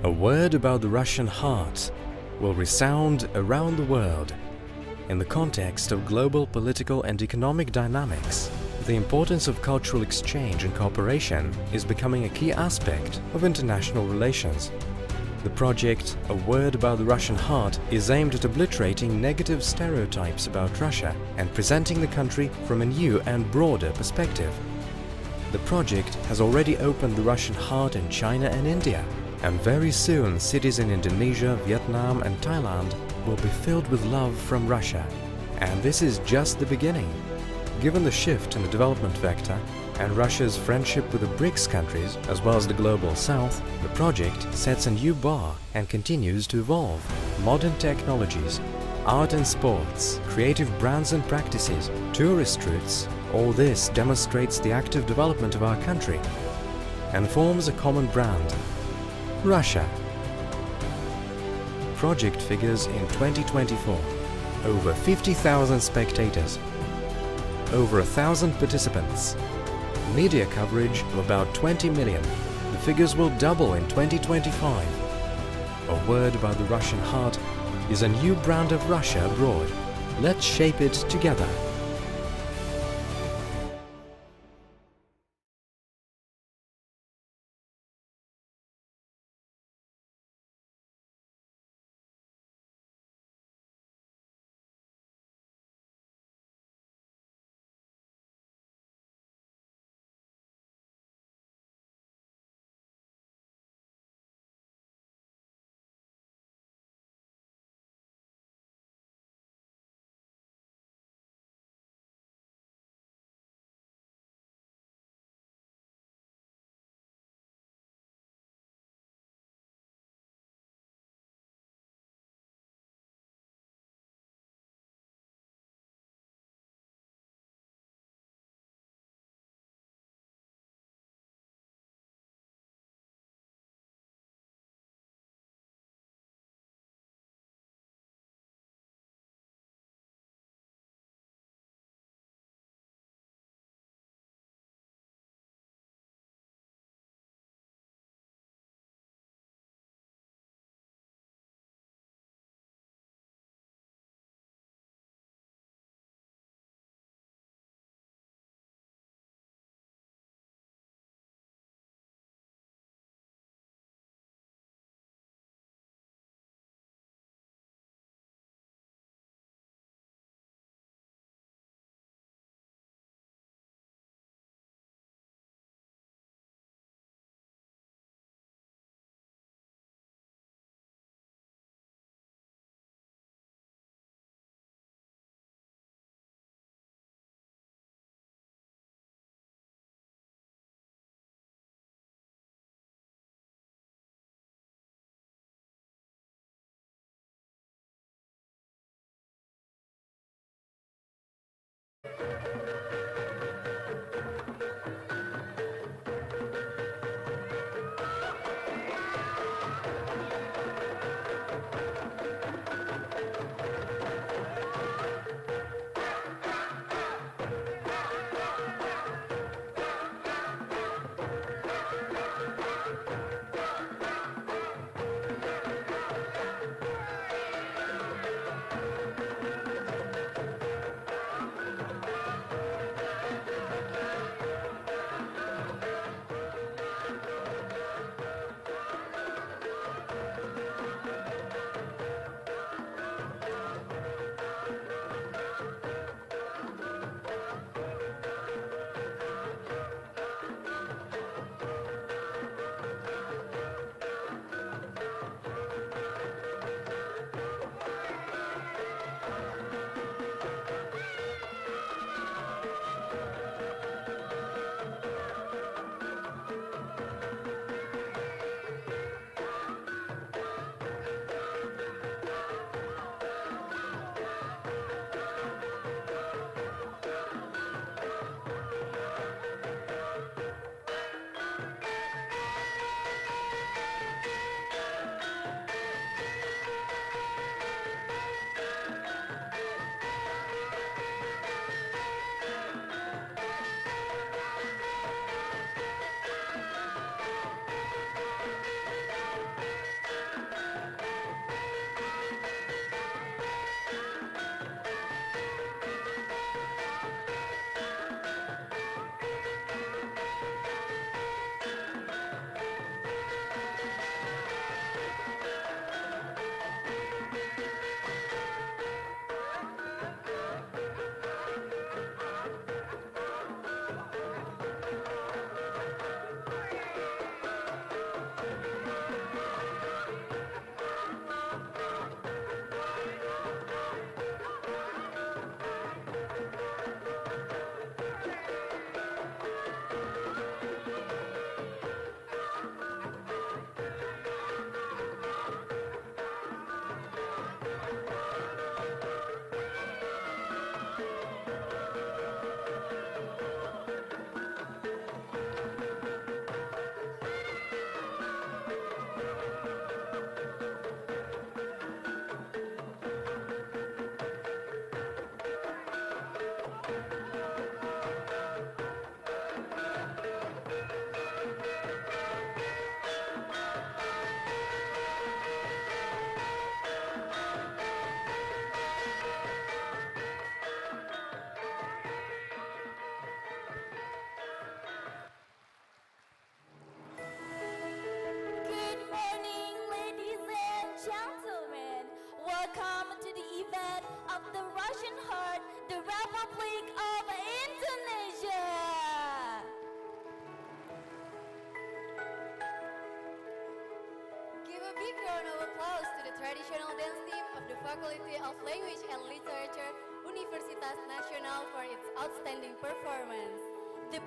A word about the Russian heart will resound around the world. In the context of global political and economic dynamics, the importance of cultural exchange and cooperation is becoming a key aspect of international relations. The project, A Word About the Russian Heart, is aimed at obliterating negative stereotypes about Russia and presenting the country from a new and broader perspective. The project has already opened the Russian heart in China and India, and very soon cities in Indonesia, Vietnam and Thailand will be filled with love from Russia. And this is just the beginning. Given the shift in the development vector and Russia's friendship with the BRICS countries as well as the Global South, the project sets a new bar and continues to evolve. Modern technologies, art and sports, creative brands and practices, tourist routes, all this demonstrates the active development of our country and forms a common brand. Russia. Project figures in 2024. Over 50,000 spectators. Over 1,000 participants. Media coverage of about 20 million. The figures will double in 2025. A Word About the Russian Heart is a new brand of Russia abroad. Let's shape it together.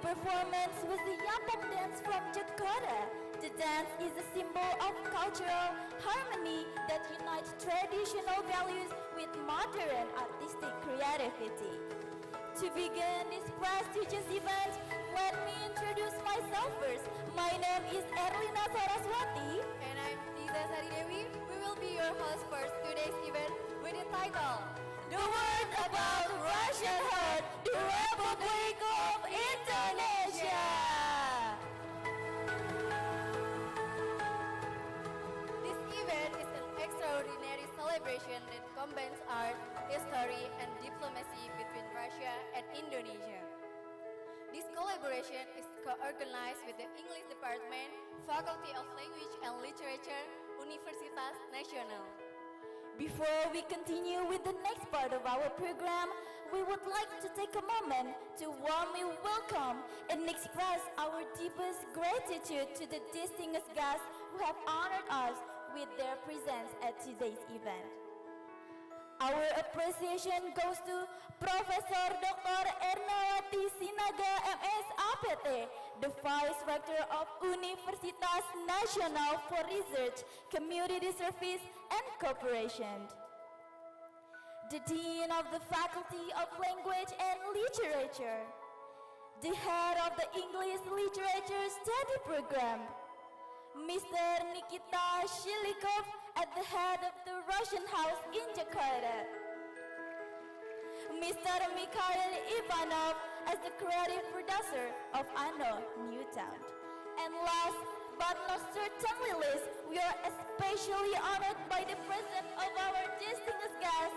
performance was the Yapong dance from Jakarta. The dance is a symbol of cultural harmony that unites traditional values with modern artistic creativity. To begin this prestigious event, let me introduce myself first. My name is Erlina Saraswati. And I'm Tiza Saridewi. We will be your host for today's event with the title, The Word About Russian Heart, the Republic of Indonesia. This event is an extraordinary celebration that combines art, history, and diplomacy between Russia and Indonesia. This collaboration is co-organized with the English Department, Faculty of Language and Literature, Universitas Nasional. Before we continue with the next part of our program, we would like to take a moment to warmly welcome and express our deepest gratitude to the distinguished guests who have honored us with their presence at today's event. Our appreciation goes to Professor Dr. Ernawati Sinaga MS APT, the Vice Rector of Universitas Nasional for Research, Community Service and Cooperation, the Dean of the Faculty of Language and Literature, the Head of the English Literature Study Program, Mr. Nikita Shilikov at the head of the Russian House in Jakarta, Mr. Mikhail Ivanov as the creative producer of Ano Newtown. And last but not certainly least, we are especially honored by the presence of our distinguished guest,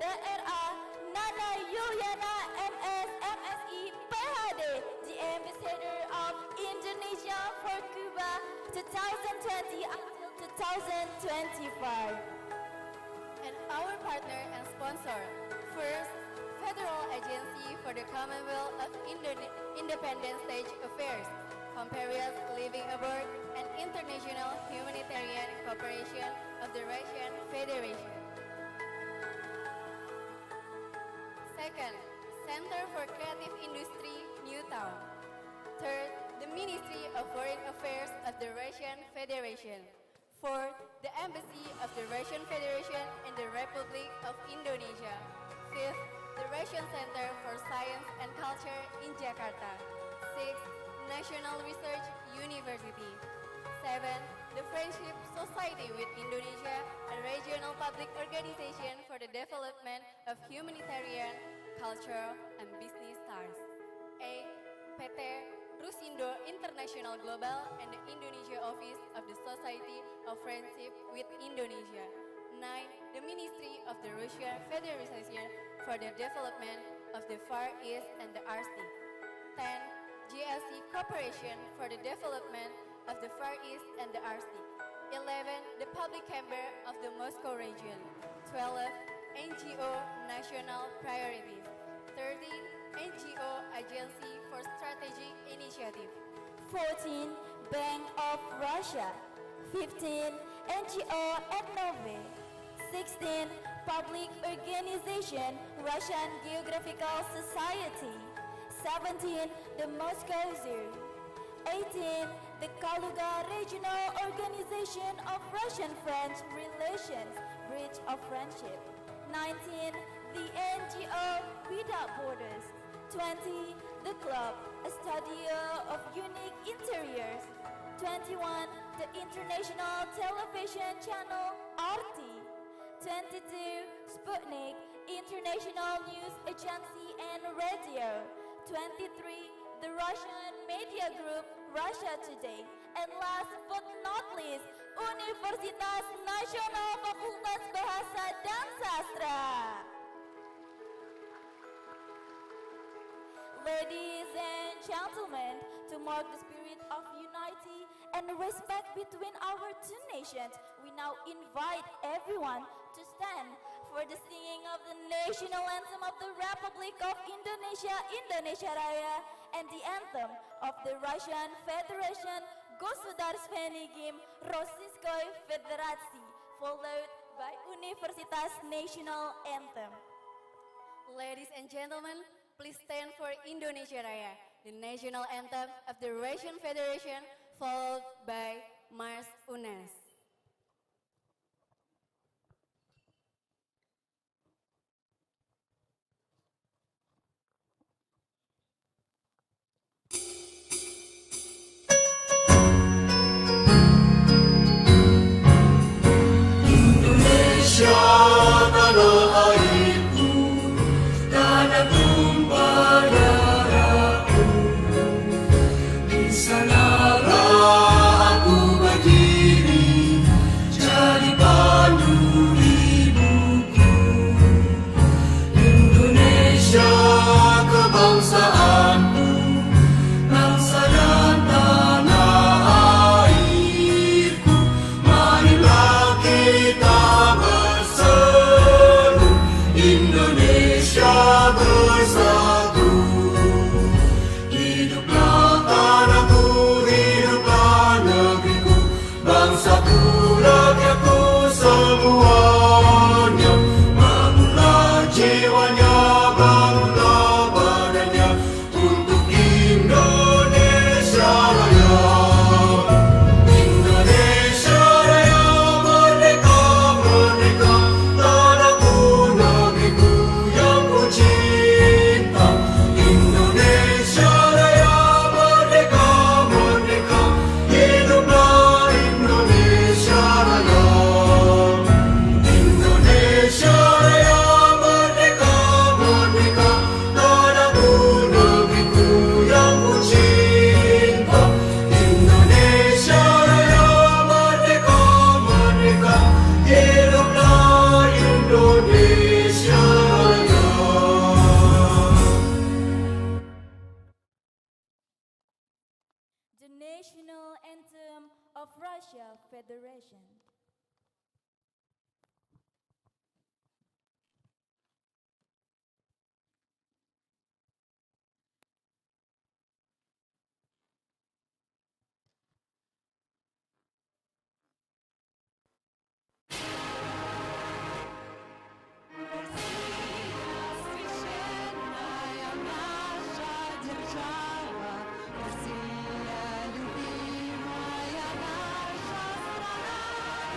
Dra. Nana Yuliana MS MSI PhD, the Ambassador of Indonesia for Cuba 2020 until 2025. And our partner and sponsor, first, Federal Agency for the Commonwealth of Independent State Affairs, Comparious Living Abroad, and International Humanitarian Cooperation of the Russian Federation. Second, Center for Creative Industry, Newtown. Third, the Ministry of Foreign Affairs of the Russian Federation. Fourth, the Embassy of the Russian Federation in the Republic of Indonesia. Fifth, the Russian Center for Science and Culture in Jakarta. Sixth, National Research University. Seven, the Friendship Society with Indonesia, a regional public organization for the development of humanitarian, cultural, and business ties. 8. PT Rusindo International Global and the Indonesia Office of the Society of Friendship with Indonesia. 9. The Ministry of the Russian Federation for the Development of the Far East and the Arctic. 10. GSC Corporation for the Development of the Far East and the Arctic. 11. The Public Chamber of the Moscow region. 12. NGO National Priorities. 13. NGO Agency for Strategic Initiative. 14. Bank of Russia. 15. NGO Etnove. 16. Public Organization Russian Geographical Society. 17. The Moscow Zoo. 18. The Kaluga Regional Organization of Russian-French Relations, Bridge of Friendship. 19. The NGO Without Borders. 20. The Club, a studio of unique interiors. 21. The International Television Channel, RT. 22. Sputnik, International News Agency and Radio. 23. The Russian Media Group, Russia Today. And last but not least, Universitas Nasional Fakultas Bahasa dan Sastra. Ladies and gentlemen, to mark the spirit of unity and respect between our two nations, we now invite everyone to stand for the singing of the national anthem of the Republic of Indonesia, Indonesia Raya, and the anthem of the Russian Federation, Государственный гимн Российской Федерации, followed by Universitas National Anthem. Ladies and gentlemen, please stand for Indonesia Raya, the national anthem of the Russian Federation, followed by Mars Unas. Indonesia tanah airku, tanah tumpah darahku. Di sanalah aku berdiri, jadi pandu ibuku. Indonesia kebangsaanku, bangsa dan tanah airku. Marilah kita berseru, Indonesia bersatu. Hiduplah tanahku, hiduplah negeriku, bangsaku, rakyatku semuanya. Bangunlah jiwanya, bangunlah badannya, untuk Indonesia Raya. Indonesia Raya, merdeka, merdeka, tanahku, negeriku yang ku cinta. Indonesia Raya, merdeka, merdeka, hiduplah Indonesia Raya. Indonesia Raya, merdeka, merdeka, tanahku, negeriku yang ku cinta. Indonesia Raya, merdeka, merdeka, hiduplah Indonesia Raya. The national anthem of Russia Federation. Россия, любимая наша страна.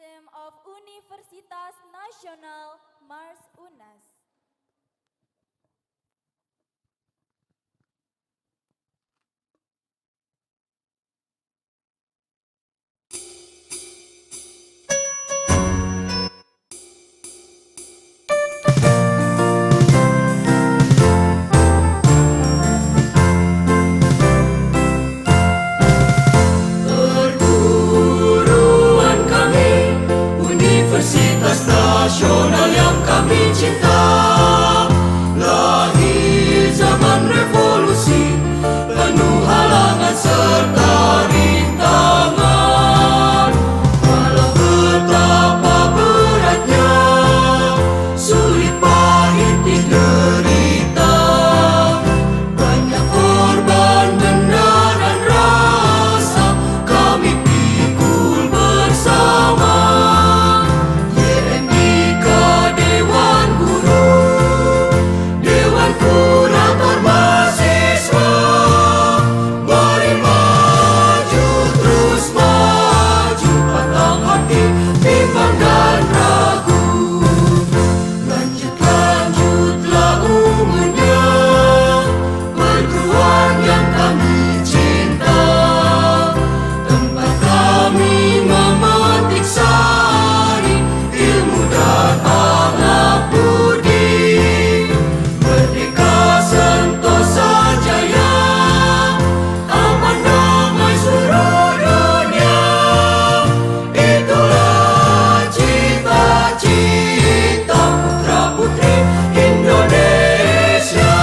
Symposium of Universitas Nasional Mars UNAS. Perguruan kami, Universitas Nasional yang kami cinta. Lahir zaman revolusi, penuh halangan serta rintangan. Walau betapa beratnya, sulit pahit diderita, banyak korban benar dan rasa kami pikul bersama. YMIK Dewan Guru, Dewan Kurator Mahasiswa, mari maju terus maju, pantang hati bimbang dan ragu. Lanjutlah umurnya, perguruan yang kami cinta, tempat kami memetik sari ilmu dan akhlak budi. Merdeka Sentosa Jaya, aman damai seluruh dunia, itulah cita-cita putra-putri Indonesia.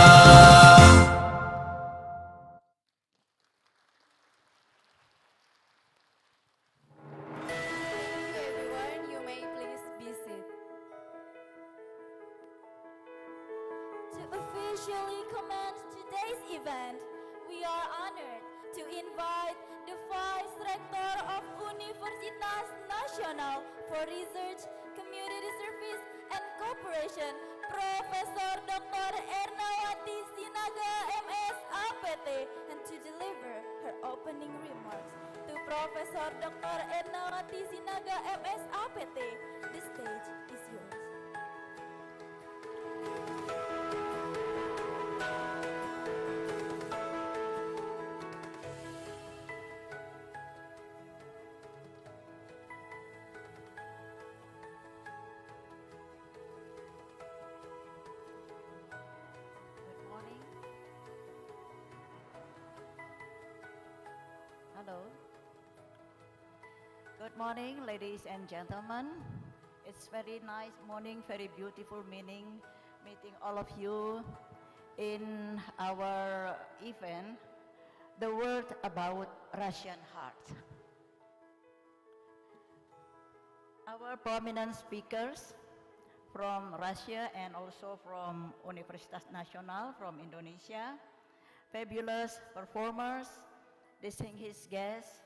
Thank you everyone, you may please be seated. To officially commence today's event, we are honored to invite the Vice Rector of Universitas Nasional for Research, Community Service, and Cooperation, Profesor Dr. Ernawati Sinaga MS APT, and to deliver her opening remarks. To Profesor Dr. Ernawati Sinaga MS APT, the stage is yours. Good morning. Hello. Good morning, ladies and gentlemen. It's very nice morning, very beautiful meeting all of you in our event, The Word About Russian Heart. Our prominent speakers from Russia and also from Universitas Nasional from Indonesia, fabulous performers, distinguished guests,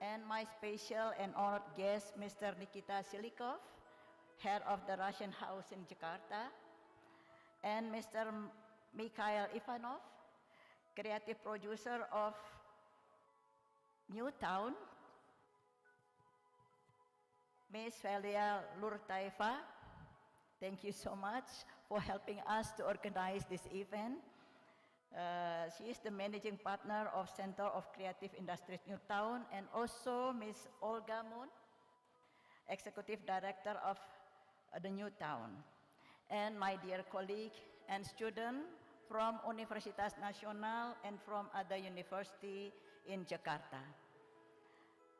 and my special and honored guest, Mr. Nikita Silikov, head of the Russian House in Jakarta, and Mr. Mikhail Ivanov, creative producer of New Town, Miss Velia Lurtaeva, thank you so much for helping us to organize this event. She is the managing partner of Center of Creative Industries New Town, and also Miss Olga Moon, executive director of the New Town, and my dear colleague and student from Universitas Nasional and from other university in Jakarta.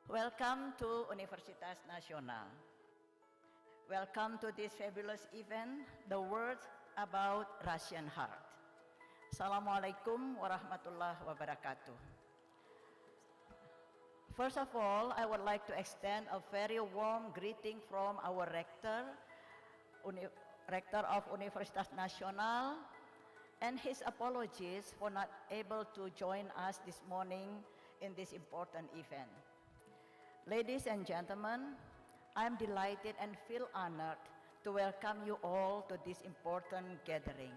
Welcome to Universitas Nasional. Welcome to this fabulous event, The Word About Russian Heart. Assalamualaikum warahmatullahi wabarakatuh. First of all, I would like to extend a very warm greeting from our rector, Rector of Universitas Nasional, and his apologies for not able to join us this morning in this important event. Ladies and gentlemen, I'm delighted and feel honored to welcome you all to this important gathering,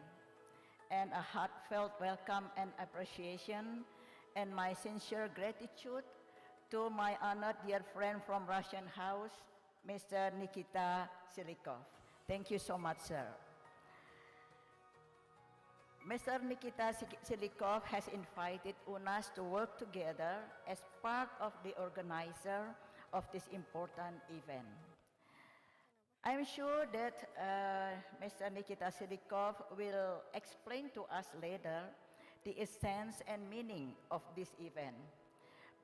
and a heartfelt welcome and appreciation and my sincere gratitude to my honored dear friend from Russian House, Mr. Nikita Silikov. Thank you so much, sir. Mr. Nikita Silikov has invited UNAS to work together as part of the organizer of this important event. I'm sure that Mr. Nikita Silikov will explain to us later the essence and meaning of this event.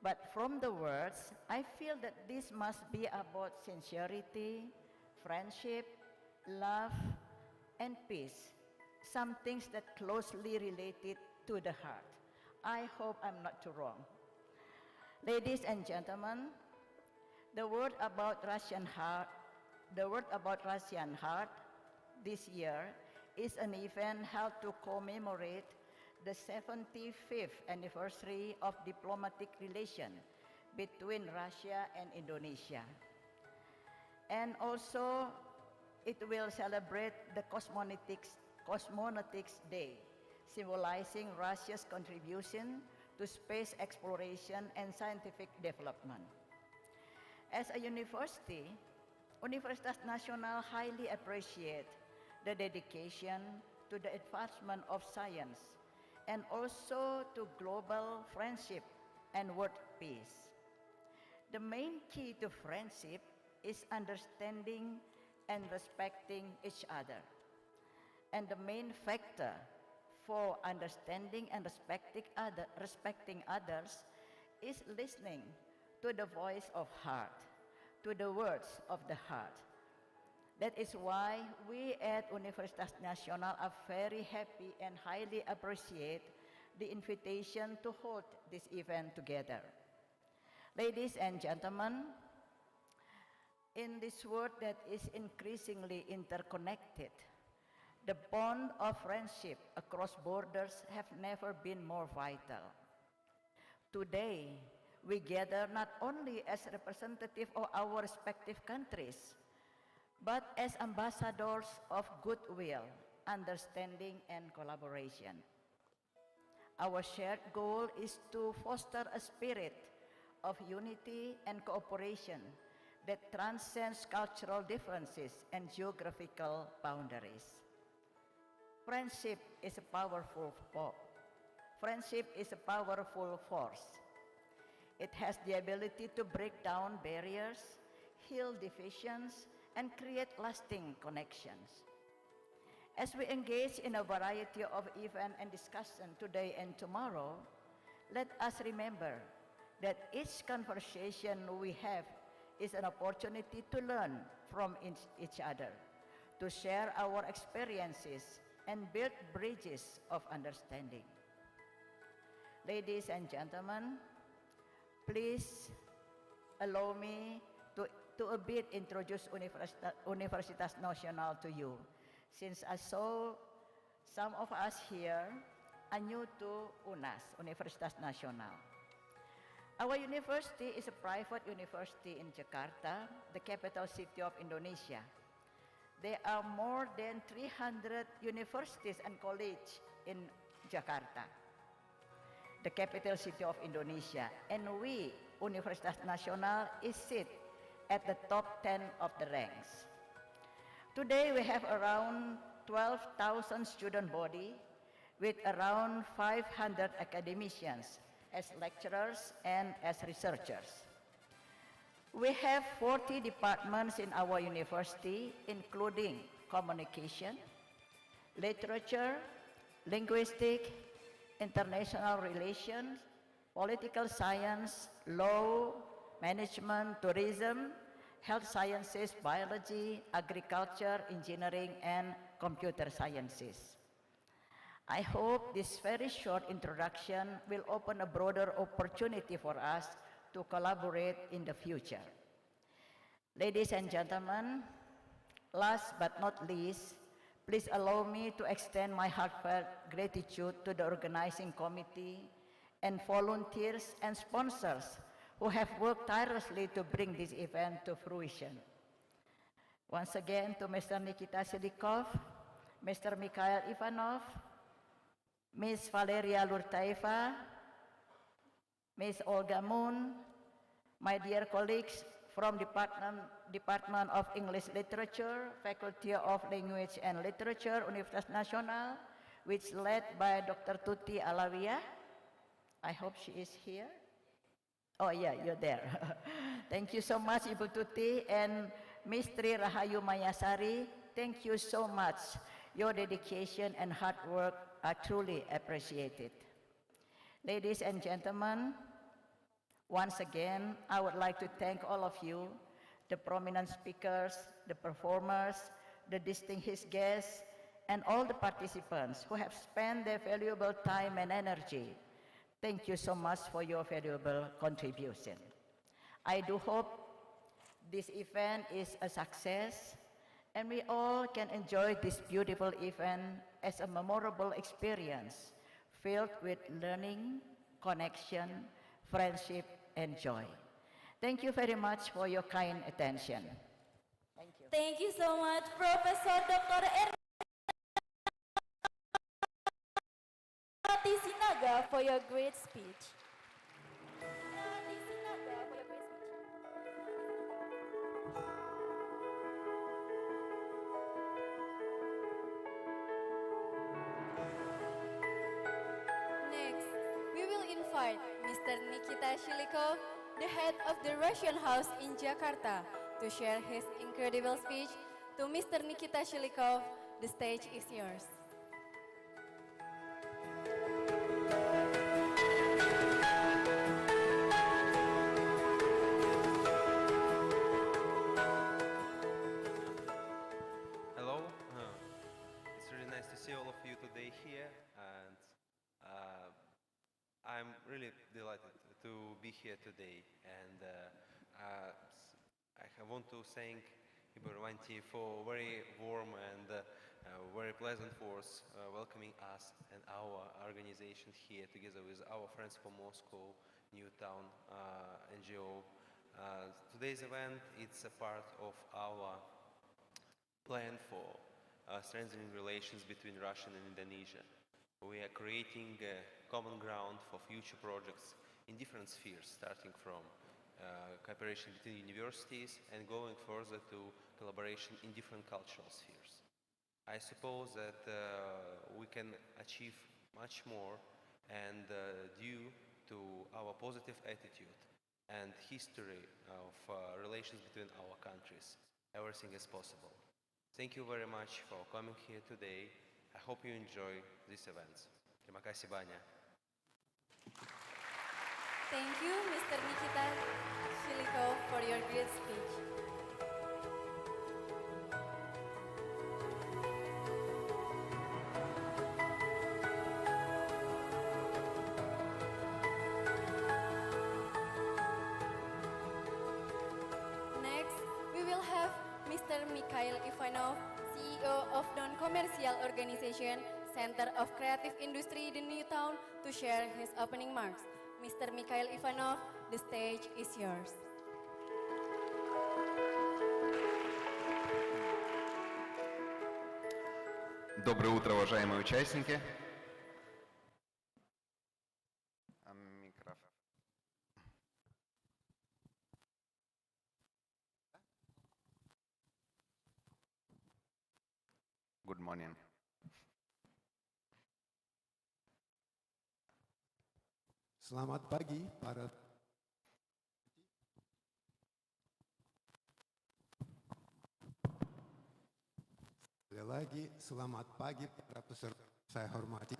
But from the words, I feel that this must be about sincerity, friendship, love, and peace, some things that closely related to the heart. I hope I'm not too wrong. Ladies and gentlemen, the word about Russian Heart this year is an event held to commemorate the 75th anniversary of diplomatic relations between Russia and Indonesia. And also, it will celebrate the Cosmonautics Day, symbolizing Russia's contribution to space exploration and scientific development. As a university, Universitas Nasional highly appreciate the dedication to the advancement of science and also to global friendship and world peace. The main key to friendship is understanding and respecting each other. And the main factor for understanding and respecting others is listening to the voice of heart, to the words of the heart. That is why we at Universitas Nasional are very happy and highly appreciate the invitation to hold this event together. Ladies and gentlemen, in this world that is increasingly interconnected, the bond of friendship across borders have never been more vital. Today, we gather not only as representatives of our respective countries, but as ambassadors of goodwill, understanding, and collaboration. Our shared goal is to foster a spirit of unity and cooperation that transcends cultural differences and geographical boundaries. Friendship is a powerful force. It has the ability to break down barriers, heal divisions, and create lasting connections. As we engage in a variety of events and discussion today and tomorrow, let us remember that each conversation we have is an opportunity to learn from each other, to share our experiences and build bridges of understanding. Ladies and gentlemen, please allow me to a bit introduce Universitas Nasional to you, since I saw some of us here are new to UNAS, Universitas Nasional. Our university is a private university in Jakarta, the capital city of Indonesia. There are more than 300 universities and colleges in Jakarta, the capital city of Indonesia, and we, Universitas Nasional, is sit at the top 10 of the ranks. Today we have around 12,000 student body with around 500 academicians as lecturers and as researchers. We have 40 departments in our university, including communication, literature, linguistics, international relations, political science, law, management, tourism, health sciences, biology, agriculture, engineering, and computer sciences. I hope this very short introduction will open a broader opportunity for us to collaborate in the future. Ladies and gentlemen, last but not least, please allow me to extend my heartfelt gratitude to the organizing committee and volunteers and sponsors who have worked tirelessly to bring this event to fruition. Once again, to Mr. Nikita Silikov, Mr. Mikhail Ivanov, Ms. Valeria Lurtaeva, Ms. Olga Moon, my dear colleagues from Department of English Literature, Faculty of Language and Literature, Universitas Nasional, which led by Dr. Tuti Alawiyah. I hope she is here. Oh yeah, you're there. Thank you so much, Ibu Tuti, and Ms. Tri Rahayu Mayasari. Thank you so much. Your dedication and hard work are truly appreciated. Ladies and gentlemen, once again, I would like to thank all of you, the prominent speakers, the performers, the distinguished guests, and all the participants who have spent their valuable time and energy. Thank you so much for your valuable contribution. I do hope this event is a success and we all can enjoy this beautiful event as a memorable experience filled with learning, connection, friendship, and joy. Thank you very much for your kind attention. Thank you. Thank you so much, Professor Dr. Ernati Sinaga, for your great speech. Ernati Sinaga, for your great speech. Next, we will invite Mr. Nikita Shilikov, the head of the Russian House in Jakarta, to share his incredible speech. To Mr. Nikita Shilikov, the stage is yours. Hello, it's really nice to see all of you today here, and I'm really delighted to be here today. And I want to thank Ibarwanti for very warm and very pleasant words welcoming us and our organization here together with our friends from Moscow, Newtown NGO. Today's event, it's a part of our plan for strengthening relations between Russia and Indonesia. We are creating common ground for future projects in different spheres, starting from cooperation between universities and going further to collaboration in different cultural spheres. I suppose that we can achieve much more, and due to our positive attitude and history of relations between our countries, everything is possible. Thank you very much for coming here today. I hope you enjoy these events. Terima kasih banyak. Thank you, Mr. Nikita Shilikov, for your great speech. Next, we will have Mr. Mikhail Ivanov, CEO of non-commercial organization Center of Creative Industry in Newtown, to share his opening remarks. Mr. Mikhail Ivanov, the stage is yours. Доброе утро, уважаемые участники. Микрофон. Good morning. Selamat pagi para Sekali lagi, selamat pagi para peserta saya hormati.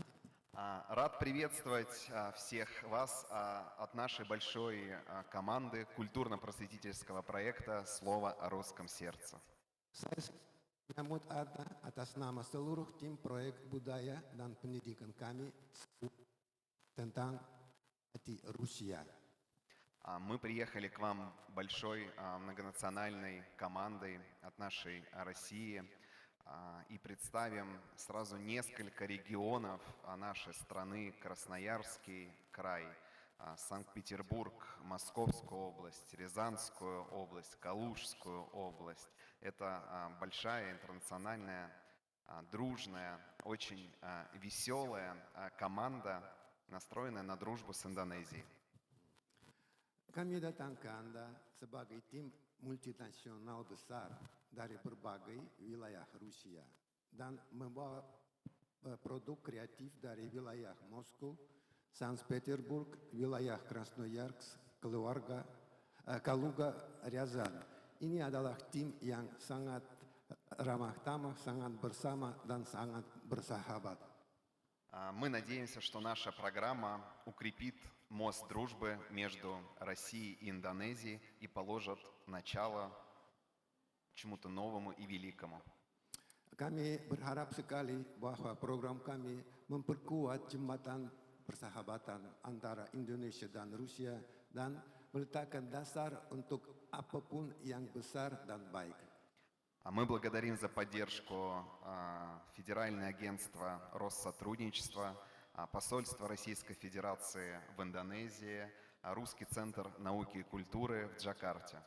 Рад приветствовать всех вас от нашей большой команды культурно-просветительского проекта «Слово о русском сердце». Saya menyambut Anda atas nama seluruh tim proyek budaya dan pendidikan kami tentang hati Rusia. Мы приехали к вам большой многонациональной командой от нашей России и представим сразу несколько регионов нашей страны: Красноярский край, Санкт-Петербург, Московскую область, Рязанскую область, Калужскую область. Это большая интернациональная, дружная, очень веселая команда, настроенная на дружбу с Индонезией. Kami datang ke Anda sebagai tim multinasional besar dari berbagai wilayah Rusia dan membawa produk kreatif dari wilayah Moskow, Sankt Petersburg, wilayah Krasnoyarsk, Kaluga, Ryazan. Ini adalah tim yang sangat ramah tamah, sangat bersama dan sangat bersahabat. Мы надеемся, что наша программа укрепит мост дружбы между Россией и Индонезией и положит начало чему-то новому и великому. Kami berharap sekali bahwa program kami memperkuat jembatan persahabatan antara Indonesia dan Rusia dan meletakkan dasar untuk apapun yang besar dan baik. Мы благодарим за поддержку Федеральное агентство Россотрудничества, посольство Российской Федерации в Индонезии, Русский центр науки и культуры в Джакарте.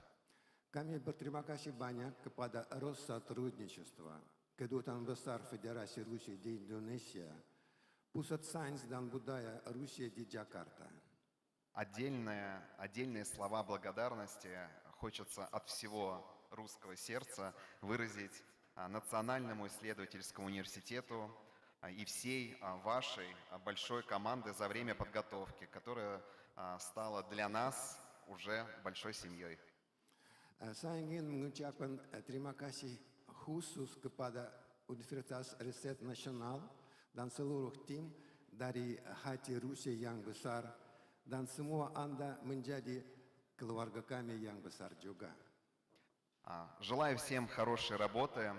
Kami berterima kasih banyak kepada Россотрудничество, Kedutaan Besar Federasi Rusia di Indonesia, Pusat Sains dan Budaya Rusia di Jakarta. Отдельные слова благодарности хочется от всего русского сердца выразить Национальному исследовательскому университету и всей вашей большой команды за время подготовки, которая стала для нас уже большой семьей. Saya ingin mengucapkan terima kasih khusus kepada Universitas Riset Nasional dan seluruh tim dari hati Rusia yang besar dan semua Anda menjadi keluarga kami yang besar juga. Желаю всем хорошей работы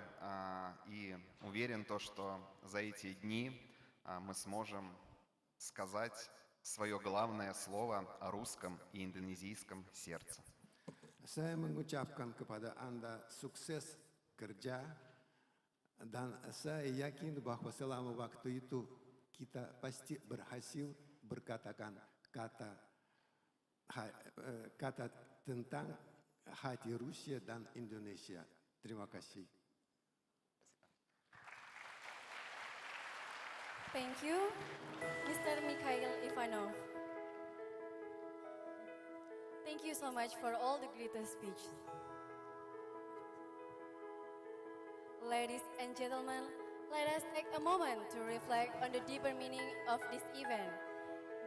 и уверен, что за эти дни мы сможем сказать свое главное слово о русском и индонезийском сердце. Saya mengucapkan kepada Anda sukses kerja dan saya yakin bahwa selama waktu itu kita pasti berhasil berkatakan kata tentang hati Rusia dan Indonesia. Terima kasih. Thank you, Mr. Mikhail Ivanov. Thank you so much for all the great speech. Ladies and gentlemen, let us take a moment to reflect on the deeper meaning of this event.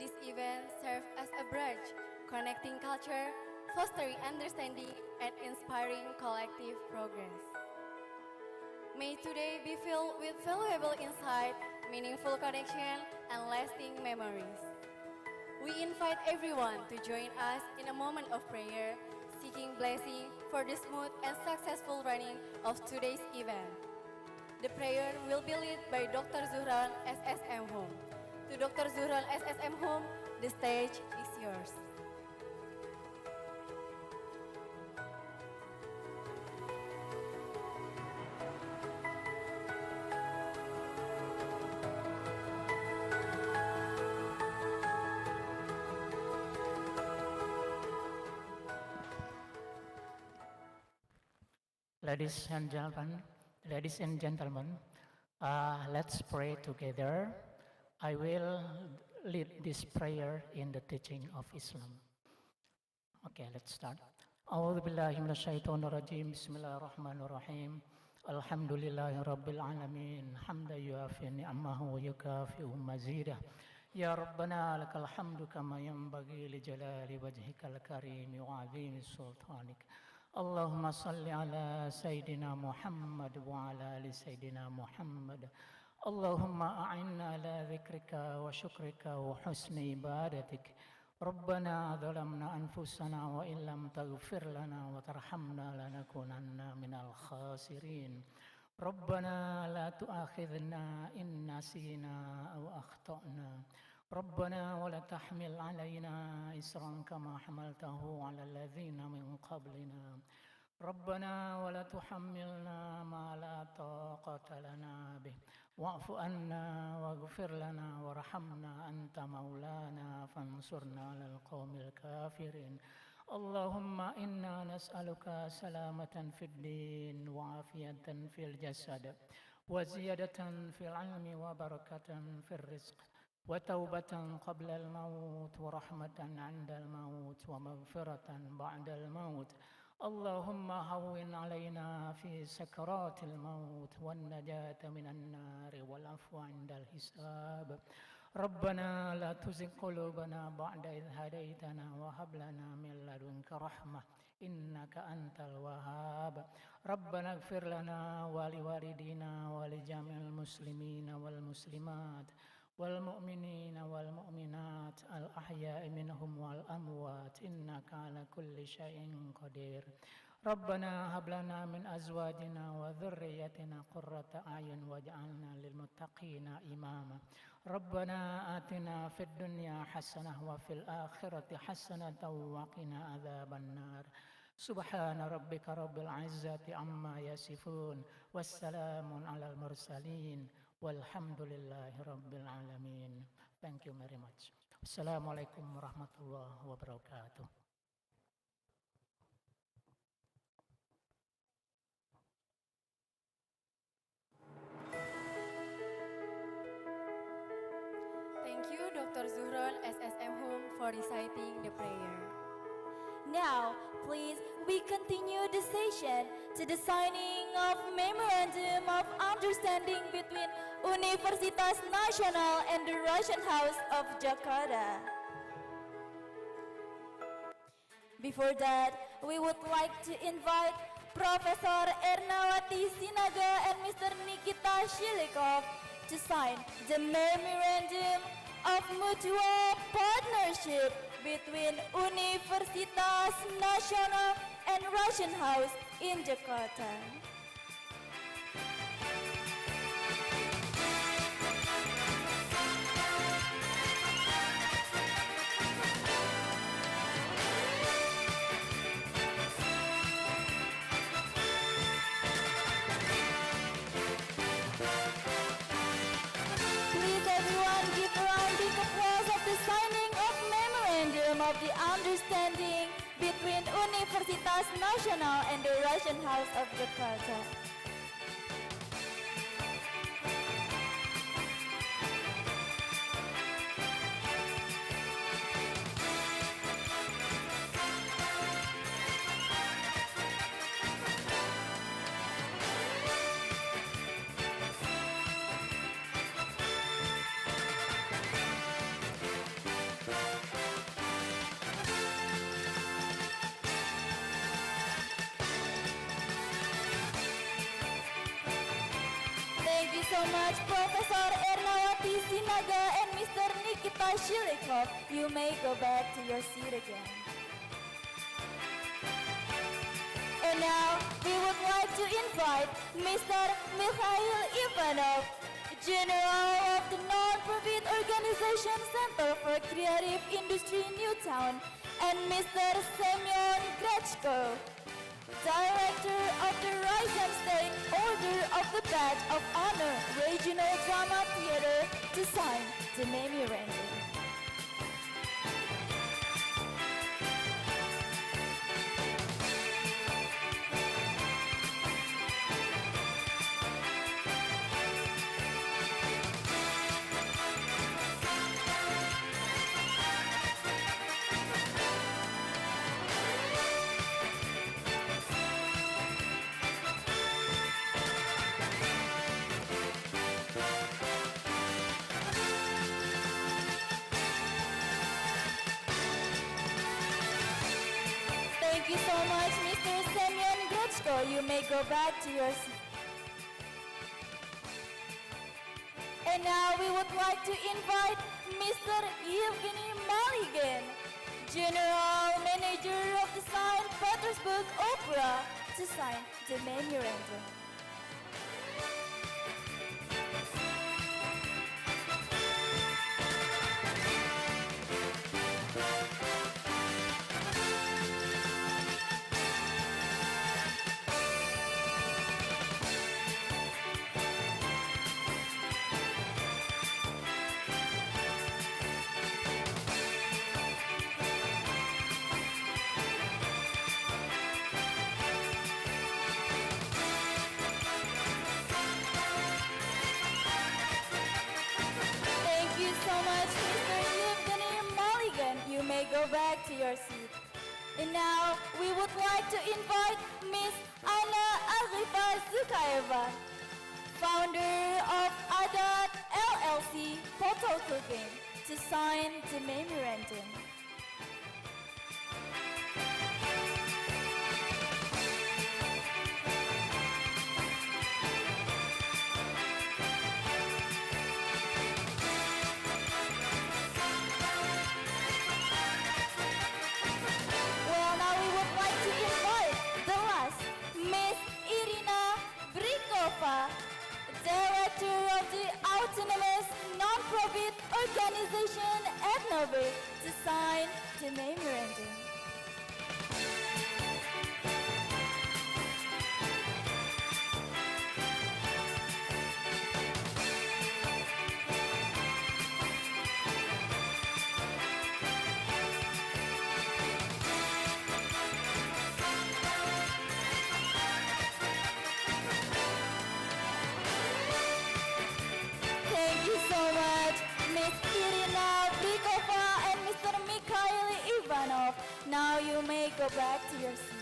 This event serves as a bridge connecting culture, fostering understanding, and inspiring collective progress. May today be filled with valuable insight, meaningful connection, and lasting memories. We invite everyone to join us in a moment of prayer, seeking blessing for the smooth and successful running of today's event. The prayer will be led by Dr. Zuhran SSM Home. To Dr. Zuhran SSM Home, the stage is yours. Ladies and gentlemen, let's pray together. I will lead this prayer in the teaching of Islam. Okay, let's start. أعوذ بالله من الشيطان الرجيم بسم الله الرحمن الرحيم الحمد لله رب العالمين حمدا يوافي نعمه ويكافئ مزيده يا ربنا لك الحمد كما ينبغي لجلال وجهك الكريم وعظيم سلطانك اللهم صل على سيدنا محمد وعلى آل سيدنا محمد اللهم أعنا على ذكرك وشكرك وحسن عبادتك ربنا ظلمنا أنفسنا وإن لم تغفر لنا وترحمنا لنكونن من الخاسرين ربنا لا تؤاخذنا إن نسينا أو أخطأنا ربنا ولا تحمل علينا إصرا كما حملته على الذين من قبلنا ربنا ولا تحملنا ما لا طاقة لنا به واعف عنا واغفر لنا وارحمنا أنت مولانا فانصرنا على القوم الكافرين اللهم إنا نسألك سلامة في الدين وعافية في الجسد وزيادة في العلم وبركة في الرزق وتوبة قبل الموت ورحمة عند الموت ومغفرة بعد الموت اللهم هون علينا في سكرات الموت والنجاة من النار والعفو عند الحساب. ربنا لا تزغ قلوبنا بعد إذ هديتنا وهب لنا من لدنك رحمة إنك أنت الوهاب. ربنا اغفر لنا ولوالدينا ولجميع المسلمين والمسلمات والمؤمنين والمؤمنات الأحياء منهم والأموات إنك على كل شيء قدير. ربنا هب لنا من أزواجنا وذريتنا قرة أعين واجعلنا للمتقين إماما. ربنا آتنا في الدنيا حسنة وفي الآخرة حسنة وقنا عذاب النار. سبحان ربك رب العزة عما يصفون والسلام على المرسلين والحمد لله رب العالمين. Thank you very much. Assalamualaikum warahmatullahi wabarakatuh. Thank you, Dr. Zuhron, SSM Home, for reciting the prayer. Now, please, we continue the session to the signing of Memorandum of Understanding between Universitas Nasional and the Russian House of Jakarta. Before that, we would like to invite Professor Ernawati Sinaga and Mr. Nikita Shilikov to sign the Memorandum of Mutual Partnership between Universitas Nasional and Russian House in Jakarta. Please everyone give a rounding applause of the signing of Memorandum of the Understanding between Universitas Nasional and the Russian House of Jakarta. Thank you so much, Professor Ernawati Sinaga and Mr. Nikita Shilikov. You may go back to your seat again. And now, we would like to invite Mr. Mikhail Ivanov, General of the non-profit organization Center for Creative Industry Newtown, and Mr. Semyon Grechko, Director of the Russian State Order of the Badge of Honor Regional Drama Theater, to sign the memorandum. Thank you so much, Mr. Semyon Grechko. You may go back to your seat. And now we would like to invite Mr. Evgeny Maligan, General Manager of the St. Petersburg Opera, to sign the memorandum. Thank you so much, Mr. Evgeny Maligan. You may go back to your seat. And now we would like to invite Miss Anna Arifa Zukaeva, founder of Adat LLC Photo Cooking, to sign the memorandum. Well, now we would like to invite the last, Miss Irina Brikova, Director of the autonomous non-profit organization Ethnobit, to sign the memorandum. Thank you so much, Miss Irina Brikova and Mr. Mikhail Ivanov. Now you may go back to your seat.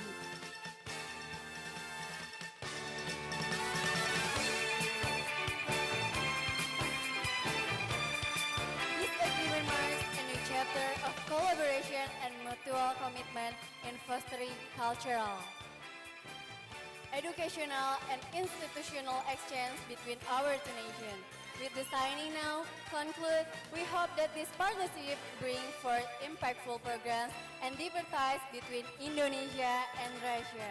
This agreement marks a new chapter of collaboration and mutual commitment in fostering cultural, educational, and institutional exchange between our two nations. With the signing now conclude, we hope that this partnership bring forth impactful programs and deeper ties between Indonesia and Russia.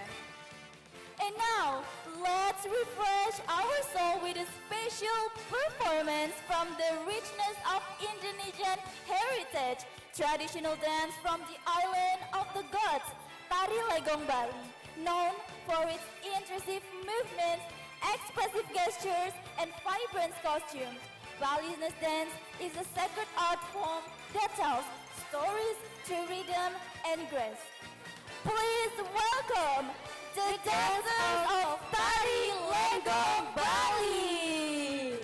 And now, let's refresh our soul with a special performance from the richness of Indonesian heritage, traditional dance from the island of the gods, Tari Legong Bali, known for its intrusive movements, expressive gestures, and vibrant costumes. Bali's dance is a sacred art form that tells stories through rhythm and grace. Please welcome the dancers of Tari Legong Bali!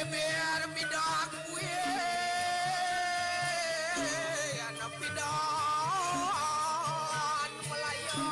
beber bidak kue anak bidan Melayu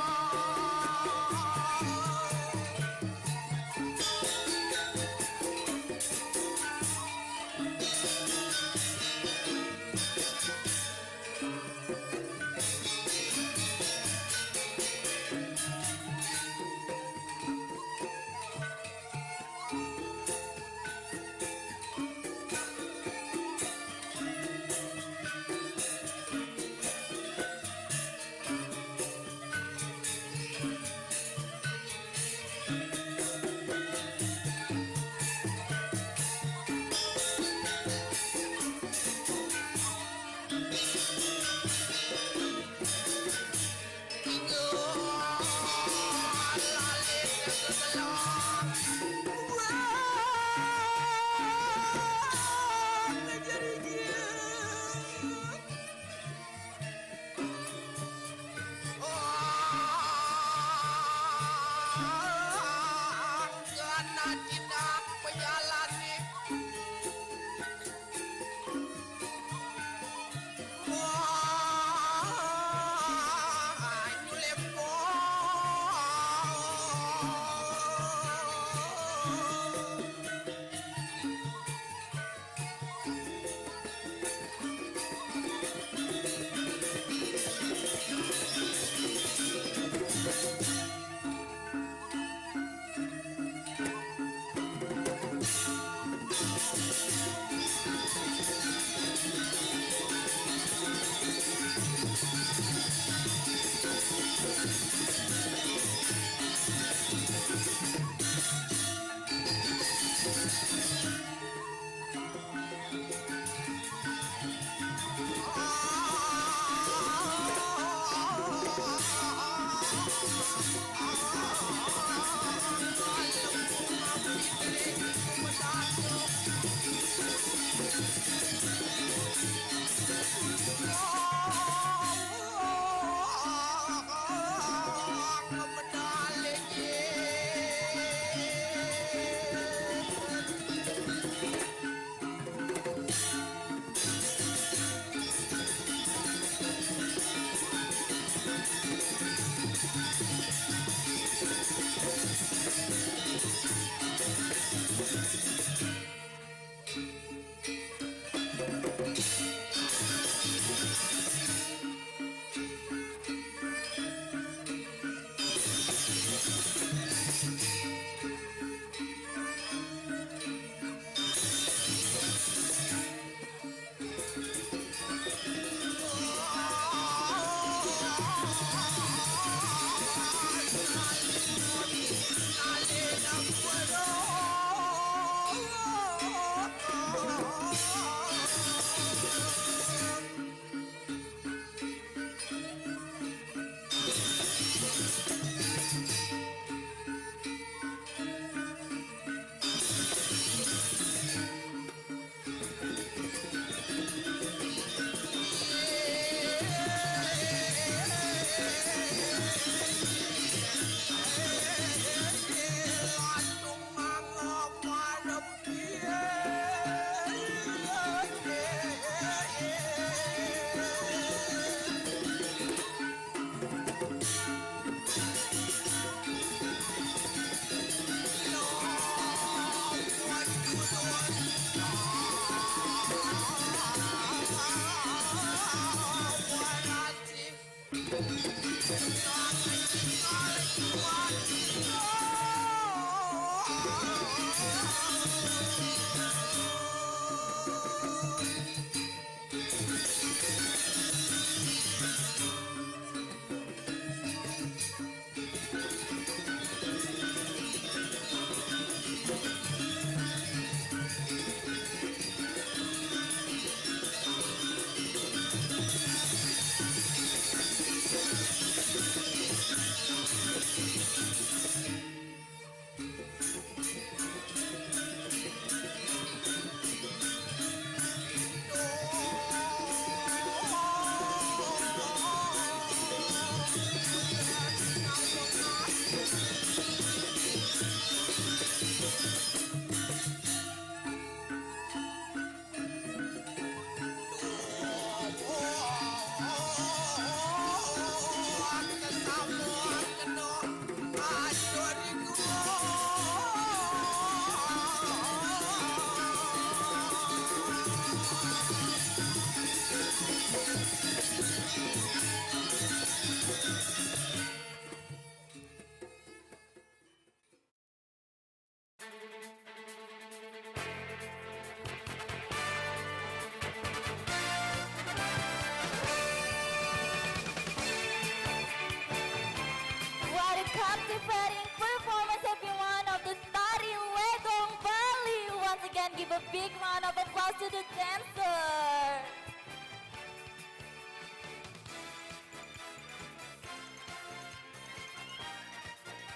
a big round of applause to the dancer.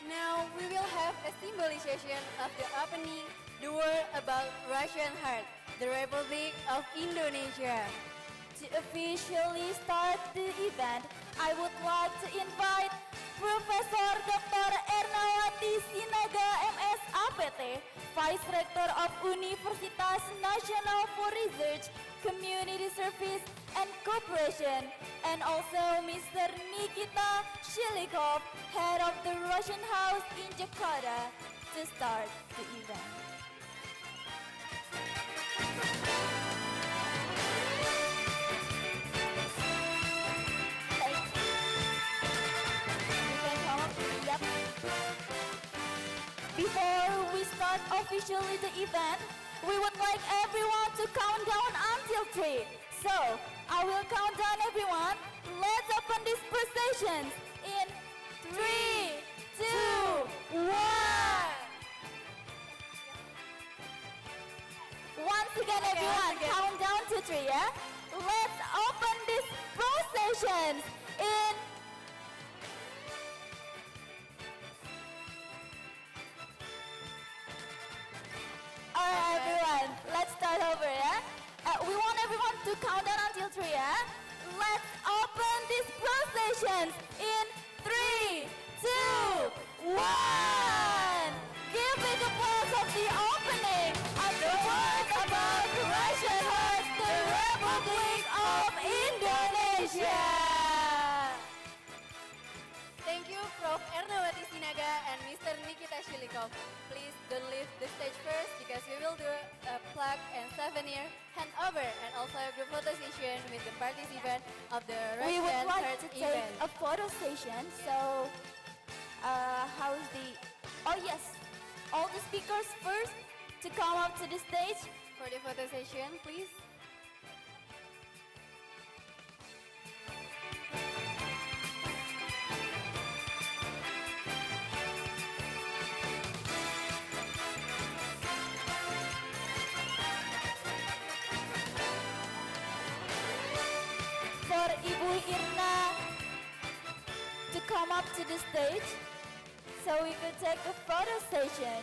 Now we will have a symbolization of the opening the word about Russian Heart, the Republic of Indonesia. To officially start the event, I would like to invite Profesor Dr. Ernawati Sinaga MS APT, Vice Rector of Universitas Nasional for Research, Community Service and Cooperation, and also Mr. Nikita Shilikov, Head of the Russian House in Jakarta, to start the event. Before we start officially the event, we would like everyone to count down until 3. So, I will count down everyone. Let's open these processions in 3, 2, 1. Once again, everyone, count down to 3, yeah? Let's open these processions in Alright, everyone, let's start over, yeah? We want everyone to count down until 3, yeah? Let's open these processions in 3, 2, 1. Give big applause of the opening of the word about Russian Heart, the Republic of Indonesia. Thank you, Prof. Ernawati Sinaga and Mr. Nikita Shilikov. Please don't leave the stage first because we will do a plaque and souvenir handover and also a group photo session with the participant of the We Russian would like Heart to take event. a photo session, so how's the... Oh yes, all the speakers first to come up to the stage. For the photo session, please. For Ibu Irna to come up to the stage so we could take a photo session.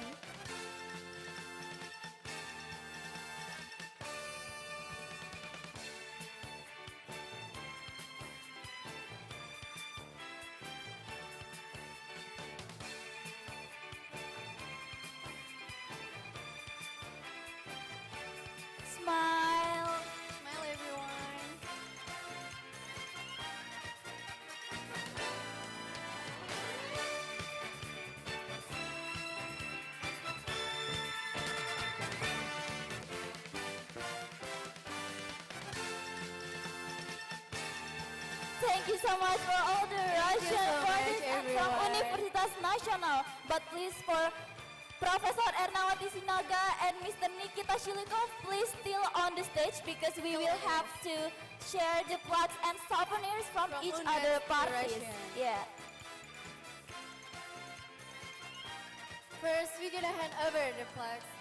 Smile. Smile, everyone. Thank you so much for all the Russian so much, participants from everyone. Universitas Nasional. But please for Professor Ernawati Sinaga and Mr. Nikita Shilikov, please still on the stage because we will have to share the plaques and souvenirs from each UNES other to parties. Russian. Yeah. First, we're gonna hand over the plaques.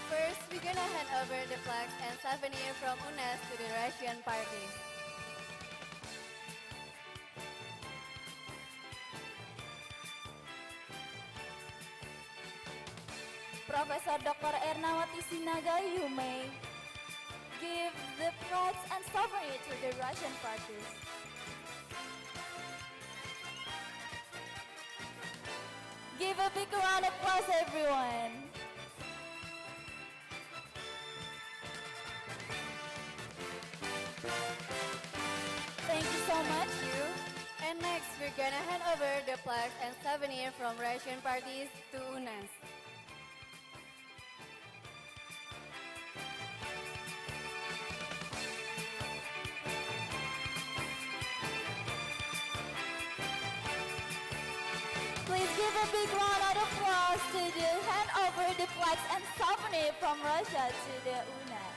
First, we're gonna hand over the plaques and souvenir from UNES to the Russian party. Professor Dr. Ernawati Sinaga, you may give the plaques and souvenir to the Russian parties. Give a big round of applause, everyone. Thank you so much. And next, we're gonna hand over the plaques and souvenir from Russian parties to UNES. Please give a big round of applause to the hand over the plaques and souvenir from Russia to the UNES.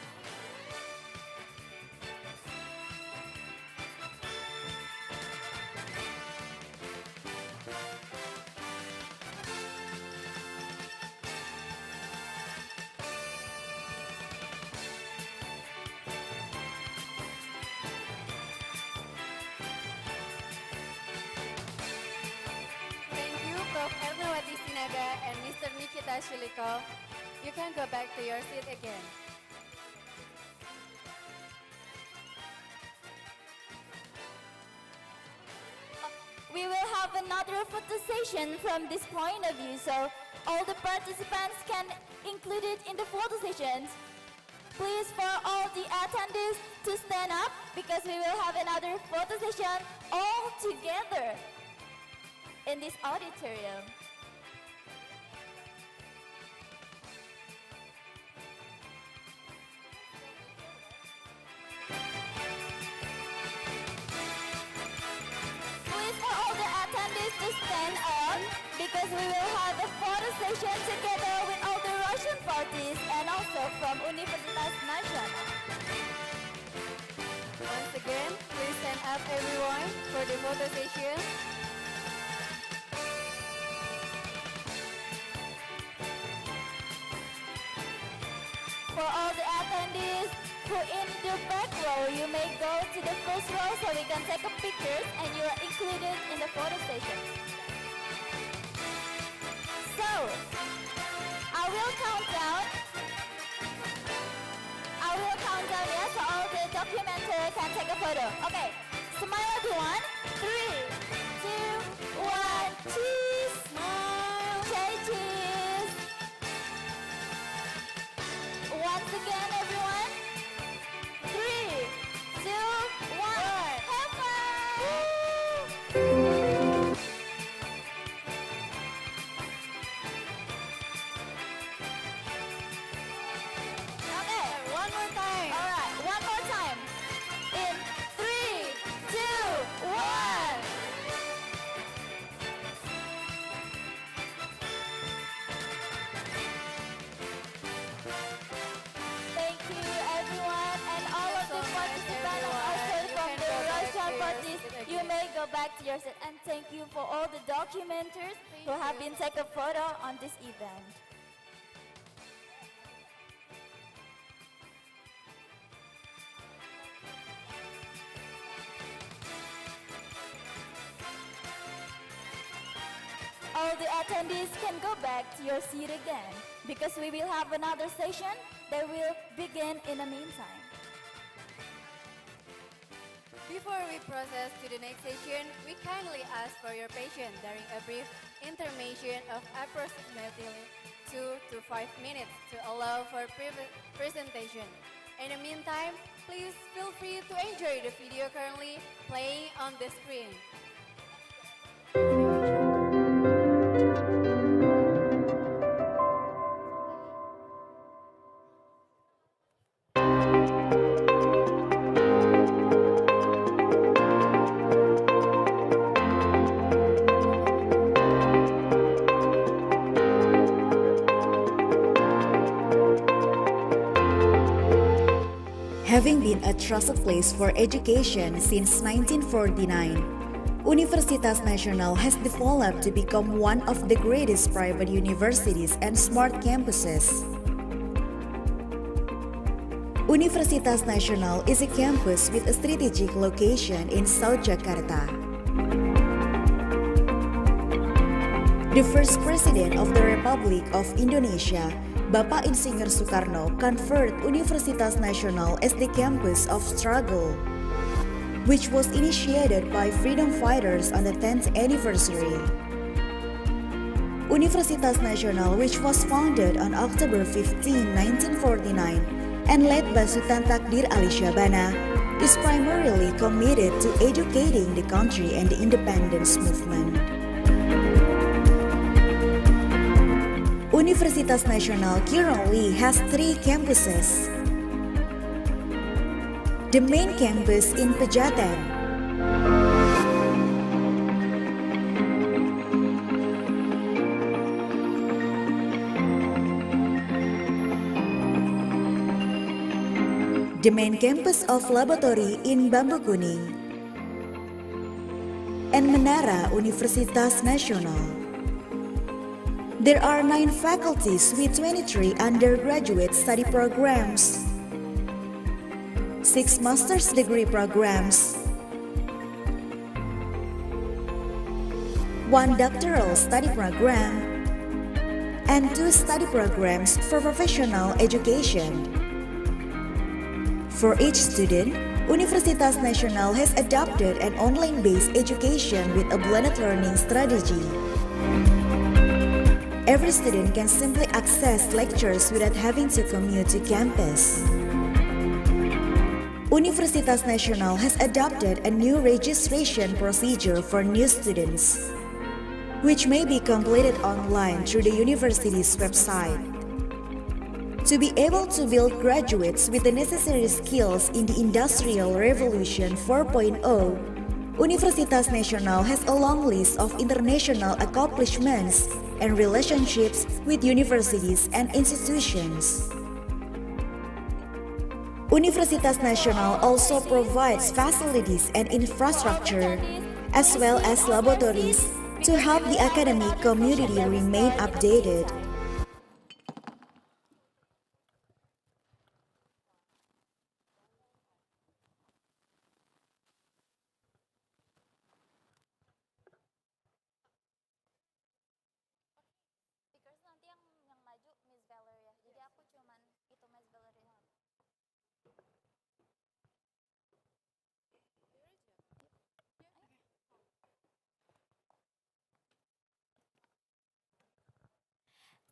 and Mr. Nikita Shilikov, you can go back to your seat again. We will have another photo session from this point of view, so all the participants can include it in the photo sessions. Please, for all the attendees to stand up because we will have another photo session all together in this auditorium. Please, for all the attendees to stand up because we will have a photo session together with all the Russian parties and also from Universitas Nasional. Once again, please stand up everyone for the photo session. For all the attendees who in the back row, you may go to the first row so we can take a picture and you are included in the photo session. So, I will count down. Yeah, so all the documenter can take a photo. Okay, smile everyone. 3, 2, 1, cheese. Smile. Cheese. Once again, everyone. 3, 2, 1. Have fun! Okay, One more time. all right, one more time. In 3, 2, 1. Thank you, everyone, and all of the participants and also from the Russian parties. You may go back to your seat, and thank you for all the documenters who have been taking a photo on this event. All the attendees can go back to your seat again because we will have another session that will begin in the meantime. Before we process to the next session, we kindly ask for your patience during a brief intermission of approximately 2 to 5 minutes to allow for presentation. In the meantime, please feel free to enjoy the video currently playing on the screen. Having been a trusted place for education since 1949, Universitas Nasional has developed to become one of the greatest private universities and smart campuses. Universitas Nasional is a campus with a strategic location in South Jakarta. The first president of the Republic of Indonesia, Bapak Insinyur Soekarno, conferred Universitas Nasional as the campus of struggle, which was initiated by freedom fighters on the 10th anniversary. Universitas Nasional, which was founded on October 15, 1949, and led by Sultan Takdir Ali Syabana, is primarily committed to educating the country and the independence movement. Universitas Nasional currently has 3 campuses. The main campus in Pejaten, the main campus of laboratory in Bambu Kuning, and Menara Universitas Nasional. There are 9 faculties with 23 undergraduate study programs, 6 master's degree programs, 1 doctoral study program, and 2 study programs for professional education. For each student, Universitas Nasional has adopted an online-based education with a blended learning strategy. Every student can simply access lectures without having to commute to campus. Universitas Nasional has adopted a new registration procedure for new students, which may be completed online through the university's website. To be able to build graduates with the necessary skills in the Industrial Revolution 4.0, Universitas Nasional has a long list of international accomplishments and relationships with universities and institutions. Universitas Nasional also provides facilities and infrastructure, as well as laboratories, to help the academic community remain updated. Speakers nanti yang maju Miss Valeria. Jadi aku cuman itu Miss Valeria.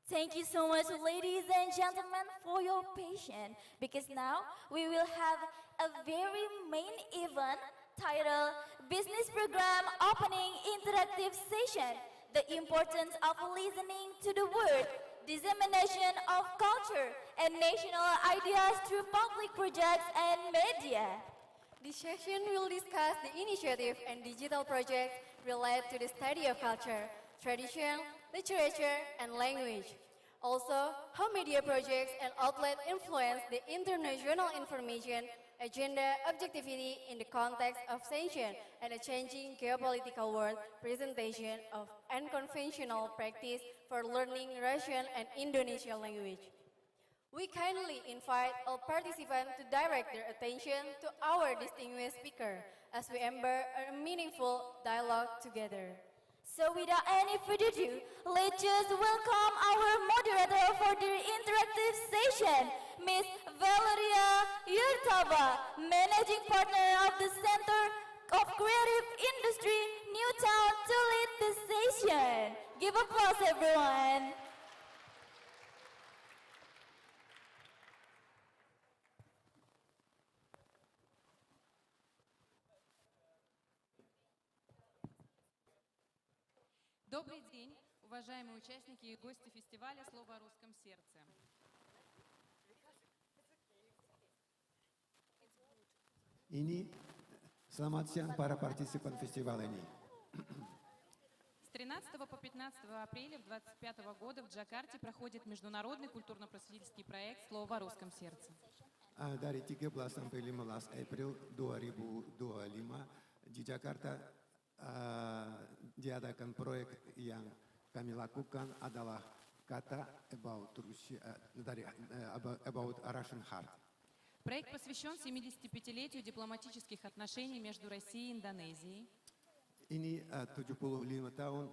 Thank you so much, ladies and gentlemen, for your patience, because now we will have a very main event titled Business Program Opening Interactive Session, the importance of listening to the word, dissemination of culture, and national ideas through public projects and media. This session will discuss the initiative and digital projects related to the study of culture, tradition, literature, and language. Also, how media projects and outlets influence the international information agenda objectivity in the context of sanction and a changing geopolitical world, presentation of unconventional practice for learning Russian and Indonesian language. We kindly invite all participants to direct their attention to our distinguished speaker as we embark on a meaningful dialogue together. So without any further ado, let's just welcome our moderator for the interactive session, Miss Valeria Yurtova, Managing Partner of the Center of Creative Industry, Newtown, to lead the session. Give applause, everyone. Добрый день, уважаемые участники и гости фестиваля «Слово о русском сердце». Ini selamat siang para partisipan festival ini. С 13 по 15 апреля 2025 года в Джакарте проходит международный культурно-просветительский проект «Слово о русском сердце». Dari 13 sampai 15 April 2025 di Jakarta diadakan proyek yang kami lakukan adalah kata about Russia, about Russian heart. Проект посвящен 75-летию дипломатических отношений между Россией и Индонезией. Ini 75 tahun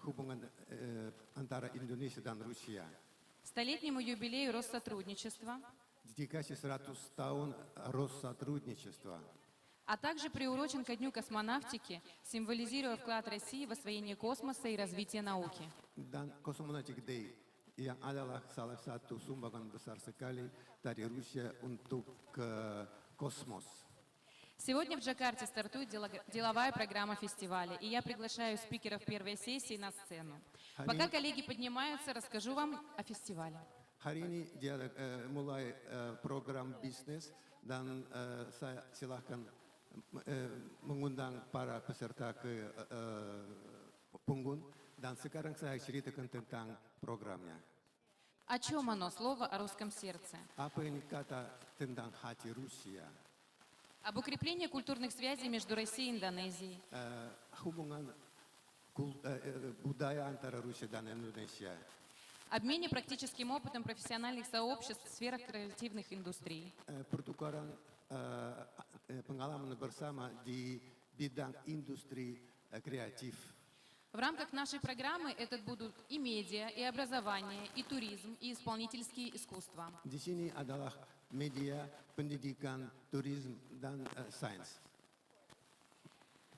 hubungan antara Indonesia dan Rusia. Столетнему юбилею Россотрудничества, Dikasih 100 tahun Россотрудничества. а также приурочен ко Дню космонавтики, символизируя вклад России в освоение космоса и развитие науки. Dan Cosmonautic Day yang adalah salah satu sumbangan besar sekali dari Rusia untuk ke kosmos. Сегодня в Джакарте стартует деловая программа фестиваля, и я приглашаю спикеров первой сессии на сцену. Пока коллеги поднимаются, расскажу вам о фестивале. Hari ini dia mulai program bisnis dan saya silahkan mengundang para peserta ke punggung dan sekarang saya ceritakan tentang programnya. О чем оно, слово о русском сердце? Apa ini kata tentang hati Rusia? Об укреплении культурных связей между Россией и Индонезией. Hubungan budaya antara Rusia dan Indonesia. Обмене практическим опытом профессиональных сообществ в сферах креативных индустрий. Pertukaran pengalaman bersama di bidang industri kreatif. В рамках нашей программы это будут и медиа, и образование, и туризм, и исполнительские искусства. Di sini adalah media, pendidikan, turisme, dan sains.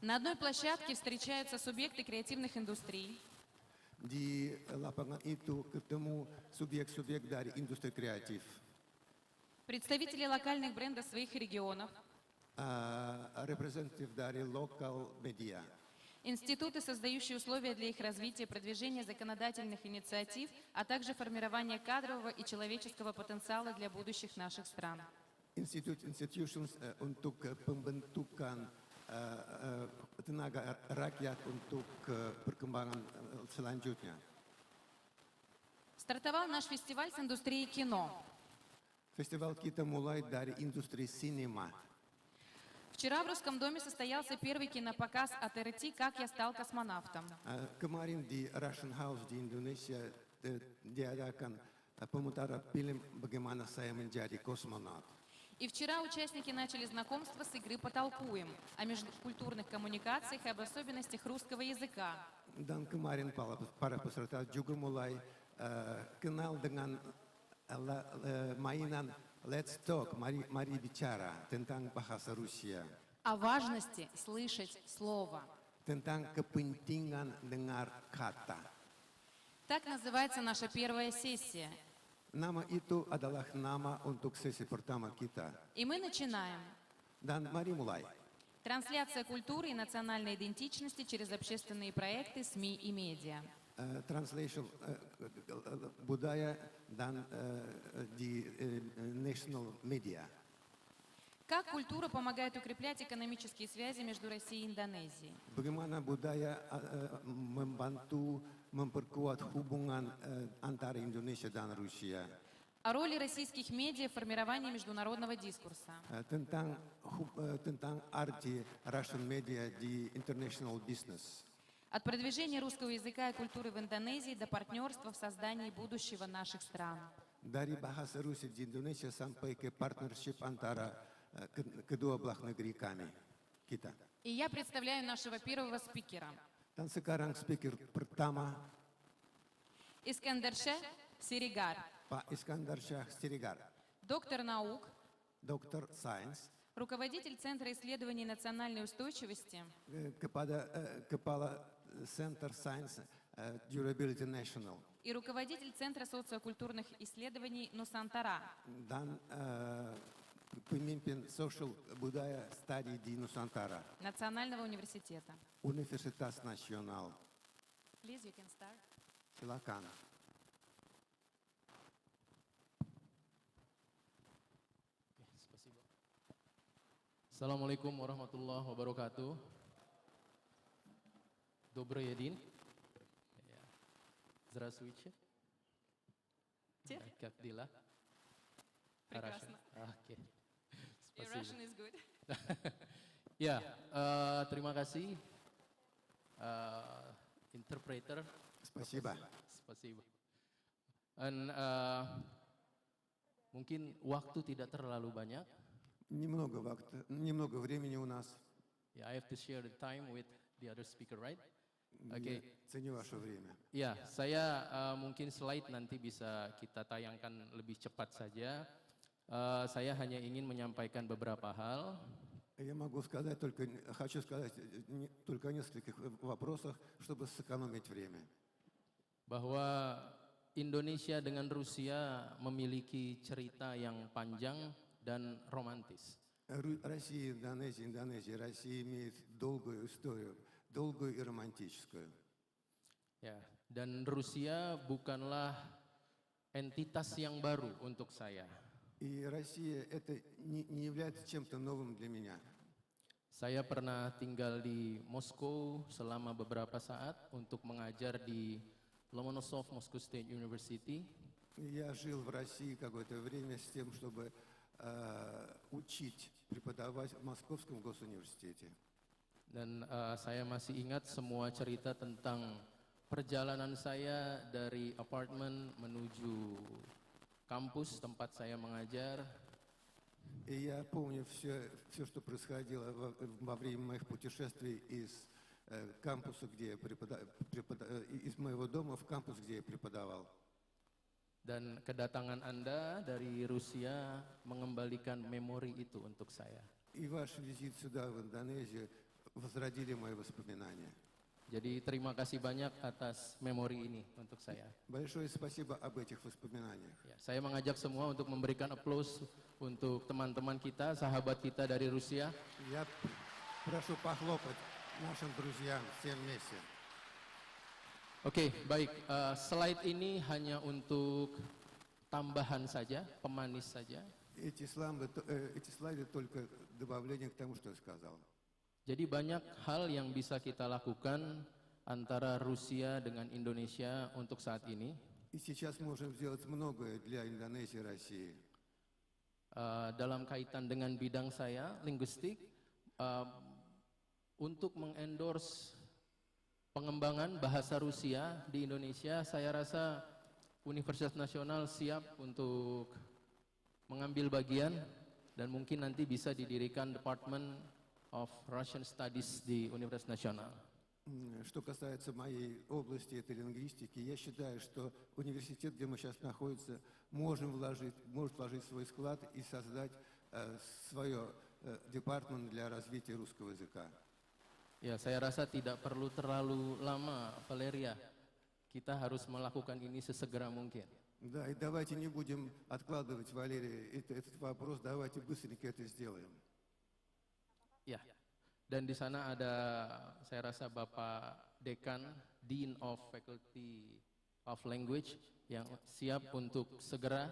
На одной площадке встречаются субъекты креативных индустрий, Di lapangan itu ketemu subjek-subjek dari industri kreatif, представители локальных брендов своих регионов, representatif dari lokal media, институты, создающие условия для их развития, продвижения законодательных инициатив, а также формирования кадрового и человеческого потенциала для будущих наших стран. institutions untuk pembentukan tenaga rakyat untuk perkembangan selanjutnya. Стартовал наш фестиваль с индустрии кино. Festival kita mulai dari industri sinema. Вчера в Русском доме состоялся первый кинопоказ от РТ «Как я стал космонавтом». Kemarin di Russian House di Indonesia diadakan pemutaran film bagaimana saya menjadi kosmonaut. И вчера участники начали знакомство с игры «Потолкуем» о межкультурных коммуникациях и об особенностях русского языка. Dan kemarin para peserta juga mulai kenal dengan mainan Let's Talk, mari bicara tentang bahasa Rusia, О важности слышать слово. tentang kepentingan dengar kata. Так называется наша первая сессия. Nama itu adalah nama untuk sesi pertama kita. И мы начинаем. Dan mari mulai. Трансляция культуры и национальной идентичности через общественные проекты, СМИ и медиа. Translation budaya dan di national media. Как культура помогает укреплять экономические связи между Россией и Индонезией? Bagaimana budaya membantu memperkuat hubungan antara Indonesia dan Rusia. О роли российских медиа в формировании международного дискурса. Tentang arti Russian media di international business. От продвижения русского языка и культуры в Индонезии до партнерства в создании будущего наших стран. Dari bahasa Rusia di Indonesia sampai ke partnership antara kedua belah negeri kami, kita. И я представляю нашего первого спикера. Dan sekarang speaker pertama, Искандер Шах Сиригар, Pak Iskandar Shah Sirigar, доктор наук, Dokter Sains, руководитель Центра исследований национальной устойчивости, Kepala Center Science Durability National, и руководитель Центра социокультурных исследований Нусантара. dan pemimpin social budaya studi di Nusantara, Национального университета. Universitas Nasional. Please, you can start. Silakan. Спасибо. Assalamualaikum warahmatullahi wabarakatuh. Добрый день. Здравствуйте. Как дела? Прекрасно. Oke. Your Russian is good. Ya, terima kasih. Interpreter. Спасибо. Spasiba. Dan mungkin waktu tidak terlalu banyak. Немного времени у нас. Yeah, I have to share the time with the other speaker, right? Oke. Ценю ваше время. Ya, saya mungkin slide nanti bisa kita tayangkan lebih cepat saja. Saya hanya ingin menyampaikan beberapa hal. Я могу сказать хочу сказать только о нескольких вопросах, чтобы сэкономить время. Bahwa Indonesia dengan Rusia memiliki cerita yang panjang dan romantis. Россия, Индонезия. Россия имеет долгую историю, долгую и романтическую. Ya, dan Rusia bukanlah entitas yang baru untuk saya. И Россия это не является чем-то новым для меня. Saya pernah tinggal di Moskow selama beberapa saat untuk mengajar di Lomonosov Moscow State University. Я жил в России какое-то время с тем, чтобы учить, преподавать в Московском госуниверситете. Dan saya masih ingat semua cerita tentang perjalanan saya dari apartemen menuju kampus tempat saya mengajar. И я помню все, что происходило во время моих путешествий из кампуса, где я из моего дома в кампус, где я преподавал. Dan kedatangan Anda dari Rusia mengembalikan memori itu untuk saya. И ваш визит сюда, в Индонезию, возродили мои воспоминания. Jadi terima kasih banyak atas memori ini untuk saya. Большое спасибо об этих воспоминаниях. Ya, saya mengajak semua untuk memberikan aplaus untuk teman-teman kita, sahabat kita dari Rusia. Я прошу похлопать нашим друзьям всем вместе. Oke, baik. Slide ini hanya untuk tambahan saja, pemanis saja. Эти слайды только добавление к тому, что я сказал. Jadi banyak hal yang bisa kita lakukan antara Rusia dengan Indonesia untuk saat ini. И сейчас можем сделать многое для Индонезии и России. Dalam kaitan dengan bidang saya, linguistik, untuk mengendorse pengembangan bahasa Rusia di Indonesia, saya rasa Universitas Nasional siap untuk mengambil bagian dan mungkin nanti bisa didirikan Department of Russian Studies di Universitas Nasional. Что касается моей области, этой лингвистики, я считаю, что университет, где мы сейчас находимся, может вложить свой вклад и создать свой департамент для развития русского языка. Ya, saya rasa tidak perlu terlalu lama, Valeria. Kita harus melakukan ini sesegera mungkin. Да, и давайте не будем откладывать, Валерий, этот вопрос, давайте быстренько это сделаем. Ya, dan di sana ada, saya rasa Bapak Dekan, Dean of Faculty of Language, yang siap untuk segera,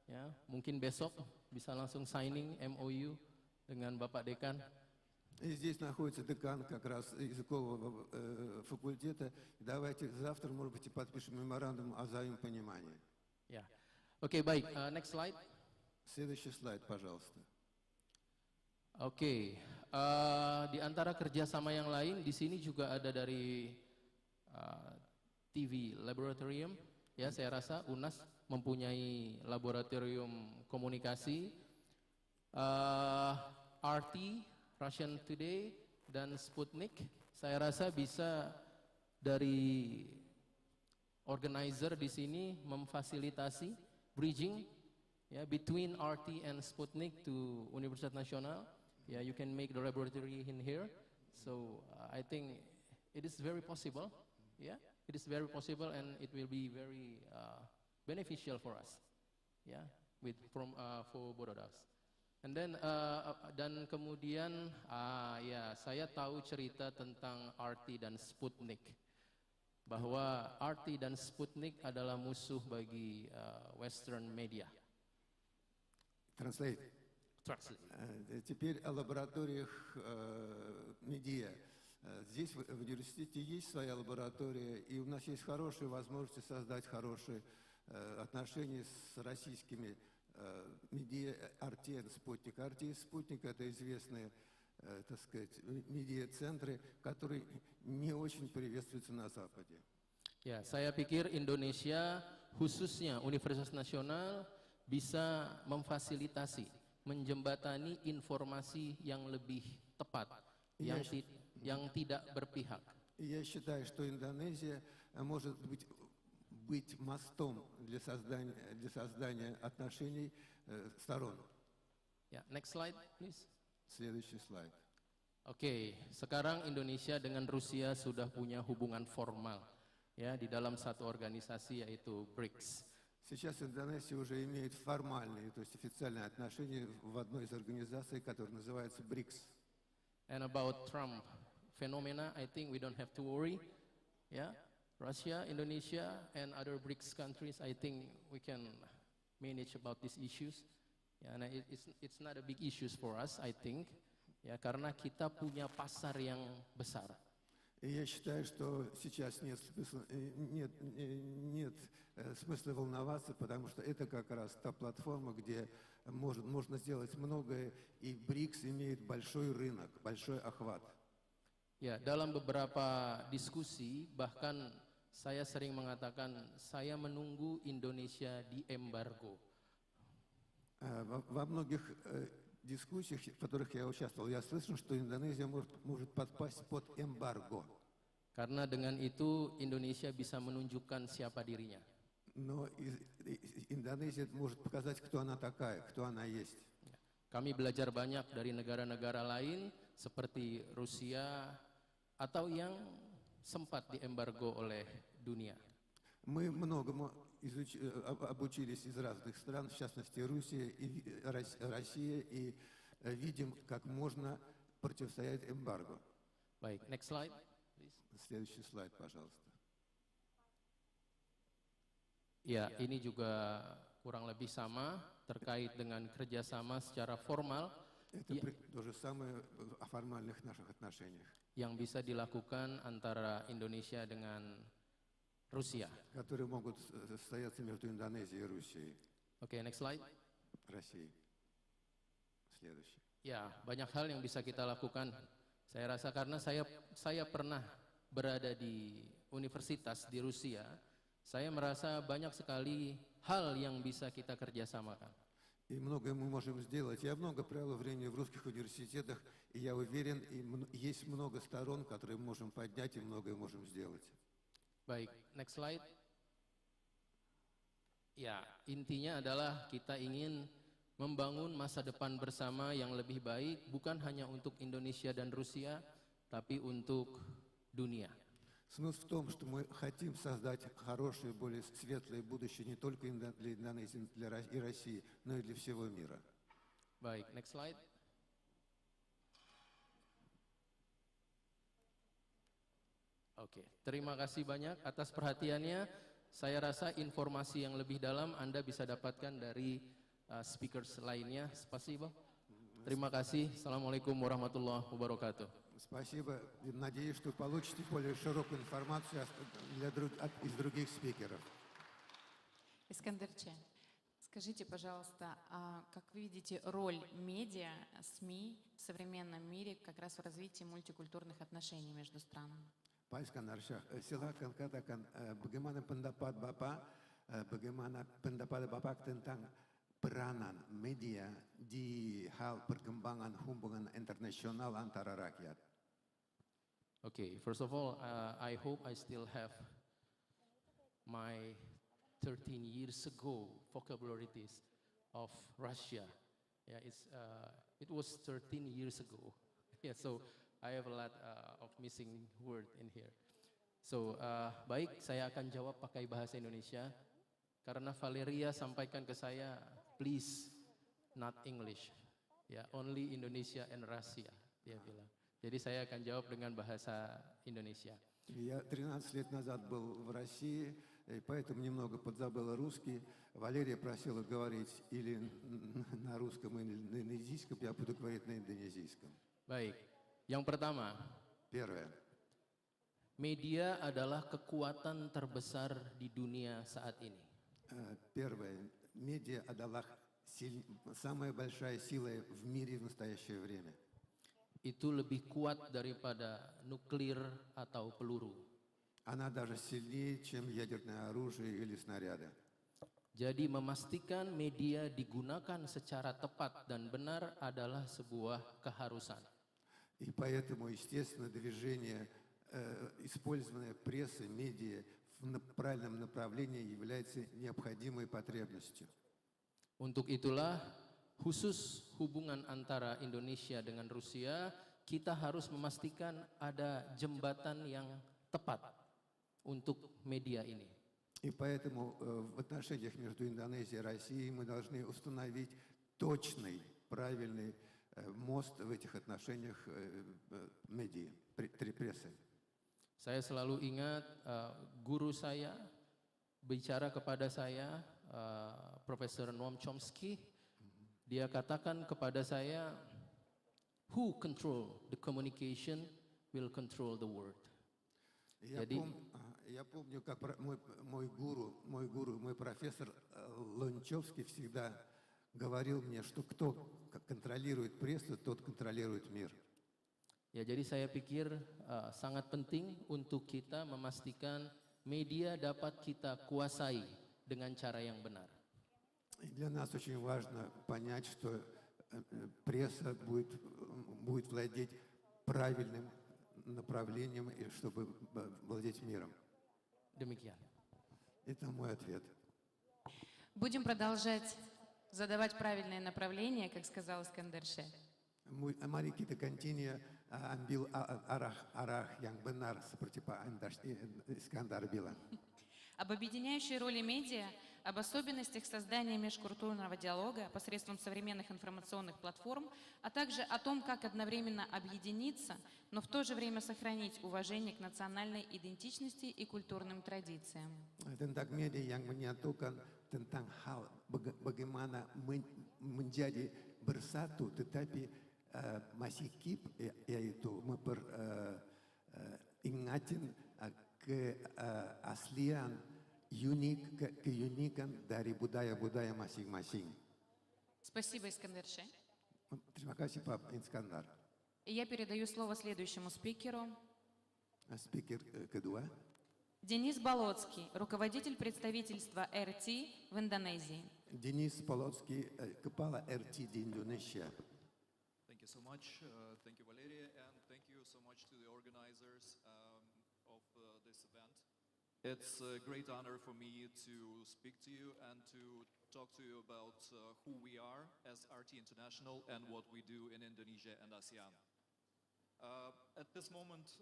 ya, mungkin besok bisa langsung signing MOU dengan Bapak Dekan. И здесь находится декан как раз языкового факультета. Давайте завтра, может быть, и подпишем меморандум о взаимопонимании. Ya, oke, baik. Next slide. Следующий слайд, пожалуйста. Oke, di antara kerjasama yang lain, di sini juga ada dari TV Laboratorium. Ya, saya rasa UNAS mempunyai laboratorium komunikasi. RT, Russian Today, dan Sputnik. Saya rasa bisa dari organizer di sini memfasilitasi bridging, ya, between RT and Sputnik to Universitas Nasional. Yeah, you can make the laboratory in here. So I think it is very possible. Yeah, it is very possible, and it will be very beneficial for us. Yeah, for both of us. And then dan kemudian ya, saya tahu cerita tentang RT dan Sputnik, bahwa RT dan Sputnik adalah musuh bagi Western media. Translate. Теперь о лабораториях медиа. Здесь в университете есть своя лаборатория, и у нас есть хорошие возможности создать хорошие отношения с российскими медиа RT и Спутник. RT и Спутник — это известные, так сказать, медиа-центры, которые не очень приветствуются на Западе. Ya, saya pikir Indonesia, khususnya Universitas Nasional, bisa memfasilitasi, menjembatani informasi yang lebih tepat, yang tidak berpihak. Я считаю, что Индонезия может быть мостом для создания отношений сторон. Ya, next slide, please. Следующий слайд. Oke, sekarang Indonesia dengan Rusia sudah punya hubungan formal, ya, di dalam satu organisasi yaitu BRICS. Сейчас Индонезия уже имеет формальные, то есть официальные отношения в одной из организаций, которая называется БРИКС. And about Trump phenomena, I think we don't have to worry. Yeah, Russia, Indonesia, and other BRICS countries, I think we can manage about these issues. Yeah, and it's not a big issues for us, I think. Ya, karena kita punya pasar yang besar. И я считаю, что сейчас нет смысла волноваться, потому что это как раз та платформа, где можно сделать многое, и БРИКС имеет большой рынок, большой охват. Ya, dalam beberapa diskusi, bahkan saya sering mengatakan, saya menunggu Indonesia diembargo. Во многих дискуссиях, в которых я участвовал, я слышал, что Индонезия может подпасть под эмбарго. Karena dengan itu Indonesia bisa menunjukkan siapa dirinya. Но Индонезия может показать, кто она такая, кто она есть. Kami belajar banyak dari negara-negara lain seperti Rusia atau yang sempat diembargo oleh dunia. Мы многому обучились из разных стран, в частности Россия, и видим, как можно противостоять эмбарго. Baik, next slide, please. Следующий слайд, пожалуйста. Ya, ini juga kurang lebih sama terkait dengan kerjasama secara formal. Это то же самое о формальных наших отношениях. Yang bisa dilakukan antara Indonesia dengan Rusia. Которые могут состояться между Индонезией и Руссией. Oke, next slide. Россией. Следующий. Ya, banyak hal yang bisa kita lakukan. Saya rasa karena saya pernah berada di universitas di Rusia, saya merasa banyak sekali hal yang bisa kita kerjasamakan. И многое мы можем сделать. Я много провел времени в русских университетах, и я уверен, есть много сторон, которые мы можем поднять, и многое можем сделать. Baik, next slide. Ya, intinya adalah kita ingin membangun masa depan bersama yang lebih baik, bukan hanya untuk Indonesia dan Rusia, tapi untuk dunia. Смысл в том, что мы хотим создать хорошее, более светлое будущее не только для Индонезии и России, но и для всего мира. Baik, next slide. Oke, terima kasih banyak atas perhatiannya. Saya rasa informasi yang lebih dalam Anda bisa dapatkan dari speakers lainnya. Spasibo. Terima kasih. Assalamualaikum warahmatullahi wabarakatuh. Спасибо. Надеюсь, что получите более широкую информацию из других спикеров. Искандерче, скажите, пожалуйста, как вы видите роль медиа, СМИ в современном мире как раз в развитии мультикультурных отношений между странами? Pak Iskandar Shah, silakan katakan bagaimana pendapat Bapak tentang peranan media di hal perkembangan hubungan internasional antara rakyat. Okay, first of all, I hope I still have my 13 years ago vocabularies of Russia. Yeah, it was 13 years ago. Yeah, so I have a lot of missing word in here. So, baik, saya akan jawab pakai bahasa Indonesia. Karena Valeria sampaikan ke saya, please, not English. Ya, only Indonesia and Russia, dia bilang. Jadi saya akan jawab dengan bahasa Indonesia. Я 13 лет назад был в России, и поэтому немного подзабыл русский. Валерия просила говорить или на русском, или на индонезийском, я буду говорить на индонезийском. Baik, yang pertama. Первое. Media adalah kekuatan terbesar di dunia saat ini. Первое. Медиа adalah самая большая сила в мире в настоящее время. Itu lebih kuat daripada nuklir atau peluru. Она даже сильнее, чем ядерное оружие или снаряды. Jadi memastikan media digunakan secara tepat dan benar adalah sebuah keharusan. И поэтому, естественно, движение, использование прессы, медиа в правильном направлении является необходимой потребностью. Untuk itulah, khusus hubungan antara Indonesia dengan Rusia, kita harus memastikan ada jembatan yang tepat untuk media ini. И поэтому в отношениях между Индонезией и Россией мы должны установить точный, правильный мост в этих отношениях медиа, прессы. Saya selalu ingat guru saya bicara kepada saya, Profesor Noam Chomsky. Dia katakan kepada saya, who control the communication will control the world. Я помню, как мой гуру, мой профессор Лончевский всегда говорил мне, что кто контролирует прессу, тот контролирует мир. Ya, jadi saya pikir sangat penting untuk kita memastikan media dapat kita kuasai dengan cara yang benar. Для нас очень важно понять, что пресса будет владеть правильным направлением, и чтобы владеть миром. Demikian. Это мой ответ. Будем продолжать задавать правильные направления, как сказал Искандер-Ше. Mari kita continue ambil arah yang benar seperti Pak Iskandar bilang. Об объединяющей роли медиа, об особенностях создания межкультурного диалога посредством современных информационных платформ, а также о том, как одновременно объединиться, но в то же время сохранить уважение к национальной идентичности и культурным традициям. Tentang media yang menyatukan tentang hal bagaimana menjadi bersatu tetapi masih yaitu ingatin keaslian keunikan dari budaya-budaya masing-masing. Спасибо, Искандер-Ше. Terima kasih Pak Iskandar. И я передаю слово следующему спикеру. Спикер kedua. Денис Болоцкий, руководитель представительства РТ в Индонезии. Денис Болоцкий, kepala RT di Indonesia. Thank you so much. Thank you, Valeria, and thank you so much to the organizers of this event. It's a great honor for me to speak to you and to talk to you about who we are as RT International and what we do in Indonesia and ASEAN. At this moment,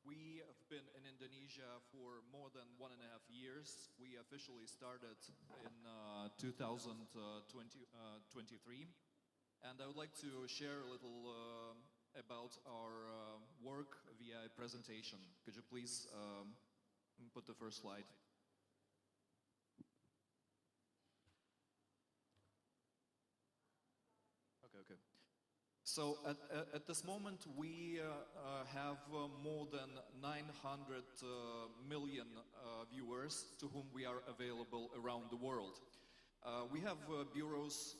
we have been in Indonesia for more than 1.5 years. We officially started in 2023. And I would like to share a little about our work via a presentation. Could you please put the first slide? Okay. So at this moment, we have more than 900 million viewers to whom we are available around the world. We have bureaus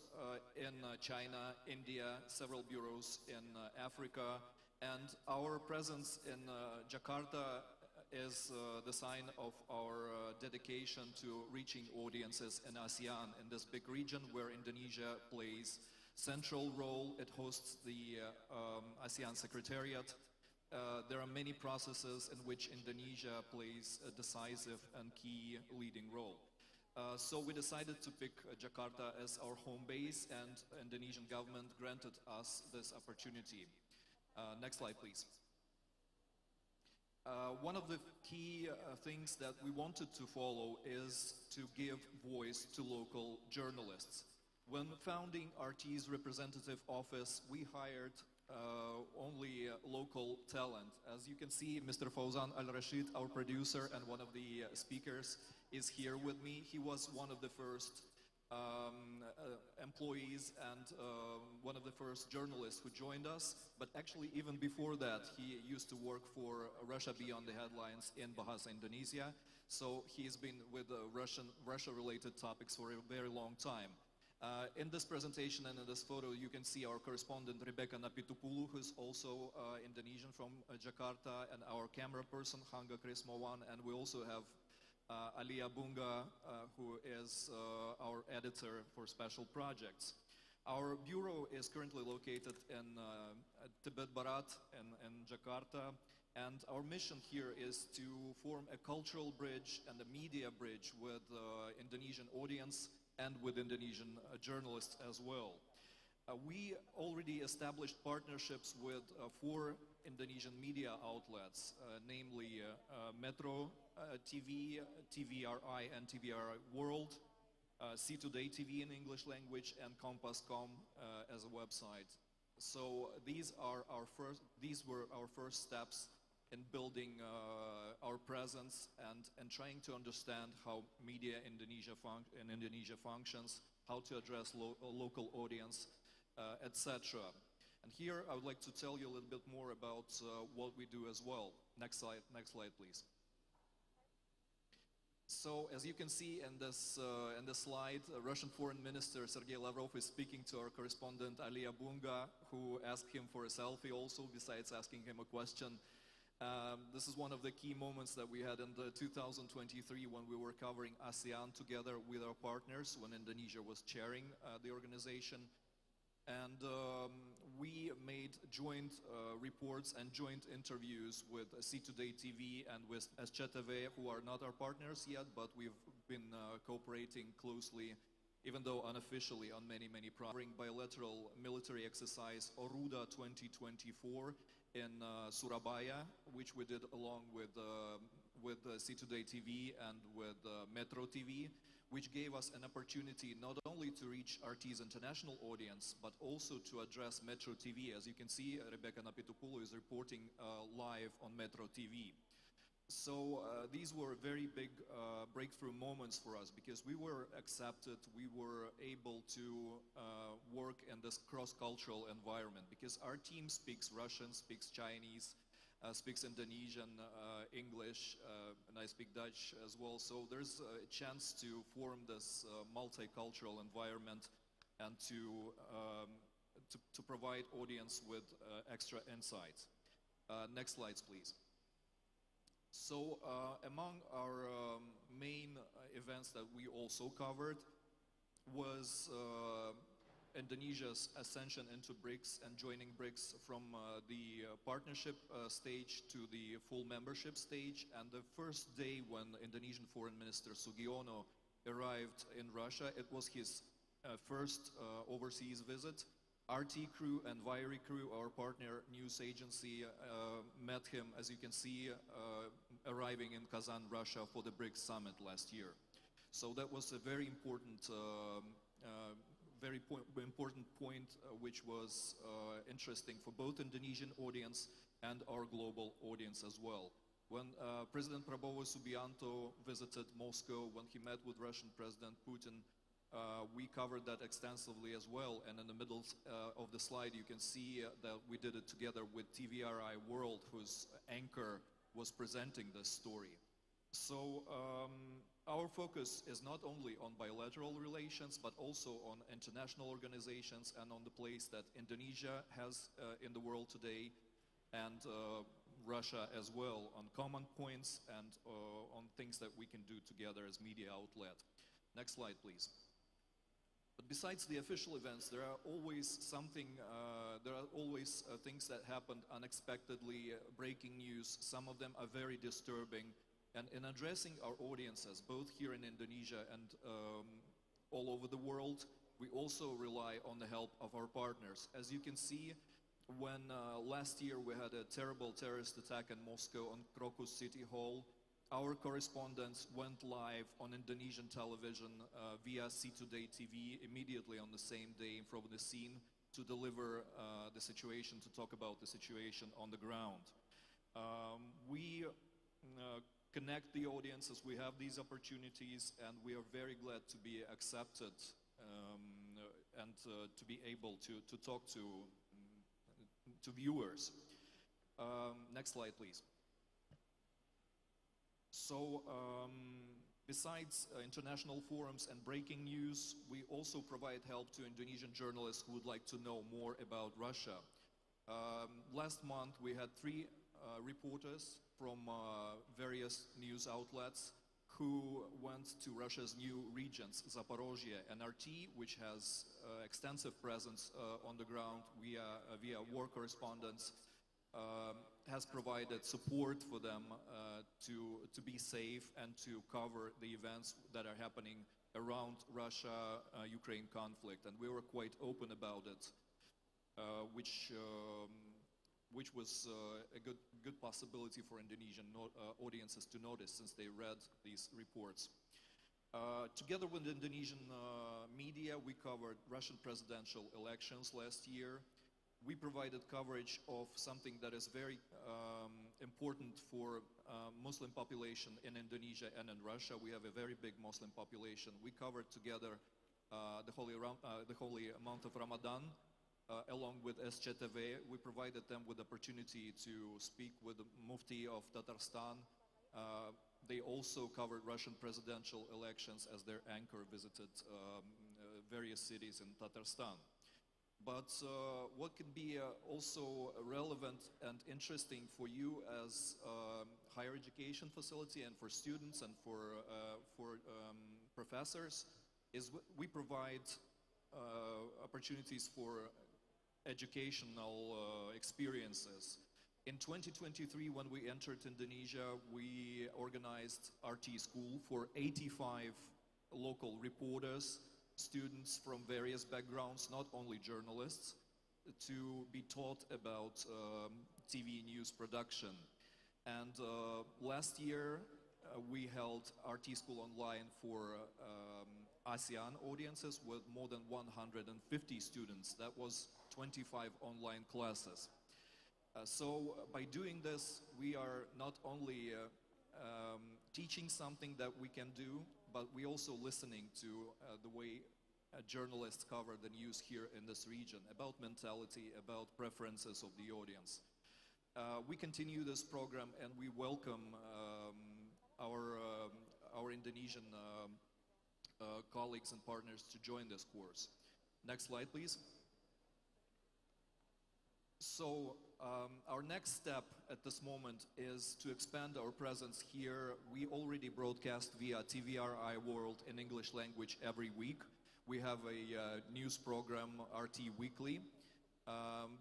in China, India, several bureaus in Africa, and our presence in Jakarta is the sign of our dedication to reaching audiences in ASEAN, in this big region where Indonesia plays central role. It hosts the ASEAN Secretariat. There are many processes in which Indonesia plays a decisive and key leading role. So we decided to pick Jakarta as our home base, and Indonesian government granted us this opportunity. Next slide, please. One of the key things that we wanted to follow is to give voice to local journalists. When founding RT's representative office, we hired only local talent. As you can see, Mr. Fauzan Al-Rashid, our producer and one of the speakers, is here with me. He was one of the first employees and one of the first journalists who joined us. But actually, even before that, he used to work for Russia Beyond the Headlines in Bahasa, Indonesia. So he's been with Russia-related topics for a very long time. In this presentation and in this photo, you can see our correspondent Rebecca Napitupulu, who's also Indonesian from Jakarta, and our camera person, Hanga Krismowan, and we also have Alia Bunga, who is our editor for special projects. Our bureau is currently located in Tibet Barat in Jakarta, and our mission here is to form a cultural bridge and a media bridge with Indonesian audience and with Indonesian journalists as well. We already established partnerships with 4 Indonesian media outlets, namely Metro TV, TVRI and TVRI World, C Today TV in English language, and Kompas.com as a website. So these were our first steps in building our presence and trying to understand how media in Indonesia functions, how to address local audience, etc. And here I would like to tell you a little bit more about what we do as well. Next slide, please. So, as you can see in this slide, Russian Foreign Minister Sergei Lavrov is speaking to our correspondent Alia Bunga, who asked him for a selfie also, besides asking him a question. This is one of the key moments that we had in the 2023 when we were covering ASEAN together with our partners, when Indonesia was chairing the organization. And we made joint reports and joint interviews with C2Day TV and with SCTV, who are not our partners yet, but we've been cooperating closely, even though unofficially, on many bilateral military exercise Oruda 2024 in Surabaya, which we did along with C2Day TV and with Metro TV, which gave us an opportunity not only to reach RT's international audience, but also to address Metro TV. As you can see, Rebecca Napitopoulou is reporting live on Metro TV. So these were very big breakthrough moments for us, because we were accepted, we were able to work in this cross-cultural environment, because our team speaks Russian, speaks Chinese, speaks Indonesian, English, and I speak Dutch as well. So there's a chance to form this multicultural environment and to provide audience with extra insights. Next slides, please. So among our main events that we also covered was Indonesia's ascension into BRICS and joining BRICS from the partnership stage to the full membership stage. And the first day when Indonesian Foreign Minister Sugiono arrived in Russia, it was his first overseas visit. RT Crew and Viry Crew, our partner news agency, met him, as you can see, arriving in Kazan, Russia for the BRICS summit last year. So that was a very important point, which was interesting for both Indonesian audience and our global audience as well. When President Prabowo Subianto visited Moscow, when he met with Russian President Putin, we covered that extensively as well. And in the middle of the slide, you can see that we did it together with TVRI World, whose anchor was presenting this story. So our focus is not only on bilateral relations, but also on international organizations and on the place that Indonesia has in the world today, and Russia as well, on common points and on things that we can do together as media outlet. Next slide, please. But besides the official events, there are always things that happened unexpectedly, breaking news. Some of them are very disturbing. And in addressing our audiences, both here in Indonesia and all over the world, we also rely on the help of our partners. As you can see, when last year we had a terrible terrorist attack in Moscow on Crocus City Hall, our correspondents went live on Indonesian television via C2Day TV immediately on the same day from the scene to deliver the situation, to talk about the situation on the ground. We connect the audiences, we have these opportunities, and we are very glad to be accepted and to be able to talk to viewers. Next slide, please. So, besides international forums and breaking news, we also provide help to Indonesian journalists who would like to know more about Russia. Last month, we had 3 reporters from various news outlets who went to Russia's new regions, Zaporozhye and RT, which has extensive presence on the ground via war correspondents, has provided support for them to be safe and to cover the events that are happening around Russia-Ukraine conflict. And we were quite open about it, which was a good possibility for Indonesian audiences to notice, since they read these reports. Together with Indonesian media, we covered Russian presidential elections last year. We provided coverage of something that is very important for Muslim population in Indonesia and in Russia. We have a very big Muslim population. We covered together the holy month of Ramadan. Along with SCTV, we provided them with the opportunity to speak with the Mufti of Tatarstan. They also covered Russian presidential elections as their anchor visited various cities in Tatarstan. But what can be also relevant and interesting for you as higher education facility and for students and for professors is we provide opportunities for educational experiences. In 2023, when we entered Indonesia, we organized RT School for 85 local reporters, students from various backgrounds, not only journalists, to be taught about TV news production. And last year, we held RT School Online for ASEAN audiences with more than 150 students. That was 25 online classes. So by doing this, we are not only teaching something that we can do, but we also listening to the way journalists cover the news here in this region, about mentality, about preferences of the audience. We continue this program and we welcome our Indonesian colleagues and partners to join this course. Next slide, please. So our next step at this moment is to expand our presence here. We already broadcast via TVRI World in English language every week. We have a news program, RT Weekly,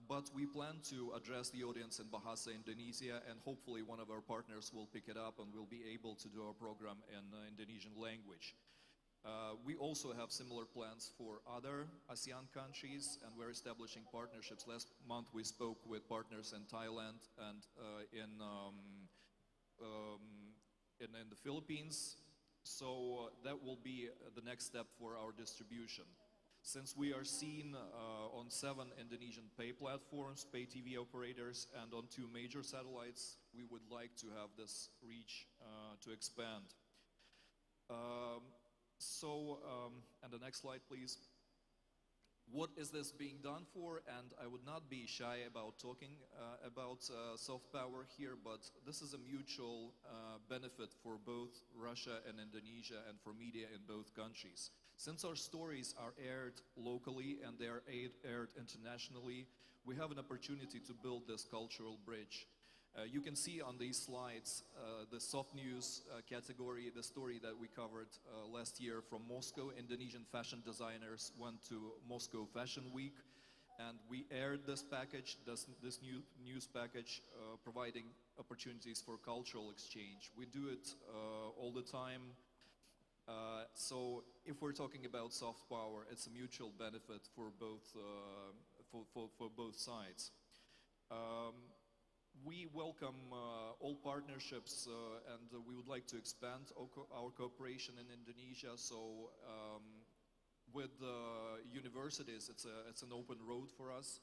but we plan to address the audience in Bahasa Indonesia, and hopefully one of our partners will pick it up and we'll be able to do our program in Indonesian language. We also have similar plans for other ASEAN countries, and we're establishing partnerships. Last month we spoke with partners in Thailand and in the Philippines. So that will be the next step for our distribution. Since we are seen on 7 Indonesian pay platforms, pay TV operators, and on 2 major satellites, we would like to have this reach to expand. And the next slide, please. What is this being done for? And I would not be shy about talking about soft power here, but this is a mutual benefit for both Russia and Indonesia and for media in both countries. Since our stories are aired locally and they are aired internationally, we have an opportunity to build this cultural bridge. You can see on these slides the soft news category, the story that we covered last year from Moscow. Indonesian fashion designers went to Moscow Fashion Week, and we aired this package, this new news package, providing opportunities for cultural exchange. We do it all the time. So if we're talking about soft power, it's a mutual benefit for both sides. We welcome all partnerships and we would like to expand our cooperation in Indonesia. So with universities, it's an open road for us,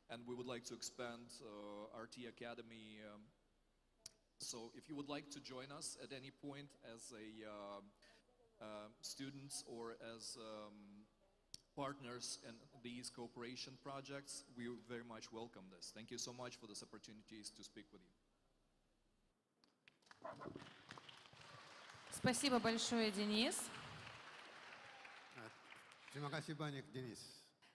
and we would like to expand RT Academy. So if you would like to join us at any point as a students or as partners in these cooperation projects, we very much welcome this. Thank you so much for this opportunity to speak with you. Спасибо большое, Денис. Terima kasih banyak, Денис.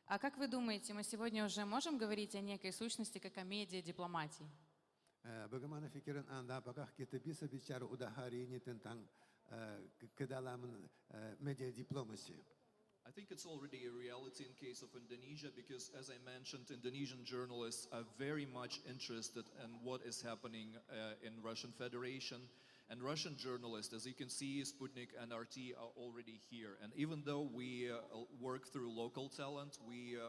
А как вы думаете, мы сегодня уже можем говорить о некой сущности, как о медиа-дипломатии? Bagaimana pikiran Anda, apakah kita bisa bicara udah hari ini tentang kedalaman media diplomasi? I think it's already a reality in case of Indonesia because, as I mentioned, Indonesian journalists are very much interested in what is happening in Russian Federation. And Russian journalists, as you can see, Sputnik and RT are already here. And even though we work through local talent, we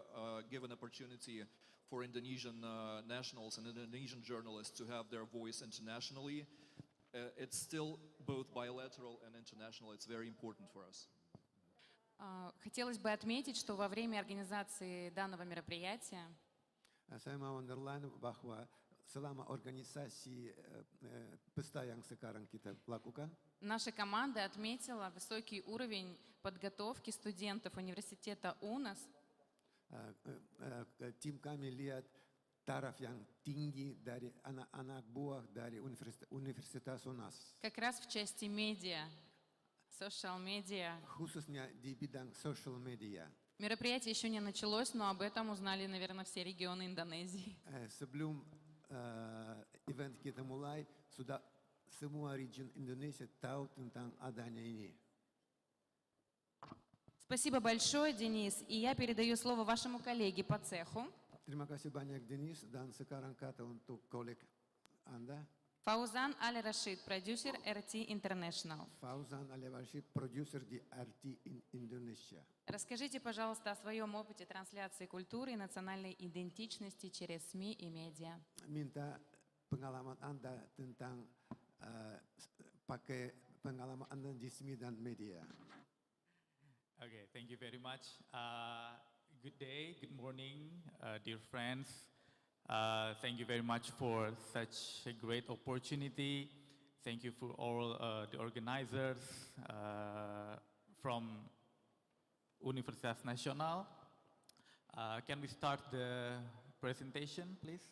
give an opportunity for Indonesian nationals and Indonesian journalists to have their voice internationally. It's still both bilateral and international. It's very important for us. Хотелось бы отметить, что во время организации данного мероприятия Saya mau underline bahwa selama organisasi pesta yang sekarang kita lakukan, наша команда отметила высокий уровень подготовки студентов университета УНАС. Tim kami lihat taraf yang tinggi dari anak-anak buah dari Universitas UNAS. Как раз в части медиа, social media. Khususnya di bidang social media. Мероприятие еще не началось, но об этом узнали, наверное, все регионы Индонезии. Sebelum event kita mulai, sudah semua region Indonesia tahu tentang adanya ini. Спасибо большое, Денис. И я передаю слово вашему коллеге по цеху. Terima kasih banyak Denis dan sekarang kata untuk kolek Anda. Фаузан Аль-Рашид, продюсер RT International. Fauzan Al-Rashid, продюсер di RT Indonesia. Расскажите, пожалуйста, о своем опыте трансляции культуры и национальной идентичности через СМИ и медиа. Minta pengalaman Anda tentang pakai pengalaman Anda di SMI dan media. Okay, thank you very much. Good day, good morning, dear friends. Thank you very much for such a great opportunity. Thank you for all the organizers from Universitas Nasional. Can we start the presentation, please?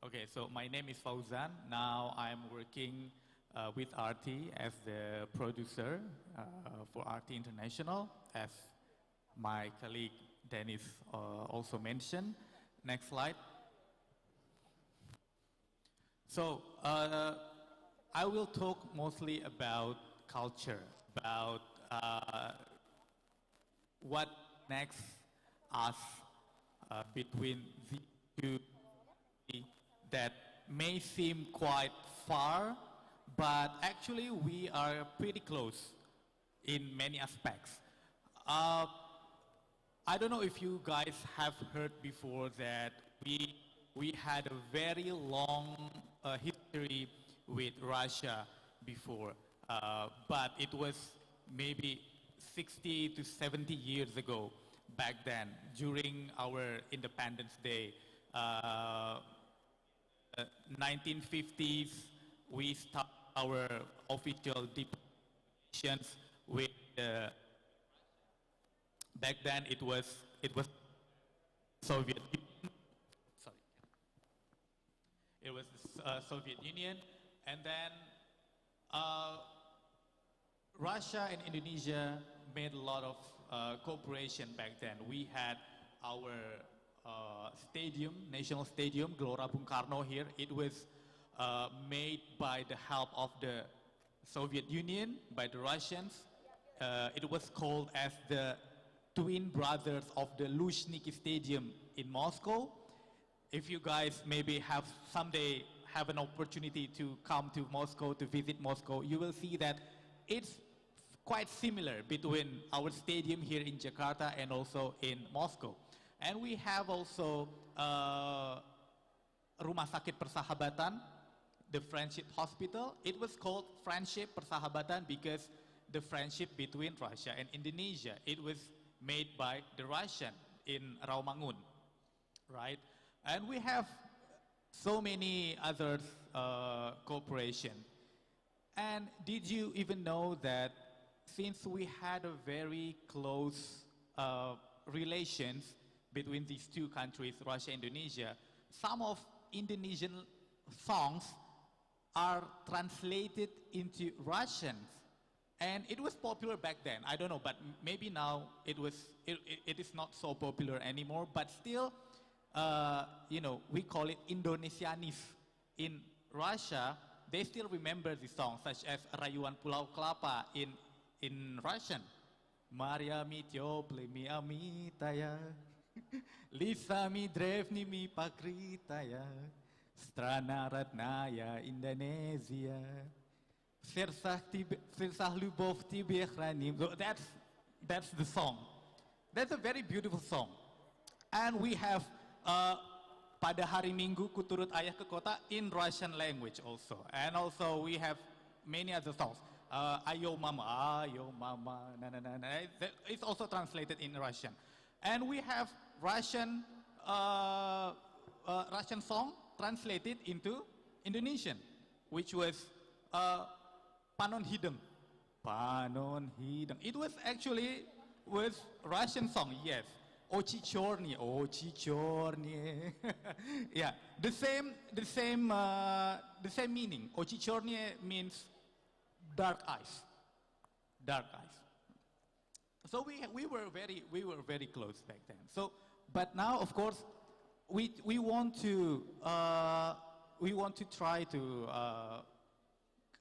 Okay, so my name is Fauzan. Now I'm working with RT as the producer for RT International, as my colleague Dennis also mentioned. Next slide. So I will talk mostly about culture, about what connects us between the two that may seem quite far, but actually we are pretty close in many aspects. I don't know if you guys have heard before that we had a very long history with Russia before, but it was maybe 60 to 70 years ago back then, during our Independence Day. 1950s, we started our official diplomations with back then it was Soviet Union. Sorry, it was the Soviet Union, and then Russia and Indonesia made a lot of cooperation back then. We had our stadium, national stadium, Gelora Bung Karno here. It was made by the help of the Soviet Union, by the Russians. It was called as the twin brothers of the Luzhniki Stadium in Moscow. If you guys maybe have someday have an opportunity to come to Moscow, to visit Moscow, you will see that it's quite similar between our stadium here in Jakarta and also in Moscow. And we have also Rumah Sakit Persahabatan, the Friendship Hospital. It was called Friendship Persahabatan because the friendship between Russia and Indonesia. It was made by the Russian in Rawamangun, right? And we have so many other cooperation. And did you even know that since we had a very close relations between these two countries, Russia and Indonesia, some of Indonesian songs are translated into Russian. And it was popular back then. I don't know, but maybe now it is not so popular anymore. But still, you know, we call it Indonesianis. In Russia, they still remember these songs, such as Rayuan Pulau Kelapa in Russian. Maria mi tiople mi amitaya, Lisa mi drevni mi pakritaya, Strana Ratnaya Indonesia. That's the song. That's a very beautiful song. And we have Pada Hari Minggu Ku Turut Ayah ke Kota in Russian language also. And also we have many other songs. Ayo Mama, na na na na. It's also translated in Russian. And we have Russian song translated into Indonesian, which was Panon Hideng. Panon Hideng. It was actually was Russian song, yes. Ochi Chorny, Ochi Chorny. Yeah, the same meaning. Ochi Chorny means dark eyes. Dark eyes. So we were very close back then. So, but now of course we want to try to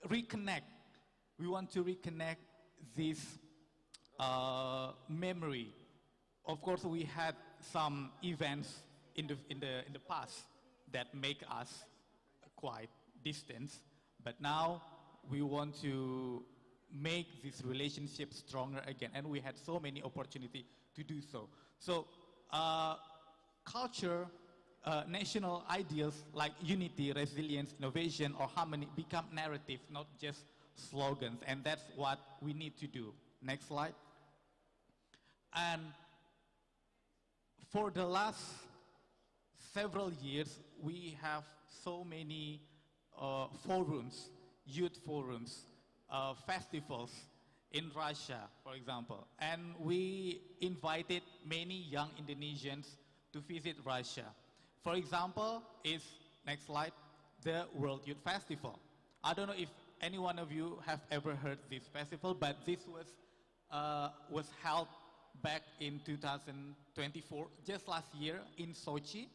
reconnect. We want to reconnect this memory of course, we had some events in the past that make us quite distant, but now we want to make this relationship stronger again, and we had so many opportunity to do so. So, culture, national ideals like unity, resilience, innovation, or harmony become narratives, not just slogans, and that's what we need to do. Next slide. And for the last several years, we have so many forums, youth forums, festivals in Russia, for example. And we invited many young Indonesians to visit Russia. For example, is, next slide, the World Youth Festival. I don't know if any one of you have ever heard this festival, but this was held back in 2024, just last year in Sochi.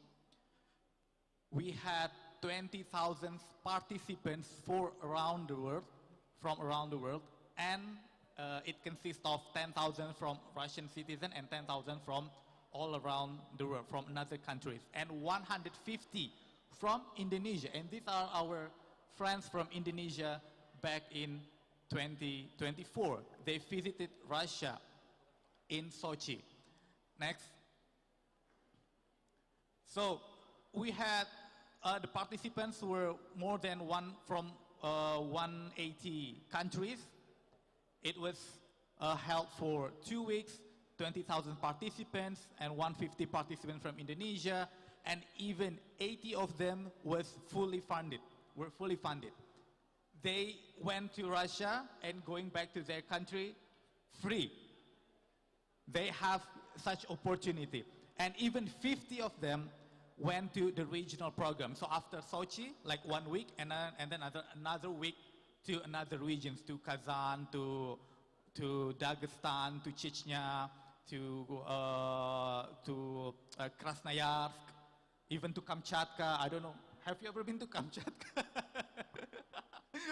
We had 20,000 participants from around the world, and it consists of 10,000 from Russian citizens and 10,000 from all around the world, from other countries, and 150 from Indonesia. And these are our friends from Indonesia back in 2024. They visited Russia in Sochi. Next. So we had the participants were more than 180 countries. It was held for 2 weeks, 20,000 participants and 150 participants from Indonesia, and even 80 of them were fully funded. They went to Russia and going back to their country free. They have such opportunity. And even 50 of them went to the regional program. So after Sochi, like 1 week, and then another week to another regions, to Kazan, to Dagestan, to Chechnya, to Krasnoyarsk, even to Kamchatka. I don't know. Have you ever been to Kamchatka?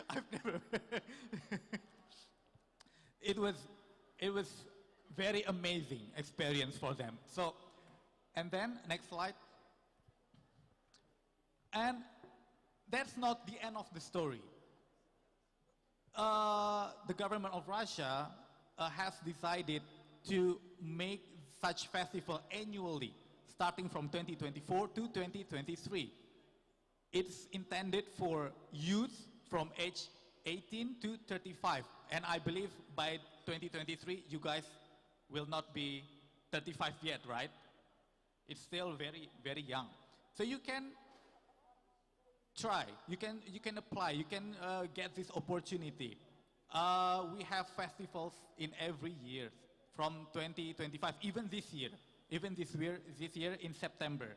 I've never. It was very amazing experience for them. So, and then next slide. And that's not the end of the story. The government of Russia has decided to make such festival annually, starting from 2024 to 2023. It's intended for youth from age 18 to 35. And I believe by 2023, you guys will not be 35 yet, right? It's still very, very young. So you can try, you can apply, you can get this opportunity. We have festivals in every year from 2025, even this year in September.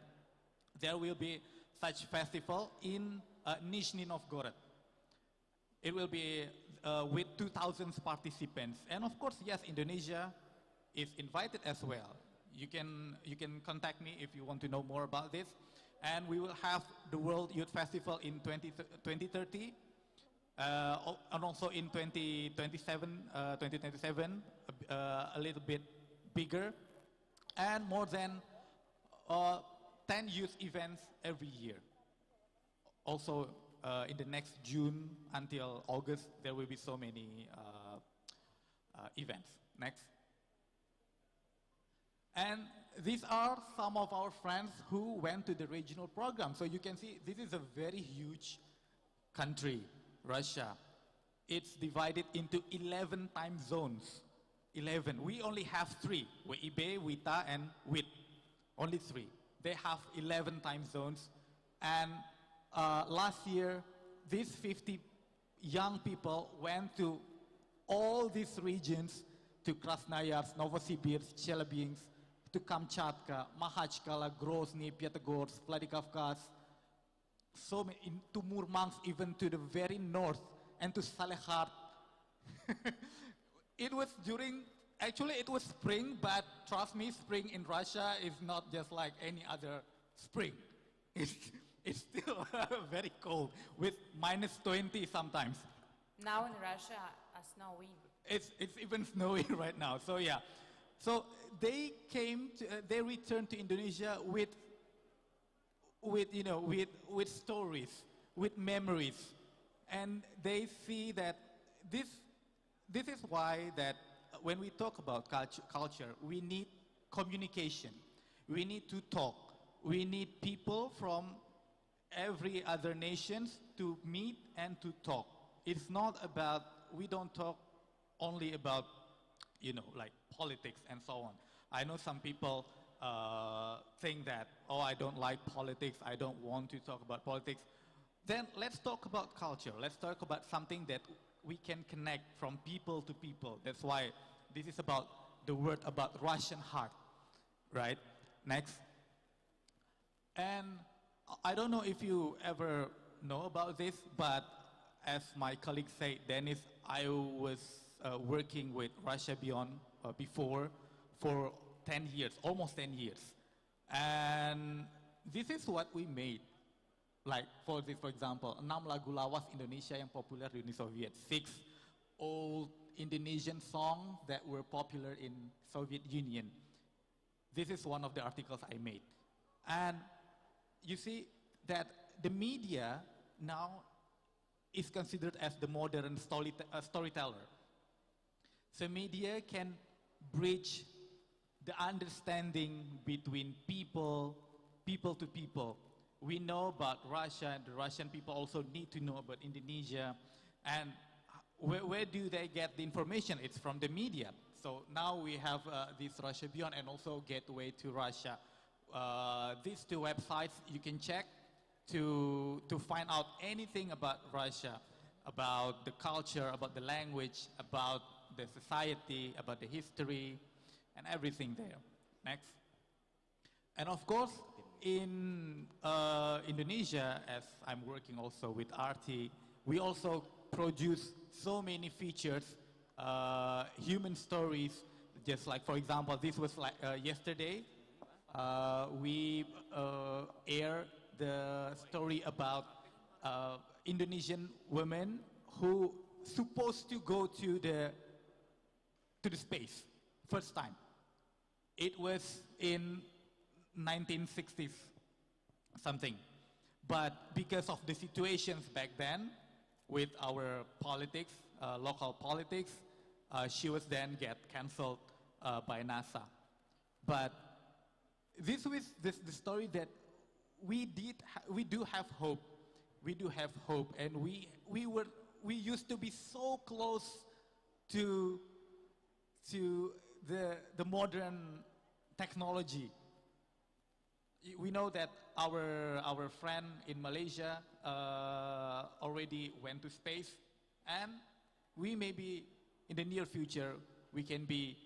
There will be such festival in Nizhny Novgorod. It will be with 2,000 participants. And of course, yes, Indonesia is invited as well. You can contact me if you want to know more about this. And we will have the World Youth Festival in 2030, and also in 2027, a little bit bigger, and more than 10 youth events every year. Also, in the next June until August, there will be so many events. Next. And these are some of our friends who went to the regional program. So you can see this is a very huge country, Russia. It's divided into 11 time zones. 11. We only have 3. WIB, WITA, and WIT. Only 3. They have 11 time zones. And last year, these 50 young people went to all these regions, to Krasnoyarsk, Novosibirsk, Chelyabinsk, to Kamchatka, Makhachkala, Grozny, Pyatigorsk, Vladikavkaz, so many, to Murmansk, even to the very north, and to Salekhardt. It was actually it was spring, but trust me, spring in Russia is not just like any other spring. It's still very cold, with -20 sometimes. Now in Russia, snowing. It's even snowing right now, so yeah. So they they returned to Indonesia with stories, with memories, and they see that this is why that when we talk about culture, we need communication, we need to talk, we need people from every other nations to meet and to talk. It's not about, we don't talk only about, like politics and so on. I know some people think that, oh, I don't like politics, I don't want to talk about politics. Then let's talk about culture. Let's talk about something that we can connect from people to people. That's why this is about the word about Russian heart, right? Next. And I don't know if you ever know about this, but as my colleague said, Dennis, I was working with Russia Beyond before for 10 years, almost 10 years. And this is what we made. Like, for example, 6 lagu lawas Indonesia yang populer di Uni Soviet, 6 old Indonesian songs that were popular in Soviet Union. This is one of the articles I made. And you see that the media now is considered as the modern storyteller. So media can bridge the understanding between people to people. We know about Russia, and the Russian people also need to know about Indonesia. And where do they get the information? It's from the media. So now we have this Russia Beyond and also Gateway to Russia. These two websites you can check to find out anything about Russia, about the culture, about the language, about the society, about the history, and everything there. Next. And of course, in Indonesia, as I'm working also with RT, we also produce so many features, human stories, just like, for example, this was like yesterday, we aired the story about Indonesian women who supposed to go to the space, first time. It was in 1960s something, but because of the situations back then with our politics, local politics, she was then get cancelled by NASA. But this was the story that we do have hope. We do have hope, and we used to be so close to the modern technology. We know that our friend in Malaysia already went to space, and we maybe in the near future we can be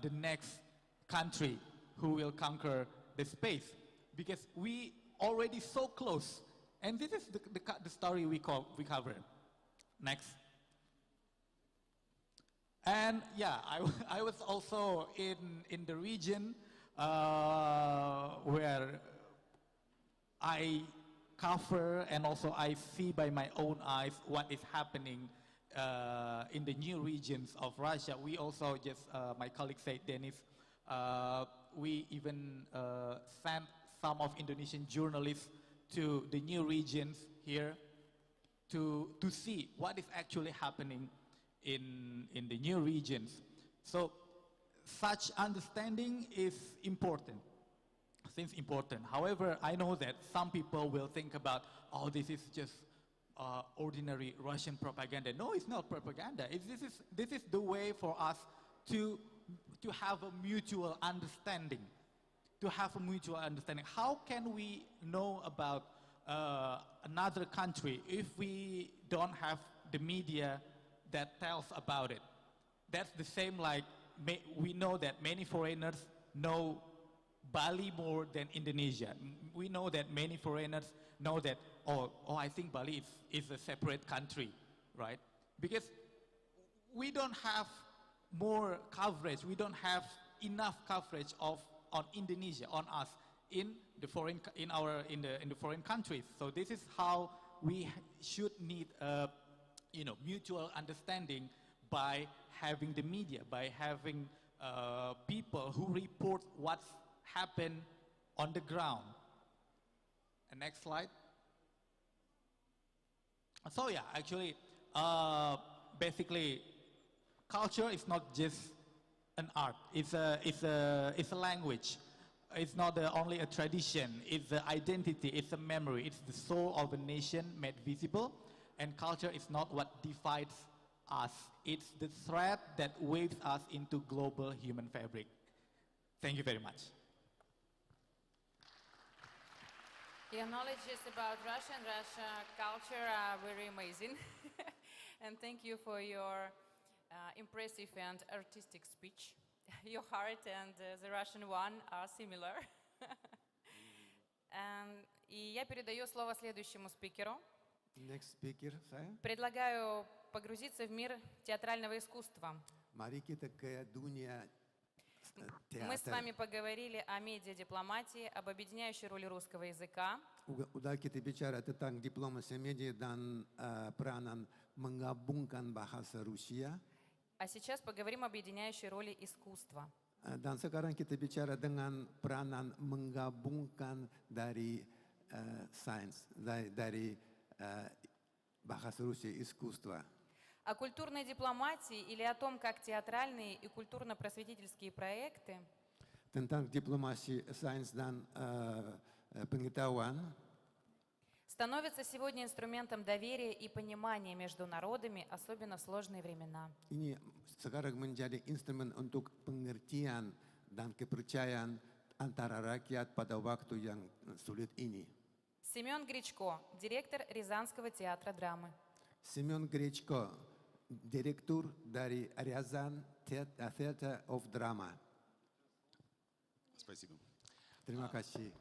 the next country who will conquer the space, because we already so close. And this is the story we cover. Next. And yeah, I was also in the region where I cover and also I see by my own eyes what is happening in the new regions of Russia. We also just, my colleague said, Dennis, we even sent some of Indonesian journalists to the new regions here to see what is actually happening in the new regions. So such understanding is important. Seems important. However, I know that some people will think about, oh, this is just ordinary Russian propaganda. No, it's not propaganda. This is the way for us to have a mutual understanding. To have a mutual understanding. How can we know about another country if we don't have the media that tells about it? That's the same like we know that many foreigners know Bali more than Indonesia. We know that many foreigners know that, oh, I think Bali is a separate country, right? Because we don't have more coverage, we don't have enough coverage on Indonesia, on us, in the foreign countries. So this is how we should need mutual understanding by having the media, by having people who report what's happened on the ground. And next slide. So yeah, actually, basically, culture is not just an art. It's a language. It's not only a tradition. It's the identity. It's a memory. It's the soul of a nation made visible. And culture is not what defines us. It's the thread that weaves us into global human fabric. Thank you very much. Your knowledges about Russia and Russia culture are very amazing. And thank you for your impressive and artistic speech. Your heart and the Russian one are similar. И я передаю слово следующему спикеру. Next speaker, saya. Предлагаю погрузиться в мир театрального искусства. Mari kita ke dunia Мы с вами поговорили о медиадипломатии, об объединяющей роли русского языка. Udah kita bicara tentang diplomasi media dan peranan menggabungkan bahasa Rusia. А сейчас поговорим об объединяющей роли искусства. Dan sekarang kita bicara dengan peranan menggabungkan dari sains, dari bahasa Rusia, искусства. О культурной дипломатии или о том, как театральные и культурно-просветительские проекты Tentang diplomasi sains dan pengetahuan становятся сегодня инструментом доверия и понимания между народами, особенно в сложные времена. ini sekarang menjadi instrumen untuk pengertian dan kepercayaan antara rakyat pada waktu yang sulit ini. Семен Гречко, директор Рязанского театра драмы. Семен Гречко, direktur dari Ryazan Theater of Drama. Спасибо. Terima kasih.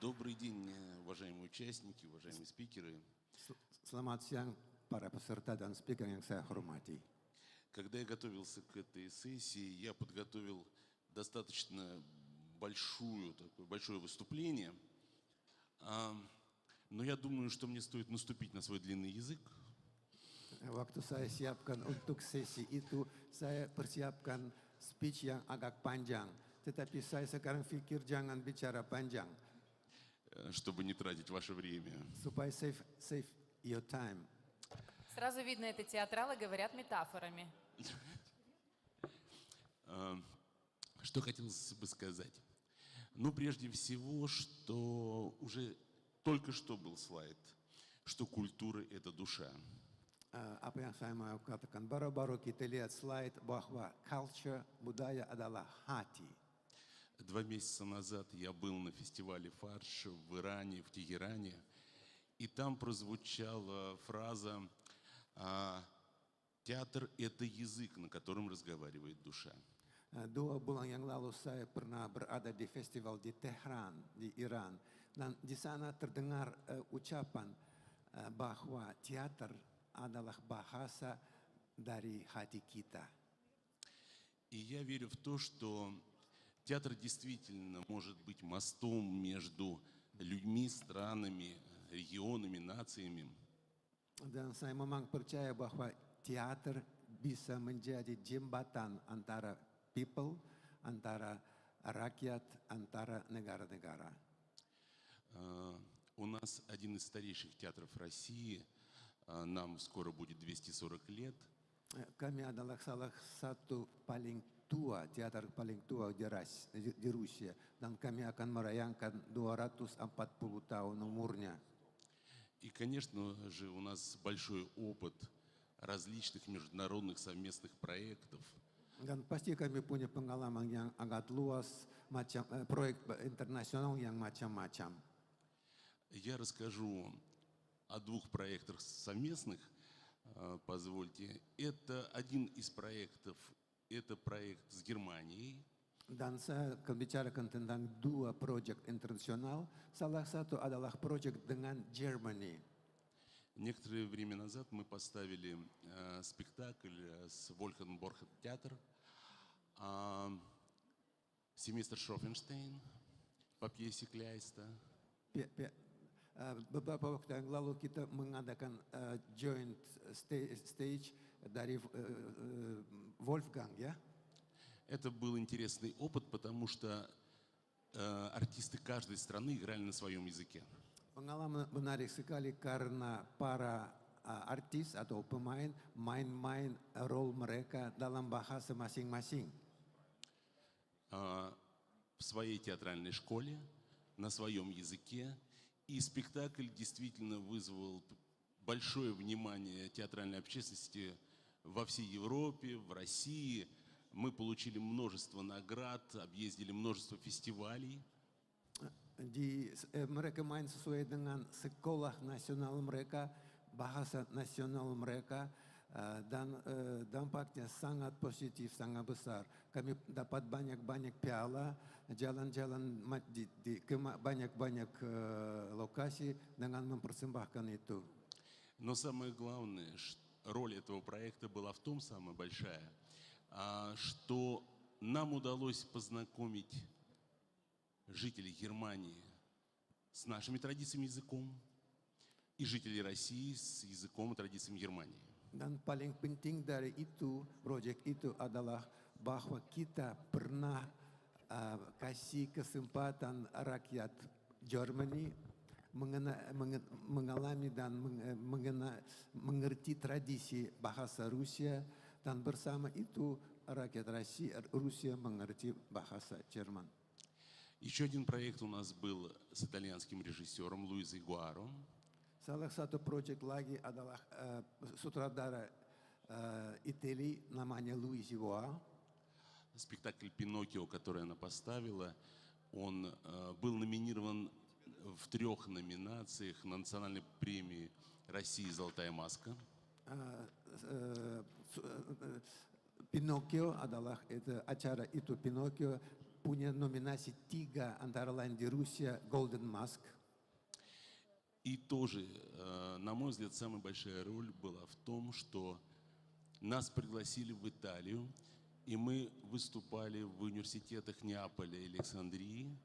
Добрый день, уважаемые участники, уважаемые спикеры. Selamat siang para peserta dan speaker yang saya hormati. Когда я готовился к этой сессии, я подготовил достаточно большое выступление, но я думаю, что мне стоит наступить на свой длинный язык. Waktu saya siapkan untuk sesi itu, saya persiapkan speech yang agak panjang. Tetapi saya sekarang pikir jangan bicara panjang. Чтобы не тратить ваше время. Supaya save your time. Сразу видно, это театралы говорят метафорами. Что хотелось бы сказать? Ну, прежде всего, что уже только что был слайд, что культура – это душа. Apa yang saya mau katakan, baru-baru kita lihat slide bahwa culture, budaya adalah hati. 2 месяца назад я был на фестивале «Фарш» в Иране, в Тегеране, и там прозвучала фраза «Театр – это язык, на котором разговаривает душа». 2 bulan yang lalu saya pernah berada di festival di Tehran, di Iran. Dan di sana terdengar ucapan bahwa teater adalah bahasa dari hati kita. И я верю в то, что театр действительно может быть мостом между людьми, странами, регионами, нациями. Dan saya memang percaya bahwa teater bisa menjadi jembatan antara people, antara rakyat, antara negara-negara. У нас один из старейших театров России, нам скоро будет 240 лет. Kami adalah salah satu paling tua, teater paling tua di Rusia. Dan kami akan merayakan 240 tahun umurnya. И, конечно же, у нас большой опыт различных международных совместных проектов. Dan pasti kami punya pengalaman yang agak luas, proyek internasional yang macam-macam. Я расскажу о 2 проектах совместных, позвольте. Это один из проектов, это проект с Германией. Dan saya akan bicarakan tentang 2 proyek internasional. Salah satu adalah proyek dengan Germany. Некоторое время назад мы поставили спектакль с Вольфенборг театр «Семестр Шофенштейн» по пьесе Кляйста. beberapa waktu yang lalu kita mengadakan joint stage dari Wolfgang, ya. Это был интересный опыт, потому что артисты каждой страны играли на своем языке. Pengalaman menarik sekali karena para artis atau pemain main-main role mereka dalam bahasa masing-masing. В своей театральной школе, на своем языке. И спектакль действительно вызвал большое внимание театральной общественности во всей Европе, в России. Мы получили множество наград, объездили множество фестивалей. Mereka main sesuai dengan sekolah nasional mereka, bahasa nasional mereka, dan dampaknya sangat positif, sangat besar. Kami dapat banyak-banyak piala, jalan-jalan ke banyak-banyak lokasi dengan mempersembahkan itu. Но самое главное, роль этого проекта была в том, самая большая, что нам удалось познакомить жителей Германии с нашими традициями и языком, и жителей России с языком и традициями Германии. Dan paling penting dari itu, proyek itu adalah bahwa kita pernah kasih kesempatan rakyat Germany mengalami dan mengerti tradisi bahasa Rusia, dan bersama itu rakyat Rusia mengerti bahasa Jerman. Еще один проект у нас был с итальянским режиссером Луизой Гуаро. Salah satu proyek lagi adalah sutradara Италии, namanya Luigi Boa. Спектакль «Пиноккио», который она поставила, он был номинирован в 3 номинациях на национальной премии России «Золотая маска». Pinocchio adalah acara itu, Pinocchio punya nominasi 3 antara lain di Rusia, Golden Mask. И тоже, на мой взгляд, самая большая роль была в том, что нас пригласили в Италию, и мы выступали в университетах Неаполя и Александрии.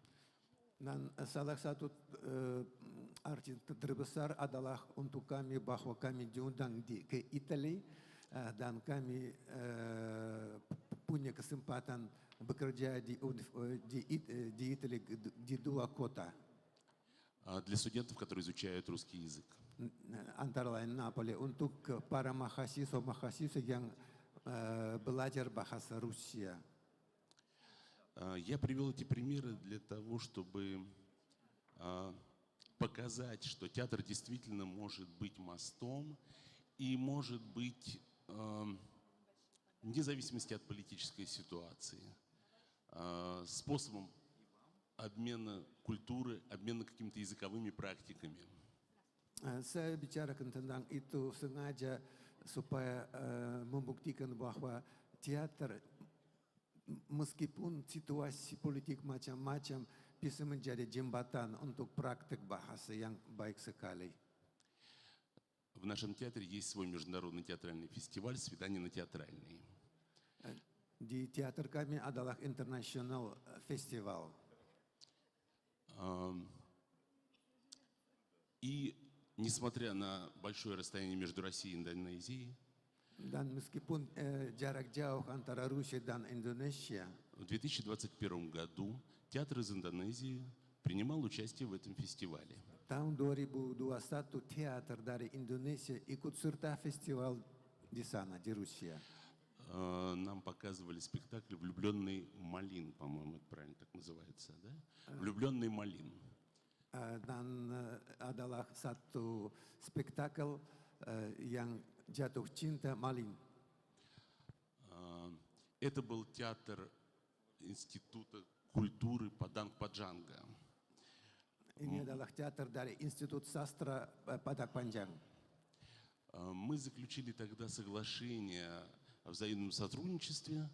Dan salah satu arti terbesar adalah untuk kami bahwa kami diundang ke Italia, dan kami punya kesempatan bekerja di Italia di 2 kota. Для студентов, которые изучают русский язык. Antara lain Napoli untuk para mahasiswa yang belajar bahasa Rusia. Я привел эти примеры для того, чтобы показать, что театр действительно может быть мостом и может быть, вне зависимости от политической ситуации, способом обмена культуры, обмена какими-то языковыми практиками. Saya bicarakan tentang itu sengaja supaya membuktikan bahwa teater, meskipun situasi politik macam-macam, bisa menjadi jembatan untuk praktek bahasa yang baik sekali. В нашем театре есть свой международный театральный фестиваль «Свидание на театральной». Di teater kami adalah international festival. И несмотря на большое расстояние между Россией и Индонезией, Dan meskipun jarak jauh antara Rusia dan Indonesia, в 2021 году театр из Индонезии принимал участие в этом фестивале. tahun 2021 teater dari Indonesia ikut serta festival di sana, di Rusia. Нам показывали спектакль «Влюбленный Малин», по-моему, это правильно так называется, да? «Влюбленный Малин». Dan adalah satu spektakel yang jatuh cinta Malin. Это был театр Института культуры Паданг Паджанга. Ini adalah teater dari Institut Sastra Padang Panjang. Мы заключили тогда соглашение о взаимном сотрудничестве.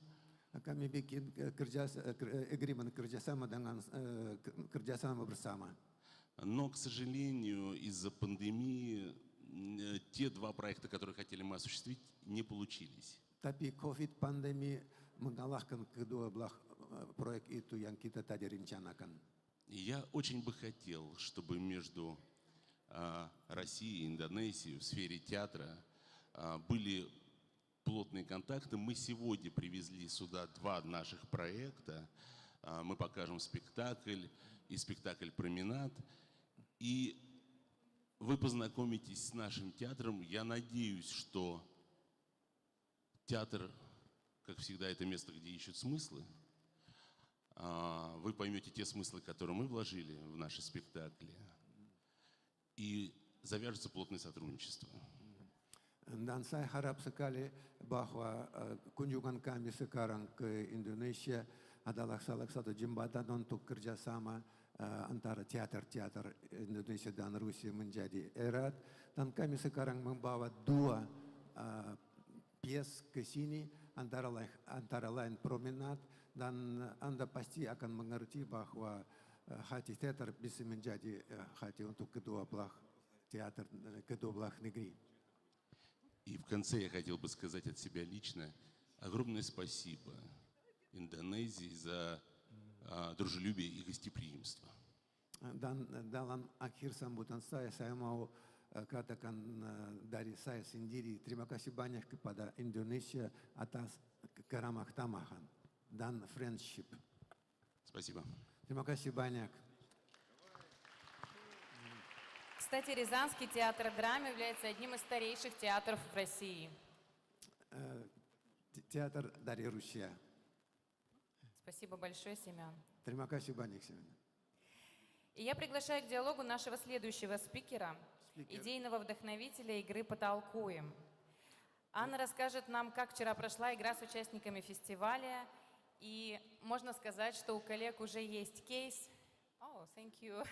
Kami bikin agreement kerjasama dengan kerjasama bersama. Но, к сожалению, из-за пандемии те 2 проекта, которые хотели мы осуществить, не получились. Tapi COVID pandemi mengalahkan kedua belah proyek itu yang kita tadi rencanakan. И я очень бы хотел, чтобы между России, Индонезии в сфере театра. Были плотные контакты. Мы сегодня привезли сюда 2 наших проекта. Мы покажем спектакль и спектакль «Променад». И вы познакомитесь с нашим театром. Я надеюсь, что театр, как всегда, это место, где ищут смыслы. Вы поймете те смыслы, которые мы вложили в наши спектакли. И завяжется плотное сотрудничество. Dan saya harap sekali bahwa kunjungan kami sekarang ke Indonesia adalah salah satu jembatan untuk kerjasama antara teater-teater Indonesia dan Rusia menjadi erat. Dan kami sekarang membawa 2 pies ke sini, antara lain Promenade, dan Anda pasti akan mengerti bahwa hati teater bisa menjadi hati untuk kedua belah teater, kedua belah negeri. И в конце я хотел бы сказать от себя лично огромное спасибо Индонезии за дружелюбие и гостеприимство. Dan dalam akhir sambutan saya mau katakan dari saya sendiri terima kasih banyak kepada Indonesia atas keramah tamahan dan friendship. Спасибо. Terima kasih banyak. Кстати, Рязанский театр драм является одним из старейших театров в России. Театр dari Rusia. Спасибо большое, Семен. Terima kasih banyak, Семен. И я приглашаю к диалогу нашего следующего спикера, идейного вдохновителя игры «Потолкуем». Анна расскажет нам, как вчера прошла игра с участниками фестиваля. И можно сказать, что у коллег уже есть кейс. Thank you.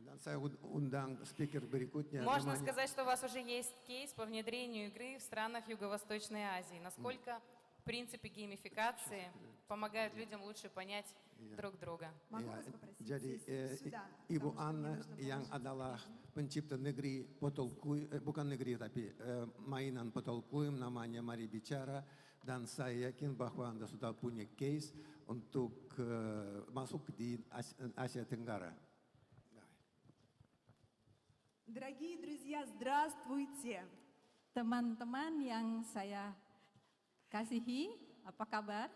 Dan saya undang speaker berikutnya. Можно сказать, что у вас уже есть кейс по внедрению игры в странах Юго-Восточной Азии. Насколько принципы геймификации помогают людям лучше понять друг друга. Jadi Ibu Anna yang adalah pencipta negeri Potolkuim, bukan negeri tapi mainan Potolkuim namanya Mari Bicara, dan saya yakin bahwa Anda sudah punya case untuk masuk di Asia Tenggara. Дорогие друзья, здравствуйте! Teman-teman yang saya kasihi, apa kabar?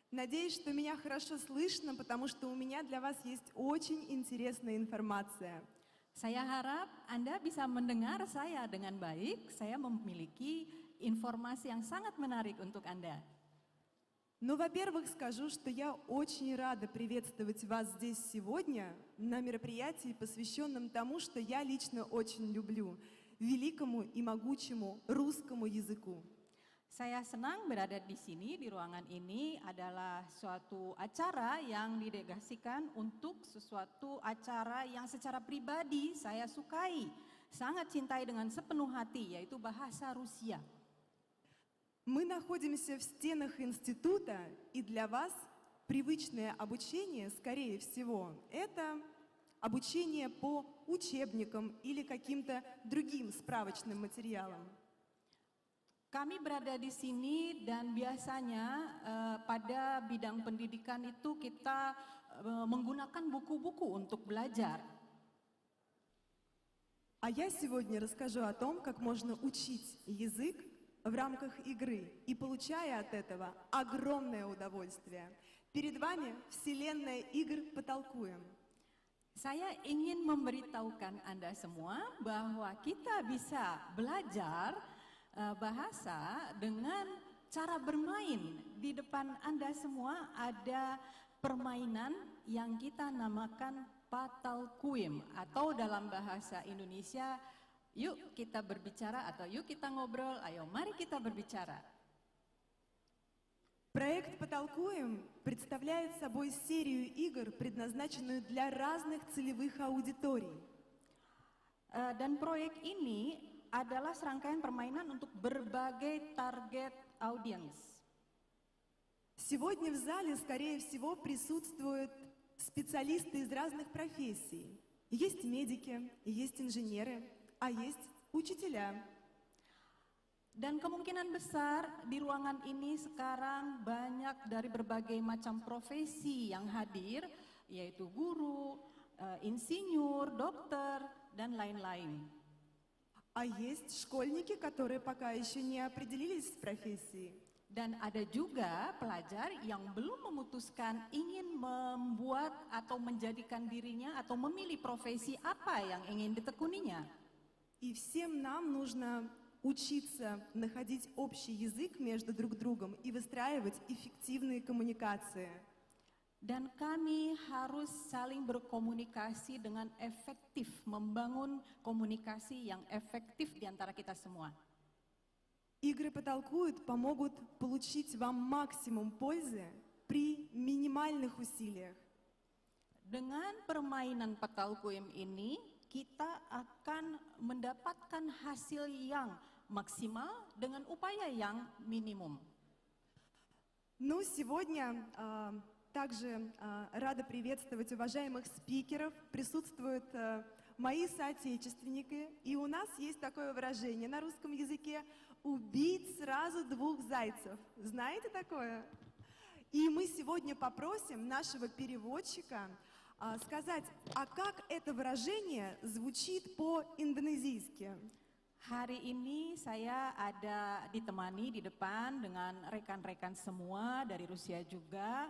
Надеюсь, что меня хорошо слышно, потому что у меня для вас есть очень интересная информация. Saya harap Anda bisa mendengar saya dengan baik. Saya memiliki informasi yang sangat menarik untuk Anda. Ну, во-первых, скажу, что я очень рада приветствовать вас здесь сегодня на мероприятии, посвященном тому, что я лично очень люблю, великому и могучему русскому языку. Saya senang berada di sini, di ruangan ini adalah suatu acara yang didedikasikan untuk sesuatu acara yang secara pribadi saya sukai, sangat cintai dengan sepenuh hati, yaitu bahasa Rusia. Мы находимся в стенах института, и для вас привычное обучение, скорее всего, это обучение по учебникам или каким-то другим справочным материалам. Kami berada di sini dan biasanya pada bidang pendidikan itu kita menggunakan buku-buku untuk belajar. А я сегодня расскажу о том, как можно учить язык в рамках игры и получая от этого огромное удовольствие. Перед вами вселенная игр «Потолкуем». Saya ingin memberitahukan Anda semua bahwa kita bisa belajar bahasa dengan cara bermain. Di depan Anda semua ada permainan yang kita namakan Potolkuim atau dalam bahasa Indonesia, yuk kita berbicara atau yuk kita ngobrol, ayo mari kita berbicara. Проект «Потолкуем» представляет собой серию игр, предназначенную для разных целевых аудиторий. Dan proyek ini adalah serangkaian permainan untuk berbagai target audience. Сегодня в зале, скорее всего, присутствуют специалисты из разных профессий. Есть медики, есть инженеры, а есть учителя. Dan kemungkinan besar di ruangan ini sekarang banyak dari berbagai macam profesi yang hadir, yaitu guru, insinyur, dokter, dan lain-lain. А есть школьники, которые пока еще не определились с профессией. Dan ada juga pelajar yang belum memutuskan ingin membuat atau menjadikan dirinya atau memilih profesi apa yang ingin ditekuninya. И всем нам нужно учиться находить общий язык между друг другом и выстраивать эффективные коммуникации. Dan kami harus saling berkomunikasi dengan efektif, membangun komunikasi yang efektif di antara kita semua. Игры потолкуют, помогут получить вам максимум пользы при минимальных усилиях. Dengan permainan Petalkuim ini, kita akan mendapatkan hasil yang maksimal dengan upaya yang minimum. Ну, сегодня также рада приветствовать уважаемых спикеров. Присутствуют мои соотечественники. И у нас есть такое выражение на русском языке «убить сразу двух зайцев». Знаете такое? И мы сегодня попросим нашего переводчика сказать, а как это выражение звучит по-индонезийски. Hari ini saya ada ditemani di depan dengan rekan-rekan semua dari Rusia juga.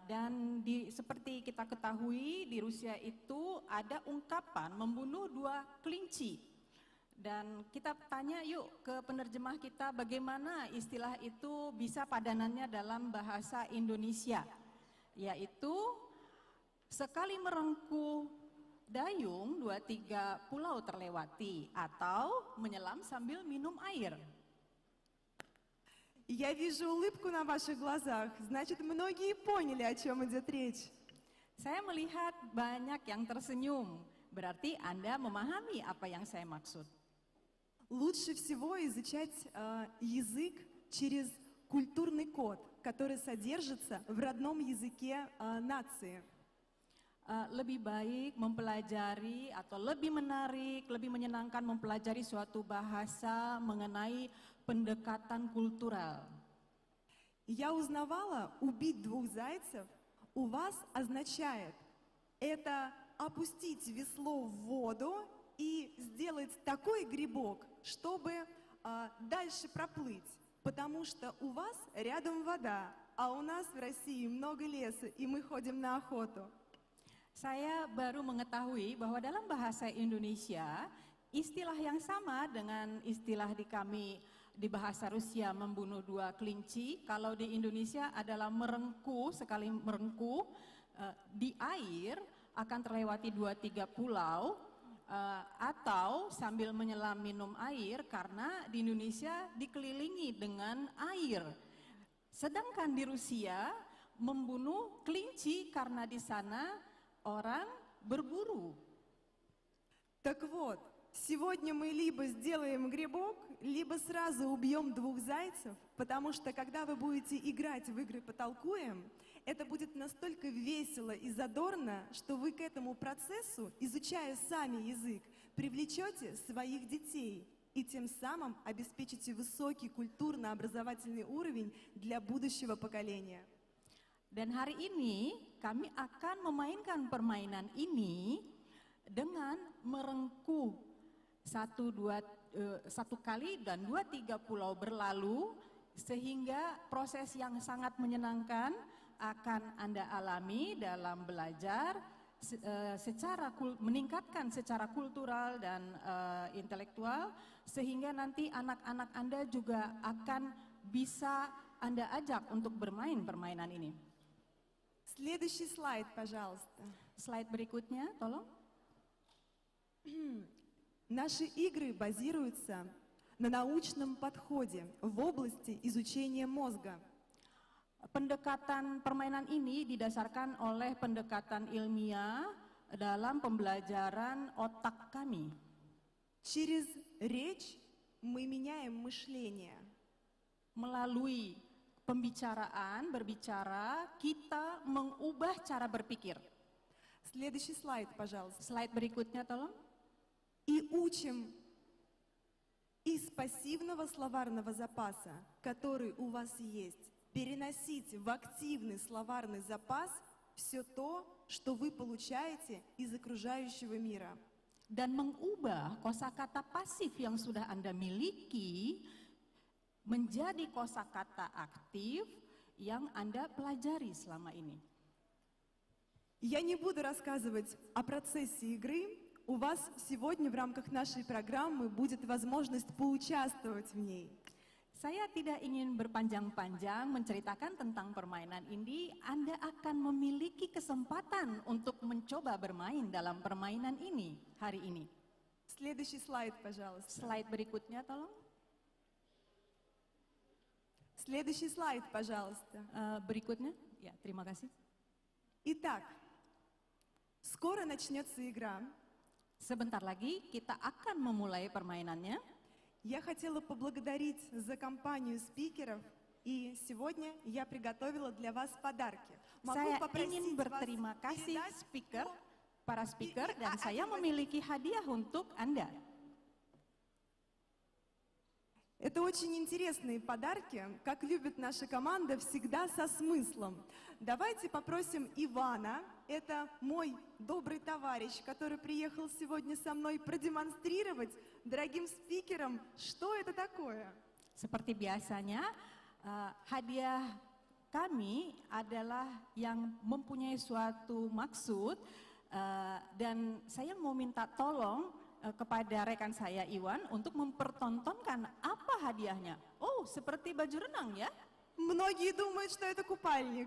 Dan seperti kita ketahui di Rusia itu ada ungkapan membunuh dua kelinci. Dan kita tanya yuk ke penerjemah kita bagaimana istilah itu bisa padanannya dalam bahasa Indonesia. Yaitu sekali merengkuh dayung 2-3 pulau terlewati atau menyelam sambil minum air. Я вижу улыбку на ваших глазах, значит, многие поняли, о чем идет речь. Saya melihat banyak yang tersenyum, berarti Anda memahami apa yang saya maksud. Лучше всего изучать язык через культурный код, который содержится в родном языке нации. Lebih baik mempelajari atau lebih menarik, lebih menyenangkan mempelajari suatu bahasa mengenai pendekatan kultural. Я узнавала, убить двух зайцев у вас означает это опустить весло в воду и сделать такой грибок, чтобы дальше проплыть, потому что у вас рядом вода, а у нас в России много леса, и мы ходим на охоту. Saya baru mengetahui bahwa dalam bahasa Indonesia istilah yang sama dengan istilah di bahasa Rusia membunuh dua kelinci, kalau di Indonesia adalah merengkuh, sekali merengkuh di air akan terlewati 2-3 pulau atau sambil menyelam minum air karena di Indonesia dikelilingi dengan air. Sedangkan di Rusia membunuh kelinci karena di sana orang berburu. Так вот, сегодня мы либо сделаем грибок, либо сразу убьем двух зайцев, потому что когда вы будете играть в игры «Потолкуем», это будет настолько весело и задорно, что вы к этому процессу, изучая сами язык, привлечете своих детей и тем самым обеспечите высокий культурно-образовательный уровень для будущего поколения. Dan hari ini kami akan memainkan permainan ini dengan merengkuh satu kali dan 2-3 pulau berlalu, sehingga proses yang sangat menyenangkan akan Anda alami dalam belajar meningkatkan secara kultural dan intelektual, sehingga nanti anak-anak Anda juga akan bisa Anda ajak untuk bermain permainan ini. Следующий слайд, пожалуйста. Слайд berikutnya, tolong. Наши игры базируются на научном подходе в области изучения мозга. Pendekatan permainan ini didasarkan oleh pendekatan ilmiah dalam pembelajaran otak kami. Через речь мы меняем мышление. Melalui berbicara, kita mengubah cara berpikir. Следующий слайд, пожалуйста. Слайд berikutnya, tolong. И учим из пассивного словарного запаса, который у вас есть, переносить в активный словарный запас все то, что вы получаете из окружающего мира. Dan mengubah kosakata pasif yang sudah Anda miliki menjadi kosakata aktif yang Anda pelajari selama ini. Я не буду рассказывать о процессе игры. У вас сегодня в рамках нашей программы будет возможность поучаствовать в ней. Saya tidak ingin berpanjang-panjang menceritakan tentang permainan ini. Anda akan memiliki kesempatan untuk mencoba bermain dalam permainan ini hari ini. Следующий слайд, пожалуйста. Slide berikutnya tolong. Следующий слайд, пожалуйста. Berikutnya. Ya, terima kasih. Итак, скоро начнется игра. Sebentar lagi kita akan memulai permainannya. Я хотела поблагодарить за компанию спикеров, и сегодня я приготовила для вас подарки. Saya ingin berterima kasih para speaker dan saya memiliki hadiah untuk Anda. Это очень интересные подарки, как любит наша команда, всегда со смыслом. Давайте попросим Ивана, это мой добрый товарищ, который приехал сегодня со мной, продемонстрировать дорогим спикерам, что это такое. Seperti biasanya, hadiah kami adalah yang mempunyai suatu maksud dan saya mau minta tolong kepada rekan saya Iwan untuk mempertontonkan apa hadiahnya. Oh, seperti baju renang ya? Многие думают, что это купальник.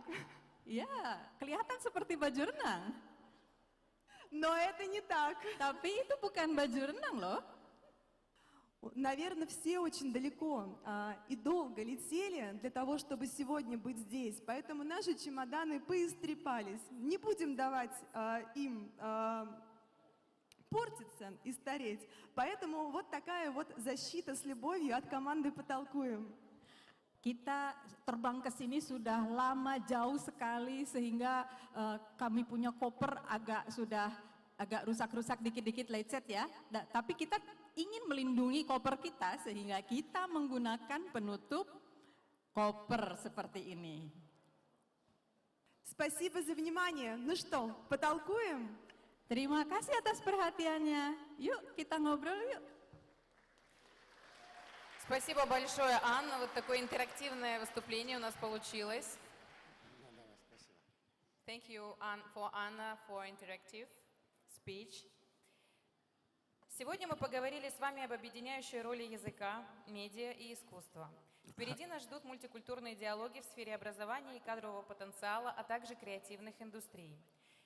Ya, kelihatan seperti baju renang. Но это не так. Tapi itu bukan baju renang loh. Наверное, все очень далеко и долго летели для того, чтобы сегодня быть здесь. Поэтому наши чемоданы поистрепались. Не будем давать им портиться и стареть. Поэтому вот такая вот защита с любовью от команды «Потолкуем». Kita terbang ke sini sudah lama jauh sekali sehingga kami punya koper agak rusak-rusak dikit-dikit lecet ya. Tapi kita ingin melindungi koper kita sehingga kita menggunakan penutup koper seperti ini. Спасибо за внимание. Ну что, потолкуем? Terima kasih atas perhatiannya. Yuk kita ngobrol yuk. Спасибо большое, Анна. Вот такое интерактивное выступление у нас получилось. Thank you, Anna, for interactive speech. Сегодня мы поговорили с вами об объединяющей роли языка, медиа и искусства. Впереди нас ждут мультикультурные диалоги в сфере образования и кадрового потенциала, а также креативных индустрий.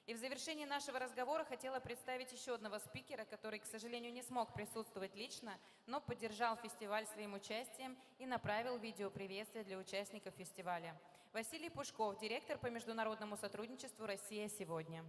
И в завершении нашего разговора хотела представить еще одного спикера, который, к сожалению, не смог присутствовать лично, но поддержал фестиваль своим участием и направил видеоприветствие для участников фестиваля. Василий Пушков, директор по международному сотрудничеству «Россия сегодня».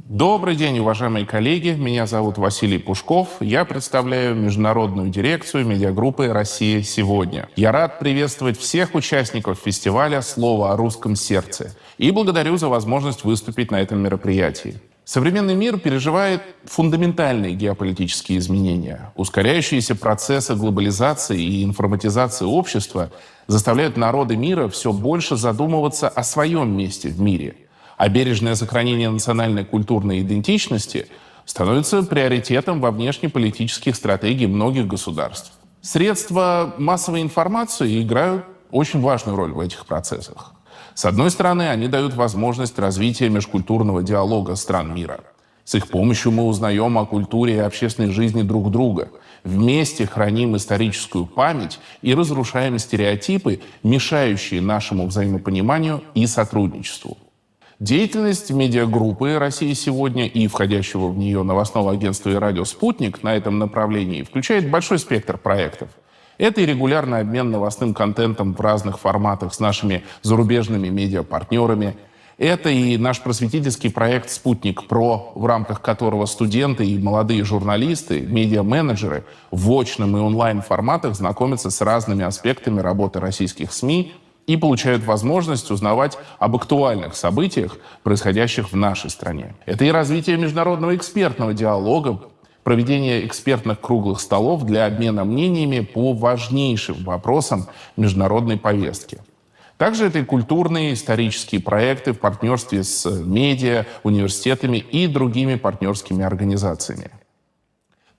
Добрый день, уважаемые коллеги. Меня зовут Василий Пушков. Я представляю международную дирекцию медиагруппы «Россия сегодня». Я рад приветствовать всех участников фестиваля «Слово о русском сердце» и благодарю за возможность выступить на этом мероприятии. Современный мир переживает фундаментальные геополитические изменения. Ускоряющиеся процессы глобализации и информатизации общества заставляют народы мира все больше задумываться о своем месте в мире. А бережное сохранение национальной культурной идентичности становится приоритетом во внешнеполитических стратегиях многих государств. Средства массовой информации играют очень важную роль в этих процессах. С одной стороны, они дают возможность развития межкультурного диалога стран мира. С их помощью мы узнаем о культуре и общественной жизни друг друга. Вместе храним историческую память и разрушаем стереотипы, мешающие нашему взаимопониманию и сотрудничеству. Деятельность медиагруппы «Россия сегодня» и входящего в нее новостного агентства и радио «Спутник» на этом направлении включает большой спектр проектов. Это и регулярный обмен новостным контентом в разных форматах с нашими зарубежными медиапартнерами. Это и наш просветительский проект «Спутник Про», в рамках которого студенты и молодые журналисты, медиа-менеджеры в очном и онлайн-форматах знакомятся с разными аспектами работы российских СМИ и получают возможность узнавать об актуальных событиях, происходящих в нашей стране. Это и развитие международного экспертного диалога, проведение экспертных круглых столов для обмена мнениями по важнейшим вопросам международной повестки. Также это и культурные, исторические проекты в партнерстве с медиа, университетами и другими партнерскими организациями.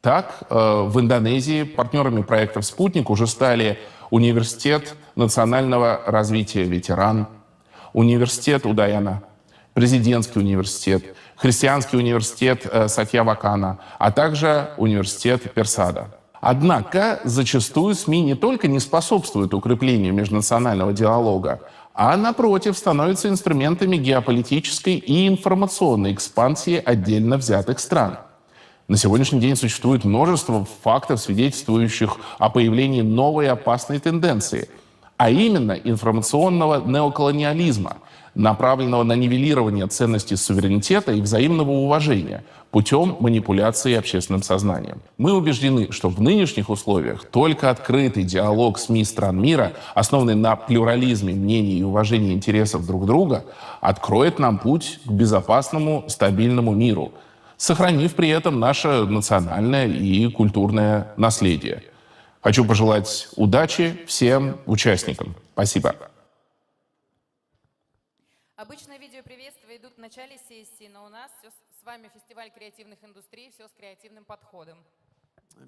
Так, в Индонезии партнерами проектов «Спутник» уже стали Университет национального развития ветеран, Университет Удаяна, Президентский университет, Христианский университет Сатьявакана, а также Университет Персада. Однако зачастую СМИ не только не способствуют укреплению межнационального диалога, а, напротив, становятся инструментами геополитической и информационной экспансии отдельно взятых стран. На сегодняшний день существует множество фактов, свидетельствующих о появлении новой опасной тенденции, а именно информационного неоколониализма, направленного на нивелирование ценностей суверенитета и взаимного уважения путем манипуляции общественным сознанием. Мы убеждены, что в нынешних условиях только открытый диалог СМИ стран мира, основанный на плюрализме мнений и уважении интересов друг друга, откроет нам путь к безопасному, стабильному миру, сохранив при этом наше национальное и культурное наследие. Хочу пожелать удачи всем участникам. Спасибо. Обычно видеоприветствия идут в начале сессии, но у нас с вами фестиваль креативных индустрий, все с креативным подходом.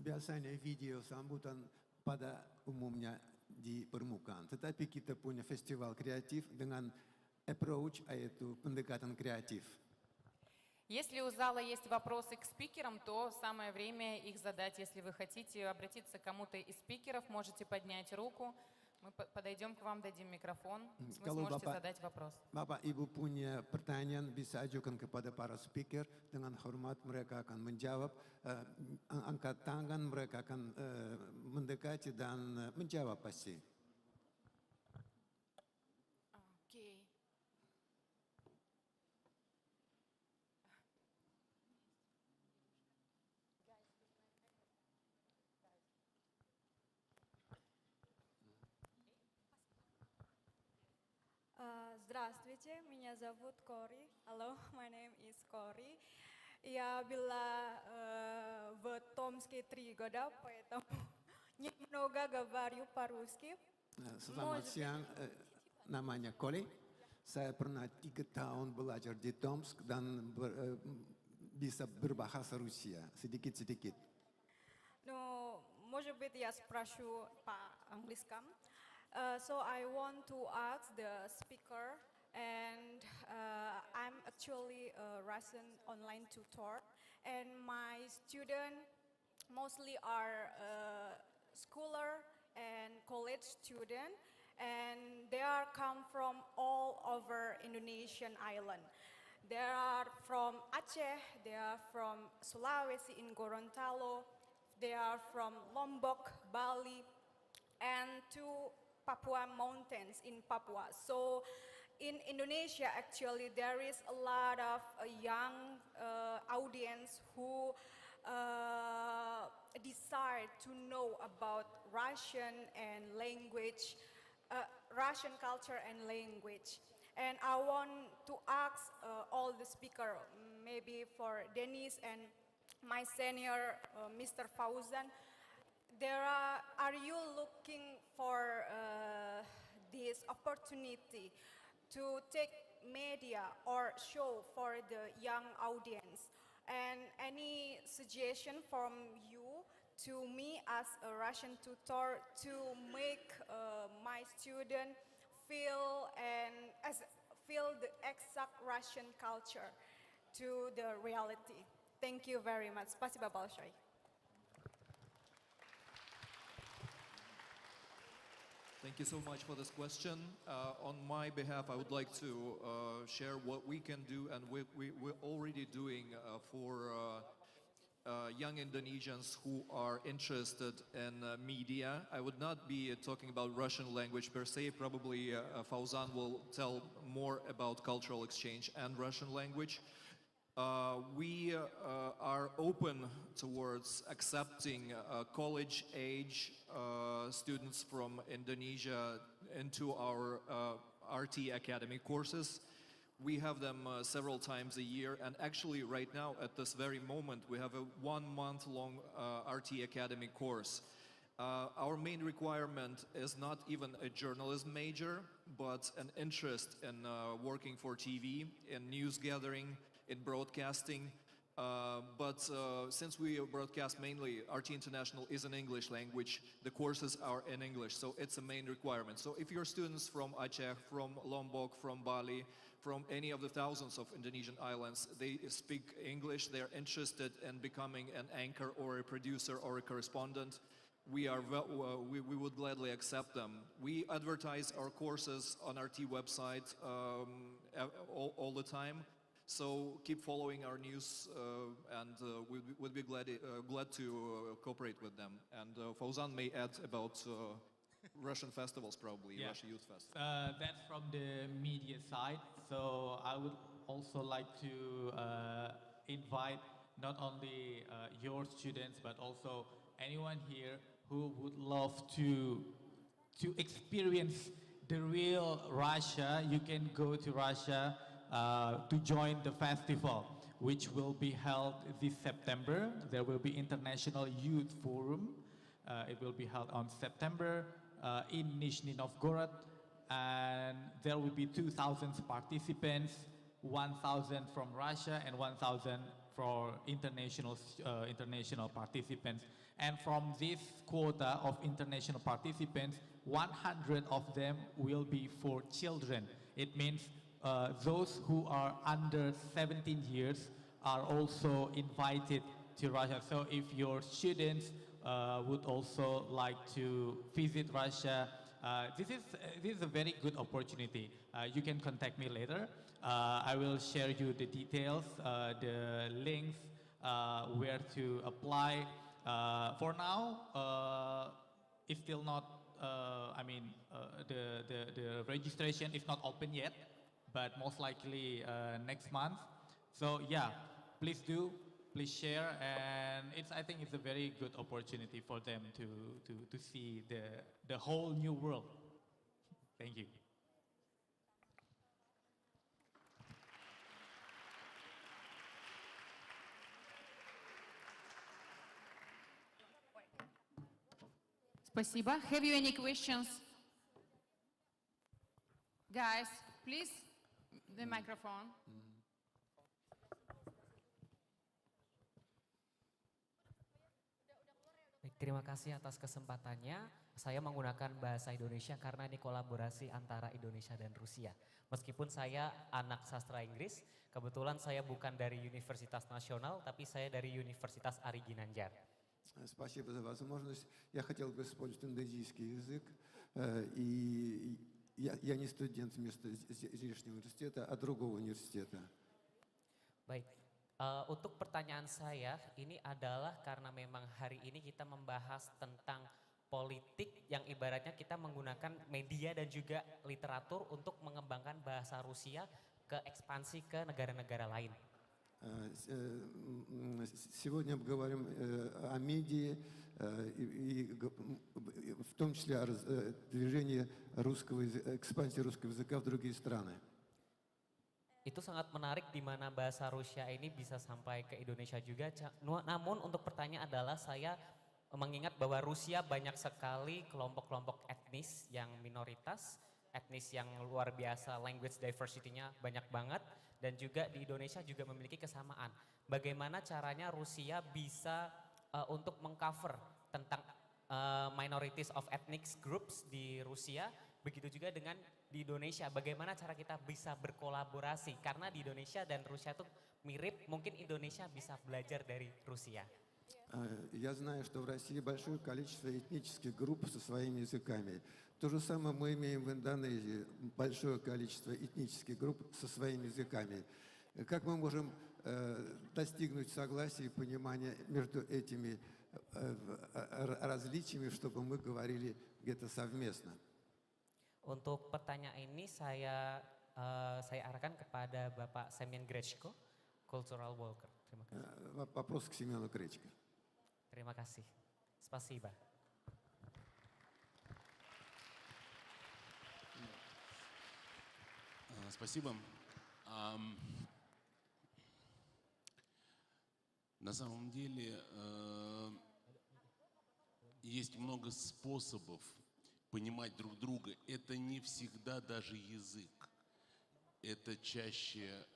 Biasanya video sambutan pada umumnya di permukaan, tetapi kita punya festival kreatif dengan approach yaitu pendekatan kreatif. Если у зала есть вопросы к спикерам, то самое время их задать. Если вы хотите обратиться к кому-то из спикеров, можете поднять руку. Мы подойдем к вам, дадим микрофон. Вы сможете задать вопрос. Bapak Ibu punya pertanyaan bisa ajukan kepada para speaker. Dengan hormat mereka akan menjawab. Angkat tangan mereka akan mendekati dan menjawab pasti. Здравствуйте, меня зовут Кори. Hello, my name is Кори. Я была в Томске 3 года, поэтому немного говорю по-русски. Selamat siang, namanya Kori. Saya pernah 3 tahun belajar di Tomsk dan bisa berbahasa Rusia sedikit-sedikit. Ну, может быть, я спрошу по-английски. So I want to ask the speaker, and I'm actually a Russian online tutor, and my students mostly are scholar and college student, and they are come from all over Indonesian island. They are from Aceh, they are from Sulawesi in Gorontalo, they are from Lombok, Bali, and to Papua mountains in Papua. So in Indonesia, actually, there is a lot of young audience who decide to know about Russian and language, Russian culture and language. And I want to ask all the speakers, maybe for Dennis and my senior, Mr. Fauzan, are you looking for this opportunity to take media or show for the young audience? And any suggestion from you to me as a Russian tutor to make my student feel the exact Russian culture to the reality? Thank you very much. Спасибо большое. Thank you so much for this question. On my behalf, I would like to share what we can do and we're already doing for young Indonesians who are interested in media. I would not be talking about Russian language per se. Probably Fauzan will tell more about cultural exchange and Russian language. We are open towards accepting college-age students from Indonesia into our RT Academy courses. We have them several times a year, and actually right now, at this very moment, we have a 1-month-long RT Academy course. Our main requirement is not even a journalism major, but an interest in working for TV, in news gathering, in broadcasting. But since we broadcast mainly, RT International is an English language, the courses are in English, so it's a main requirement. So if you're students from Aceh, from Lombok, from Bali, from any of the thousands of Indonesian islands, they speak English, they're interested in becoming an anchor or a producer or a correspondent, we would gladly accept them. We advertise our courses on RT website all the time. So keep following our news, and we'd be glad to cooperate with them. And Fauzan may add about Russian festivals, probably, Yeah. Russia Youth Fest. That's from the media side. So I would also like to invite not only your students, but also anyone here who would love to experience the real Russia. You can go to Russia to join the festival, which will be held this September. There will be International Youth Forum. It will be held on September in Nizhny Novgorod, and there will be 2,000 participants, 1,000 from Russia and 1,000 for international participants. And from this quota of international participants, 100 of them will be for children. It means those who are under 17 years are also invited to Russia. So if your students would also like to visit Russia, this is a very good opportunity. You can contact me later. I will share you the details, the links, where to apply. For now, it's still not, the registration is not open yet, but most likely next month. So yeah, please share, and I think it's a very good opportunity for them to see the whole new world. Thank you. Спасибо. Have you any questions? Guys, please, the microphone. Baik, terima kasih atas kesempatannya. Saya menggunakan bahasa Indonesia karena ini kolaborasi antara Indonesia dan Rusia. Meskipun saya anak sastra Inggris, kebetulan saya bukan dari Universitas Nasional, tapi saya dari Universitas Ari Ginanjar. Спасибо за возможность. Я хотел бы использовать индонезийский язык. И я не студент вместо здешнего университета, а другого университета. Baik, untuk pertanyaan saya ini adalah karena memang hari ini kita membahas tentang politik yang ibaratnya kita menggunakan media dan juga literatur untuk mengembangkan bahasa Rusia ke ekspansi ke negara-negara lain. Сегодня мы говорим о медиа и в том числе о движении экспансии русского языка в другие страны. Itu sangat menarik di mana bahasa Rusia ini bisa sampai ke Indonesia juga. Namun untuk pertanyaan adalah saya mengingat bahwa Rusia banyak sekali kelompok-kelompok etnis yang minoritas, etnis yang luar biasa, language diversity-nya banyak banget. Dan juga di Indonesia juga memiliki kesamaan. Bagaimana caranya Rusia bisa untuk mengcover tentang minorities of ethnic groups di Rusia, begitu juga dengan di Indonesia. Bagaimana cara kita bisa berkolaborasi? Karena di Indonesia dan Rusia itu mirip, mungkin Indonesia bisa belajar dari Rusia. Я знаю, что в России большое количество этнических групп со своими языками. То же самое мы имеем в Индонезии, большое количество этнических групп со своими языками. Как мы можем достигнуть согласия и понимания между этими различиями, чтобы мы говорили где-то совместно? Untuk pertanyaan ini saya arahkan kepada Bapak Semyon Grechko, Cultural Worker. Terima kasih. Вопрос к Семену Гречко. Terima kasih. Spasiba. Спасибо. На самом деле есть много способов понимать друг друга. Это не всегда даже язык. Это чаще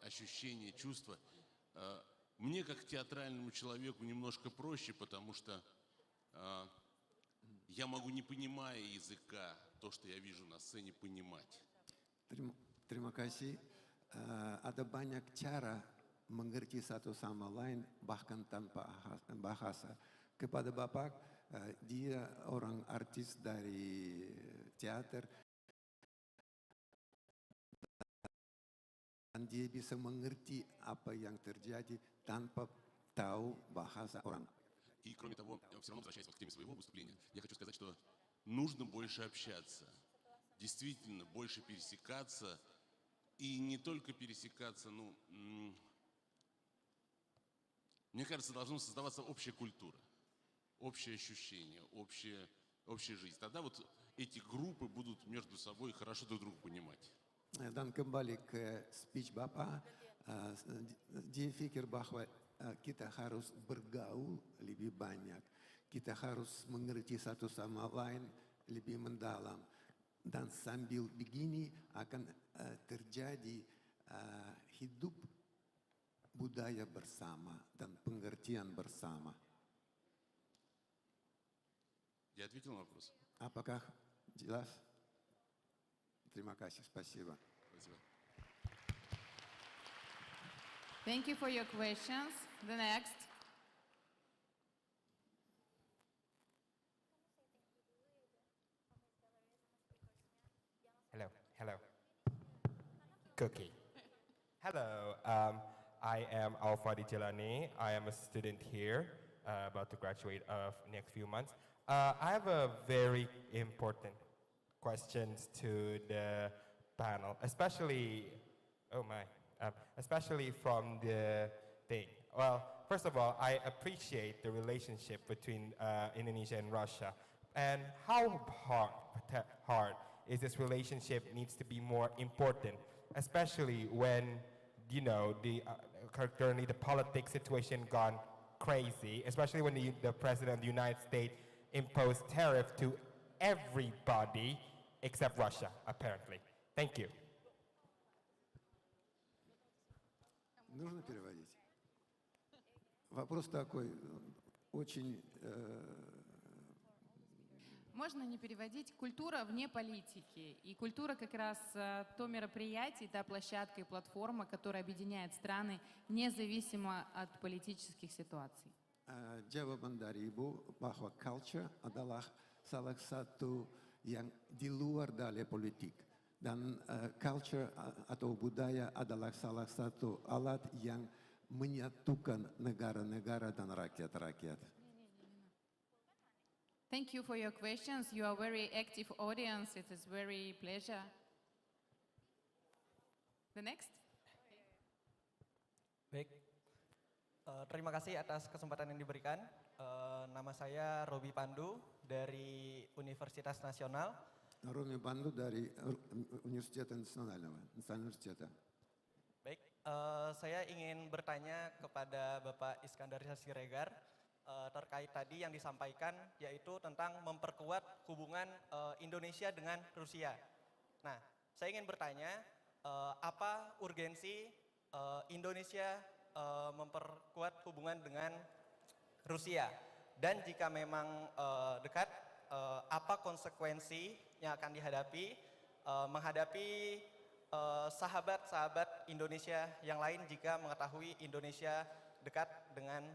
ощущение, чувство. Мне, как театральному человеку, немножко проще, потому что я могу, не понимая языка, то, что я вижу на сцене, понимать. Terima kasih. Ada banyak cara mengerti satu sama lain bahkan tanpa bahasa. Kepada Bapak, dia orang artis dari teater dan dia bisa mengerti apa yang terjadi tanpa tahu bahasa orang. И, кроме того, все равно, возвращаясь к теме своего выступления, я хочу сказать, что нужно больше общаться, действительно больше пересекаться, и не только пересекаться, мне кажется, должна создаваться общая культура, общее ощущение, общая жизнь. Тогда вот эти группы будут между собой хорошо друг друга понимать. Dan kembali ke speech Bapak, dia pikir bahwa kita harus bergaul lebih banyak. Kita harus mengerti satu sama lain lebih mendalam. Dan sambil begini akan terjadi hidup budaya bersama dan pengertian bersama. Я ответил на вопрос? Apakah jelas? Terima kasih, спасибо. Спасибо. Thank you for your questions. The next. Hello. Cookie. Hello, I am Alfadi Jelani. I am a student here, about to graduate of next few months. I have a very important questions to the panel, especially from the thing. Well, first of all, I appreciate the relationship between Indonesia and Russia, and how hard is this relationship needs to be more important, especially when currently the politics situation gone crazy, especially when the president of the United States imposed tariff to everybody except Russia, apparently. Thank you. Нужно переводить? Вопрос такой, очень... Можно не переводить. Культура вне политики. И культура как раз то мероприятие, та площадка и платформа, которая объединяет страны независимо от политических ситуаций. Jawaban dari Ibu bahwa culture adalah salah satu yang di luar dari politik. Dan culture atau budaya adalah salah satu alat yang menyatukan negara-negara dan rakyat-rakyat. Thank you for your questions. You are very active audience. It is very pleasure. The next. Baik. Terima kasih atas kesempatan yang diberikan. Nama saya Robi Pandu dari Universitas Nasional. Robi Pandu dari Universitas Nasional. Baik, saya ingin bertanya kepada Bapak Iskandar Siregar terkait tadi yang disampaikan, yaitu tentang memperkuat hubungan Indonesia dengan Rusia. Nah, saya ingin bertanya, apa urgensi Indonesia memperkuat hubungan dengan Rusia? Dan jika memang dekat, apa konsekuensi yang akan dihadapi menghadapi sahabat-sahabat Indonesia yang lain jika mengetahui Indonesia dekat dengan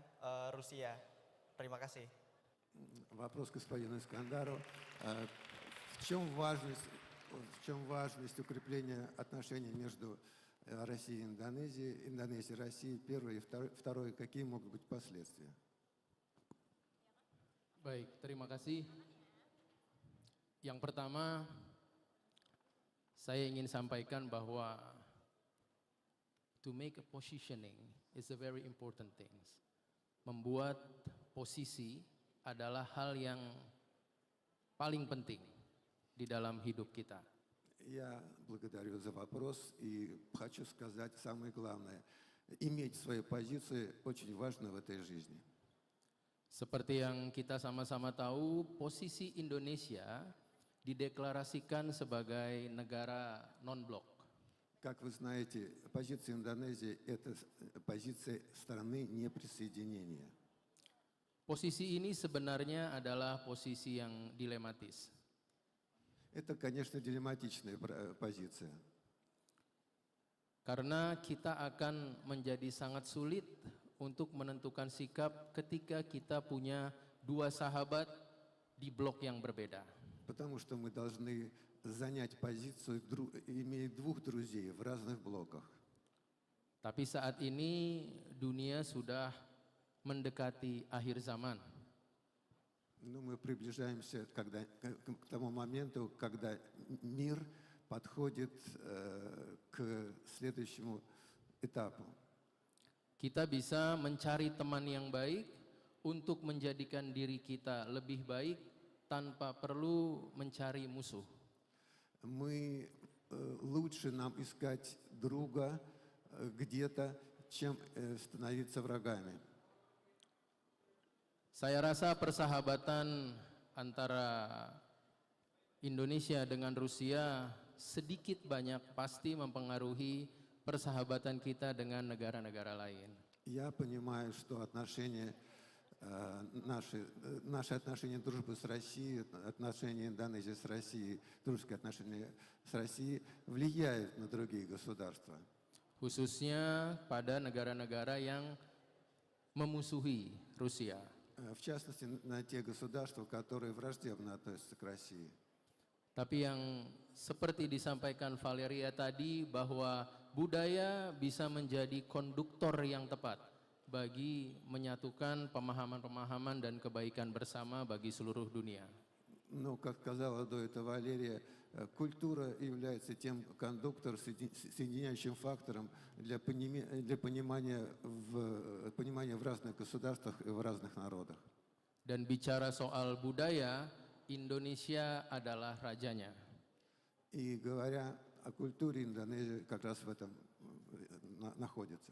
Rusia? Terima kasih. Вопрос господину Искандару. В чем важность укрепления отношений между Россией и Индонезией, Индонезией и Россией? Первое. И второе. Какие могут быть последствия? Baik, terima kasih. Yang pertama, saya ingin sampaikan bahwa to make a positioning is a very important thing. Membuat posisi adalah hal yang paling penting di dalam hidup kita. Я благодарю за вопрос и хочу сказать самое главное. Иметь свои позиции очень важно в этой жизни. Seperti yang kita sama-sama tahu, posisi Indonesia dideklarasikan sebagai negara non-blok. Как вы знаете, позиция Индонезии – это позиция страны неприсоединения. Posisi ini sebenarnya adalah posisi yang dilematis. Это, конечно, дилемматичная позиция. Karena kita akan menjadi sangat sulit untuk menentukan sikap ketika kita punya dua sahabat di blok yang berbeda. Потому что мы должны занять позицию, имея двух друзей в разных блоках. Tapi saat ini dunia sudah mendekati akhir zaman. Но мы приближаемся к тому моменту, когда мир подходит к следующему этапу. Kita bisa mencari teman yang baik untuk menjadikan diri kita lebih baik tanpa perlu mencari musuh. Лучше нам искать друга где-то, чем становиться врагами. Saya rasa persahabatan antara Indonesia dengan Rusia sedikit banyak pasti mempengaruhi persahabatan kita dengan negara-negara lain. Я понимаю, что наши отношения дружбы с Россией, отношения Индонезии с Россией, дружеские отношения с Россией влияют на другие государства. Khususnya pada negara-negara yang memusuhi Rusia. В частности, на те государства, которые враждебно относятся к России. Tapi yang seperti disampaikan Valeria tadi, bahwa budaya bisa menjadi konduktor yang tepat bagi menyatukan pemahaman-pemahaman dan kebaikan bersama bagi seluruh dunia. Но, как сказала до этого Валерия, культура является тем кондуктором, соединяющим фактором для понимания в разных государствах и в разных народах. Dan bicara soal budaya, Indonesia adalah rajanya. И говоря о культуре, Индонезия как раз в этом находится.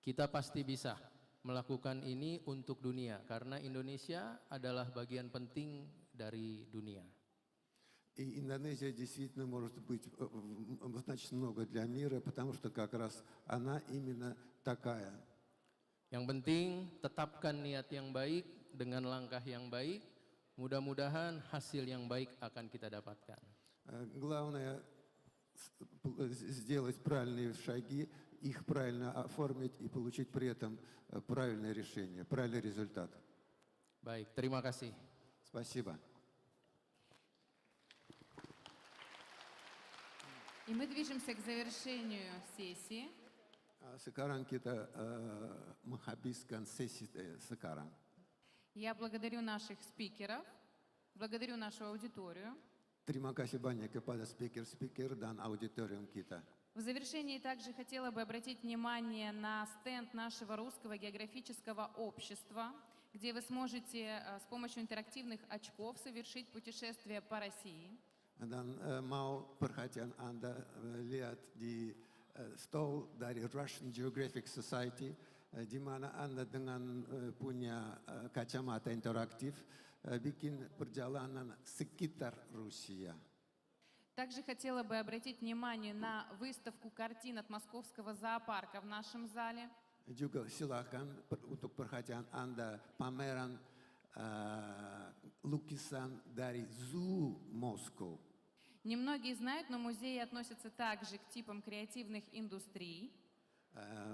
Kita pasti bisa melakukan ini untuk dunia, karena Indonesia adalah bagian penting dari dunia. И Индонезия действительно может быть значит много для мира, потому что как раз она именно такая. Yang penting tetapkan niat yang baik dengan langkah yang baik, mudah-mudahan hasil yang baik akan kita dapatkan. Главное сделать правильные шаги, их правильно оформить и получить при этом правильное решение, правильный результат. Baik, terima kasih. Спасибо. И мы движемся к завершению сессии. Sekarang kita menghabiskan sesi sekarang. Я благодарю наших спикеров, благодарю нашу аудиторию. Terima kasih banyak kepada speaker dan auditorium kita. В завершении также хотела бы обратить внимание на стенд нашего русского географического общества, где вы сможете с помощью интерактивных очков совершить путешествие по России. Dan mau perhatian Anda lihat di stol dari Russian Geographic Society, di mana Anda dengan punya kacamata interaktif bikin perjalanan sekitar Rusia. Также хотела бы обратить внимание на выставку картин от Московского зоопарка в нашем зале. Juga silakan untuk perhatian Anda pameran lukisan dari Zoo Moskow. Немногие знают, но музеи относятся также к типам креативных индустрий.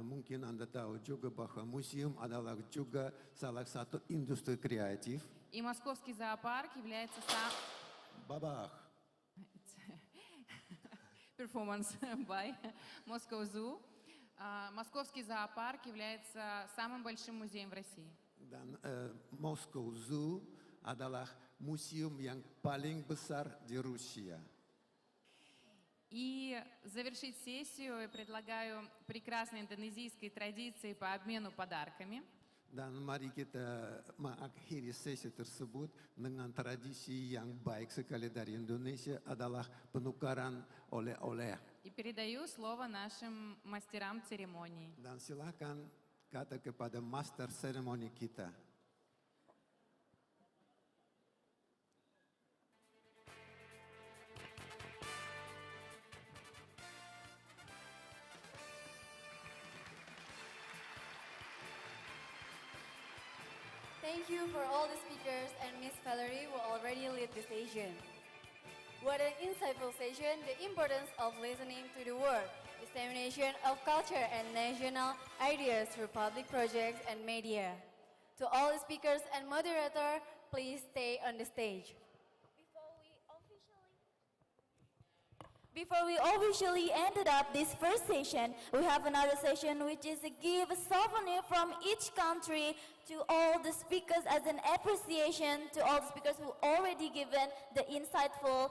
Mungkin Anda tahu juga bahwa museum adalah juga salah satu industri kreatif. И Московский зоопарк является сам... Бабах. Performance by Moscow Zoo. Московский зоопарк является самым большим музеем в России. Dan Moscow Zoo adalah museum yang paling besar di Rusia. И завершить сессию я предлагаю прекрасной индонезийской традиции по обмену подарками. Dan mari kita mengakhiri sesi tersebut dengan tradisi yang baik sekali dari Indonesia adalah penukaran oleh-oleh. И передаю слово нашим мастерам церемонии. Dan silakan kata kepada master seremoni kita. Thank you for all the speakers and Miss Valerie who already lead the session. What an insightful session, the importance of listening to the world, dissemination of culture and national ideas through public projects and media. To all the speakers and moderator, please stay on the stage. Before we officially ended up this first session, we have another session which is to give a souvenir from each country to all the speakers as an appreciation to all the speakers who already given the insightful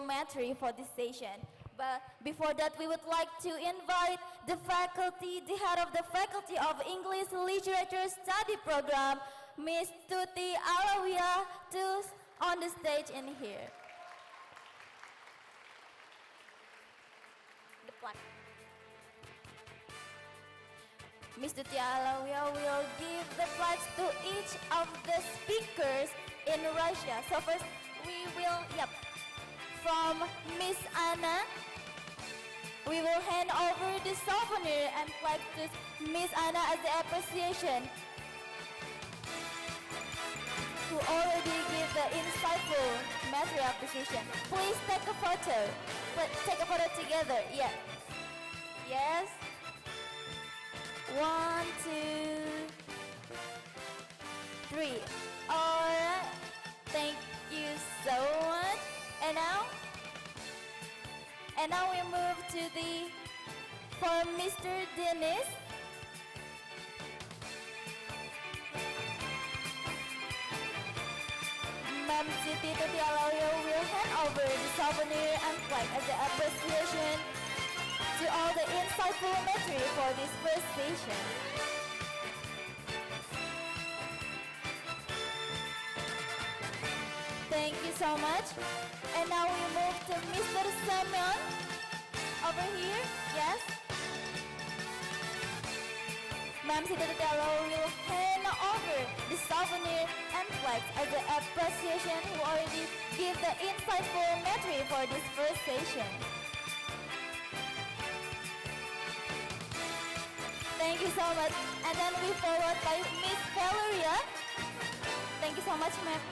material for this session. But before that, we would like to invite the faculty, the head of the Faculty of English Literature Study Program, Miss Tuti Alawia, to on the stage in here. Mr. Tialawia will give the flags to each of the speakers in Russia. So first we will, from Miss Anna, we will hand over the souvenir and flag to Miss Anna as the appreciation, who already gave the insightful material appreciation. Please take a photo. Take a photo together. Yeah. Yes. 1, 2, 3. Alright. Thank you so much. And now we move to for Mr. Dennis. Ma'am Siti Tutialawia will hand over the souvenir and flag as an appreciation to all the insightful material for this first session. Thank you so much. And now we move to Mr. Semyon over here. Yes. Ma'am Siti Tutialawia will hand over the souvenir and flag as an appreciation who already give the insightful material for this first session. Thank you so much. And then we followed by Miss Valeria. Thank you so much, ma'am.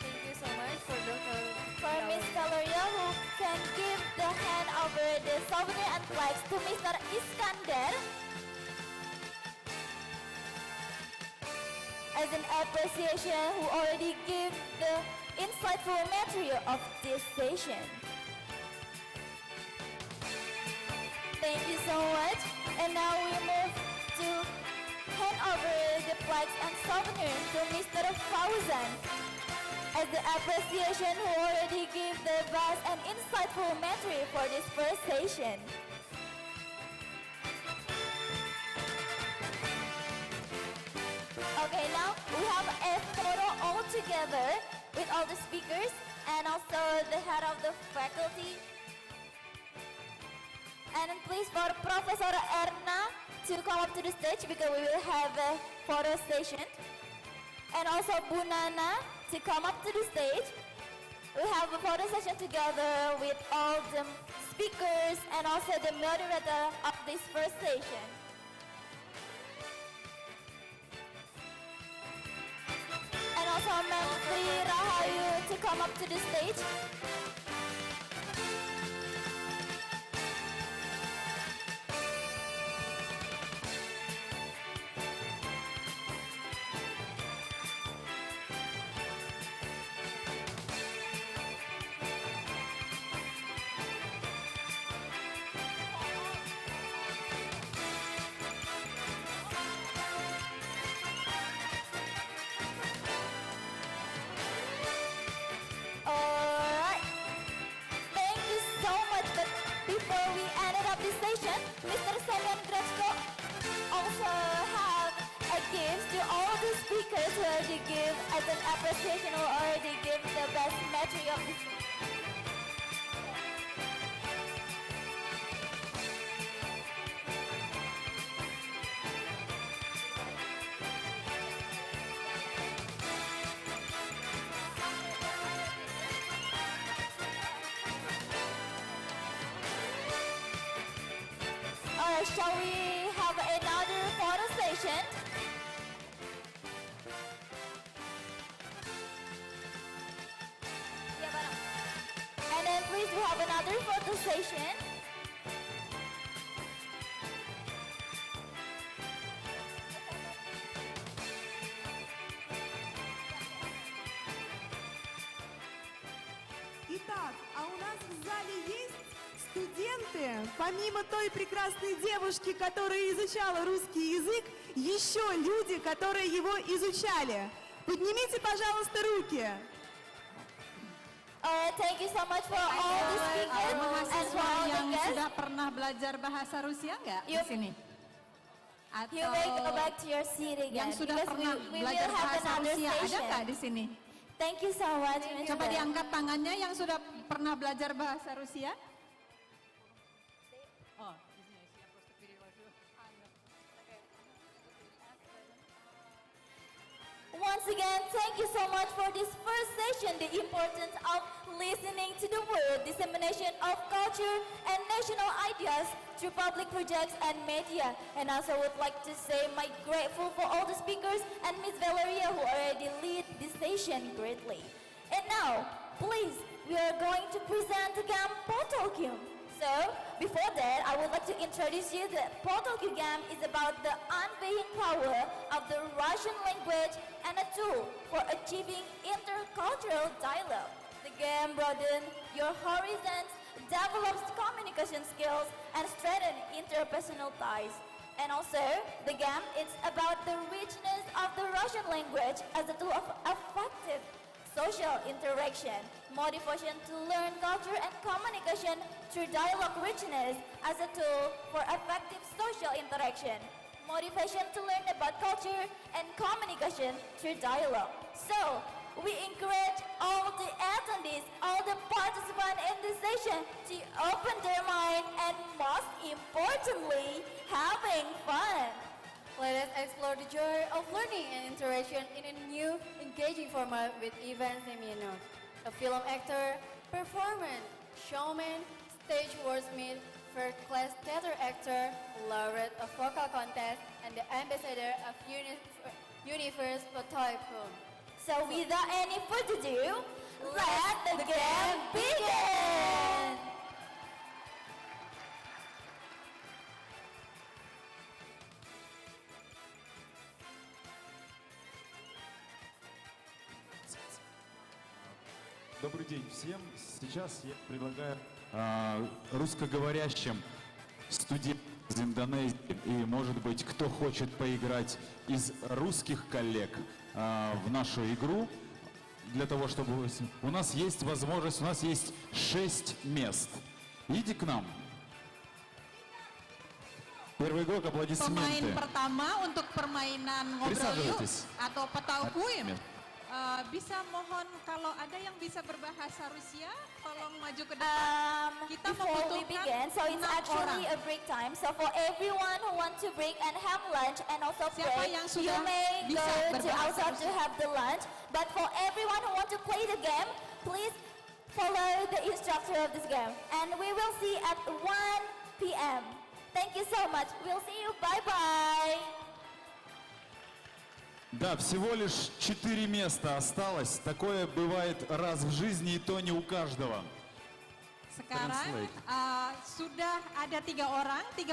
Thank you so much for Miss Valeria, who can give the hand over the souvenir and flags to Mr. Iskandar as an appreciation who already gave the insightful material of this session. Thank you so much. And now we move to hand over the flags and souvenirs to Mr. Fauzan as the appreciation who already gave the vast and insightful material for this first session. Okay, now we have a photo all together with all the speakers and also the head of the faculty. And please for Professor Erna to come up to the stage because we will have a photo session. And also Bu Nana to come up to the stage. We have a photo session together with all the speakers and also the moderator of this first session. And also Ma'am Sri Rahayu to come up to the stage. Alright. Thank you so much. But before we ended up this session, Mr. Semyon Grechko also have a gift to all the speakers who already give as an appreciation who already give the best material of this. Shall we have another photo session? have another photo session. Итак, а у нас в зале есть студенты, помимо той прекрасной девушки, которая изучала русский язык, еще люди, которые его изучали. Поднимите, пожалуйста, руки. Thank you so much for all the speakers and for Mahasiswa all yang the guests. sudah pernah belajar bahasa Rusia nggak di sini? You may go back to your seat again. Yang sudah because pernah we belajar will have bahasa another Rusia ada session. nggak di sini? Thank you so much. Coba diangkat tangannya yang sudah pernah belajar bahasa Rusia. Oh, Once again, thank you so much for this first session, the importance of listening to the word, dissemination of culture and national ideas through public projects and media. And also would like to say my grateful for all the speakers and Miss Valeria who already lead this session greatly. And now, please, we are going to present again Potolkyum. So, before that, I would like to introduce you that Potolkyum game is about the unveiling power of the Russian language and a tool for achieving intercultural dialogue. The game broadens your horizons, develops communication skills, and strengthens interpersonal ties. And also, the game is about the richness of the Russian language as a tool of effective social interaction, motivation to learn culture and communication through dialogue richness as a tool for effective social interaction, motivation to learn about culture and communication through dialogue. So, we encourage all the attendees, all the participants in this session to open their mind and most importantly, having fun. Let us explore the joy of learning and interaction in a new, engaging format with Ivan Semino, a film actor, performer, showman, stage wordsmith, first-class theater actor, laureate of vocal contest, and the ambassador of Universe Potoicum. So without any further ado, let the game begin! Добрый день всем. Сейчас я предлагаю русскоговорящим студентам из Индонезии и, может быть, кто хочет поиграть из русских коллег в нашу игру, для того, чтобы... У нас есть возможность, у нас есть 6 мест. Идите к нам. Первый игрок, Pemain аплодисменты. pertama untuk permainan ngobrol yuk Присаживайтесь. atau petakuim. Bisa mohon kalau ada yang bisa berbahasa Rusia, tolong maju ke depan. Kita Before we begin, so it's 6 actually orang. a break time. So for everyone who wants to break and have lunch and also Siapa break, yang you sudah may bisa go to berbahasa outside to Rusia? have the lunch. But for everyone who wants to play the game, please follow the instruction of this game. And we will see at 1 p.m. Thank you so much. We'll see you. Bye-bye. Да, всего лишь 4 места осталось. Такое бывает раз в жизни, и то не у каждого. Sekarang Translate. Sudah ada 3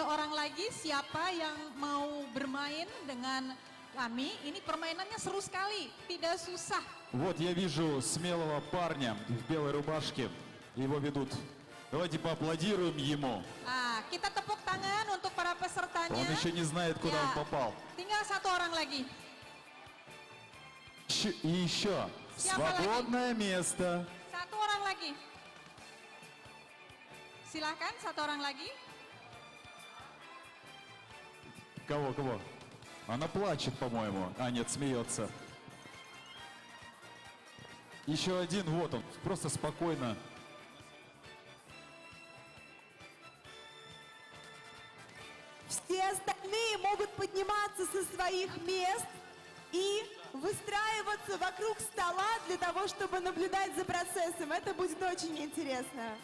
orang lagi. Siapa yang mau bermain dengan kami? Ini permainannya seru sekali, tidak susah. Вот я вижу смелого парня в белой рубашке. Его ведут. Давайте поаплодируем ему. Kita tepuk tangan untuk para pesertanya. Он еще не знает, куда он попал. Tinggal 1 orang lagi. И еще. Siapa Свободное место. 1 orang lagi. Silakan 1 orang lagi. Кого? Она плачет, по-моему. А, нет, смеется. Еще один, вот он, просто спокойно. Все остальные могут подниматься со своих мест и выстраиваться вокруг стола для того, чтобы наблюдать за процессом. Это будет очень интересно.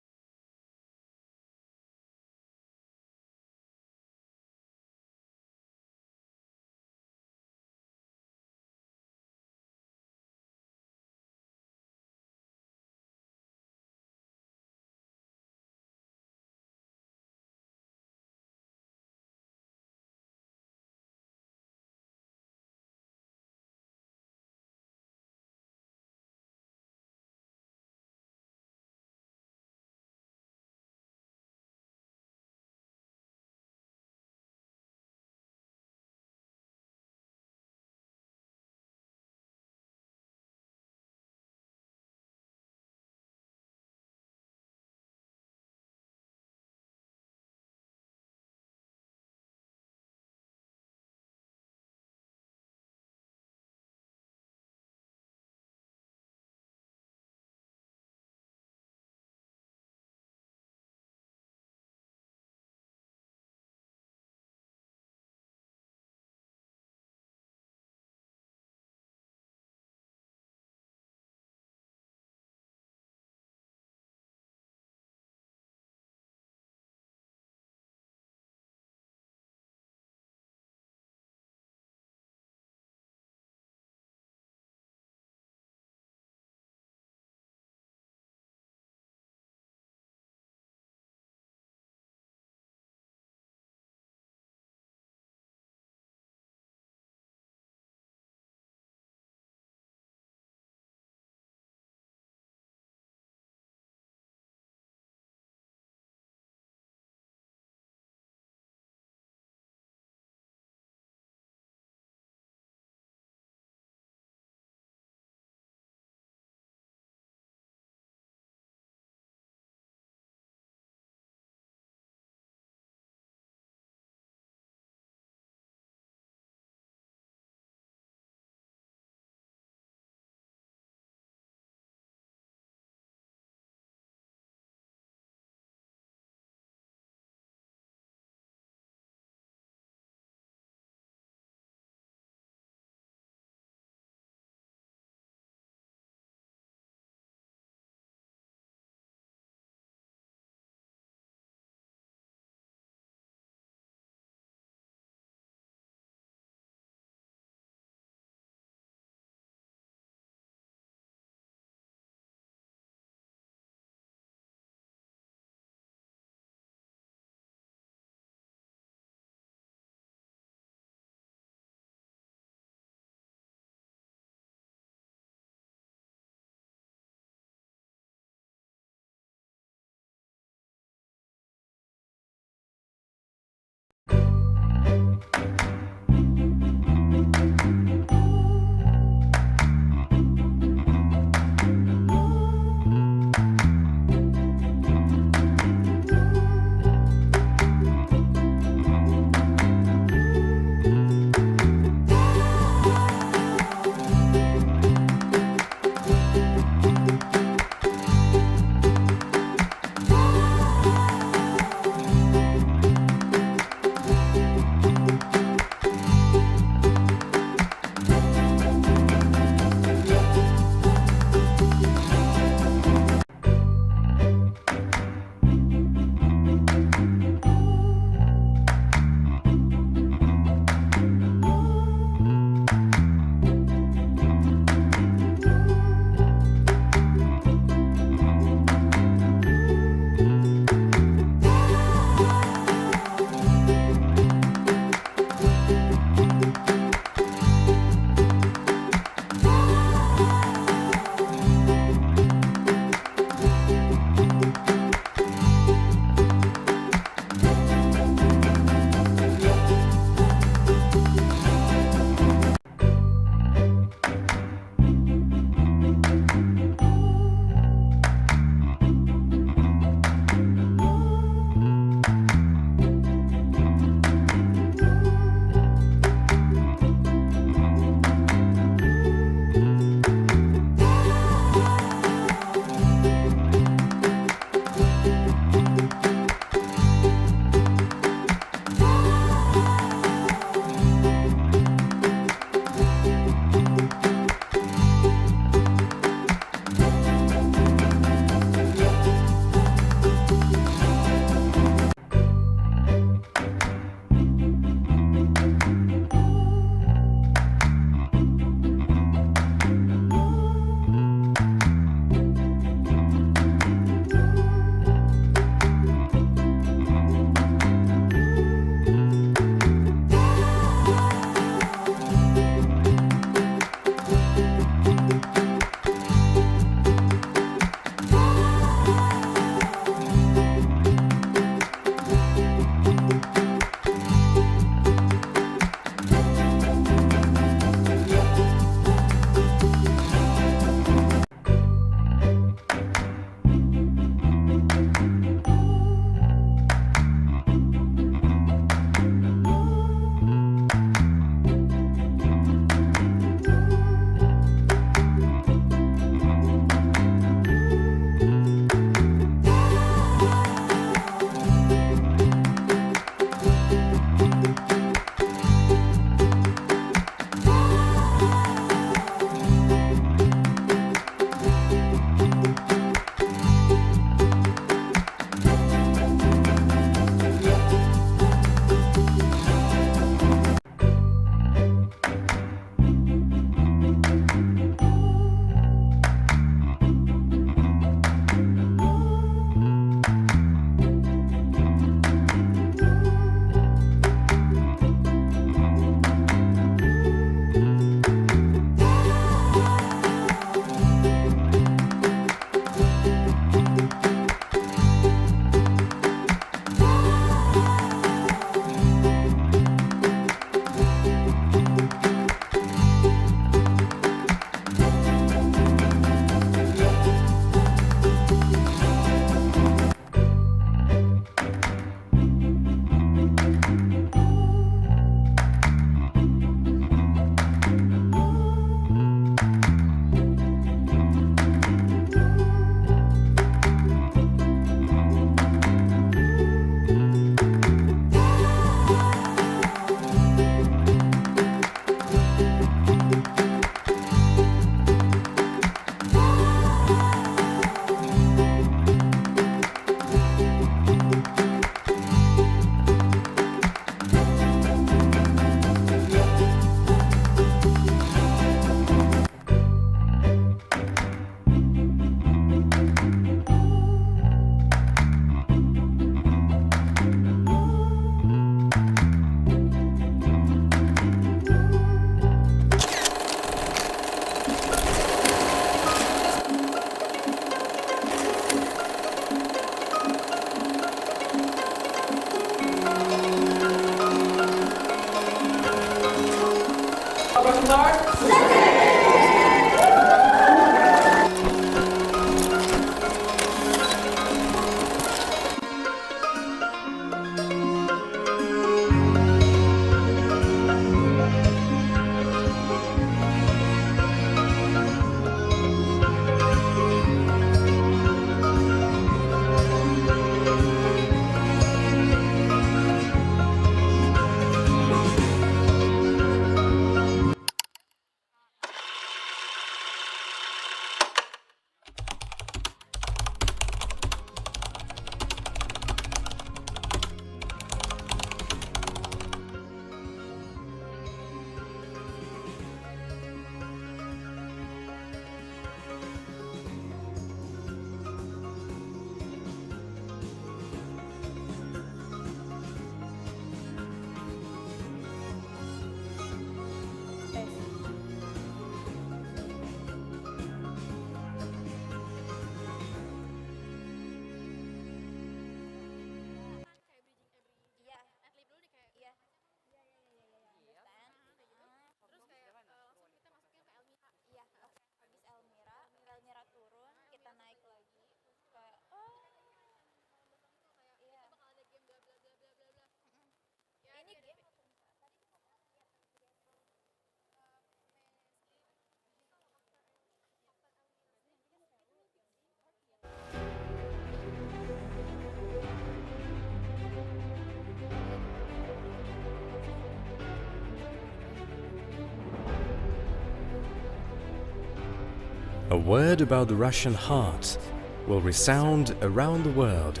A word about the Russian heart will resound around the world.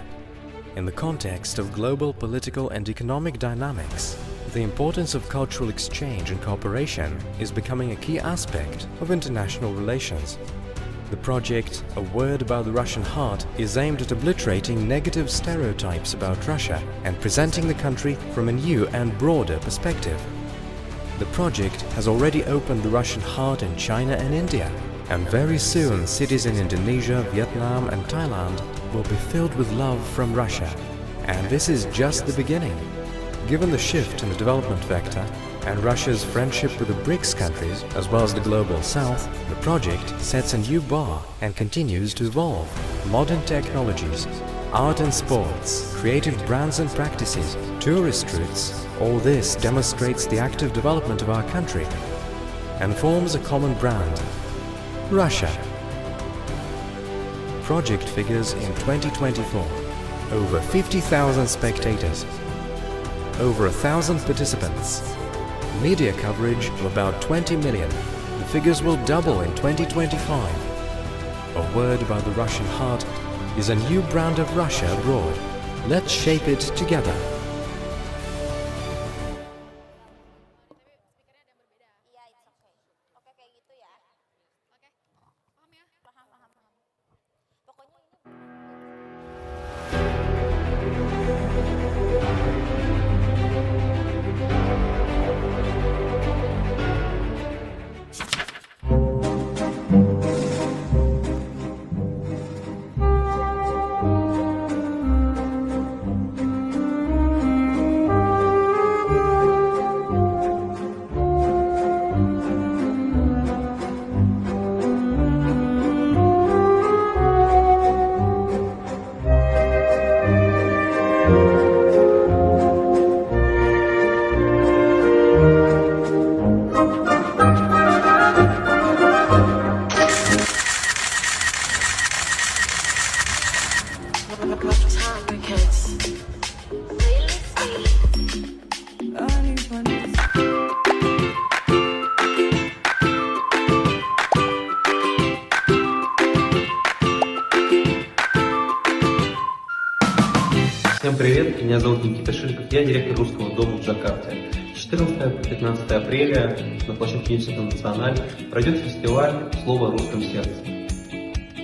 In the context of global political and economic dynamics, the importance of cultural exchange and cooperation is becoming a key aspect of international relations. The project, A Word About the Russian Heart, is aimed at obliterating negative stereotypes about Russia and presenting the country from a new and broader perspective. The project has already opened the Russian heart in China and India, and very soon cities in Indonesia, Vietnam and Thailand will be filled with love from Russia. And this is just the beginning. Given the shift in the development vector and Russia's friendship with the BRICS countries as well as the Global South, the project sets a new bar and continues to evolve. Modern technologies, art and sports, creative brands and practices, tourist routes, all this demonstrates the active development of our country and forms a common brand. Russia. Project figures in 2024. Over 50,000 spectators. Over 1,000 participants. Media coverage of about 20 million. The figures will double in 2025. A Word About the Russian Heart is a new brand of Russia abroad. Let's shape it together. Всем привет, меня зовут Никита Шильков, я директор Русского дома в Джакарте. С 14 по 15 апреля на площадке Института Националь пройдет фестиваль «Слово о русском сердце»,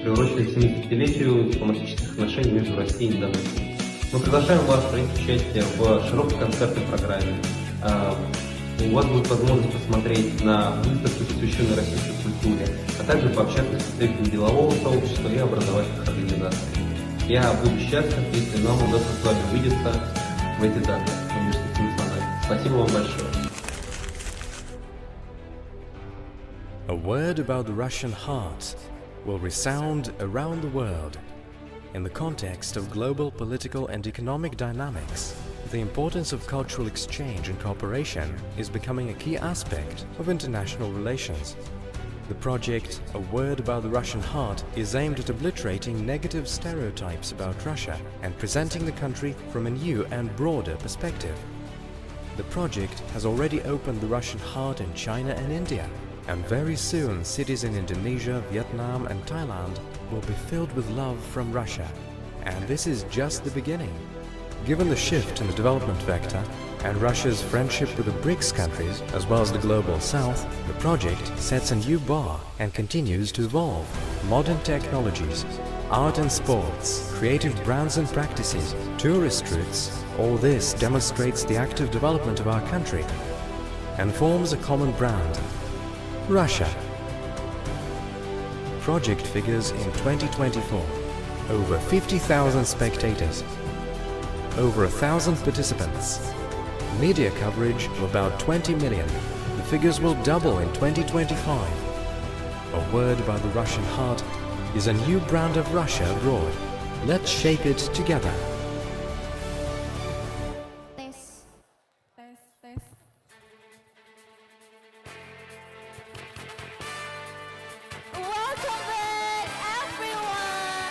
приуроченный к 75-летию дипломатических отношений между Россией и Индонезией. Мы приглашаем вас принять участие в широкой концертной программе. У вас будет возможность посмотреть на выставки, посвященные российской культуре, а также пообщаться с представителями делового сообщества и образовательных организаций. Я буду счастлив, если нам удастся с вами увидеться в эти даты в Университете Националь. Спасибо вам большое. A word about the Russian heart will resound around the world. In the context of global political and economic dynamics, the importance of cultural exchange and cooperation is becoming a key aspect of international relations. The project, A Word About the Russian Heart, is aimed at obliterating negative stereotypes about Russia and presenting the country from a new and broader perspective. The project has already opened the Russian heart in China and India, and very soon cities in Indonesia, Vietnam and Thailand will be filled with love from Russia. And this is just the beginning. Given the shift in the development vector and Russia's friendship with the BRICS countries as well as the Global South, the project sets a new bar and continues to evolve. Modern technologies, art and sports, creative brands and practices, tourist routes, all this demonstrates the active development of our country and forms a common brand. Russia. Project figures in 2024. Over 50,000 spectators. Over 1,000 participants. Media coverage of about 20 million. The figures will double in 2025. A Word About the Russian Heart is a new brand of Russia abroad. Let's shape it together. Welcome back, everyone!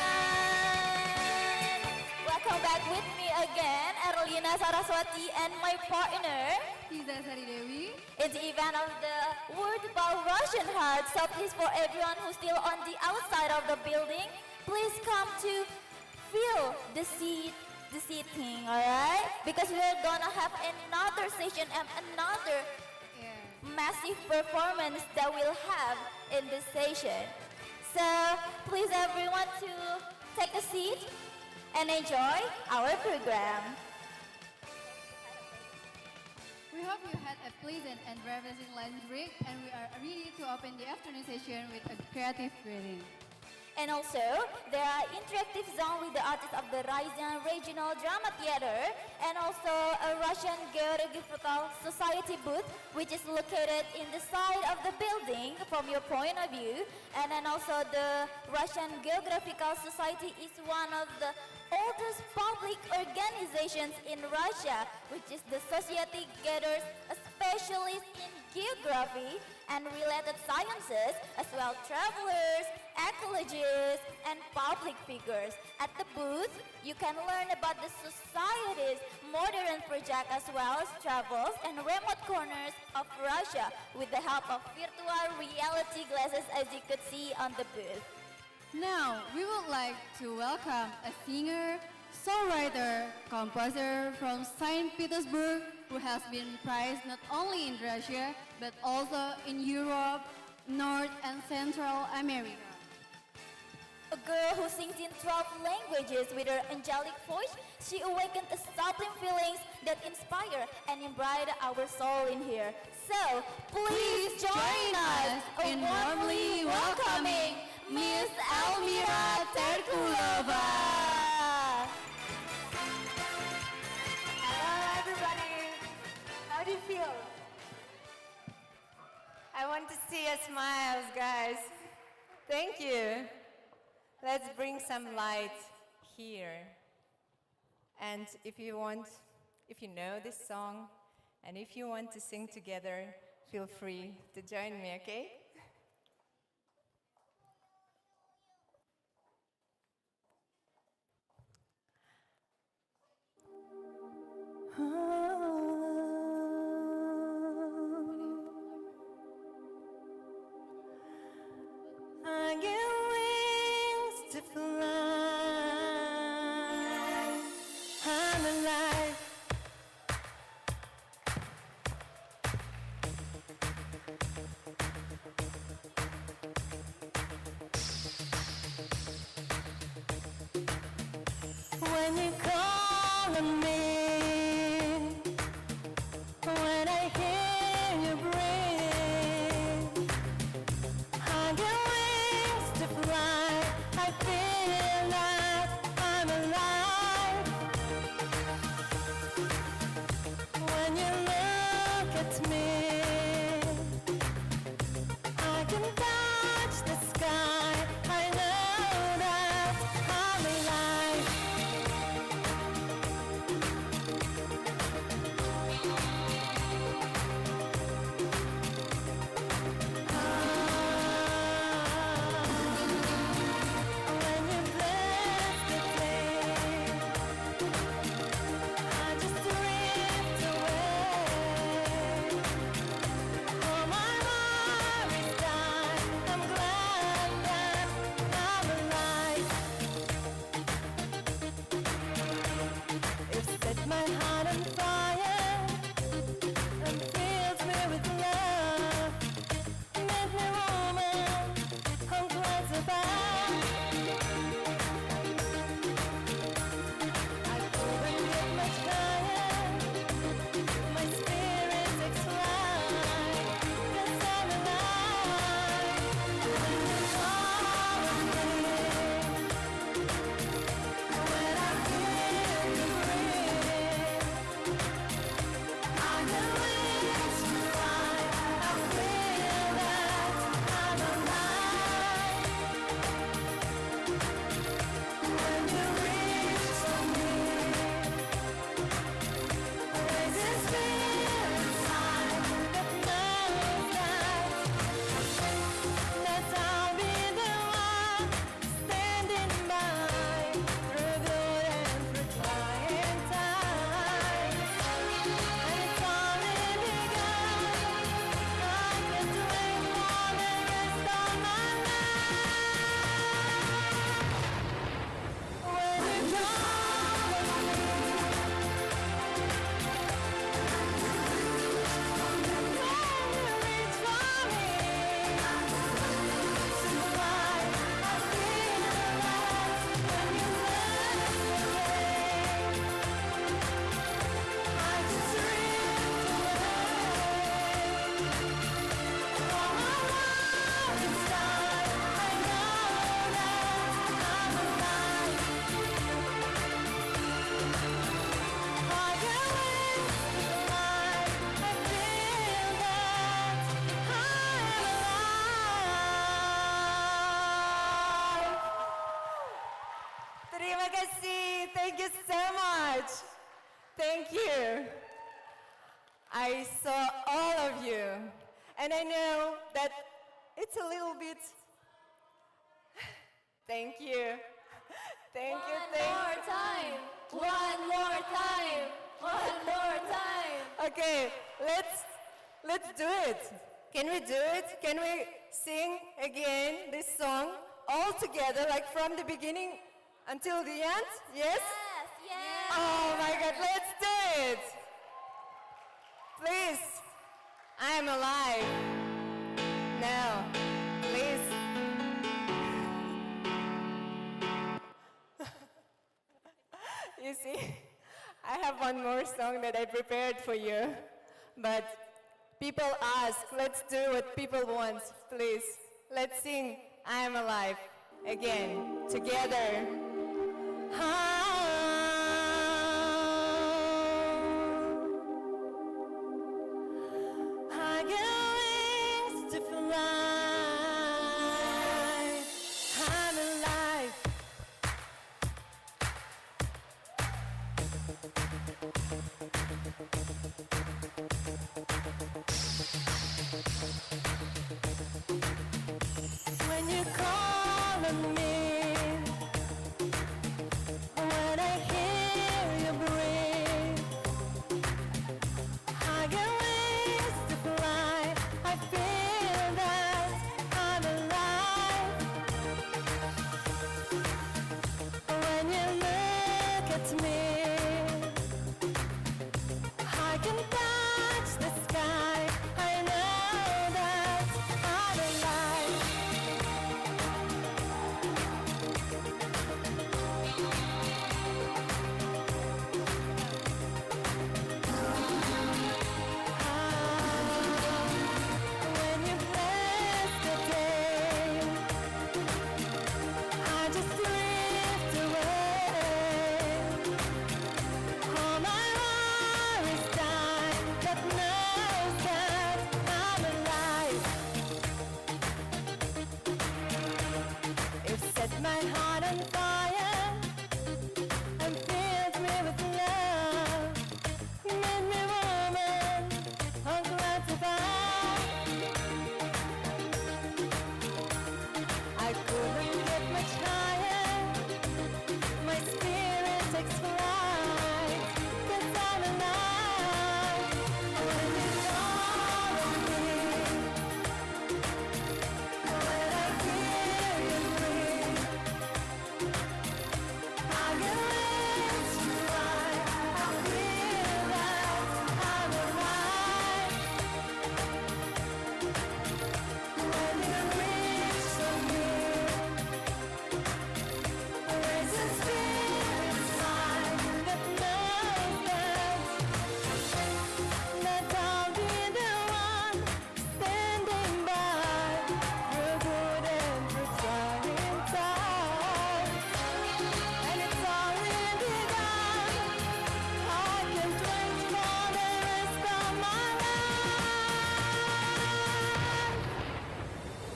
Welcome back with me again, Dina Saraswati and my partner, Tiza Saridewi. in the event of the Word About Russian Heart. So please, for everyone who's still on the outside of the building, please come to feel the seating, alright? Because we're gonna have another session and another massive performance that we'll have in this session. So please everyone to take a seat and enjoy our program. We hope you had a pleasant and refreshing lunch break, and we are ready to open the afternoon session with a creative greeting. And also, there are interactive zone with the artists of the Ryazan Regional Drama Theater, and also a Russian Geographical Society booth, which is located in the side of the building from your point of view. And then also the Russian Geographical Society is one of the oldest public organizations in Russia, which is the society gathers a specialist in geography and related sciences, as well travelers, ecologists, and public figures. At the booth, you can learn about the society's modern project as well as travels and remote corners of Russia with the help of virtual reality glasses, as you could see on the booth. Now, we would like to welcome a singer, songwriter, composer from St. Petersburg who has been prized not only in Russia but also in Europe, North and Central America. A girl who sings in 12 languages with her angelic voice, she awakened a sublime feelings that inspire and imbright our soul in here. So, please join us in warmly welcoming Miss Elmira Terkulova. Hello everybody, how do you feel? I want to see your smiles, guys. Thank you. Let's bring some light here. And if you know this song, and if you want to sing together, feel free to join me, okay? I get wings to fly. I'm alive. When you call on me, when I hear you breathe, I get wings to fly. I feel like I'm alive. Thank you. I saw all of you, and I know that it's a little bit. Thank you. Thank you. One more time. One more time. One more time. Okay, let's do it. Can we do it? Can we sing again this song all together, like from the beginning until the end? Yes? Yes. Oh my God, let's do it. Please, I am alive. Now, please. You see, I have one more song that I prepared for you, but people ask, let's do what people want, please. Let's sing I Am Alive again, together. I got wings to fly. I'm alive. When you call on me, when I hear you breathe, I get wings to fly. I feel that I'm alive. When you look at me, I can touch the sky. I know that I'm alive. When you bless the day, I just drift away. All my worries die, but knows that I'm alive. You've set my heart on fire and filled me with love. Made me woman, I'm glad to find. I couldn't get much higher. My spirit takes flight, 'cause I'm alive. When you call on me, when I hear you breathe, I get wings to fly. I feel that I'm alive. When you reach for me, there's a spirit inside that knows that I'll be the one standing by through good and through trying times. And it's already done. I can't wait for the rest of my life.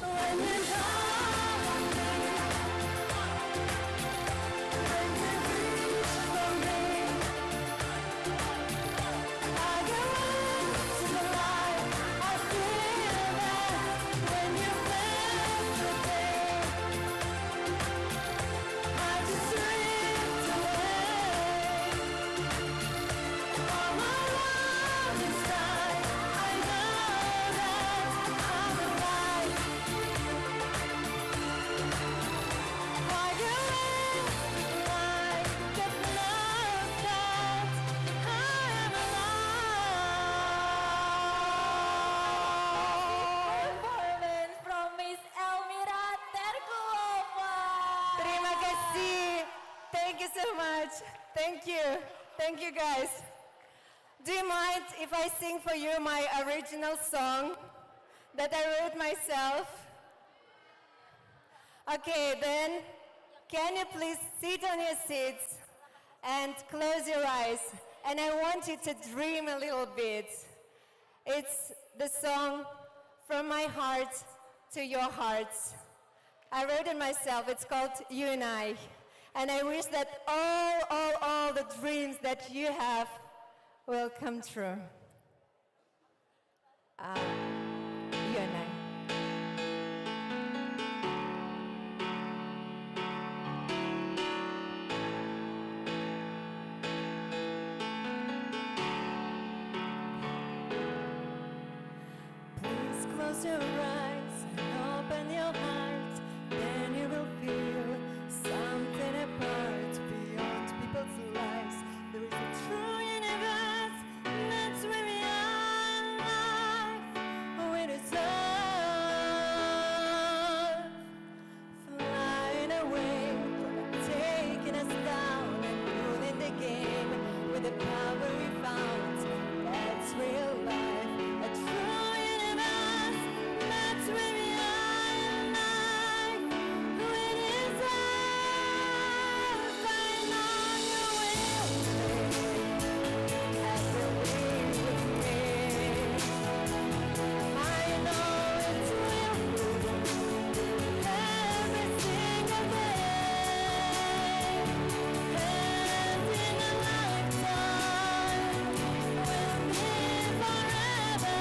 When you call on me, when you reach for me, I get wings to fly. I feel that when you bless the day, I just drift away. All my love inside, I know that I'm alive. I get wings to fly, that knows that I'm alive. Performance from Miss Elmira Terkulova. Terima kasih. Thank you so much. Thank you. Thank you guys. Do you mind if I sing for you my original song that I wrote myself? Okay, then can you please sit on your seats and close your eyes? And I want you to dream a little bit. It's the song From My Heart to Your Hearts. I wrote it myself. It's called You and I. And I wish that all the dreams that you have will come true. You and I. Please close your eyes and open your heart. Then you will feel something apart beyond people's lives. There is a true universe that's where we are alive. We deserve flying away from taking us down and ruling the game with the power we found. That's real life. A true universe, that's where we are alive. We deserve. I know you will have to be with me. I know it will every single day. And in a lifetime, we'll be forever.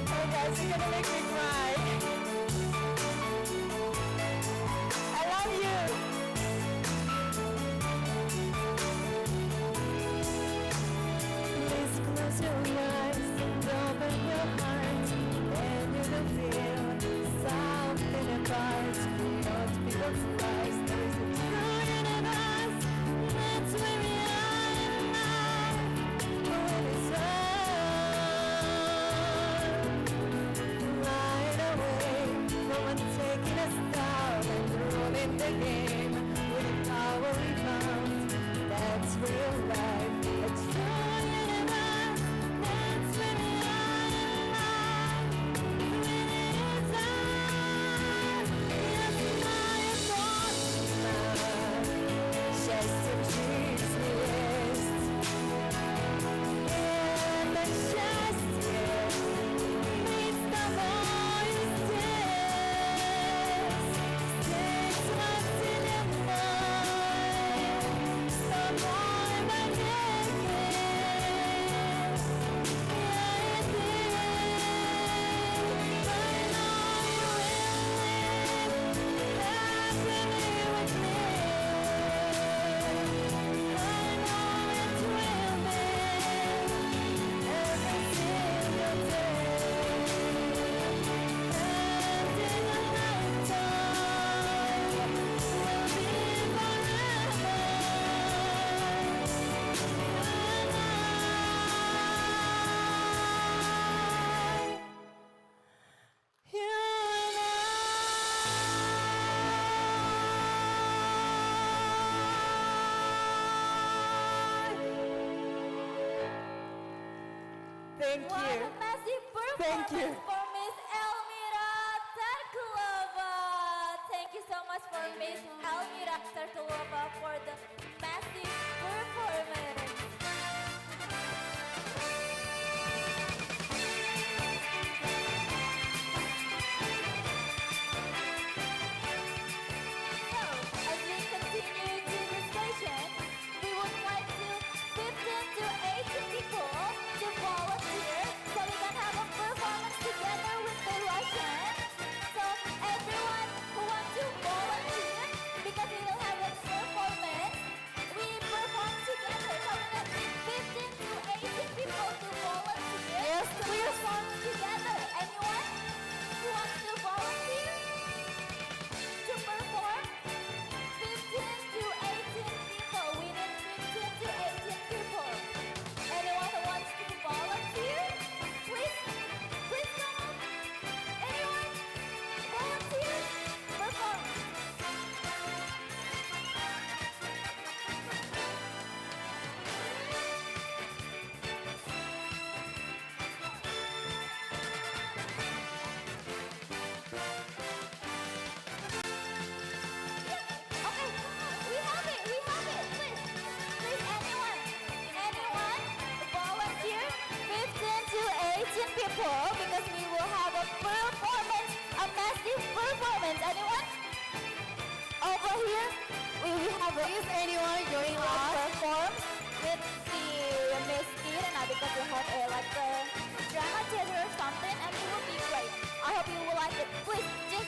Hey guys, you're gonna make me cry. I love you. Please close your eyes and open your heart, and you will feel something apart beyond people's lives. There is a true universe, that's where we are alive. We deserve flying away from taking us down and ruling the game with the power we found. That's real life. A true universe, that's where we are alive. We deserve. Yes, my thoughts, счастьем жизни есть. Это счастье быть с тобой здесь, здесь во вселенной, с тобой навеки. Thank What you. a massive Thank you. performance for Miss Elmira Tarkulova. Thank you so much for Miss Elmira Tarkulova for the massive performance. So, as we continue to the station, we would like to 15 to 18 people to volunteer so we can have a performance together with the Russian. So everyone who wants to volunteer, because we will have a performance, we perform together. So we people because we will have a performance, a massive performance. Anyone? Over here, we will have a... Is anyone join us? Perform with the Miss Irina because we have a like a drama theater or something, and it will be great. I hope you will like it. Please, just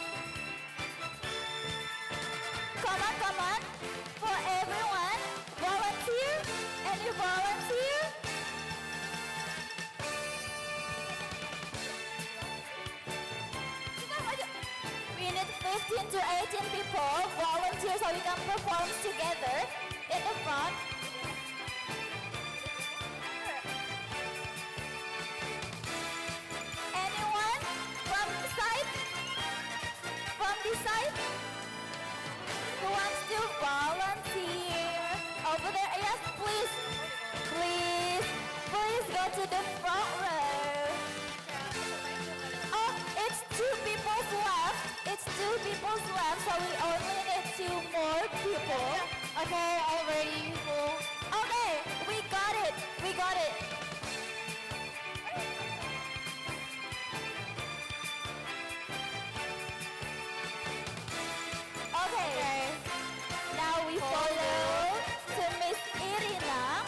come on, for everyone, volunteer, any volunteer? We need 15 to 18 people volunteer so we can perform together in the front. Anyone from the side? From this side? Who wants to volunteer? Over there, yes, please. Please go to the front row. Oh, it's two people's left. It's two people's left, so we only need two more people. Okay, already full. Okay, we got it. Okay. Now we follow to Miss Irina.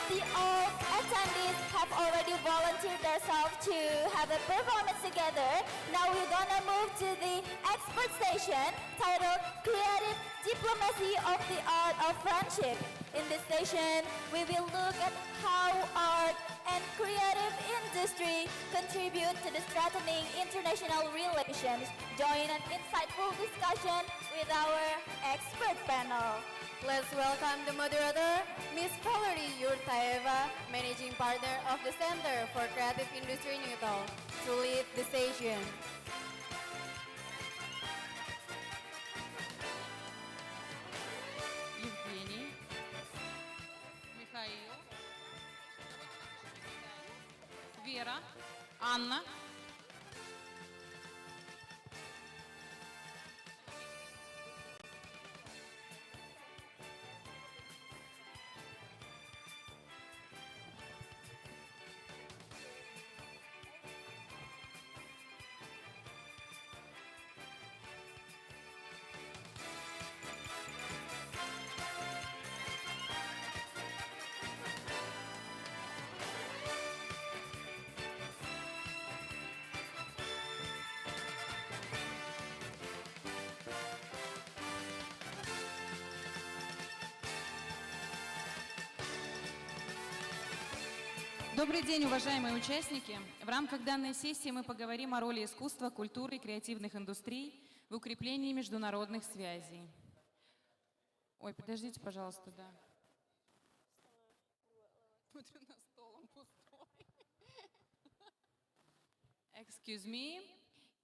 The all attendees have already volunteered themselves to have a performance together. Now we're gonna move to the expert station titled Creative Diplomacy of the Art of Friendship. In this station, we will look at how art and creative industry contribute to the strengthening international relations. Join an insightful discussion with our expert panel. Let's welcome the moderator, Ms. Valerie Yurtaeva, Managing Partner of the Center for Creative Industry Newton, to lead the session. Евгений, Михаил, Вера, Анна. Добрый день, уважаемые участники! В рамках данной сессии мы поговорим о роли искусства, культуры и креативных индустрий в укреплении международных связей. Ой, подождите, пожалуйста, да. Смотрю на стол, он пустой. Excuse me,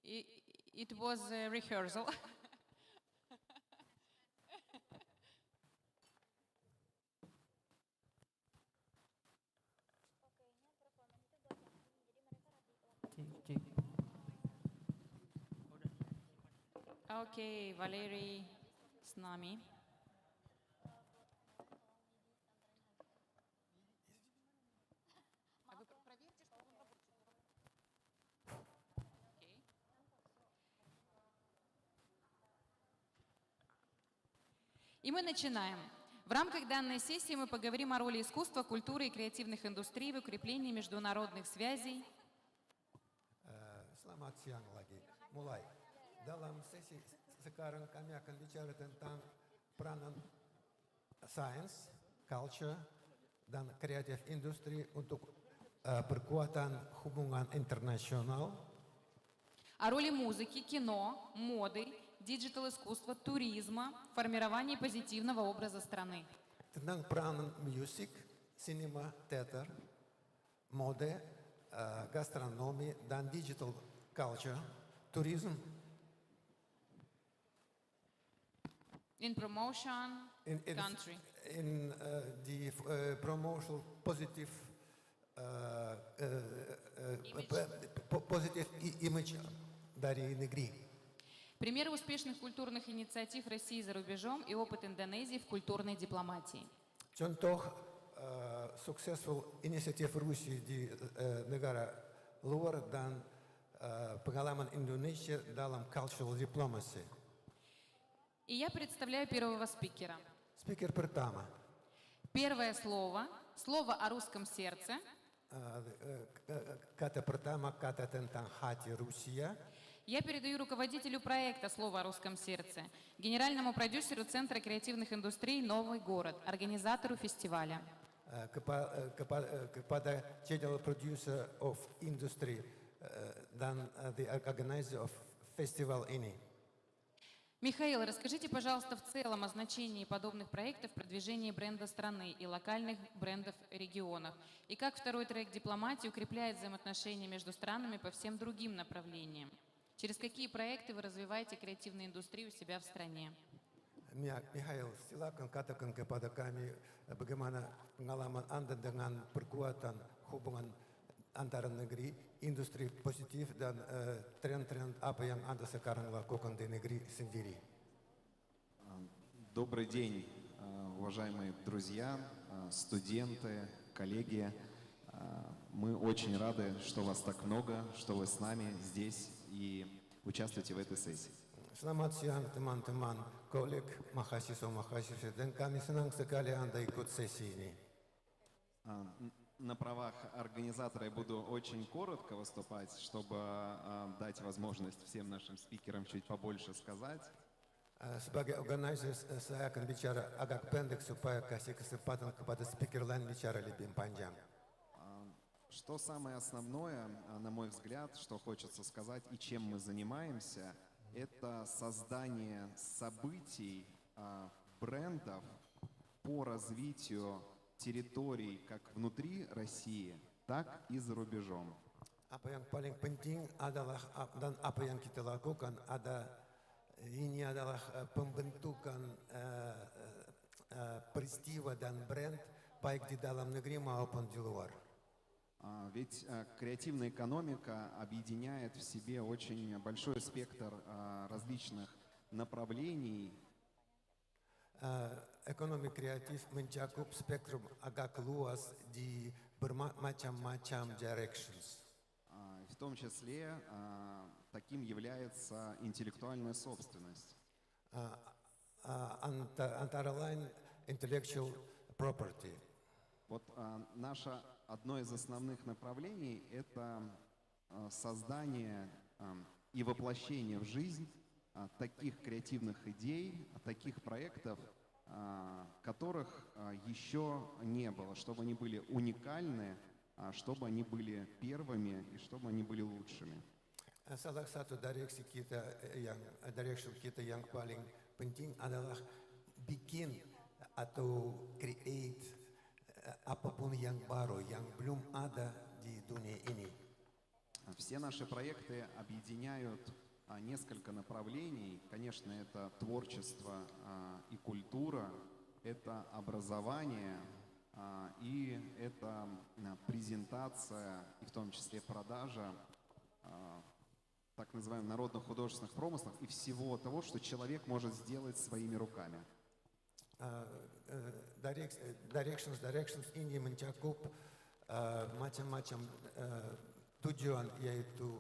it was a rehearsal. Окей, Валерий с нами. И мы начинаем. В рамках данной сессии мы поговорим о роли искусства, культуры и креативных индустрий в укреплении международных связей. Selamat siang lagi. Mulai. Dalam sesi sekarang kami akan bicara tentang peranan sains, culture, dan kreatif industri untuk perkuatan hubungan internasional. О роли музыки, кино, моды, диджитал-искусства, туризма, формировании позитивного образа страны. Tentang peranan musik, sinema, teater, mode, gastronomy, dan digital culture, tourism, In promotion, country. in the promotional positive positive image dari negeri. Примеры успешных культурных инициатив России за рубежом и опыт Индонезии в культурной дипломатии. Contoh successful inisiatif Rusia di negara luar dan pengalaman Indonesia dalam cultural diplomacy. И я представляю первого спикера. Speaker pertama. Первое слово, слово о русском сердце. Kata pertama, kata tentang hati Rusia. Я передаю руководителю проекта «Слово о русском сердце», генеральному продюсеру Центра креативных индустрий «Новый город», организатору фестиваля. Kepada general producer of industry dan the organizer of festival ini. Михаил, расскажите, пожалуйста, в целом о значении подобных проектов в продвижении бренда страны и локальных брендов в регионах. И как второй трек дипломатии укрепляет взаимоотношения между странами по всем другим направлениям. Через какие проекты вы развиваете креативную индустрию у себя в стране? Mihail, silakan katakan kepada kami bagaimana pengalaman Anda dengan perkuatan hubungan antara negeri, industri positif dan tren-tren apa yang Anda sekarang lakukan di negeri sendiri. Добрый день, уважаемые друзья, студенты, коллеги. Мы очень рады, что вас так много, что вы с нами здесь и участвуете в этой сессии. Selamat siang teman-teman, koleg, mahasiswa-mahasiswa, dan kami senang sekali Anda ikut sesi ini. На правах организатора я буду очень коротко выступать, чтобы дать возможность всем нашим спикерам чуть побольше сказать. Sebagai organizer, saya akan bicara agak pendek supaya kasih kesempatan kepada speaker lain bicara lebih panjang. Что самое основное, на мой взгляд, что хочется сказать и чем мы занимаемся, это создание событий, брендов по развитию территорий как внутри России, так и за рубежом. Apa yang paling penting adalah dan apa yang kita lakukan ini adalah pembentukan peristiwa dan brand baik di dalam negeri maupun di luar. Ведь креативная экономика объединяет в себе очень большой спектр различных направлений. Ekonomi kreatif mencakup spektrum agak luas di bermacam-macam directions. В том числе таким является интеллектуальная собственность. Antara lain intellectual property. Вот наше одно из основных направлений – это создание и воплощение в жизнь таких креативных идей, таких проектов, которых еще не было, чтобы они были уникальны, чтобы они были первыми и чтобы они были лучшими. Salah satu direction kita yang paling penting adalah bikin atau create apapun yang baru yang belum ada di dunia ini. Все наши проекты объединяют несколько направлений. Конечно, это творчество и культура, это образование и это презентация, и в том числе продажа так называемых народных художественных промыслов и всего того, что человек может сделать своими руками. Directions ini mencakup macam-macam tujuan, yaitu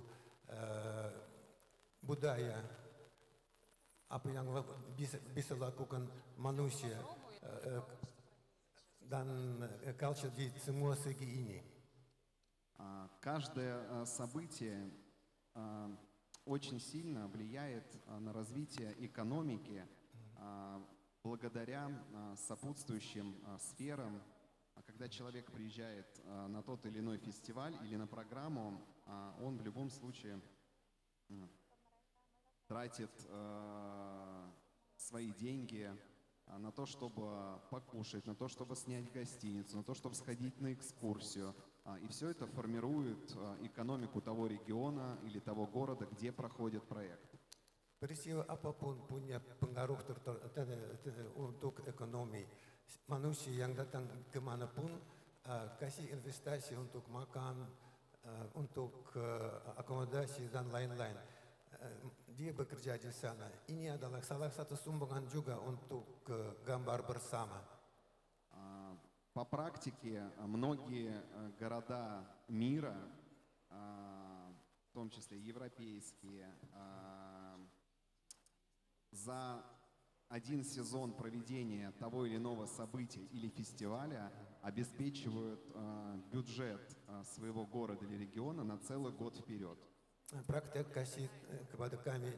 budaya, apa yang bisa lakukan manusia dan culture di semua segi ini. Каждое событие очень сильно влияет на развитие экономики благодаря сопутствующим сферам. Когда человек приезжает на тот или иной фестиваль или на программу, он в любом случае тратит свои деньги на то, чтобы покушать, на то, чтобы снять гостиницу, на то, чтобы сходить на экскурсию, И все это формирует экономику того региона или того города, где проходит проект. Peristiwa apapun punya pengaruh untuk ekonomi. Manusia yang datang kemanapun kasih investasi untuk makan, untuk akomodasi dan lain-lain. Dia bekerja di sana. Ini adalah salah satu sumbangan juga untuk gambar bersama. По практике многие города мира, в том числе европейские, за один сезон проведения того или иного события или фестиваля обеспечивают бюджет своего города или региона на целый год вперед. Praktek kasih kepada kami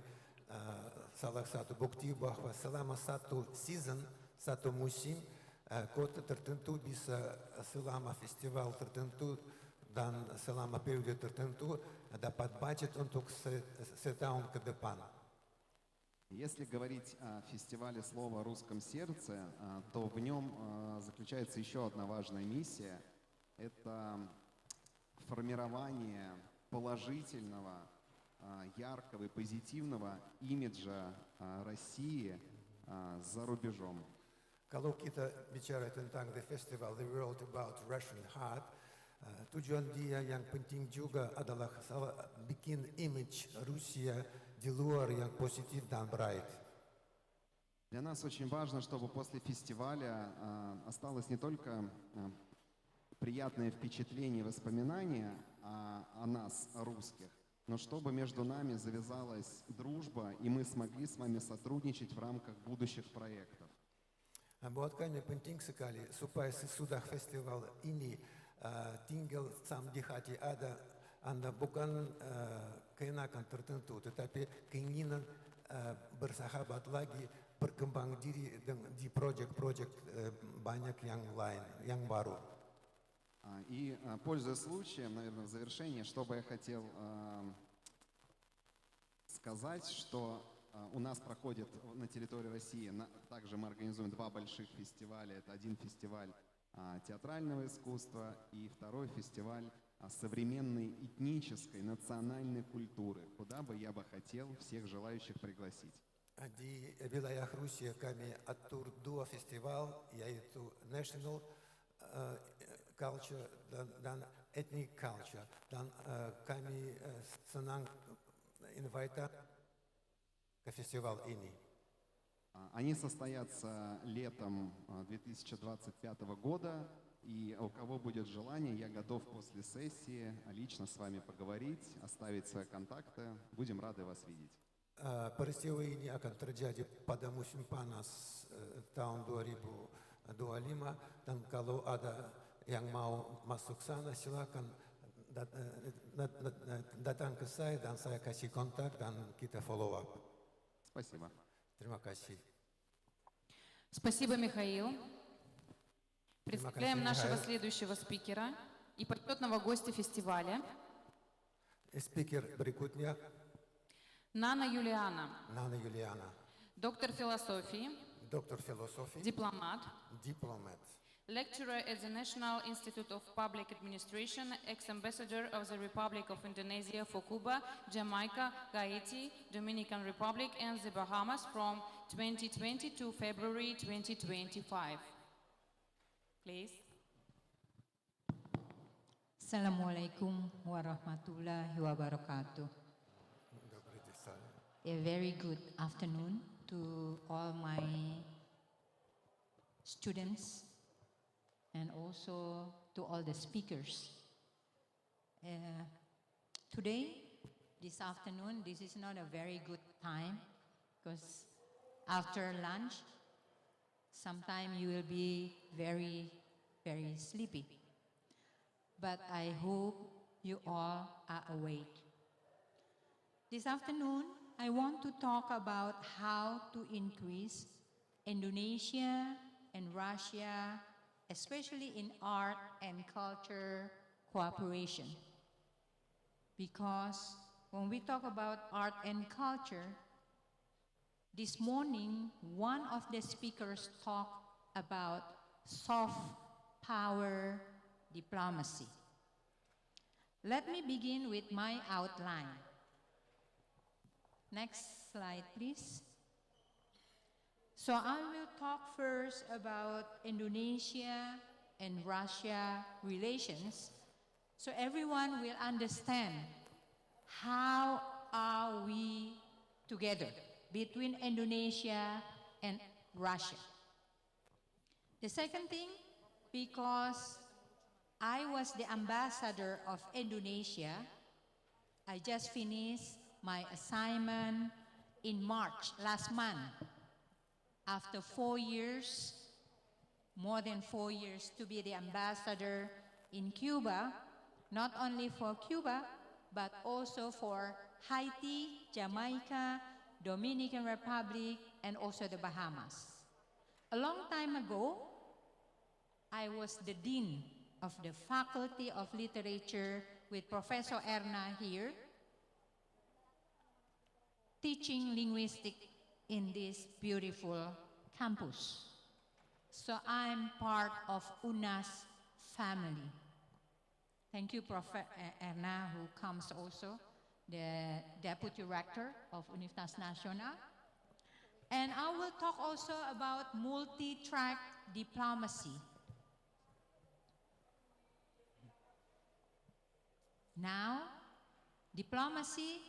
salah satu bukti bahwa selama satu season, satu musim, kota tertentu bisa selama festival tertentu dan selama periode tertentu dapat budget untuk setahun ke depan. Если говорить о фестивале слова о русском сердце, то в нем заключается еще одна важная миссия. Это формирование положительного, яркого и позитивного имиджа России за рубежом. Kalau kita bicara tentang the festival, the world about Russian heart, tujuan dia yang penting juga adalah bikin image Rusia di luar yang positif dan bright. Для нас очень важно, чтобы после фестиваля осталось не только приятное впечатление и воспоминания о нас, о русских, но чтобы между нами завязалась дружба, и мы смогли с вами сотрудничать в рамках будущих проектов. Buat kami penting sekali supaya sesudah festival ini tinggal sam di hati Anda bukan keenakan tertentu, tetapi keinginan bersahabat lagi, berkembang diri di proyek-proyek banyak yang lain, yang baru. И, пользуясь случаем, наверное, в завершение, что бы я хотел сказать, что у нас проходит на территории России, также мы организуем два больших фестиваля. Это один фестиваль театрального искусства и второй фестиваль современной этнической, национальной культуры, куда бы я бы хотел всех желающих пригласить. Di wilayah Rusia kami atur dua festival, yaitu National Culture dan Ethnic Culture. Dan kami senang invite ke festival ini. Они состоятся летом 2025 года, и у кого будет желание, я готов после сессии лично с вами поговорить, оставить свои контакты. Будем рады вас видеть. Peristiwa ini akan terjadi pada musim panas tahun 2025 dan kalau ada yang mau masuk sana silakan datang ke saya dan saya kasih kontak dan kita follow up. Спасибо. Terima kasih. Спасибо, Михаил. Представляем нашего следующего спикера и почетного гостя фестиваля. Speaker berikutnya Нана Юлиана, Nana Juliana, доктор философии, dokter filosofi, дипломат, diplomat, lecturer at the National Institute of Public Administration, ex-ambassador of the Republic of Indonesia for Cuba, Jamaica, Haiti, Dominican Republic, and the Bahamas from 2020 to February 2025. Please. Assalamualaikum warahmatullahi wabarakatuh. A very good afternoon to all my students and also to all the speakers. Today, this afternoon, this is not a very good time because after lunch, sometime you will be very, very sleepy. But I hope you all are awake. This afternoon, I want to talk about how to increase Indonesia and Russia, especially in art and culture cooperation. Because when we talk about art and culture, this morning, one of the speakers talked about soft power diplomacy. Let me begin with my outline. Next slide, please. So I will talk first about Indonesia and Russia relations, so everyone will understand how are we together between Indonesia and Russia. The second thing, because I was the ambassador of Indonesia, I just finished my assignment in March last month. After 4 years, more than 4 years to be the ambassador in Cuba, not only for Cuba, but also for Haiti, Jamaica, Dominican Republic, and also the Bahamas. A long time ago, I was the dean of the Faculty of Literature with Professor Erna here, teaching linguistics in this beautiful campus. So I'm part of UNA's family. Thank you, Prof. Erna, who comes also, the Deputy Rector of Universitas Nasional. And I will talk also about multi-track diplomacy. Now, diplomacy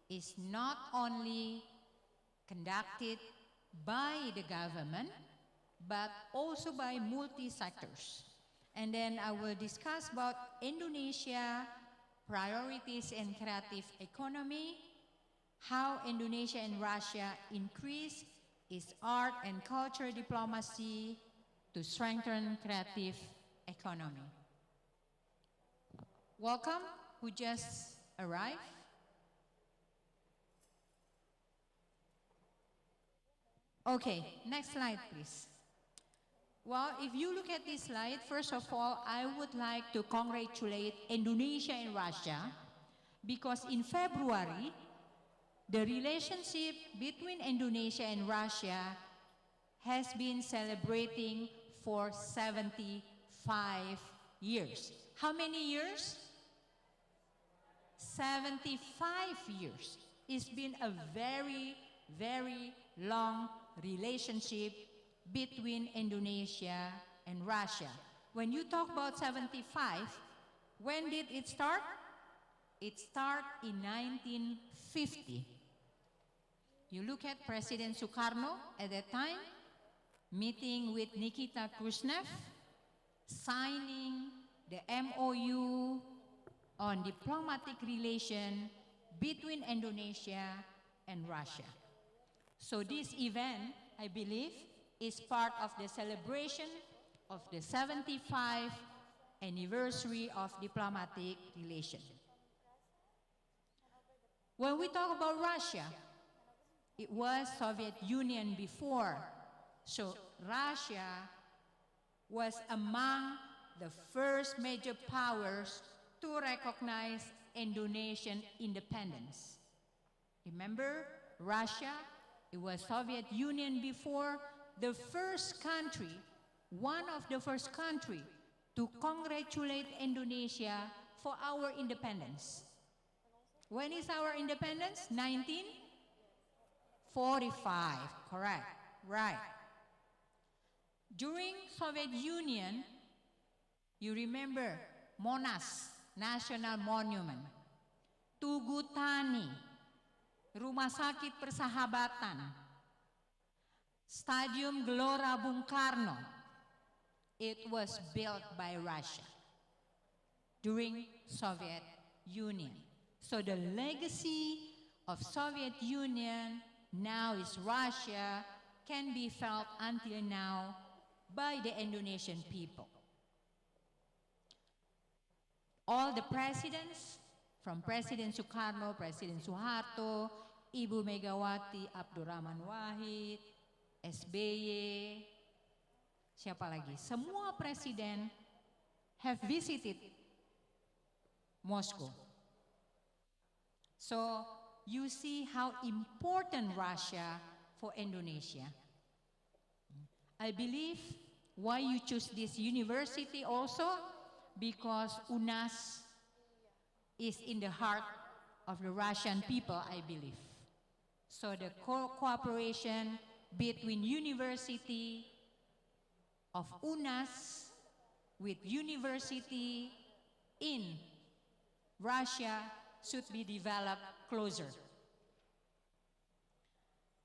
is not only conducted by the government, but also by multi-sectors. And then I will discuss about Indonesia, priorities in creative economy, how Indonesia and Russia increase its art and culture diplomacy to strengthen creative economy. Welcome, who just arrived. Okay, next slide, please. Well, if you look at this slide, first of all, I would like to congratulate Indonesia and Russia because in February, the relationship between Indonesia and Russia has been celebrating for 75 years. How many years? 75 years. It's been a very, very long relationship between Indonesia and Russia. When you talk about 75, when did it start? It started in 1950. You look at President Sukarno at that time, meeting with Nikita Khrushchev, signing the MOU on diplomatic relation between Indonesia and Russia. So this event, I believe, is part of the celebration of the 75th anniversary of diplomatic relation. When we talk about Russia, it was Soviet Union before. So Russia was among the first major powers to recognize Indonesian independence. Remember, Russia, it was Soviet Union before, the first country, one of the first country to congratulate Indonesia for our independence. When is our independence? 1945, correct, right. During Soviet Union, you remember Monas, National Monument, Tugu Tani, Rumah Sakit Persahabatan, Stadium Gelora Bung Karno. It was built by Russia during Soviet Union. So the legacy of Soviet Union now is Russia can be felt until now by the Indonesian people. All the presidents, from President Sukarno, President Suharto, Ibu Megawati, Abdurrahman Wahid, SBY, siapa lagi? Semua presiden have visited Moscow. So you see how important Russia for Indonesia. I believe why you choose this university also because UNAS is in the heart of the Russian people, I believe. So the cooperation between University of UNAS with university in Russia should be developed closer.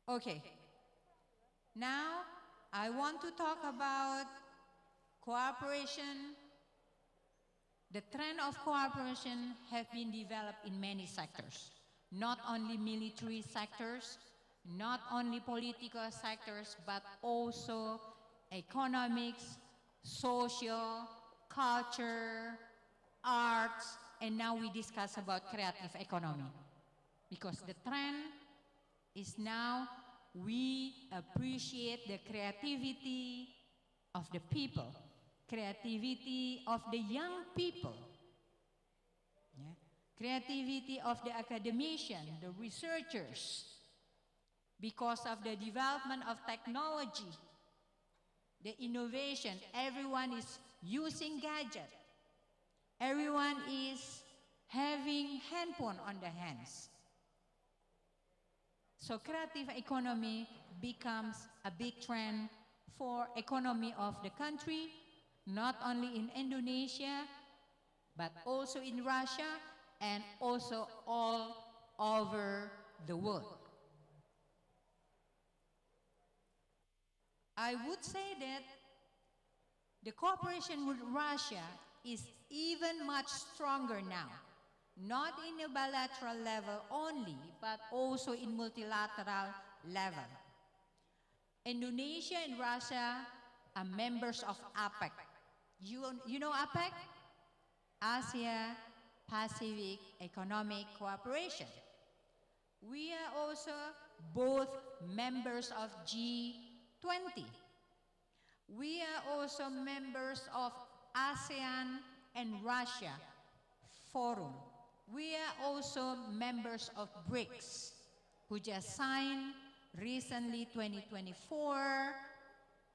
Okay, now I want to talk about cooperation. The trend of cooperation have been developed in many sectors, not only military sectors, not only political sectors, but also economics, social, culture, arts, and now we discuss about creative economy. Because the trend is now we appreciate the creativity of the people, creativity of the young people, yeah? Creativity of the academician, the researchers, because of the development of technology, the innovation, everyone is using gadget, everyone is having handphone on the hands. So creative economy becomes a big trend for economy of the country, not only in Indonesia, but also in Russia and also all over the world. I would say that the cooperation with Russia is even much stronger now, not in a bilateral level only, but also in multilateral level. Indonesia and Russia are members of APEC. You know APEC? Asia Pacific Economic Cooperation. We are also both members of G20. We are also members of ASEAN and Russia Forum. We are also members of BRICS, who just signed recently 2024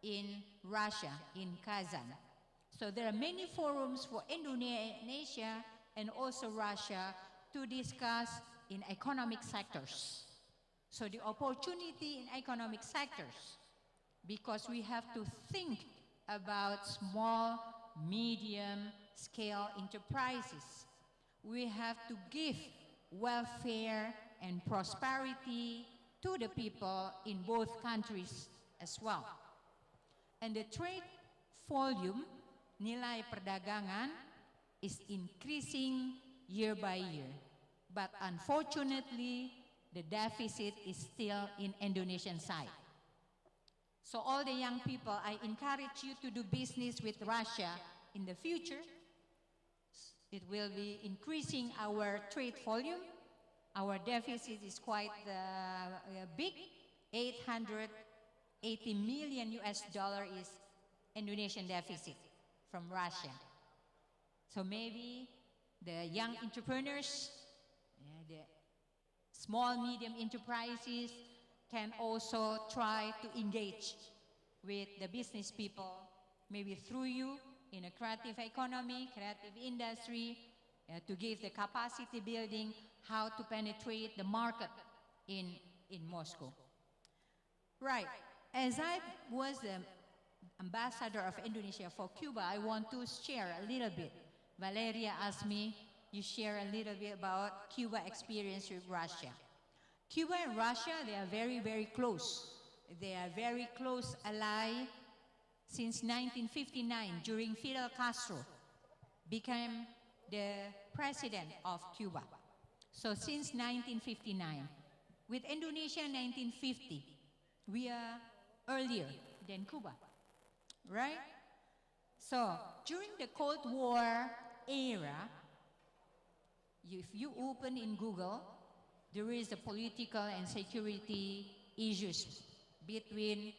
in Russia, in Kazan. So there are many forums for Indonesia and also Russia to discuss in economic sectors. So the opportunity in economic sectors, because we have to think about small, medium scale enterprises. We have to give welfare and prosperity to the people in both countries as well. And the trade volume, nilai perdagangan, is increasing year by year. But unfortunately, the deficit is still in Indonesian side. So all the young people, I encourage you to do business with Russia in the future. It will be increasing our trade volume. Our deficit is quite big. 880 million US dollar is Indonesian deficit from Russia. So maybe the young entrepreneurs, the small, medium enterprises can also try to engage with the business people, maybe through you in a creative economy, creative industry, to give the capacity building, how to penetrate the market in Moscow. Right, as I was the ambassador of Indonesia for Cuba, I want to share a little bit. Valeria asked me, you share a little bit about Cuba experience with Russia. Cuba and Russia, they are very, very close. They are very close ally since 1959, during Fidel Castro became the president of Cuba. So since 1959, with Indonesia 1950, we are earlier than Cuba, right? So during the Cold War era, if you open in Google, there is a political and security issues between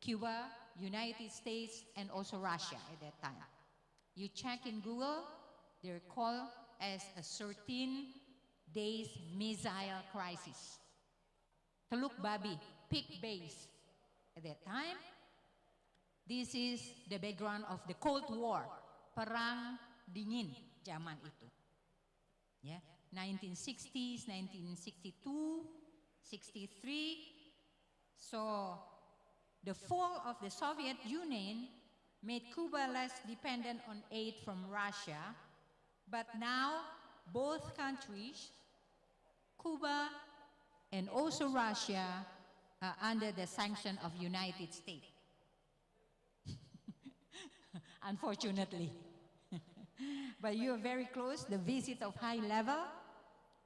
Cuba, United States, and also Russia at that time. You check in Google, they're called as a 13 days missile crisis. Teluk Babi, Pig Base. At that time, this is the background of the Cold War, Perang Dingin zaman itu. Yeah, 1960s, 1962, 63. So the fall of the Soviet Union made Cuba less dependent on aid from Russia, but now both countries, Cuba and also Russia, are under the sanction of United States. Unfortunately. But you are very close, the visit of high level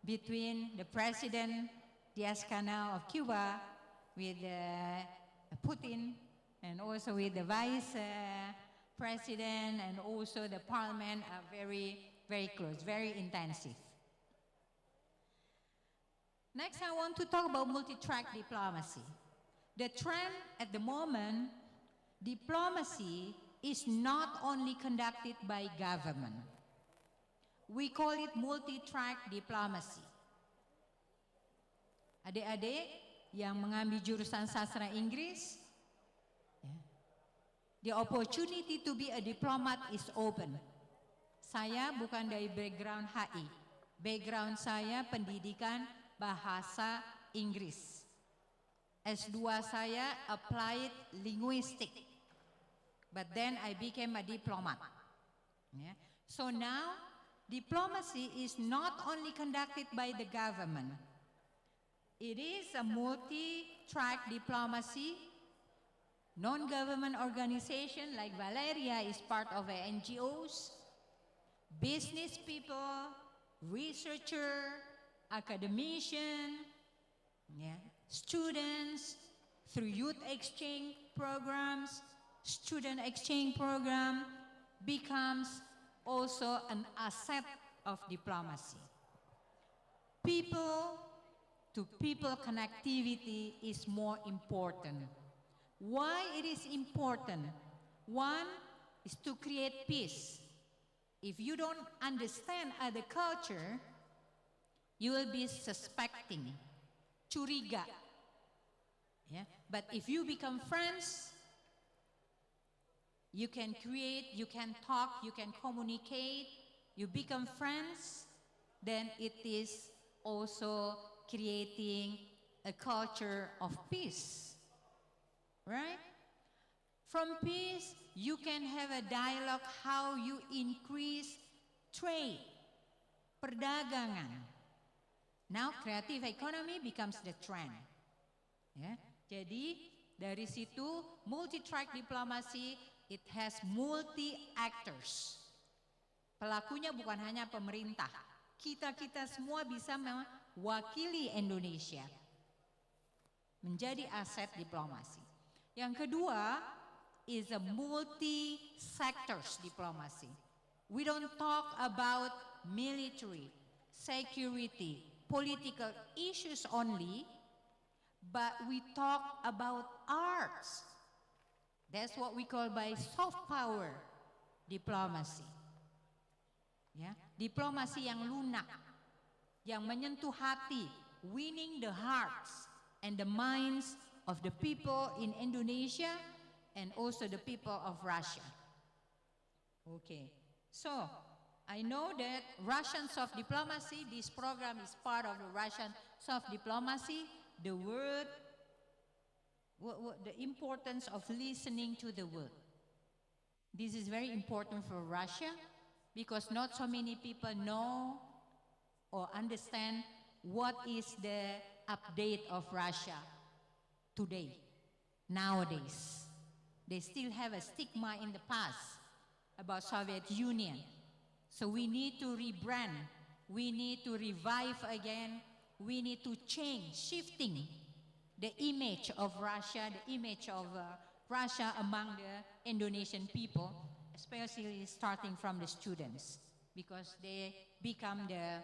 between the President Diaz-Canel of Cuba with Putin, and also with the Vice President and also the Parliament are very, very close, very intensive. Next, I want to talk about multi-track diplomacy. The trend at the moment, diplomacy is not only conducted by government. We call it multi-track diplomacy. Adik-adik yang mengambil jurusan sastra Inggris, the opportunity to be a diplomat is open. Saya bukan dari background HI. Background saya pendidikan bahasa Inggris. S2 saya applied linguistic. But then I became a diplomat. Yeah. So now, diplomacy is not only conducted by the government. It is a multi-track diplomacy. Non-government organization like Valeria is part of NGOs, business people, researcher, academician, students, through youth exchange programs, student exchange program, becomes also an asset of diplomacy. People-to-people connectivity is more important. Why it is important? One is to create peace. If you don't understand other culture, you will be suspecting, curiga. Yeah? But if you become friends, you can create, you can talk, you can communicate, you become friends, then it is also creating a culture of peace. Right? From peace, you can have a dialogue how you increase trade, perdagangan. Now, creative economy becomes the trend. Ya, jadi dari situ multi-track diplomasi, it has multi-actors. Pelakunya bukan hanya pemerintah. Kita-kita semua bisa mewakili Indonesia. Menjadi aset diplomasi. Yang kedua is a multi-sectors diplomacy. We don't talk about military, security, political issues only, but we talk about arts. That's what we call by soft power diplomacy. Ya, diplomasi yang lunak, yang menyentuh hati, winning the hearts and the minds of the people in Indonesia and also the people of Russia. Okay, so I know that Russian soft diplomacy, this program is part of the Russian soft diplomacy, the word, the importance of listening to the world. This is very important for Russia because not so many people know or understand what is the update of Russia today, nowadays. They still have a stigma in the past about Soviet Union. So we need to rebrand, we need to revive again, we need to change, shifting the image of Russia, the image of Russia among the Indonesian people, especially starting from the students, because they become the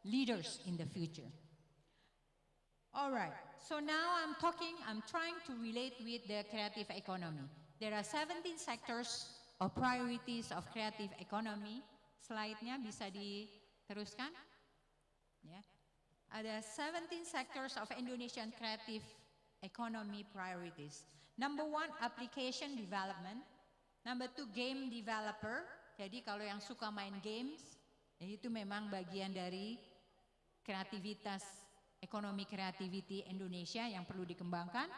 leaders in the future. All right, so now I'm trying to relate with the creative economy. There are 17 sectors or priorities of creative economy. Slide-nya bisa diteruskan. Ya. Ada 17 sectors of Indonesian creative economy priorities. Number 1, application development. Number 2, game developer. Jadi kalau yang suka main games, Itu memang bagian dari kreativitas, ekonomi creativity Indonesia yang perlu dikembangkan.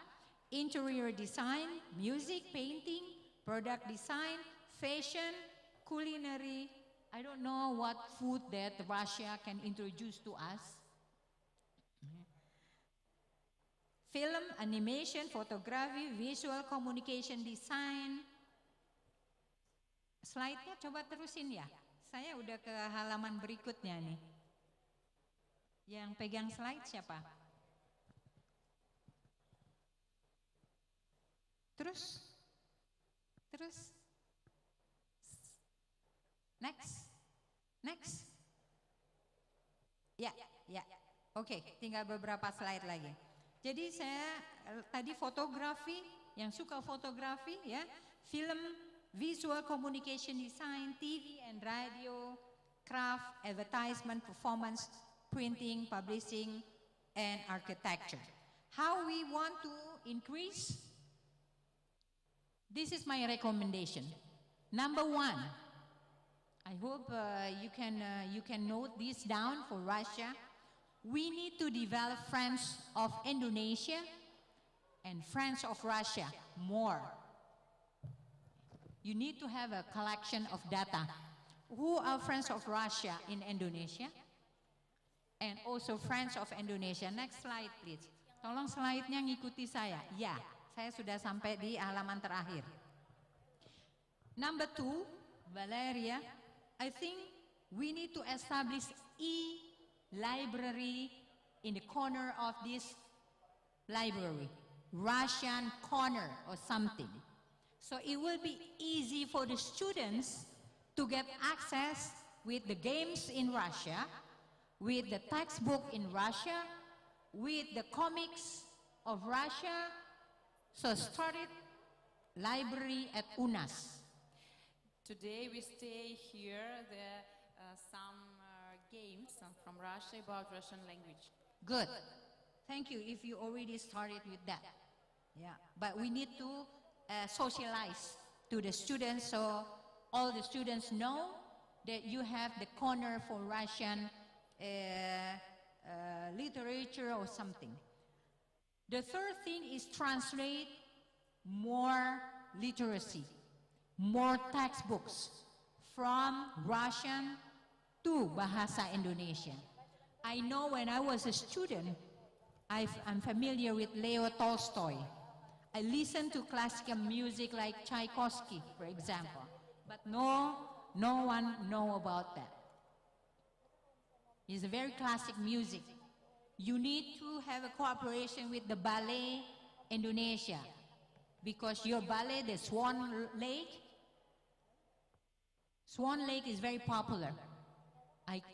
Interior design, music, painting, product design, fashion, culinary. I don't know what food that Russia can introduce to us. Film, animation, photography, visual communication design. Slide-nya coba terusin ya. Saya udah ke halaman berikutnya nih. Yang pegang slide siapa? Terus. Next. Ya. Oke, tinggal beberapa slide lagi. Jadi saya tadi fotografi, yang suka fotografi ya, film, visual communication design, TV and radio, craft, advertisement, performance, printing, publishing, and architecture. How we want to increase? This is my recommendation. Number 1, I hope you can note this down for Russia. We need to develop friends of Indonesia and friends of Russia more. You need to have a collection of data. Who are friends of Russia in Indonesia? And also friends of Indonesia. Next slide please. Tolong slide-nya ngikuti saya. Ya, saya sudah sampai di halaman terakhir. Number 2, Valeria, I think we need to establish library in the corner of this library. Russian corner or something. So it will be easy for the students to get access with the games in Russia, with the textbook in Russia, with the comics of Russia. So started library at UNAS. Today we stay here, some games from Russia about Russian language. Good. Thank you if you already started with that. Yeah, but we need to socialize to the students so all the students know that you have the corner for Russian literature or something. The third thing is translate more literacy, more textbooks from Russian to Bahasa Indonesia. I know when I was a student, I'm familiar with Leo Tolstoy. I listen to classical music like Tchaikovsky, for example, but no one know about that. It's a very classic music. You need to have a cooperation with the Ballet Indonesia, because your ballet, the Swan Lake is very popular.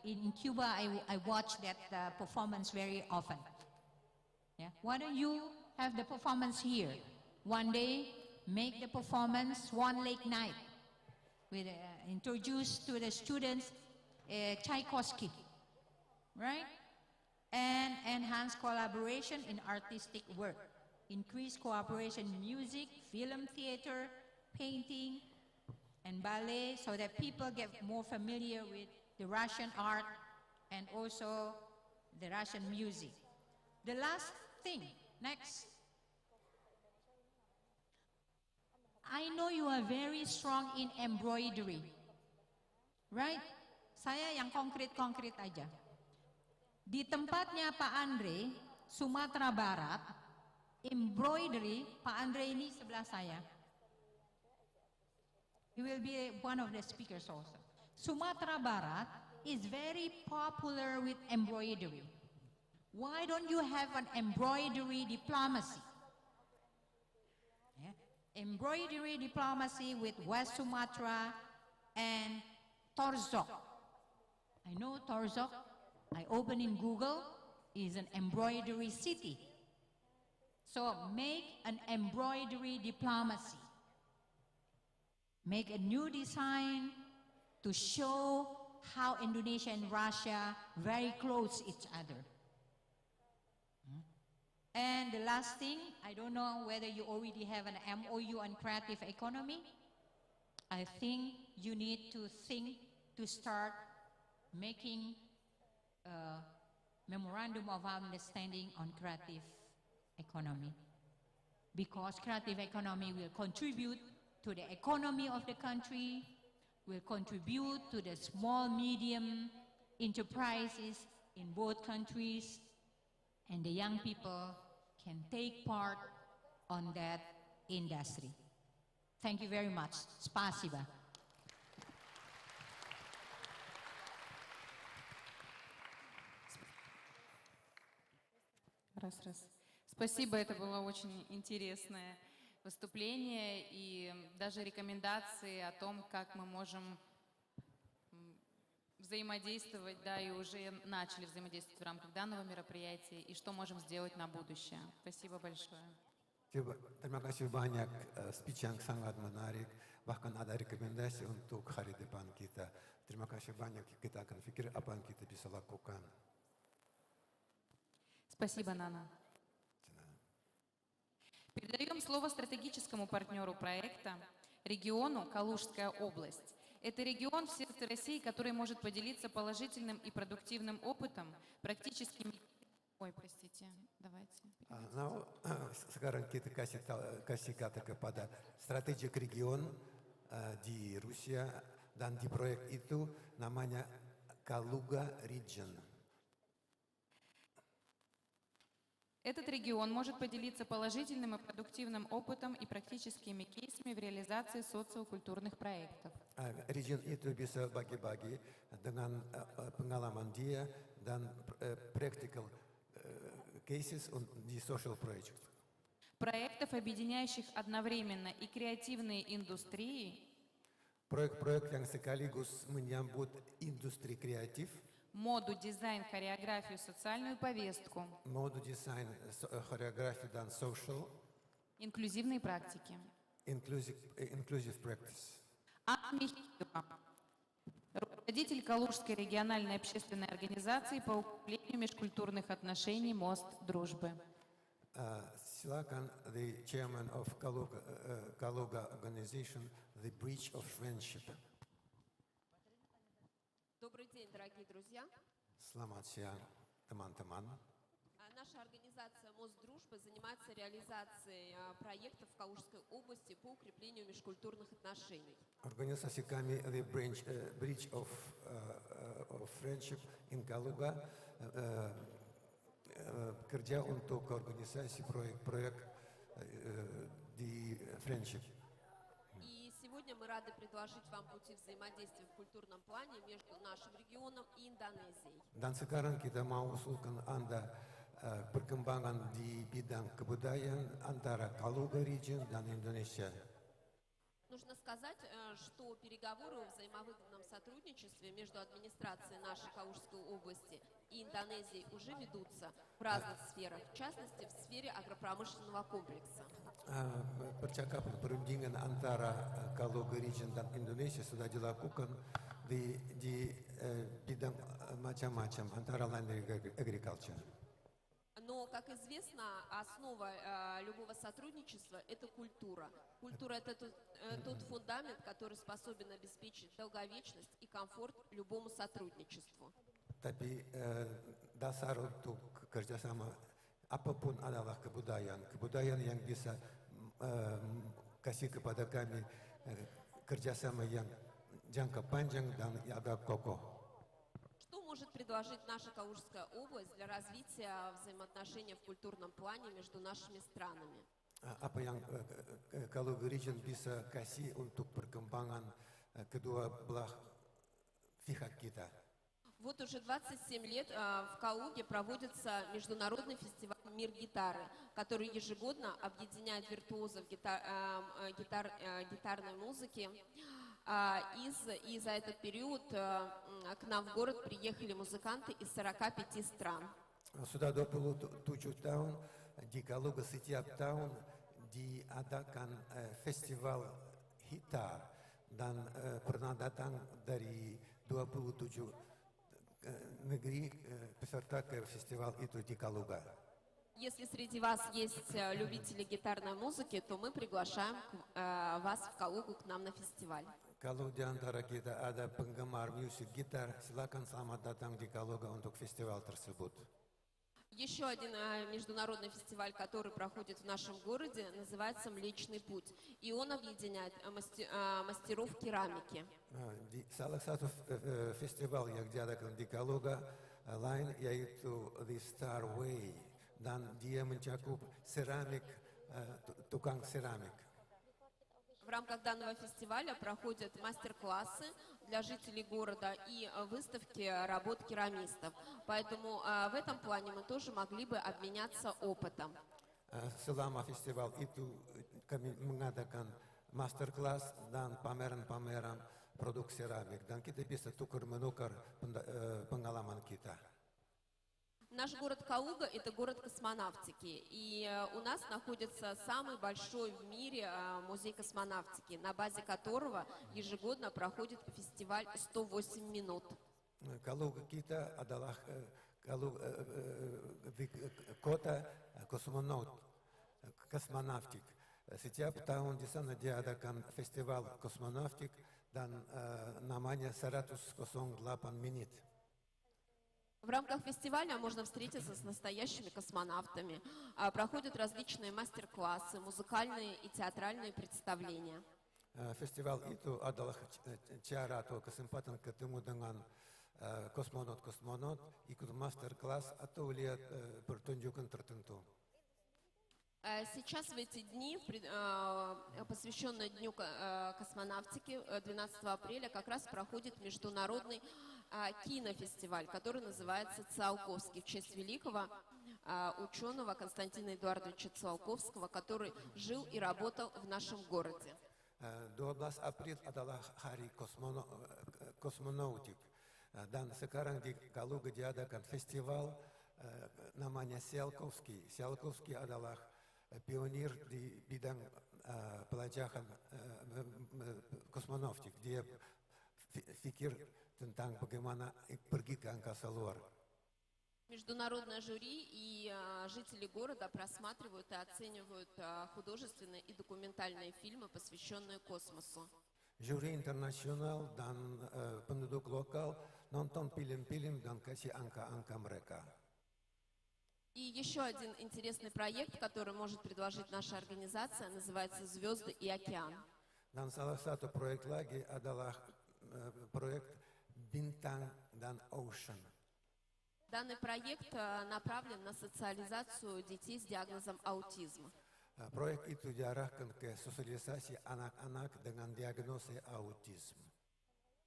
In Cuba, I watch that performance very often. Yeah. Why don't you have the performance here? One day, make the performance Swan Lake Night. With introduce to the students Tchaikovsky, right? And enhance collaboration in artistic work. Increase cooperation in music, film, theater, painting, and ballet, so that people get more familiar with the Russian art and also the Russian music. The last thing, next. I know you are very strong in embroidery, right? Saya yang konkret-konkret aja. Di tempatnya Pak Andre, Sumatera Barat, embroidery, Pak Andre ini sebelah saya. He will be one of the speakers also. Sumatera Barat is very popular with embroidery. Why don't you have an embroidery diplomacy? Yeah. Embroidery diplomacy with West Sumatra and Torzok. I know Torzok, I open in Google, is an embroidery city. So make an embroidery diplomacy. Make a new design to show how Indonesia and Russia very close each other. And the last thing, I don't know whether you already have an MOU on creative economy. I think you need to think to start making a memorandum of understanding on creative economy. Because creative economy will contribute to the economy of the country, will contribute to the small, medium enterprises in both countries, and the young people can take part on that industry. Thank you very much. Spasiba. Раз. Спасибо, это было очень интересное выступление и даже рекомендации о том, как мы можем взаимодействовать, да, и уже начали взаимодействовать в рамках данного мероприятия, и что можем сделать на будущее. Спасибо большое. Terima kasih banyak speech yang sangat menarik, bahkan ada rekomendasi untuk hari depan kita. Terima kasih banyak, kita akan pikir apa yang kita bisa lakukan. Спасибо, Нана. Передаем слово стратегическому партнеру проекта, региону Калужская область. Это регион в сердце России, который может поделиться положительным и продуктивным опытом, практическими... Ой, простите, давайте. Sekarang kita kasih kata kepada strategik region di Rusia dan di proyek itu namanya Kaluga Region. Этот регион может поделиться положительным и продуктивным опытом и практическими кейсами в реализации социокультурных проектов. Region itu bisa bagi-bagi dengan pengalaman dia dan practical cases di social projects. Проектов, объединяющих одновременно и креативные индустрии, Proyek-proyek yang sekaligus menyambut industri kreatif, моду, дизайн, хореографию, социальную повестку, моду, дизайн, хореографию dan social, инклюзивные практики. Inclusive practice. Анна Михеева, руководитель Калужской региональной общественной организации по укреплению межкультурных отношений «Мост дружбы». Silakan, the chairman of Kaluga organization, the Bridge of Friendship. Добрый день, дорогие друзья. Selamat siang, teman-teman. Наша организация «Мост дружбы» занимается реализацией проектов в Калужской области по укреплению межкультурных отношений. Organisasi kami, the Bridge of Friendship in Kaluga, kerja untuk organisasi proyek-proyek di Friendship. И сегодня мы рады предложить вам пути взаимодействия в культурном плане между нашим регионом и Индонезией. Dan sekarang kita mau usulkan Anda perkembangan di bidang kebudayaan antara Kaluga region dan Indonesia. Нужно сказать, что переговоры о взаимовыгодном сотрудничестве между администрацией нашей Калужской области и Индонезией уже ведутся в разных сферах, в частности, в сфере агропромышленного комплекса. Percakapan perundingan antara Kaluga region dan Indonesia sudah dilakukan di bidang macam-macam, antara lain agriculture. Но, как известно, основа любого сотрудничества – это культура. Культура – это тот фундамент, который способен обеспечить долговечность и комфорт любому сотрудничеству. Tapi dasar untuk kerjasama apapun adalah kebudayaan. Kebudayaan yang bisa kasih kepada kami kerjasama yang jangka panjang dan agak kokoh. Что может предложить наша Калужская область для развития взаимоотношений в культурном плане между нашими странами? Apa yang Kaluga region bisa kasih untuk perkembangan kedua belah pihak kita? Вот уже 27 лет в Калуге проводится международный фестиваль «Мир гитары», который ежегодно объединяет виртуозов гитарной музыки. И за этот период к нам в город приехали музыканты из 45 стран. Sudah 27 tahun di Kaluga setiap tahun diadakan festival gitar dan pernah datang dari 27 negeri peserta ke festival itu di Kaluga. Если среди вас есть любители гитарной музыки, то мы приглашаем вас в Калугу к нам на фестиваль. Kalau di antara kita ada penggemar musik gitar, silakan selamat datang di Kaluga untuk festival tersebut. Еще один международный фестиваль, который проходит в нашем городе, называется «Млечный путь». И он объединяет мастеров керамики. Salah satu festival yang diadakan di Kaluga lain yaitu The Star Way dan dia mencakup seramik, tukang seramik. В рамках данного фестиваля проходят мастер-классы для жителей города и выставки работ керамистов. Поэтому в этом плане мы тоже могли бы обменяться опытом. Selama festival itu kami mengadakan masterclass dan pameran-pameran produk seramik dan kita bisa tukar-menukar pengalaman kita. Наш город Калуга – это город космонавтики, и у нас находится самый большой в мире музей космонавтики, на базе которого ежегодно проходит фестиваль «108 минут». Kaluga kita adalah kota kosmonautik. Setiap tahun di sana diadakan festival kosmonautik dan namanya 108 menit. В рамках фестиваля можно встретиться с настоящими космонавтами. Проходят различные мастер-классы, музыкальные и театральные представления. Festival itu adalah cara atau kesempatan ketemu dengan kosmonot-kosmonot, ikut masterclass atau lihat pertunjukan tertentu. Сейчас в эти дни, посвященные Дню космонавтики, 12 апреля, как раз проходит международный кинофестиваль, который называется «Циолковский» в честь великого ученого Константина Эдуардовича Циолковского, который жил и работал в нашем городе. 12 April adalah hari kosmonautik dan sekarang di Kaluga diadakan festival namanya Tsiolkovsky. Tsiolkovsky adalah pionir di bidang pelajaran kosmonautik. Dia pikir tentang bagaimana pergi ke angkasa luar. Международное жюри и жители города просматривают и оценивают художественные и документальные фильмы, посвященные космосу. Juri internasional dan penduduk lokal nonton film-film dan kasih angka-angka mereka. И еще один интересный проект, который может предложить наша организация, называется «Звезды и океан». Dan salah satu proyek lagi adalah proyek Bintang dan Ocean. Данный проект направлен на социализацию детей с диагнозом аутизм. Proyek itu diarahkan ke sosialisasi anak-anak dengan diagnosis autism.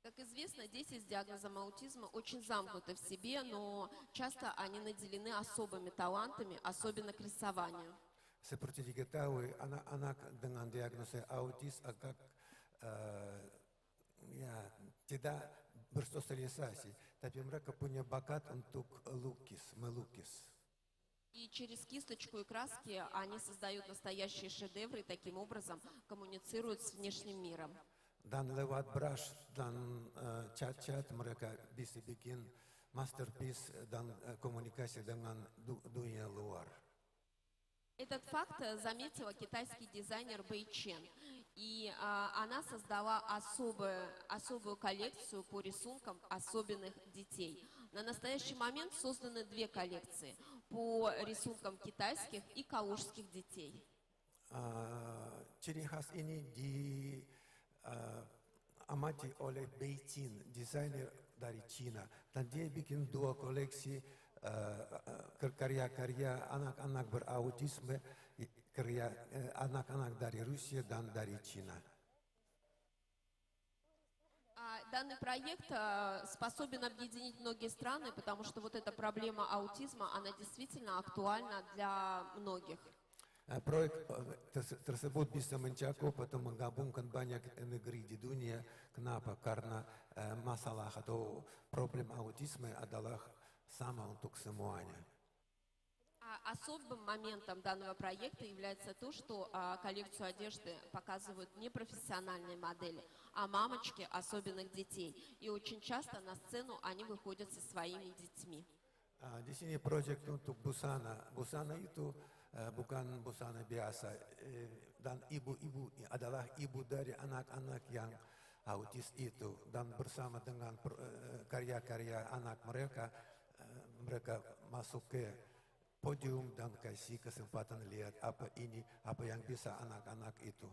Как известно, дети с диагнозом аутизма очень замкнуты в себе, но часто они наделены особыми талантами, особенно к рисованию. Seperti diketahui, anak-anak dengan diagnosis autis agak tidak bersosialisasi, tapi mereka punya bakat untuk melukis. И через кисточку и краски они создают настоящие шедевры и таким образом коммуницируют с внешним миром. Dan lewat brush dan cat-cat mereka bisa bikin masterpiece dan komunikasi dengan dunia luar. Этот факт заметила китайский дизайнер Бэй Чен, и она создала особую коллекцию по рисункам особенных детей. На настоящий момент созданы две коллекции по рисункам китайских и калужских детей. Ciri khas ini diamati oleh Bэй Chin, desainer dari Cina, dan dia bikin dua koleksi karya-karya anak-anak berautisme, karya anak-anak dari Rusia dan dari Cina. Данный проект способен объединить многие страны, потому что вот эта проблема аутизма, она действительно актуальна для многих. Proyek tersebut bisa mencakup atau menggabungkan banyak negeri di dunia. Kenapa? Karena masalah atau problem autisme adalah sama untuk semuanya. Особым моментом данного проекта является то, что коллекцию одежды показывают не профессиональные модели, а мамочки особенных детей. И очень часто на сцену они выходят со своими детьми. Di sini proyek untuk busana. Busana itu bukan busana biasa. Dan ibu-ibu adalah ibu dari anak-anak yang autis itu, dan bersama dengan karya-karya anak mereka, mereka masuk ke podium dan kasih kesempatan lihat apa yang bisa anak-anak itu.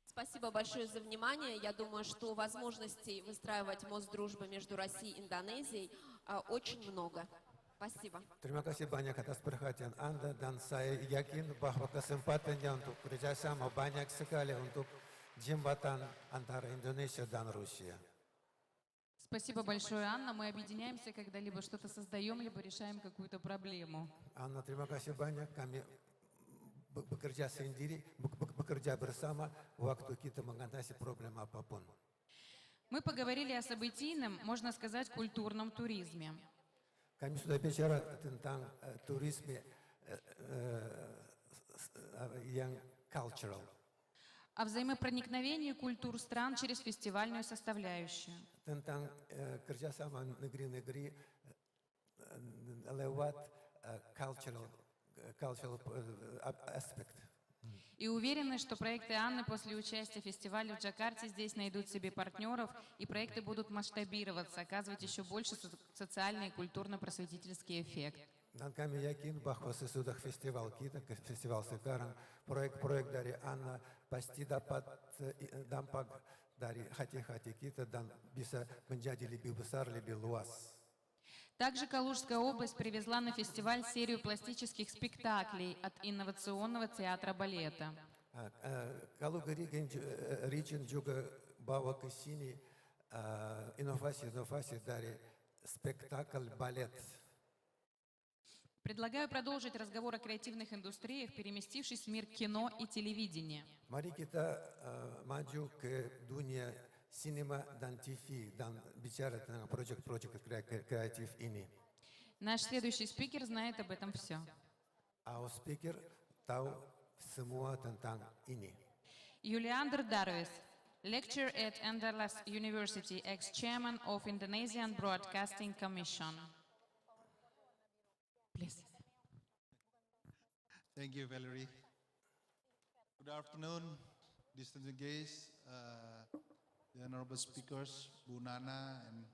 Спасибо большое за внимание. Я думаю, что возможностей выстраивать мост дружбы между Россией и Индонезией очень много. Спасибо. Terima kasih banyak atas perhatian Anda dan saya yakin bahwa kesempatannya untuk kerjasama banyak sekali untuk jembatan antara Indonesia dan Rusia. Спасибо большое, Анна. Мы объединяемся, когда либо что-то создаем, либо решаем какую-то проблему. Anna, terima kasih banyak. Kami bekerja sendiri, bekerja bersama waktu kita mengatasi problem apapun. Мы поговорили о событийном, можно сказать, культурном туризме. Kami sudah bicara tentang turisme yang cultural. О взаимопроникновении культур стран через фестивальную составляющую. Tentang kerjasama negeri-negeri lewat cultural aspect. И уверены, что проекты Анны после участия в фестивале в Джакарте здесь найдут себе партнеров, и проекты будут масштабироваться, оказывать еще больше социальный и культурно-просветительский эффект. Dan kami yakin bahwa sesudah festival kita, festival sekarang, proyek-proyek dari Anna pasti dapat dampak dari hati-hati kita dan bisa menjadi lebih besar, lebih luas. Также Калужская область привезла на фестиваль серию пластических спектаклей от инновационного театра балета. Kaluga region juga bawa ke sini inovasi-inovasi dari spektakel balet. Предлагаю продолжить разговор о креативных индустриях, переместившись в мир кино и телевидения. Mari kita maju ke dunia sinema dan TV dan bicara tentang proyek-proyek kreatif ini. Наш следующий спикер знает об этом все. Our speaker tahu semua tentang ini. Юлиандр Дарвис, lecturer at Andalas University, ex-chairman of Indonesian Broadcasting Commission. Please. Thank you, Valerie. Good afternoon, distinguished guests, the honorable speakers, Bu Nana and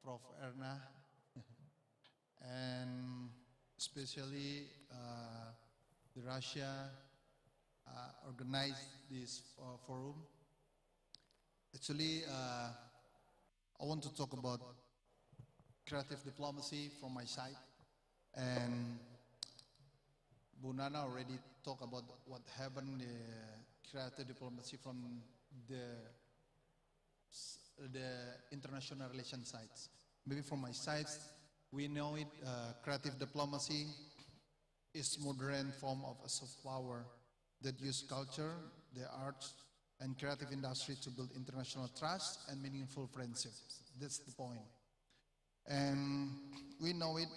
Prof. Erna, and especially the Russia organized this forum. Actually, I want to talk about creative diplomacy from my side, and Bu Nana already talked about what happened in creative diplomacy from the international relations sides. Maybe from my side, we know it, creative diplomacy is modern form of a soft power that use culture, the arts, and creative industry to build international trust and meaningful friendships. That's the point. And we know it,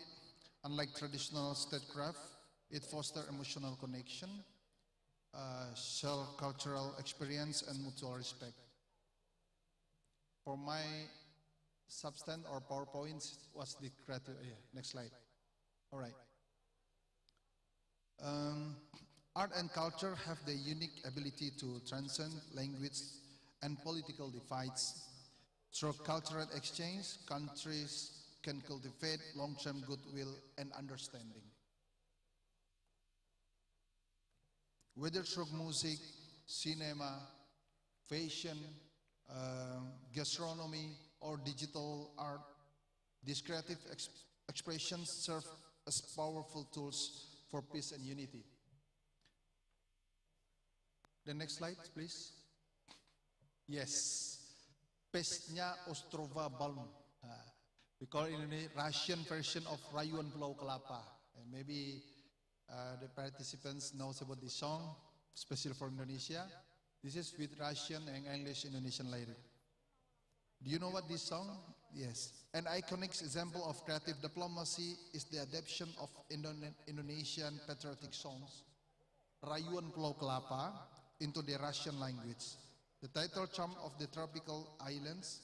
unlike traditional statecraft, it fosters emotional connection, shared cultural experience, and mutual respect. For my substance or PowerPoint was the creative, next slide. All right. Art and culture have the unique ability to transcend language and political divides. Through cultural exchange, countries can cultivate long-term goodwill and understanding. Whether through music, cinema, fashion, gastronomy, or digital art, these creative expressions serve as powerful tools for peace and unity. The next slide, please. Yes, Pesnya Ostrova Balm. We call it in a Russian version of Rayuan Pulau Kelapa. And maybe the participants knows about this song, especially for Indonesia. This is with Russian and English Indonesian lyric. Do you know what this song? Yes. An iconic example of creative diplomacy is the adaptation of Indonesian patriotic songs, Rayuan Pulau Kelapa, into the Russian language. The title charm of the tropical islands.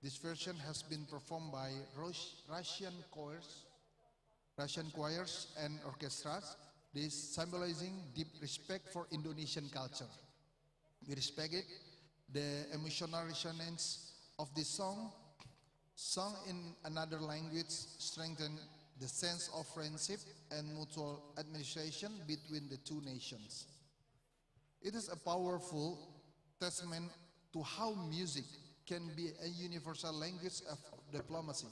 This version has been performed by Russian choirs and orchestras, this symbolizing deep respect for Indonesian culture. We respect it the emotional resonance of this song, sung in another language, strengthen the sense of friendship and mutual administration between the two nations. It is a powerful testament to how music can be a universal language of diplomacy,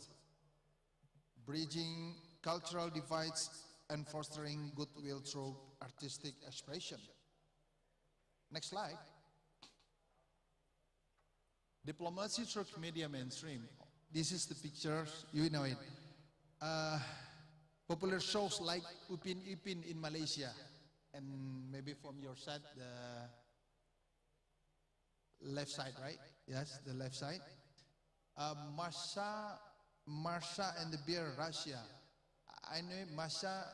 bridging cultural divides and fostering goodwill through artistic expression. Next slide. Diplomacy through media mainstream. This is the pictures, you know it. Popular shows like Upin Ipin in Malaysia, and maybe from your side, the left side, right? Yes, the left side. Marsha and the Bear, Russia. I know Masha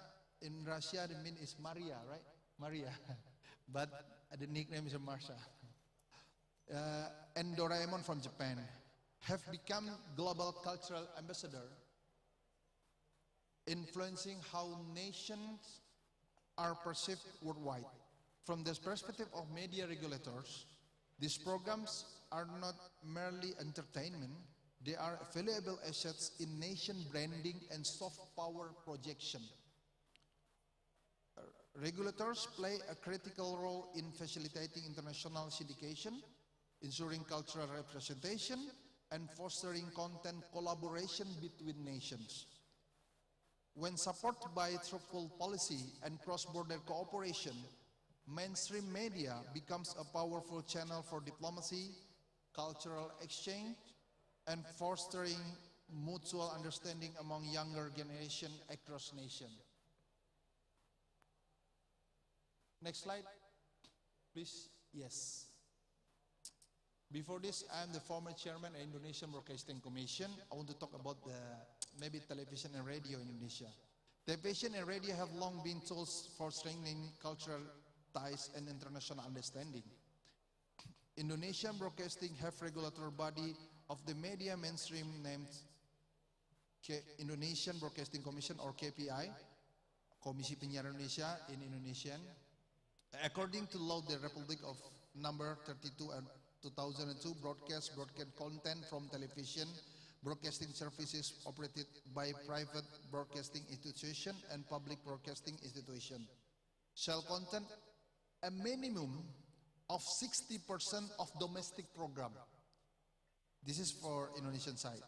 in Russia, the mean is Maria, right? Maria. But the nickname is Marsha. And Doraemon from Japan have become global cultural ambassador, influencing how nations are perceived worldwide. From the perspective of media regulators, these programs are not merely entertainment, they are valuable assets in nation branding and soft power projection. Regulators play a critical role in facilitating international syndication, ensuring cultural representation, and fostering content collaboration between nations. When supported by truthful policy and cross-border cooperation, mainstream media becomes a powerful channel for diplomacy, cultural exchange, and fostering mutual understanding among younger generation across nations. Next slide, please. Yes. Before this, I am the former chairman of Indonesian Broadcasting Commission. I want to talk about the maybe television and radio in Indonesia. Television and radio have long been tools for strengthening cultural ties and international understanding. Indonesian Broadcasting have regulatory body of the media mainstream named Indonesian Broadcasting Commission or KPI, Komisi Penyiaran Indonesia in Indonesian. According to law, the Republic of number 32 and 2002 broadcast content from television broadcasting services operated by private broadcasting institution and public broadcasting institution shall contain a minimum of 60% of domestic program. This is for Indonesian side.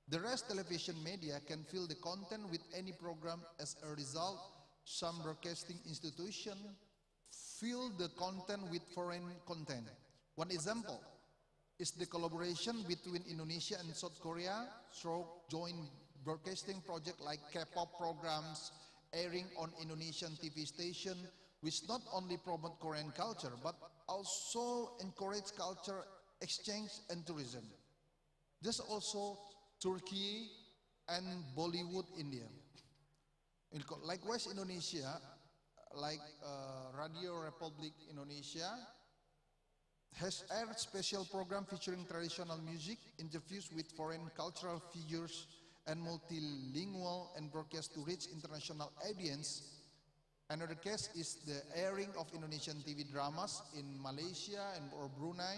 The rest television media can fill the content with any program. As a result, some broadcasting institution fill the content with foreign content. One example is the collaboration between Indonesia and South Korea through joint broadcasting project like K-pop programs airing on Indonesian TV station, which not only promote Korean culture but also encourage culture exchange and tourism. There's also Turkey and Bollywood India. Likewise, Indonesia, like Radio Republic Indonesia, has aired special program featuring traditional music, interviews with foreign cultural figures, and multilingual and broadcast to reach international audience. Another case is the airing of Indonesian TV dramas in Malaysia and or Brunei,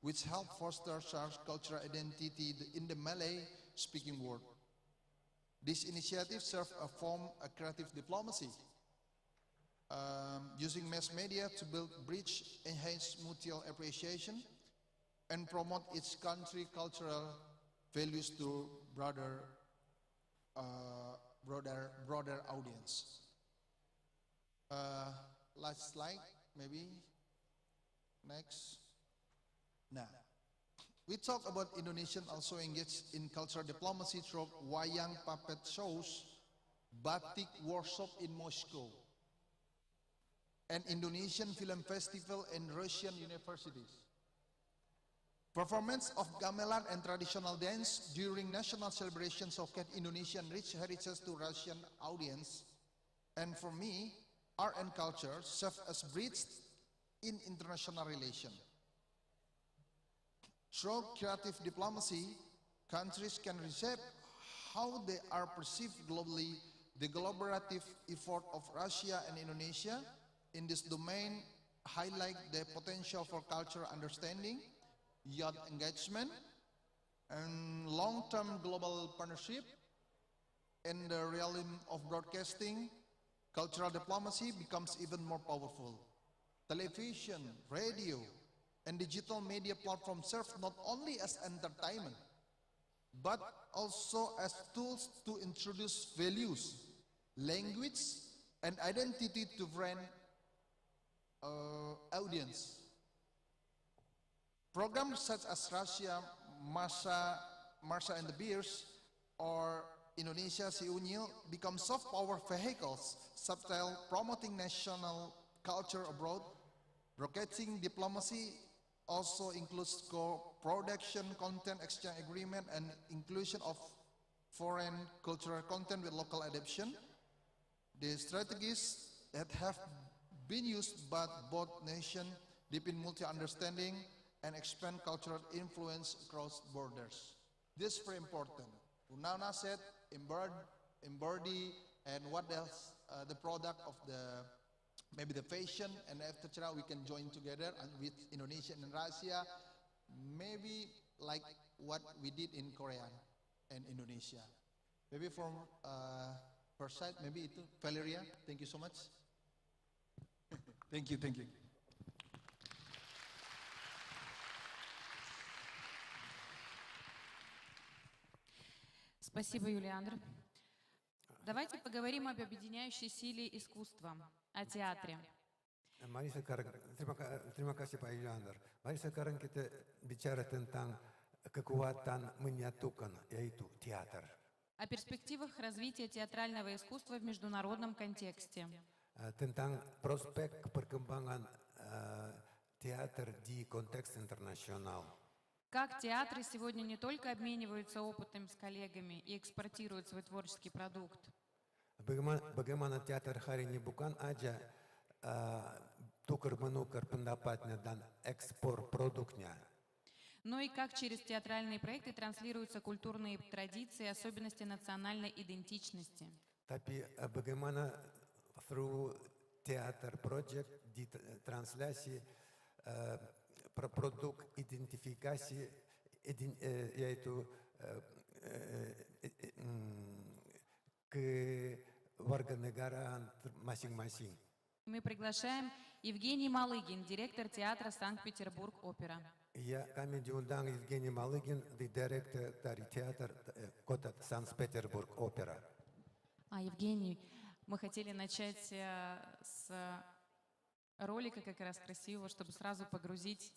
which help foster such cultural identity in the Malay-speaking world. This initiative serves a form of creative diplomacy, using mass media to build bridge, enhance mutual appreciation, and promote its country cultural values to broader audience. Last slide, maybe. Next. Now, we talk about Indonesian also engaged in cultural diplomacy through wayang puppet shows, batik workshop in Moscow, and Indonesian Film Festival and Russian universities. Performance of gamelan and traditional dance during national celebrations of Indonesian rich heritage to Russian audience. And for me, art and culture serve as bridge in international relations. Through creative diplomacy, countries can reshape how they are perceived globally. The collaborative effort of Russia and Indonesia in this domain highlight the potential for cultural understanding, youth engagement, and long-term global partnership. In the realm of broadcasting, cultural diplomacy becomes even more powerful. Television, radio, and digital media platforms serve not only as entertainment, but also as tools to introduce values, language, and identity to foreign audience. Programs such as Russia, Marsha and the Bears, or Indonesia Si Unyil become soft power vehicles, subtle promoting national culture abroad. Broadcasting diplomacy also includes co-production, content exchange agreement, and inclusion of foreign cultural content with local adaptation. The strategies that have been used by both nations deepen multi-understanding and expand cultural influence across borders. This is very important. Unana said, embody, and what else? The product of the, maybe the fashion, and after China we can join together and with Indonesia and Russia, maybe like what we did in Korea and Indonesia. Maybe from first side, maybe itu Valeria. Thank you so much. Thank you, thank you. Спасибо, Юлиандр. Давайте поговорим об объединяющей силе искусства, о театре. Mari sekarang, terima kasih Pak Yuliander. Mari sekarang kita bicara tentang kekuatan menyatukan, yaitu teater. О перспективах развития театрального искусства в международном контексте. Tentang prospek perkembangan teater di konteks internasional. Как театры сегодня не только обмениваются опытом с коллегами и экспортируют свой творческий продукт, Bagaimana teater hari ini bukan aja tukar-menukar pendapatnya dan ekspor produknya, но и как через театральные проекты транслируются культурные традиции и особенности национальной идентичности. tapi bagaimana through theater project ditranslasi produk identifikasi yaitu kewarganegaraan masing-masing. Мы приглашаем Евгений Малыгин, директор театра Санкт-Петербург-Опера. Iya, kami diundang Evgeny Malygin, direktur dari teater kota Санкт-Петербург Опера. Евгений, мы хотели начать с ролика как раз красивого, чтобы сразу погрузить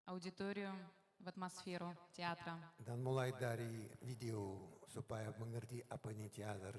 аудиторию в атмосферу театра. Dan mulai dari video supaya mengerti apa ini teater.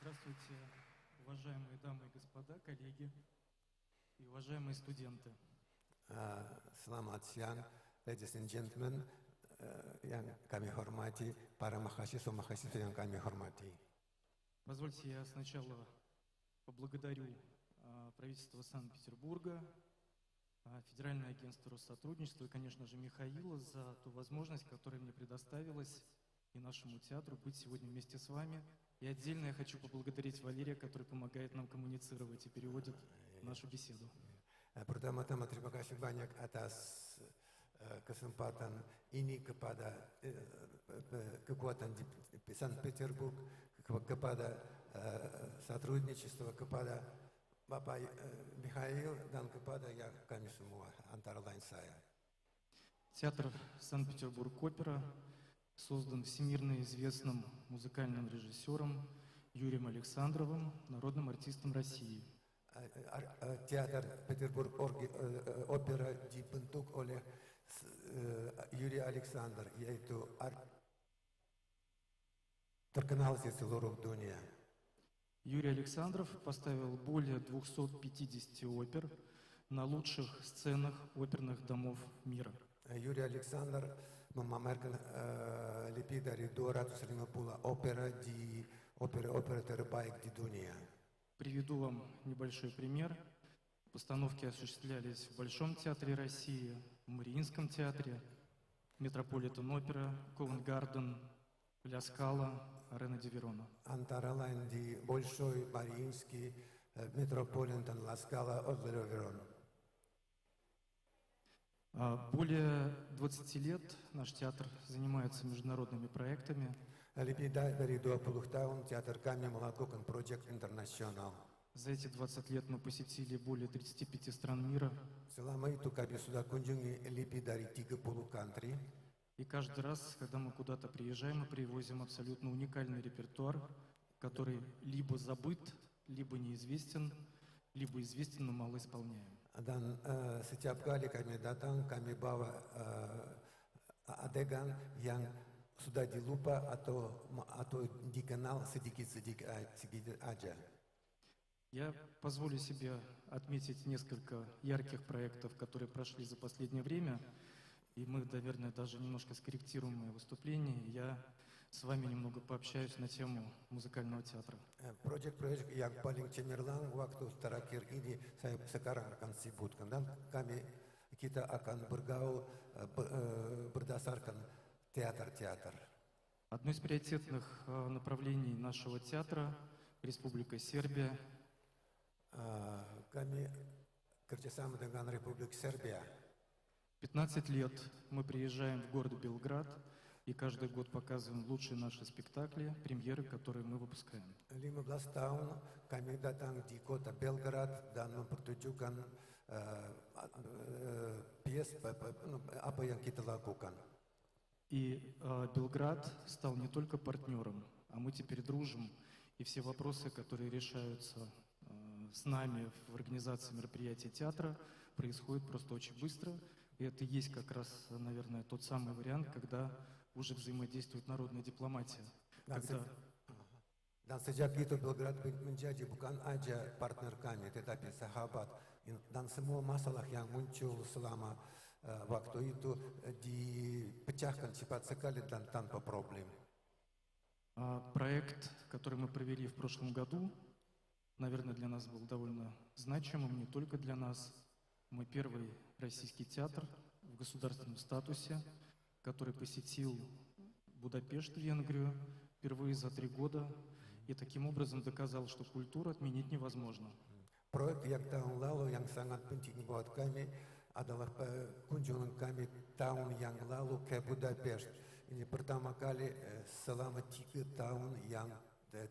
Здравствуйте, уважаемые дамы и господа, коллеги и уважаемые студенты. Selamat siang, ladies and gentlemen, yang kami hormati, para mahasiswa yang kami hormati. Позвольте, я сначала поблагодарю правительство Санкт-Петербурга, Федеральное агентство Россотрудничества и, конечно же, Михаила за ту возможность, которая мне предоставилась и нашему театру быть сегодня вместе с вами. И отдельно я хочу поблагодарить Валерия, который помогает нам коммуницировать и переводит нашу беседу. Pertama-tama terima kasih banyak atas kesempatan ini kepada kekuatan di Sankt-Petersburg, kepada сотрудничество, kepada Bapak Mikhail dan kepada kami semua, antara lain saya. Театр Санкт-Петербург-Опера создан всемирно известным музыкальным режиссером Юрием Александровым, народным артистом России. Teater Petersburg Opera dibentuk oleh Yuri Alexander, yaitu terkenal di seluruh dunia. Юрий Александров поставил более 250 опер на лучших сценах оперных домов мира. Yuri Alexander memamerkan lebih dari 250 opera di opera terbaik di dunia. Приведу вам небольшой пример. Постановки осуществлялись в Большом театре России, в Мариинском театре, Метрополитен-опера, Ковенгарден, Ля Скала, Арена ди Верона. Antara lain di Большой, Мариинский, Метрополитен, Ла Скала, Опера Верона. Более 20 лет наш театр занимается международными проектами. Lebih dari 20 tahun teater kami melakukan proyek internasional. За эти 20 лет мы посетили более 35 стран мира. Selama itu kami sudah kunjungi lebih dari 30 country. И каждый раз, когда мы куда-то приезжаем, мы привозим абсолютно уникальный репертуар, который либо забыт, либо неизвестен, либо известен, но мало исполняем. Dan setiap kali kami datang, kami bawa adegan yang sudah dilupa atau dikenal sedikit aja. Я позволю себе отметить несколько ярких проектов, которые прошли за последнее время, и мы, наверное, даже немножко скорректируем мое выступление. Я с вами немного пообщаюсь на тему музыкального театра. Proyek-proyek yang paling cemerlang waktu terakhir ini saya sekarang akan sebutkan, dan kita akan bergaul berdasarkan teater-teater. Одно из приоритетных направлений нашего театра — Республика Сербия. Kami kerjasama dengan Republik Serbia. 15 лет мы приезжаем в город Белград и каждый год показываем лучшие наши спектакли, премьеры, которые мы выпускаем. 15 tahun kami datang di kota Belgrad dan mempertunjukkan apa yang kita lakukan. И Белград стал не только партнером, а мы теперь дружим, и все вопросы, которые решаются с нами в организации мероприятий театра, происходят просто очень быстро. И это и есть как раз, наверное, тот самый вариант, когда уже взаимодействует народная дипломатия. Dan sejak itu Belgrad menjadi bukan aja partner kami, tetapi sahabat. Dan semua masalah yang muncul selama waktu itu dipecahkan cepat sekali dan tanpa problem. Проект, который мы провели в прошлом году, наверное, для нас был довольно значимым, не только для нас. Мы первый российский театр в государственном статусе, который посетил Будапешт, Венгрию, впервые за 3 года, и таким образом доказал, что культуру отменить невозможно. Proyek yang tahun lalu yang sangat penting buat kami adalah kunjungan kami tahun yang lalu ke Budapest. Ini pertama kali selama 3 tahun yang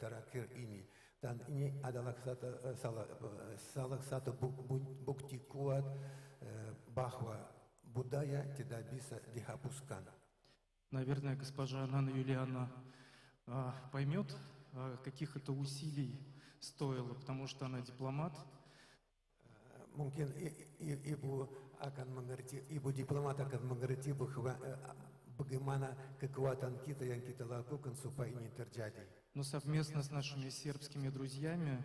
terakhir ini. Dan ini adalah salah satu bukti kuat bahwa budaya tidak bisa dihapuskan. Наверное, госпожа Анна Юлиана поймет, каких это усилий стоило, потому что она дипломат. Mungkin ibu diplomat akan mengerti bahwa bagaimana kekuatan kita yang kita lakukan supaya ini terjadi. Но совместно с нашими сербскими друзьями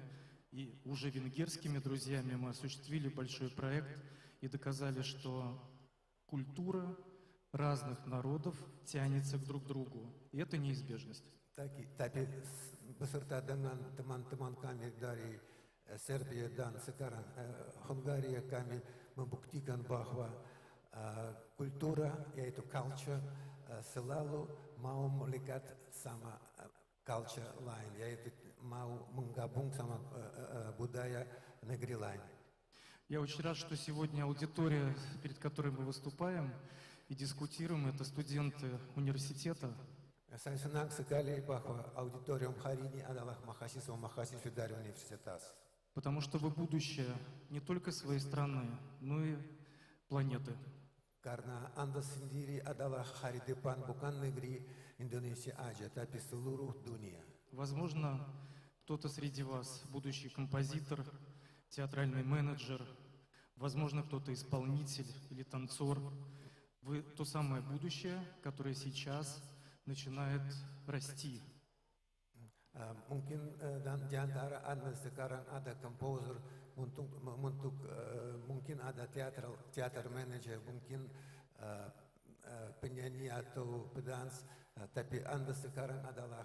и уже венгерскими друзьями мы осуществили большой проект и доказали, что культура разных народов тянется друг к другу. И это неизбежность. Tapi beserta dengan teman-teman kami dari Serbia dan sekarang Hungaria, kami membuktikan bahwa kultura, yaitu culture, selalu mau melekat sama culture lain, yaitu mau menggabung sama budaya negeri lain. Я очень рад, что сегодня аудитория, перед которой мы выступаем, и дискутируем, это студенты университета. Saya senang sekali bahwa auditorium hari ini adalah mahasiswa-mahasiswa dari universitas. Потому что вы будущее не только своей страны, но и планеты. Karena Anda sendiri adalah hari depan bukan negeri Indonesia aja, tapi seluruh dunia. Возможно, кто-то среди вас будущий композитор, театральный менеджер, возможно, кто-то исполнитель или танцор. Вы то самое будущее, которое сейчас начинает расти. Mungkin dan di antara Anda sekarang ada komposer, mungkin ada teater manager, mungkin penyanyi atau pedans, tapi Anda sekarang adalah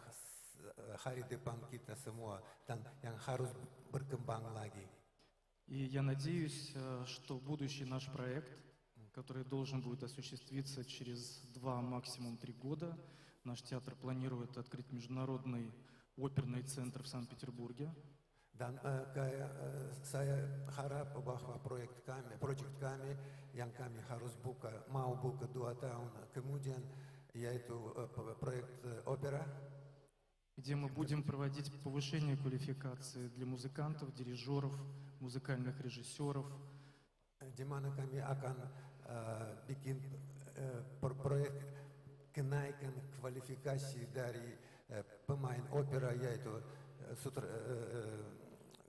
hari depan kita semua dan yang harus berkembang lagi. И я надеюсь, что будущий наш проект, который должен будет осуществиться через 2, максимум 3 года, наш театр планирует открыть международный оперный центр в Санкт-Петербурге. Dan saya harap bahwa proyek kami yang kami harus mau buka 2 tahun kemudian, yaitu proyek opera, где мы будем проводить повышение квалификации для музыкантов, дирижеров, музыкальных режиссеров. Di mana kami akan bikin proyek kenaikan kualifikasi dari pemain opera, yaitu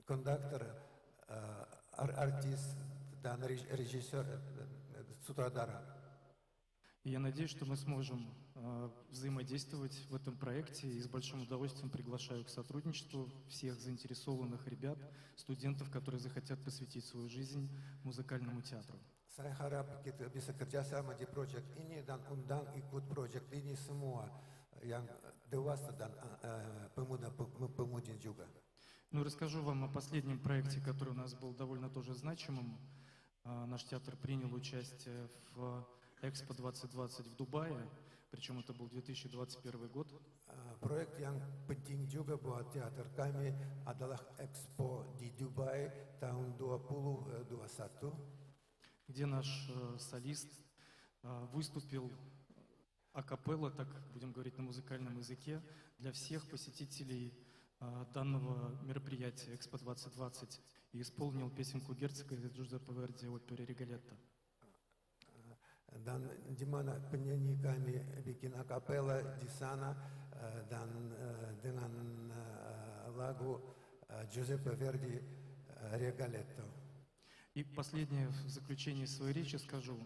konduktor, artis, dan режиссер, sutradara. И я надеюсь, что мы сможем взаимодействовать в этом проекте, и с большим удовольствием приглашаю к сотрудничеству всех заинтересованных ребят, студентов, которые захотят посвятить свою жизнь музыкальному театру. Saya harap kita bisa kerjasama di proyek ini dan undang ikut proyek ini semua yang dewasa dan pemuda-pemudi juga. Ну и расскажу вам о последнем проекте, который у нас был довольно тоже значимым. Наш театр принял участие в Экспо 2020 в Дубае, причем это был 2021 год. Proyek yang penting juga buat teater kami adalah Expo di Dubai tahun 2021. Где наш солист выступил акапелла, так будем говорить на музыкальном языке, для всех посетителей данного мероприятия Экспо 2020 и исполнил песенку герцога Джузеппе Верди оперы «Риголетто». Dan di mana penyanyi kami bikin akapela di sana dan dengan lagu Giuseppe Verdi «Rigoletto». И последнее в заключении своей речи скажу.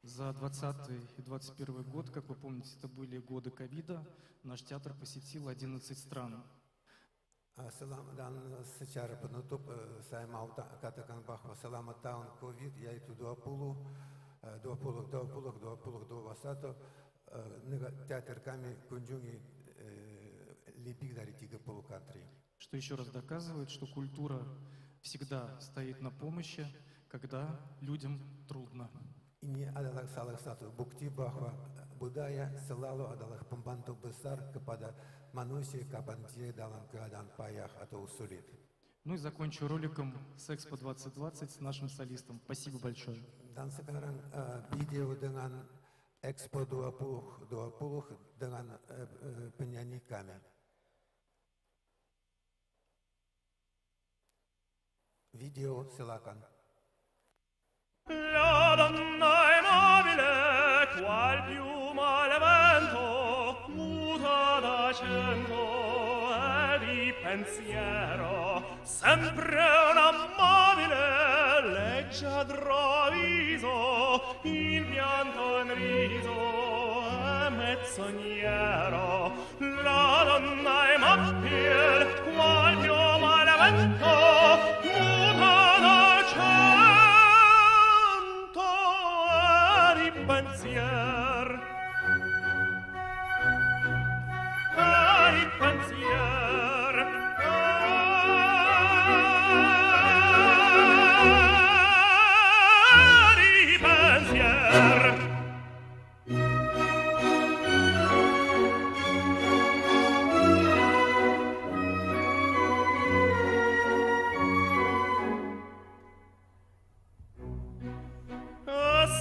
За 2020 и 2021 год, как вы помните, это были годы ковида, наш театр посетил 11 стран. Dan secara penutup saya mau katakan bahwa selama tahun COVID, yaitu 2021, teater kami kunjungi lebih dari 30 country. Что еще раз доказывает, что культура всегда стоит на помощи, когда людям трудно. Ini adalah salah satu bukti bahwa budaya selalu adalah pembantu besar kepada manusia kapan dia dalam keadaan payah atau sulit. Ну и закончу роликом с Экспо 2020 с нашим солистом. Спасибо большое. Dan sekarang video dengan Expo 2020 dengan penyanyi kami. Video silakan. La donna è mobile, qual piuma al vento, muta d'accento e di pensiero, sempre una mobile, leggiadro viso, il pianto in riso è mezzoniero. La donna è mobile, qual piuma al vento, muta d'accento pensier ai pensier ai pensier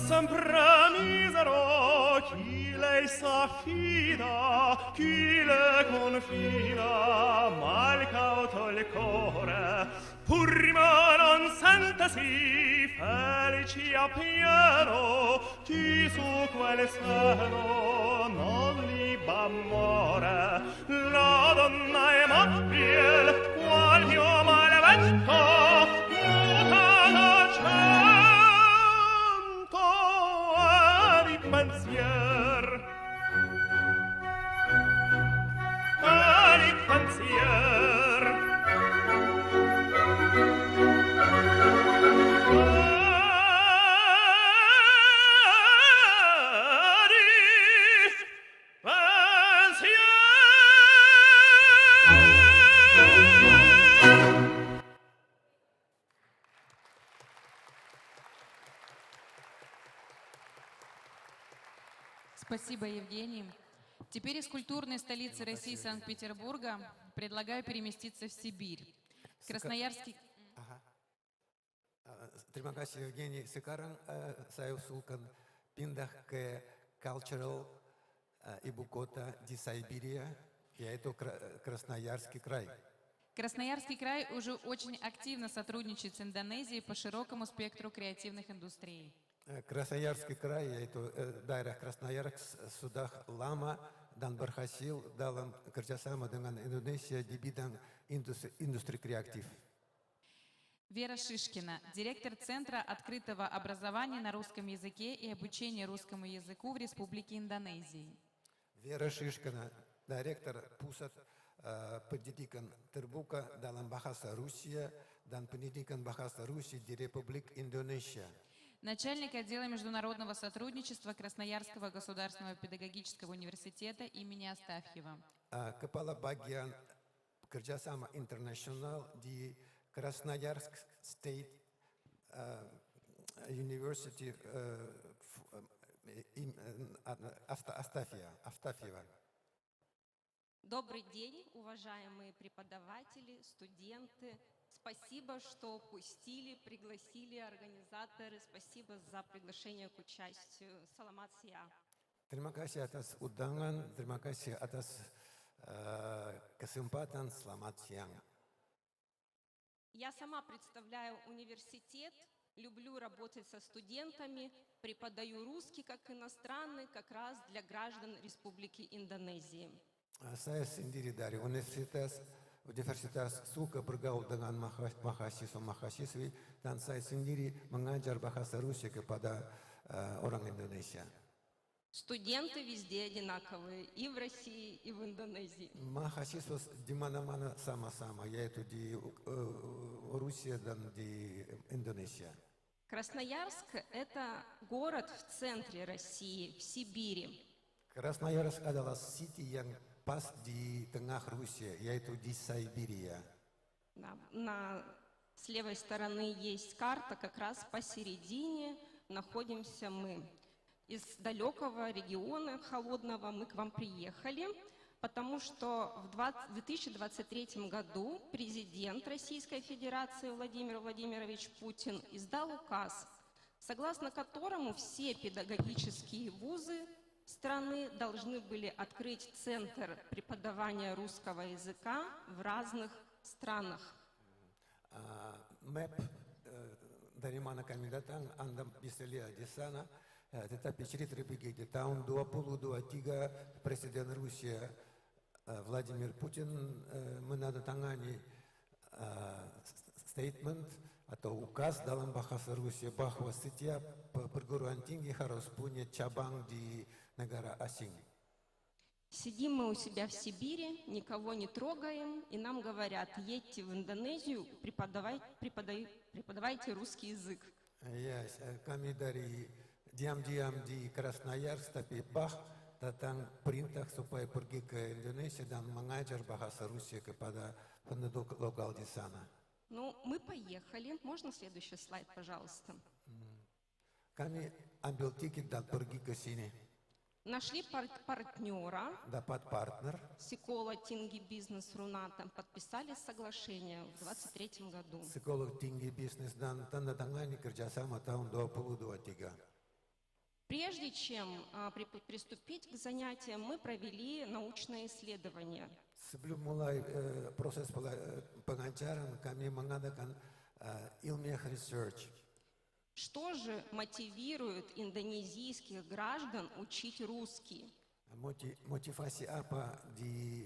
sempre misero chi le confina mal cauto il cuore, pur ma non sentasi felici a pieno, chi su quel seno non liba amore. La donna è mobile, qual mio male vento, mutata cento di pensier. Di pensier. Спасибо, Евгений. Теперь из культурной столицы России, Санкт-Петербурга, предлагаю переместиться в Сибирь. Красноярский... Terima kasih Evgeny. Sekarang saya usulkan pindah ke cultural ibu kota di Siberia, yaitu Красноярский край. Красноярский край уже очень активно сотрудничает с Индонезией по широкому спектру креативных индустрий. Красноярский край, yaitu daerah Krasnoyarsk sudah lama dan berhasil dalam kerjasama dengan Indonesia di bidang industri kreatif. Вера Шишкина, директор Центра открытого образования на русском языке и обучения русскому языку в Республике Индонезии. Вера Шишкина, директор Pusat Pendidikan Terbuka dalam Bahasa Rusia dan Pendidikan Bahasa Rusia di Republik Indonesia. Начальник отдела международного сотрудничества Красноярского государственного педагогического университета имени Астафьева. Kepala bagian kerjasama internasional di Krasnoyarsk State University Астафьева. Добрый день, уважаемые преподаватели, студенты. Спасибо, что пустили, пригласили организаторы. Спасибо за приглашение к участию. Саламат сия. Terima kasih atas undangan, terima kasih atas kesempatan. Selamat siang. Я сама представляю университет, люблю работать со студентами, преподаю русский как иностранный, как раз для граждан Республики Индонезии. Saya sendiri dari Universitas suka bergaul dengan mahasiswa-mahasiswi dan saya sendiri mengajar bahasa Rusia kepada orang Indonesia. Студенты везде одинаковые, и в России, и в Индонезии. Mahasiswa di mana-mana sama-sama, yaitu di Rusia dan di Indonesia. Красноярск – это город в центре России, в Сибири. Krasnoyarsk adalah city yang pas di tengah Rusia, yaitu di Siberia. С левой стороны есть карта, как раз посередине находимся мы. Из далекого региона холодного мы к вам приехали, потому что в 2023 году президент Российской Федерации Владимир Владимирович Путин издал указ, согласно которому все педагогические вузы страны должны были открыть центр преподавания русского языка в разных странах. Map dari mana kami datang, Anda bisa lihat di sana. Tetapi cerita begini, tahun 2023 Presiden Rusia Vladimir Putin menandatangani statement atau ukaz dalam bahasa Rusia bahwa setiap perguruan tinggi harus punya cabang di negara asing. Сидим мы у себя в Сибири, никого не трогаем, и нам говорят, едьте в Индонезию, преподавайте русский язык. Ya, kami dari diam-diam di Krasnoyarsk, tapi datang perintah supaya pergi ke Indonesia dan mengajar bahasa Rusia kepada penduduk lokal di sana. Ну, мы поехали. Можно следующий слайд, пожалуйста? Kami ambil tiket dan pergi ke sini. Нашли партнера. Dapat partner. Psikolog tinggi бизнес Рунатом подписали соглашение в 2023 году. Psikolog tinggi bisnis dan tanda tangani kerjasama tahun 2023. Прежде чем приступить к занятиям, мы провели научное исследование. Sebelum mulai proses pengajaran, kami mengadakan ilmiah research. Что же мотивирует индонезийских граждан учить русский? Motivasi apa di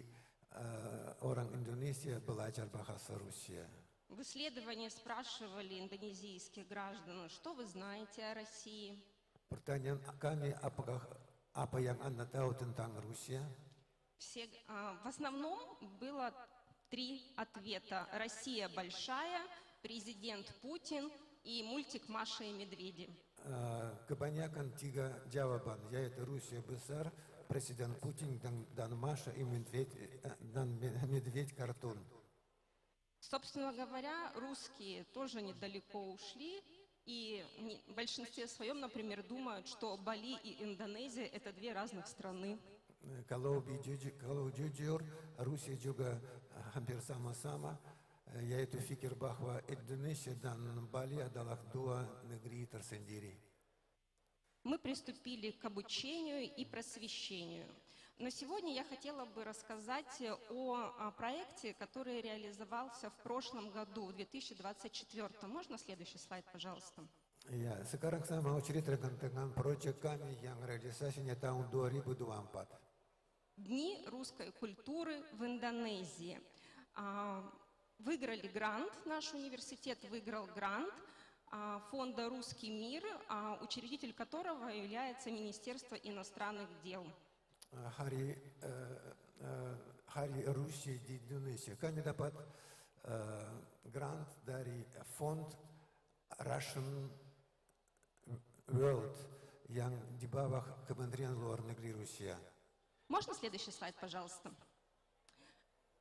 orang Indonesia belajar bahasa Rusia? В исследовании спрашивали индонезийских граждан, что вы знаете о России? Pertanyaan kami, apa yang Anda tahu tentang Rusia? В основном было 3 ответа. Россия большая, президент Путин и мультик «Маша и медведи». Kebanyakan 3 jawaban, yaitu Rusia besar, Presiden Putin dan Masha и медведь картун. Собственно говоря, русские тоже недалеко ушли, и в большинстве своем, например, думают, что Бали и Индонезия — это 2 разных страны. Kalau jujur, Rusia juga hampir sama-sama, yaitu fikir bahwa Indonesia dan Bali adalah 2 negeri tersendiri. Мы приступили к обучению и просвещению. Но сегодня я хотела бы рассказать о проекте, который реализовался в прошлом году, в 2024. Можно следующий слайд, пожалуйста? Ya, sekarang saya mau ceritakan tentang proyek kami yang realisasinya tahun 2024. Дни русской культуры в Индонезии. Выиграли грант, наш университет выиграл грант фонда «Русский мир», учредитель которого является Министерство иностранных дел. Hari Rusia di Indonesia. Kami dapat grant dari fond Russian World yang di bawah Kementerian Luar Negeri Rusia. Можно следующий слайд, пожалуйста?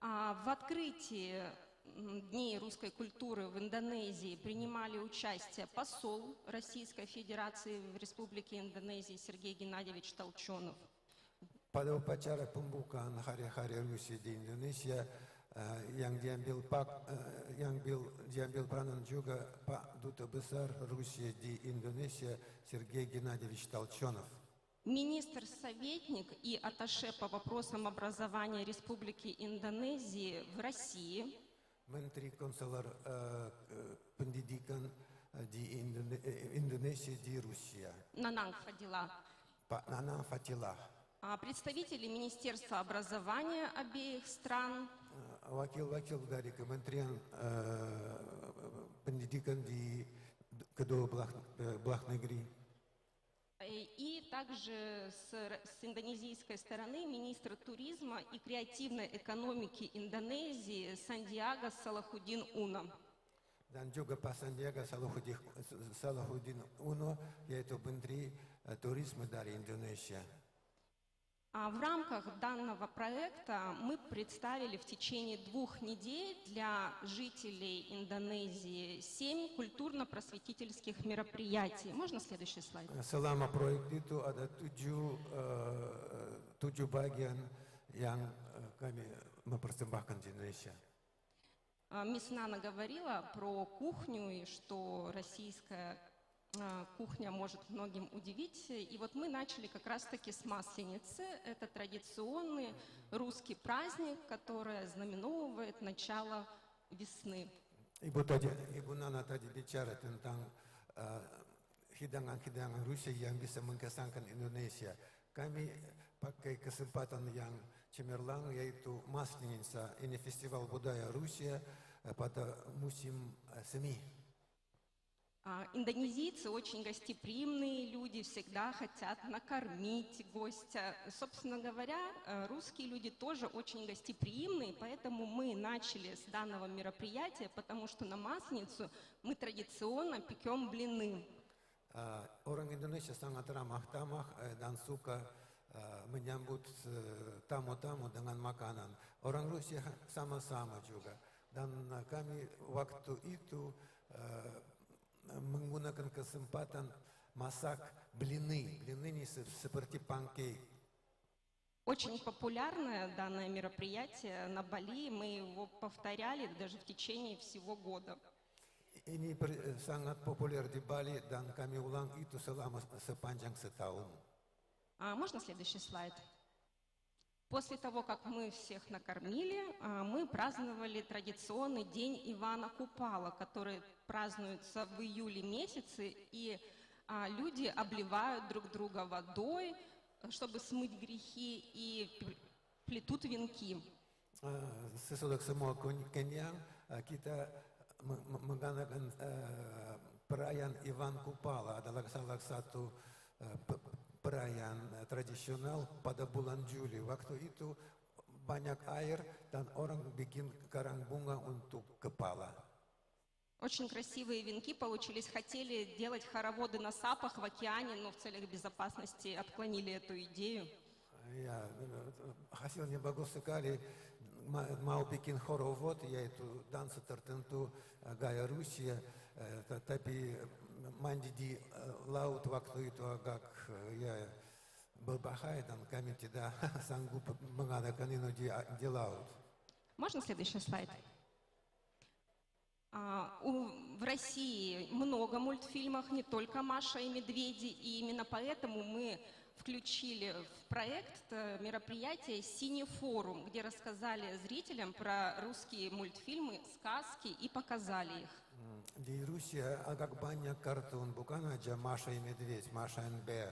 В открытии Дней русской культуры в Индонезии принимали участие посол Российской Федерации в Республике Индонезии Сергей Геннадьевич Толчонов. Pada upacara pembukaan Hari-Hari Rusia di Indonesia yang diambil peranan juga Pak Duta Besar Rusia di Indonesia Сергей Геннадьевич Толчонов. Министр-советник и атташе по вопросам образования Республики Индонезии в России. Menteri Konsuler Pendidikan di Indonesia di Rusia. Нананг Фадила. Pak Nanang Fatilah. Представители Министерства образования обеих стран. Wakil-wakil dari Kementerian Pendidikan di kedua belah negeri. И также с индонезийской стороны министр туризма и креативной экономики Индонезии Сандиаго Салахудин Уно. Dan juga Pak Sandiaga Salahuddin Uno, yaitu Menteri Turisme dari Indonesia. В рамках данного проекта мы представили в течение 2 недель для жителей Индонезии 7 культурно-просветительских мероприятий. Можно следующий слайд? Selama proyek itu ada 7 bagian yang kami mempersembahkan di Indonesia. Мисс Нана говорила про кухню и что российская кухня может многим удивить. И вот мы начали как раз-таки с Масленицы. Это традиционный русский праздник, который знаменовывает начало весны. Ibu Nana tadi bicara tentang hidangan-hidangan Rusia yang bisa mengesankan Indonesia. Kami pakai kesempatan yang cemerlang, yaitu Maslеница. Ini festival budaya Rusia pada musim semi. Индонезийцы очень гостеприимные люди, всегда хотят накормить гостя. Собственно говоря, русские люди тоже очень гостеприимные, поэтому мы начали с данного мероприятия, потому что на Масленицу мы традиционно пекем блины. Orang Indonesia sangat ramah-tamah dan suka menyambut tamu-tamu dengan makanan. Orang Rusia sama-sama juga. Dan kami waktu itu menggunakan kesempatan masak блины. Блины не seperti pancake. Очень популярное данное мероприятие на Бали. Мы его повторяли даже в течение всего года. Ini sangat populer di Bali dan kami ulang itu selama sepanjang setahun. Можно следующий слайд? После того, как мы всех накормили, мы праздновали традиционный день Ивана Купала, который празднуется в июле месяце, и люди обливают друг друга водой, чтобы смыть грехи, и плетут венки. Sesudah semua kenyang, kita mengadakan perayaan Ivan Kupala adalah salah satu perayaan tradisional pada bulan Juli. Waktu itu banyak air dan orang bikin karang bunga untuk kepala. Очень красивые венки получились. Хотели делать хороводы на сапах в океане, но в целях безопасности отклонили эту идею. Ya, hasilnya bagus sekali. Mau bikin horovod, yaitu dansa tertentu gaya Rusia, tapi mandi di laut waktu itu agak berbahaya dan kami tidak sanggup mengadakan ini di laut. Можно следующий слайд? В России много мультфильмов, не только «Маша и медведи», и именно поэтому мы включили в проект мероприятие «Синий форум», где рассказали зрителям про русские мультфильмы, сказки и показали их. Di Rusia agak banyak kartun, bukan aja Masha и Медведь, Masha and Bear.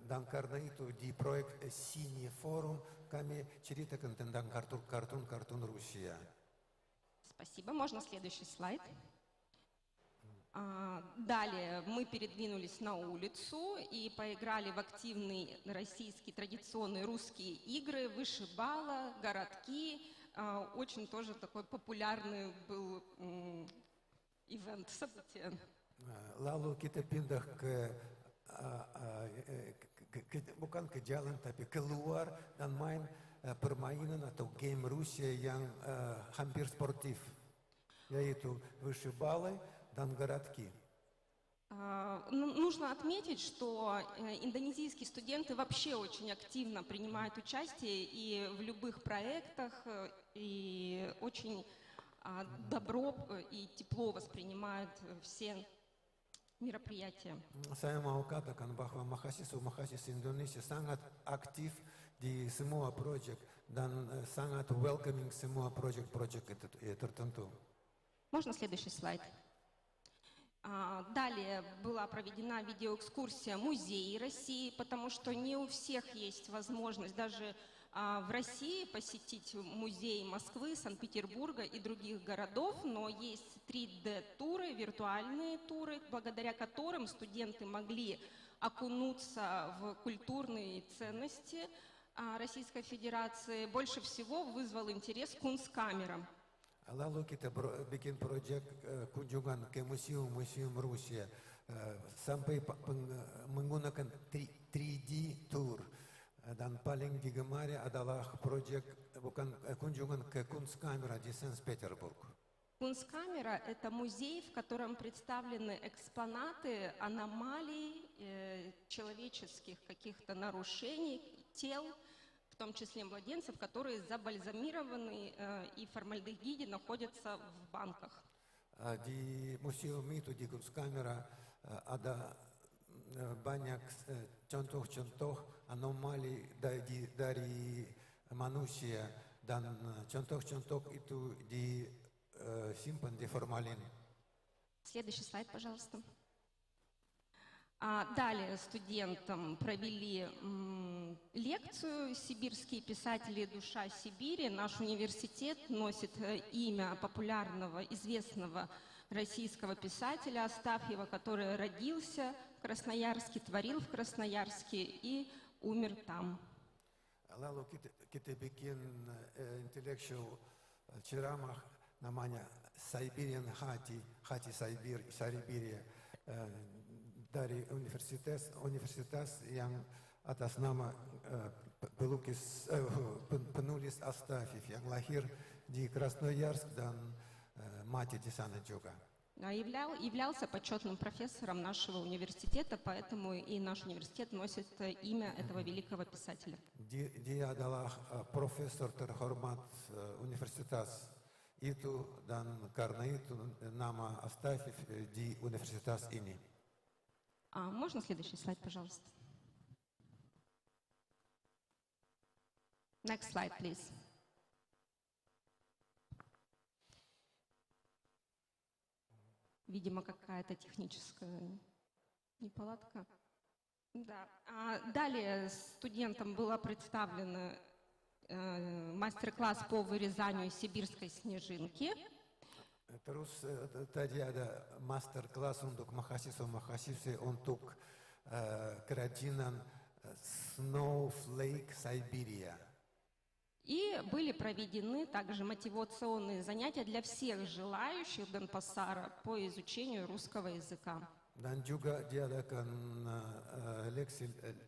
Dan karena itu di proyek Sini Forum kami ceritakan tentang kartun Rusia. Спасибо. Можно следующий слайд? Далее мы передвинулись на улицу и поиграли в активные российские традиционные русские игры, вышибала, городки. Очень тоже такой популярный был ивент, событие. Lalu kita pindah bukan ke jalan tapi keluar dan main permainan atau game Rusia yang hampir sportif, yaitu вышибалы dan городки. Нужно отметить, что индонезийские студенты вообще очень активно принимают участие и в любых проектах, и очень добро и тепло воспринимают все мероприятия. Saya mau katakan bahwa mahasiswa Indonesia sangat aktif di semua proyek dan sangat welcoming semua proyek-proyek tertentu. Можно следующий слайд? Далее была проведена видеоэкскурсия музеи России, потому что не у всех есть возможность даже в России посетить музеи Москвы, Санкт-Петербурга и других городов, но есть 3D-туры, виртуальные туры, благодаря которым студенты могли окунуться в культурные ценности Российской Федерации. Больше всего вызвал интерес Kunstkamera. Lalu kita bikin proyek kunjungan ke museum-museum Rusia sampai menggunakan 3D tour dan paling digemari adalah proyek kunjungan ke Kunstkamera di Санкт-Петербург. Kunstkamera – это музей, в котором представлены экспонаты аномалий, человеческих каких-то нарушений тел, в том числе младенцев, которые забальзамированы и в формальдегиде находятся в банках. Di museum itu di Kunstkamera ada banyak contoh-contoh anomali dari manusia dan contoh-contoh itu disimpan di formalin. Следующий слайд, пожалуйста. Далее студентам провели лекцию «Сибирские писатели. Душа Сибири». Наш университет носит имя популярного, известного российского писателя Астафьева, который родился в Красноярске, творил в Красноярске и умер там. Lalu kita bikin intellectual ceramah namanya Siberian Hati Siberia. Dari universitas yang atas nama penulis Astafiev yang lahir di Krasnoyarsk dan mati di sana juga. Являлся почетным профессором нашего университета, поэтому и наш университет носит имя этого великого писателя. Dia adalah profesor terhormat universitas itu dan karena itu nama оставив di universitas ini. Можно следующий слайд, пожалуйста? Next slide, please. Видимо, какая-то техническая неполадка. Да. Далее студентам была представлена мастер-класс по вырезанию сибирской снежинки. Terus tadi ada master class untuk mahasiswa untuk kerajinan snowflake Siberia. И были проведены также мотивационные занятия для всех желающих Денпасара по изучению русского языка. Dan juga diadakan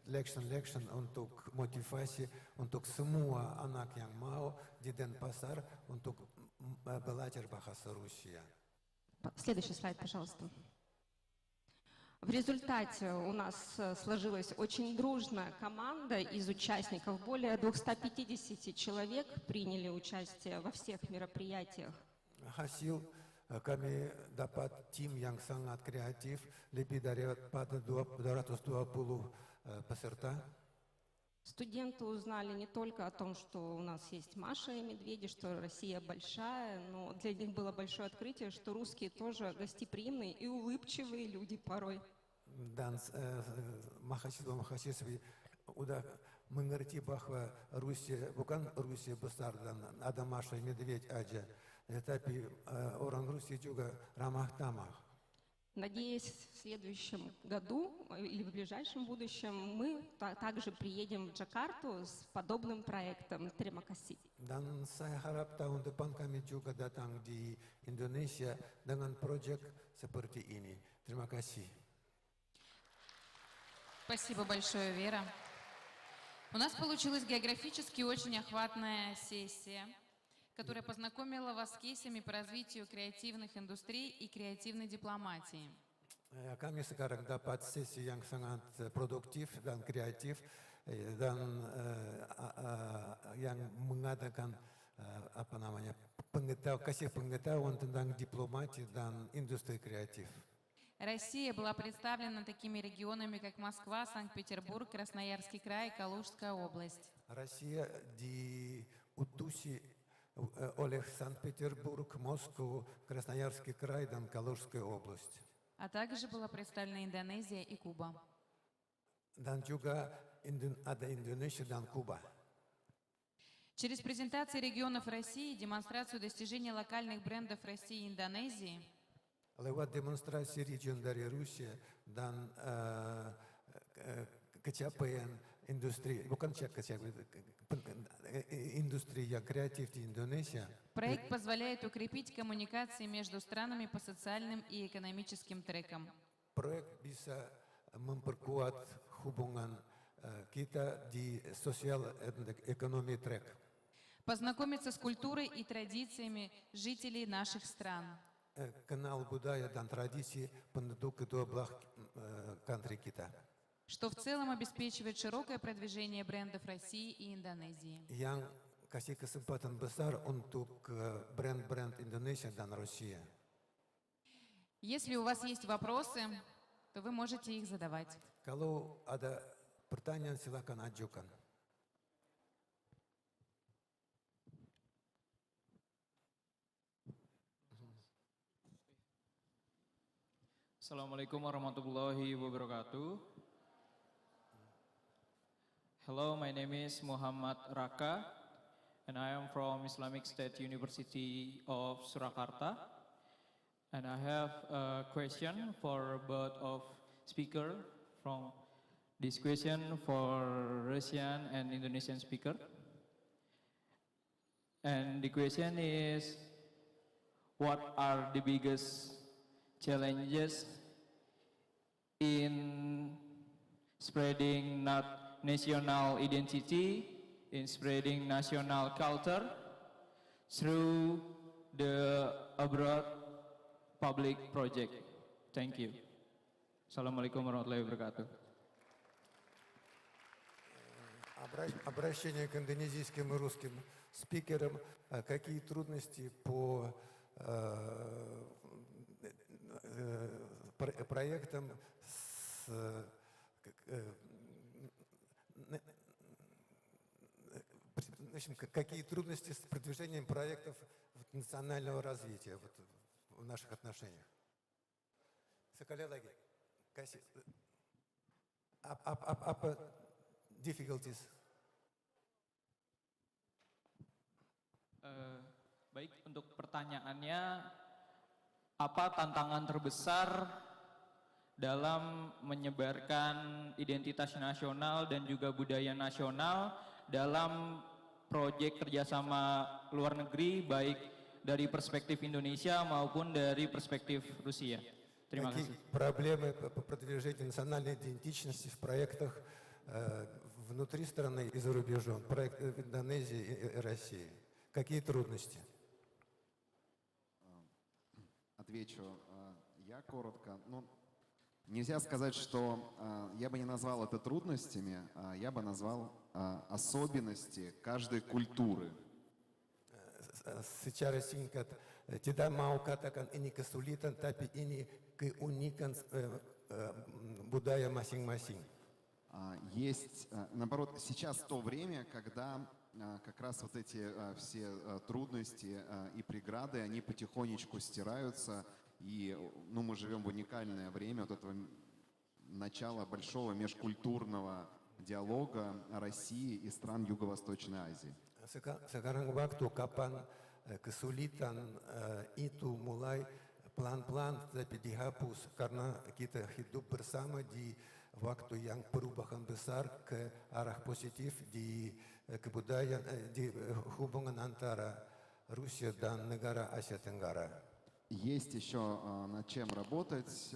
lection untuk motivasi untuk semua anak yang mau di Denpasar untuk belajar bahasa Rusia. Следующий слайд, пожалуйста. В результате у нас сложилась очень дружная команда из участников. Более 250 человек приняли участие во всех мероприятиях. Hasil kami dapat tim yang sangat kreatif, lebih dari 220 peserta. Студенты узнали не только о том, что у нас есть Маша и медведи, что Россия большая, но для них было большое открытие, что русские тоже гостеприимные и улыбчивые люди порой. Dan mahasiswa udah mengerti bahwa Rusia bukan Rusia besar dan ada Masha и медведь aja, tetapi orang Rusia juga ramah tamah. Надеюсь, в следующем году или в ближайшем будущем мы также приедем в Джакарту с подобным проектом Terima kasih. Dan saya harap tahun depan kami juga datang di Indonesia dengan proyek seperti ini. Terima kasih. Спасибо большое, Вера. У нас получилась географически очень охватная сессия, которая познакомила вас с кейсами по развитию креативных индустрий и креативной дипломатии. Kami sekarang dapat sesi yang sangat produktif dan kreatif dan yang mengadakan kasih pengetahuan tentang diplomasi dan industri kreatif. Россия была представлена такими регионами, как Москва, Санкт-Петербург, Красноярский край и Калужская область. Россия diutusi oleh Санкт-Петербург, Москву, Красноярский край dan Калужская область. А также была представлена Индонезия и Куба. Dan juga ada Indonesia dan Kuba. Через презентации регионов России, демонстрацию достижений локальных брендов России и Индонезии, Lewat demonstrasi region dari Rusia dan kecapaian industri, bukan industri yang kreatif di Indonesia. проект позволяет укрепить коммуникации между странами по социальным и экономическим трекам. Proyek bisa memperkuat hubungan kita di sosial dan ekonomi track. Познакомиться с культурой и традициями жителей наших стран. Kenal budaya dan tradisi penduduk kedua belah country kita. Что в целом обеспечивает широкое продвижение брендов России и Индонезии. Yang kasih kesempatan besar untuk brand-brand Indonesia dan Rusia. Если у вас есть вопросы, то вы можете их задавать. Kalau ada pertanyaan silakan ajukan. Assalamualaikum warahmatullahi wabarakatuh. Hello, my name is Muhammad Raka, and I am from Islamic State University of Surakarta. And I have a question for both of speaker. From this question for Russian and Indonesian speaker. And the question is, what are the biggest challenges in spreading not national identity, in spreading national culture through the abroad public project? Thank you. Assalamualaikum warahmatullahi wabarakatuh. Обращение к индонезийским и русским спикерам. Какие трудности по проектам в общем, какие трудности с продвижением проектов национального развития в наших отношениях? Sekali kasih apa difficulties? Baik, untuk pertanyaannya, apa tantangan terbesar dalam menyebarkan identitas nasional dan juga budaya nasional dalam proyek kerjasama luar negeri, baik dari perspektif Indonesia maupun dari perspektif Rusia? Terima kasih. Проблемы по продвижению национальной идентичности в проектах внутри страны и за рубежом, проект в Индонезии и России? Какие трудности? Отвечу я коротко. Ну, нельзя сказать, что я бы не назвал это трудностями, я бы назвал особенности каждой культуры. Secara singkat, tidak mau katakan ini kesulitan, tapi ini keunikan budaya masing-masing. Есть, наоборот, сейчас то время, когда как раз вот эти все трудности и преграды, они потихонечку стираются, и ну, мы живем в уникальное время вот этого начала большого межкультурного диалога России и стран Юго-Восточной Азии. Sekarang waktu kapan kesulitan itu mulai pelan-pelan tapi dihapus karena kita hidup bersama di waktu yang perubahan besar ke arah positif di kebudayaan di hubungan antara Rusia dan negara Asia Tenggara. Есть еще над чем работать,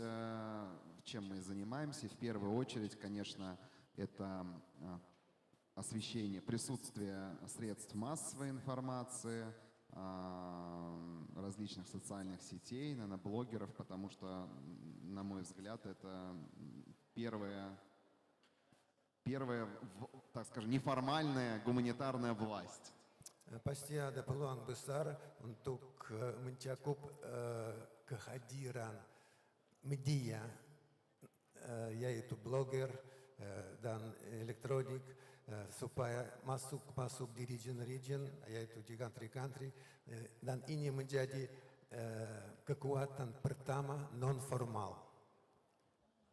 чем мы занимаемся. В первую очередь, конечно, это освещение, присутствие средств массовой информации, различных социальных сетей, наверное, блогеров, потому что, на мой взгляд, это первая, так скажем, неформальная гуманитарная власть. Pasti ada peluang besar untuk mencakup kehadiran media, yaitu blogger dan elektronik, supaya masuk di region-region, yaitu di country-country, dan ini menjadi kekuatan pertama non-formal.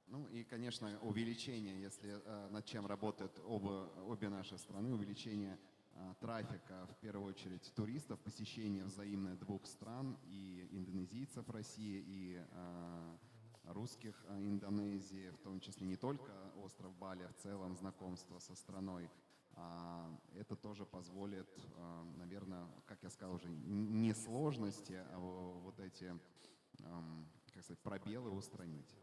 Ну и, конечно, увеличение, если над чем работают обе наши страны, увеличение трафика, в первую очередь туристов, посещение взаимное двух стран, и индонезийцев России, и русских Индонезии, в том числе не только остров Бали, а в целом знакомство со страной. Это тоже позволит, наверное, как я сказал уже, не сложности, а вот эти, как сказать, пробелы устранить.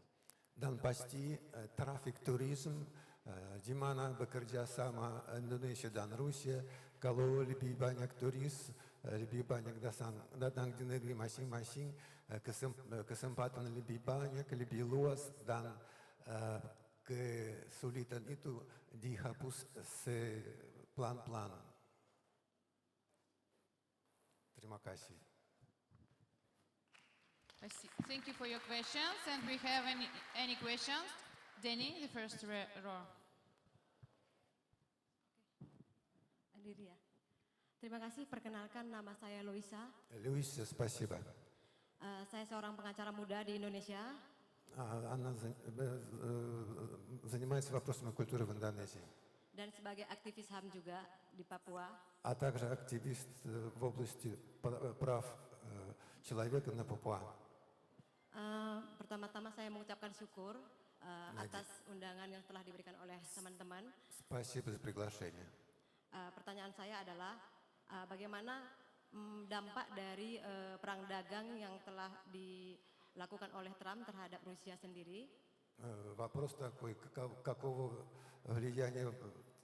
Dan pasti trafik turism di mana bekerja sama Indonesia dan Rusia, kalau lebih banyak turis, lebih banyak datang di negeri masing-masing, kesempatan lebih banyak, lebih luas, dan kesulitan itu dihapus pelan-pelan. Terima kasih. Thank you for your questions. And we have any questions? Danny, the first row. Andiriya. Terima kasih. Perkenalkan, nama saya Loisa. Luisa, спасибо. Saya seorang pengacara muda di Indonesia. Она занимается вопросами культуры в Индонезии. Dan sebagai aktivis HAM juga di Papua. А также активист в области прав человека на Папуа. Pertama-tama saya mengucapkan syukur atas undangan yang telah diberikan oleh teman-teman. Спасибо за приглашение. Pertanyaan saya adalah bagaimana dampak dari perang dagang yang telah dilakukan oleh Trump terhadap Rusia sendiri? Вопрос такой, какого влияния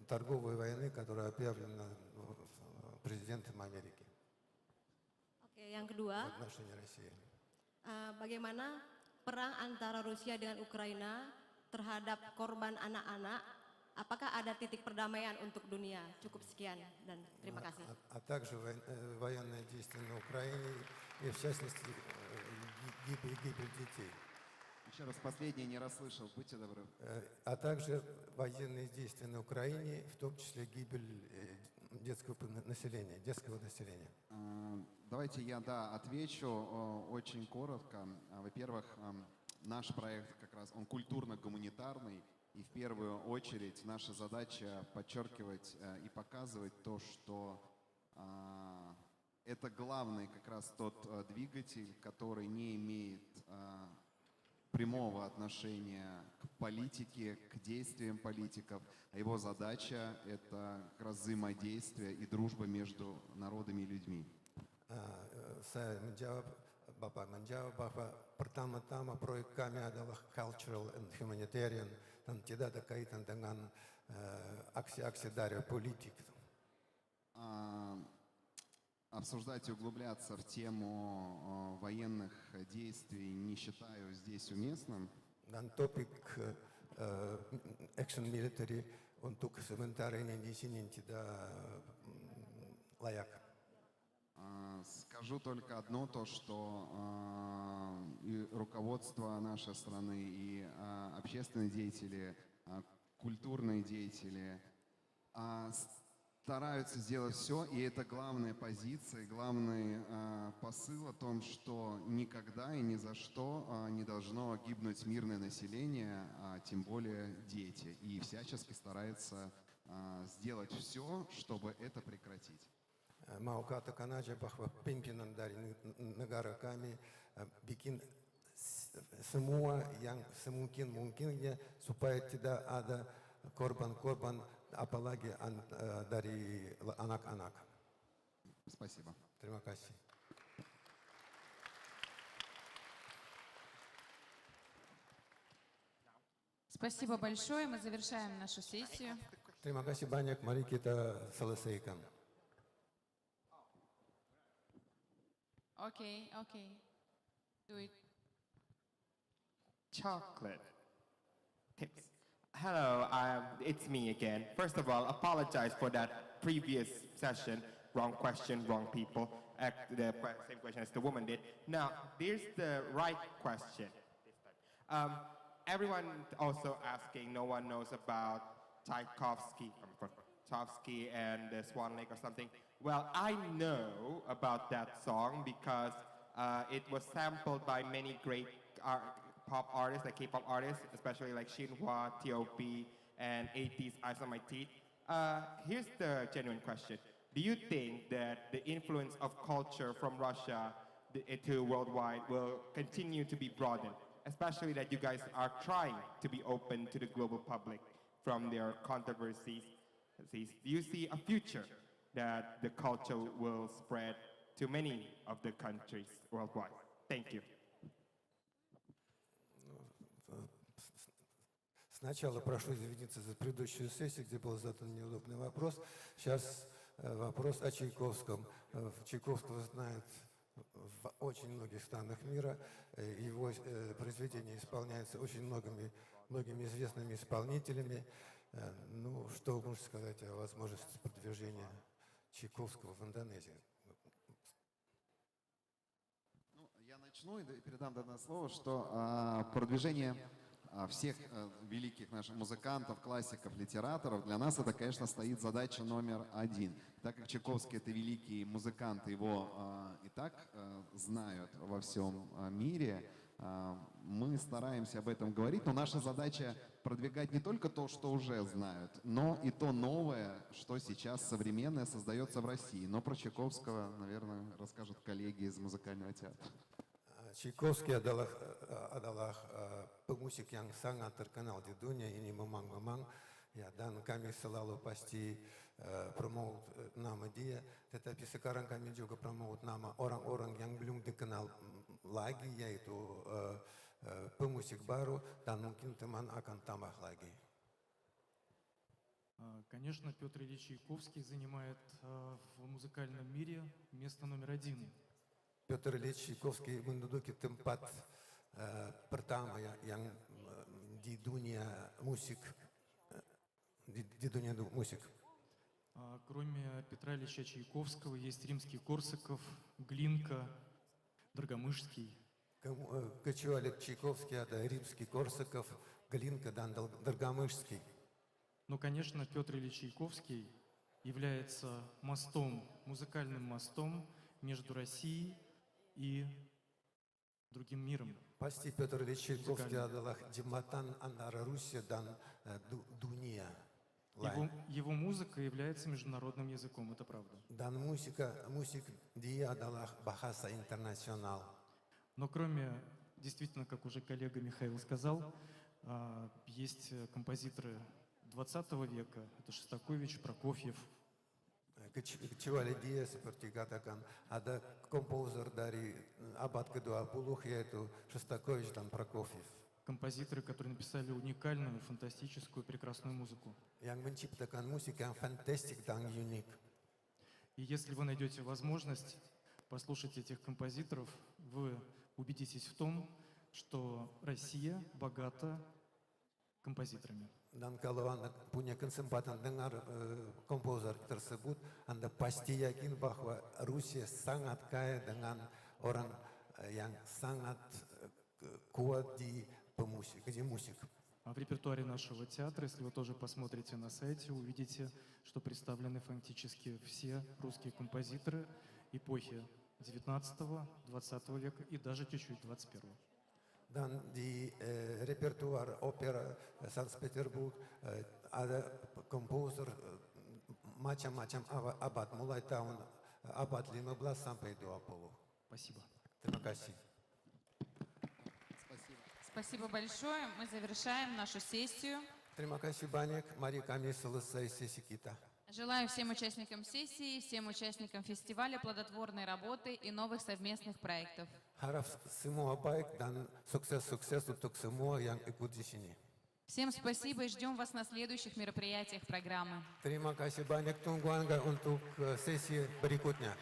торговой войны, которая объявлена президентом Америки? Oke, yang kedua. В отношении России. Bagaimana perang antara Rusia dengan Ukraina terhadap korban anak-anak apakah ada titik perdamaian untuk dunia? Cukup sekian dan terima kasih. А также военные действия на Украине и, в частности, гибель детей. Еще раз последнее не расслышал, будьте добры. А также военные действия на Украине, в том числе гибель детского населения. Давайте я, отвечу очень коротко. Во-первых, наш проект как раз, он культурно-гуманитарный, и в первую очередь наша задача подчеркивать и показывать то, что это главный как раз тот двигатель, который не имеет прямого отношения к политике, к действиям политиков, а его задача — это как раз взаимодействие и дружба между народами и людьми. Saya menjawab, Bapak menjawab bahwa pertama-tama proyek kami adalah cultural and humanitarian dan tidak ada kaitan dengan aksi-aksi dari politik. Обсуждать и углубляться в тему военных действий не считаю здесь уместным. Dan topik action military untuk sementara ini di sini tidak layak. Скажу только одно, то что и руководство нашей страны, и общественные деятели, культурные деятели стараются сделать все, и это главная позиция, главный посыл о том, что никогда и ни за что не должно гибнуть мирное население, а тем более дети. И всячески старается сделать все, чтобы это прекратить. Mau katakan aja bahwa pimpinan dari negara kami bikin semua yang semungkin-mungkinnya supaya tidak ada korban-korban, apalagi dari anak-anak. Спасибо. Terima kasih. Спасибо большое. Мы завершаем нашу сессию. Terima kasih banyak. Mari kita selesaikan. Okay. Do it. Chocolate tips. Hello, it's me again. First of all, apologize for that previous session. Wrong question, wrong people. The same question as the woman did. Now, here's the right question. Everyone also asking, no one knows about Tchaikovsky and the Swan Lake or something. Well, I know about that song because it was sampled by many great pop artists, like K-pop artists, especially like Shinhwa, T.O.P., and 80s Eyes on My Teeth. Here's the genuine question. Do you think that the influence of culture from Russia to worldwide will continue to be broadened, especially that you guys are trying to be open to the global public from their controversies? Do you see a future that the culture will spread to many of the countries worldwide? Thank you. Сначала прошу извиниться за предыдущую сессию, где был задан неудобный вопрос. Сейчас вопрос о Чайковском. Чайковского знают в очень многих странах мира. Его произведения исполняются очень многими известными исполнителями. Ну, что можно сказать о возможности продвижения Чайковского в Индонезии? Я начну и передам данное слово, что продвижение всех великих наших музыкантов, классиков, литераторов, для нас это, конечно, стоит задача номер один. Так как Чайковский — это великий музыкант, его и так знают во всем мире, мы стараемся об этом говорить, но наша задача продвигать не только то, что уже знают, но и то новое, что сейчас современное создается в России. Но про Чайковского, наверное, расскажут коллеги из музыкального театра. Чайковский adalah pemusik yang sangat terkenal di dunia ini memang ya, dan kami selalu pasti promote nama dia, tetapi sekarang kami juga promote nama orang-orang yang belum dikenal lagi, yaitu pemusik baru, dan mungkin teman akan tambah lagi. Конечно, Петр Ильич Чайковский занимает в музыкальном мире место номер один. Петр Ильич Чайковский menduduki tempat pertama yang di dunia musik дедунеду мусик. Кроме Петра Ильича Чайковского есть римский Корсаков, Глинка, Драгомышский. Kecuali Чайковский, ada римский Корсаков, Глинка dan Драгомышский. Но, конечно, Петр Ильич Чайковский является мостом, музыкальным мостом между Россией и другим миром. Pasti Петр Ильич Чайковский adalah jembatan antara Rusia dan dunia. Его музыка является международным языком, это правда. Dan musik dia adalah bahasa internasional. Но кроме, действительно, как уже коллега Михаил сказал, есть композиторы 20 века, это Шостакович, Прокофьев. Kecuali dia seperti katakan ada komposer dari abad ke-20 yaitu Shostakovich dan Prokofiev. Композиторы, которые написали уникальную, фантастическую, прекрасную музыку. Yang menciptakan musik yang fantastik dan unik. И если вы найдете возможность послушать этих композиторов, вы убедитесь в том, что Россия богата композиторами. Dan kalau Anda punya kesempatan dengar komposer tersebut, Anda pasti yakin bahwa Rusia sangat kaya dengan orang yang sangat kuat di мусик. А в репертуаре нашего театра, если вы тоже посмотрите на сайте, увидите, что представлены фактически все русские композиторы эпохи 19-20 века и даже чуть-чуть 21-го. Dan di repertuar opera Sankt-Petersburg ada komposer macam-macam abad, mulai tahun abad 15 sampai 20. Спасибо. Terima kasih. Спасибо большое. Мы завершаем нашу сессию. Terima kasih banyak. Mari kami selesai sesi kita. Желаю всем участникам сессии, всем участникам фестиваля плодотворной работы и новых совместных проектов. Harap semua baik dan sukses untuk semua yang ikut di sini. Всем спасибо и ждем вас на следующих мероприятиях программы. Terima kasih banyak, tunggu Anda untuk sesi berikutnya.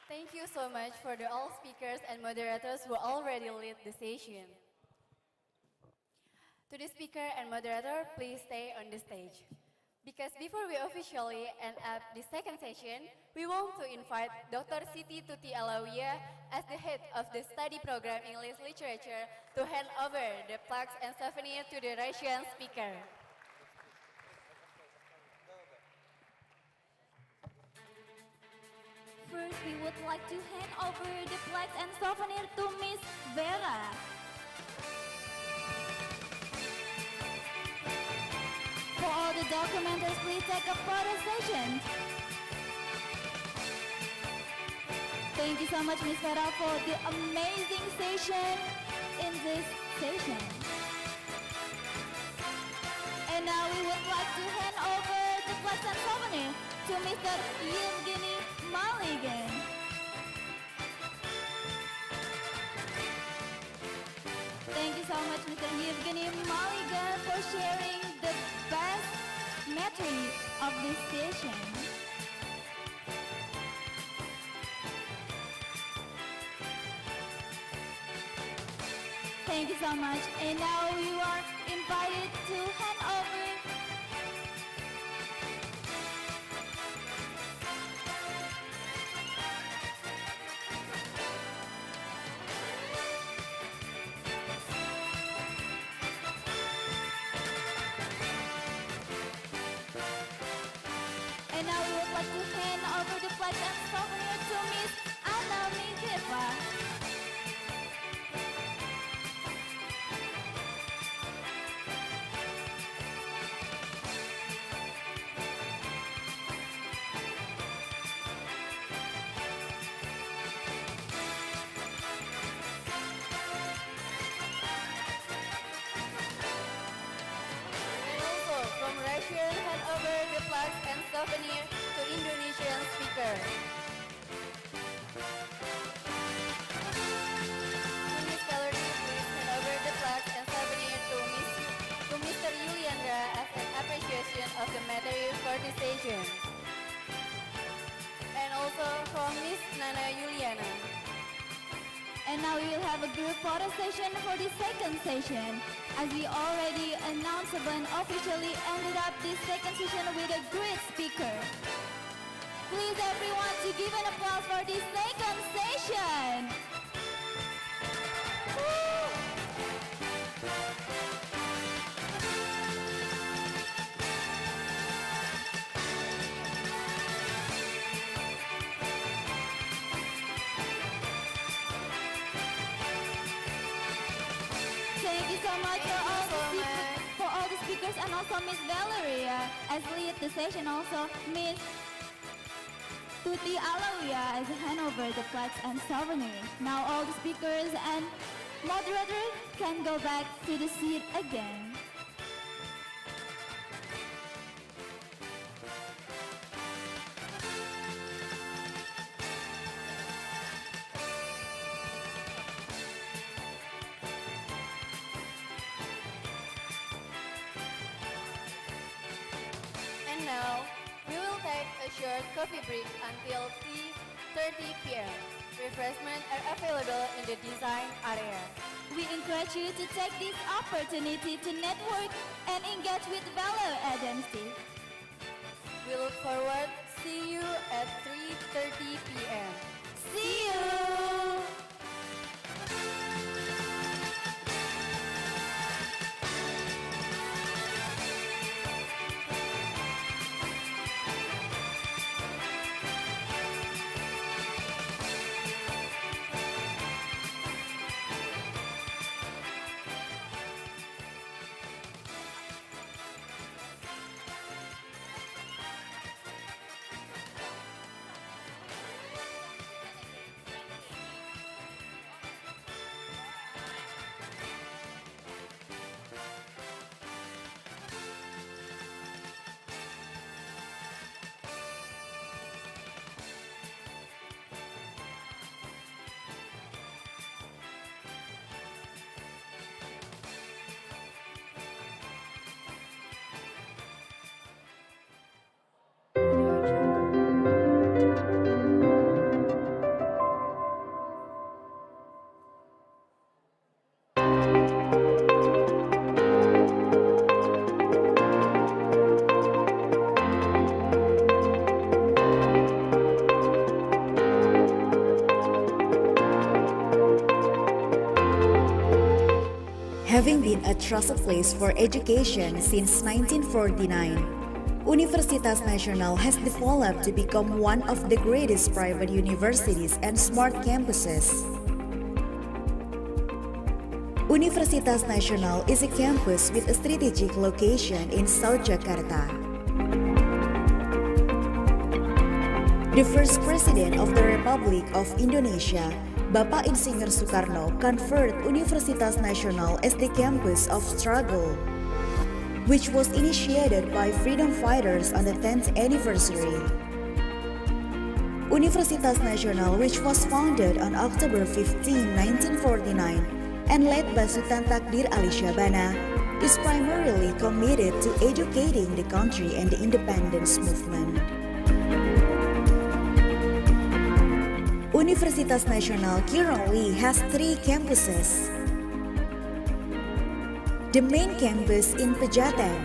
Thank you so much for all speakers and moderators who already lead the session. To the speaker and moderator, please stay on the stage. Because before we officially end up the second session, we want to invite Dr. Siti Tuti Alawiya as the head of the study program English Literature to hand over the plaques and souvenir to the Russian speaker. First, we would like to hand over the plaques and souvenir to Miss Vera. For all the documenters, please take a photo session. Thank you so much, Miss Vera, for the amazing session in this session. And now we would like to hand over the plaques and souvenir to Mr. Yevgeny Maligan. Thank you so much, Mr. Yevgeny Maligan, for sharing the best memory of this session. Thank you so much. And now you are invited to hand over And now we would like to hand over the plaques and souvenir to Miss Anna Mikeva. And also from Russia, hand over the plaques and souvenir to Indonesian speaker. To Miss Valerie, please hand over the plaques and souvenir to Mr. Yuliandra as an appreciation of the material for the station. And also from Miss Nana Yuliana. And now we will have a group photo session for the second session. As we already announced, Saban officially ended up this second session with a great speaker. Please everyone to give an applause for this second session. Woo! Thank you so much for all the speakers and also Miss Valeria as lead the session, also Miss Tuti Alawia as hand over the plaques and souvenirs. Now all the speakers and moderators can go back to the seat again. And now, we will take a short coffee break until 3:30 p.m. Refreshments are available in the design area. We encourage you to take this opportunity to network and engage with fellow agencies. We look forward to see you at 3:30 p.m. See you! Having been a trusted place for education since 1949, Universitas Nasional has developed to become one of the greatest private universities and smart campuses. Universitas Nasional is a campus with a strategic location in South Jakarta. The first president of the Republic of Indonesia, Bapak Insinyur Soekarno, conferred Universitas Nasional as the campus of struggle, which was initiated by freedom fighters on the 10th anniversary. Universitas Nasional, which was founded on October 15, 1949, and led by Sultan Takdir Ali Syabana, is primarily committed to educating the country and the independence movement. Universitas Nasional currently has 3 campuses. The main campus in Pejaten,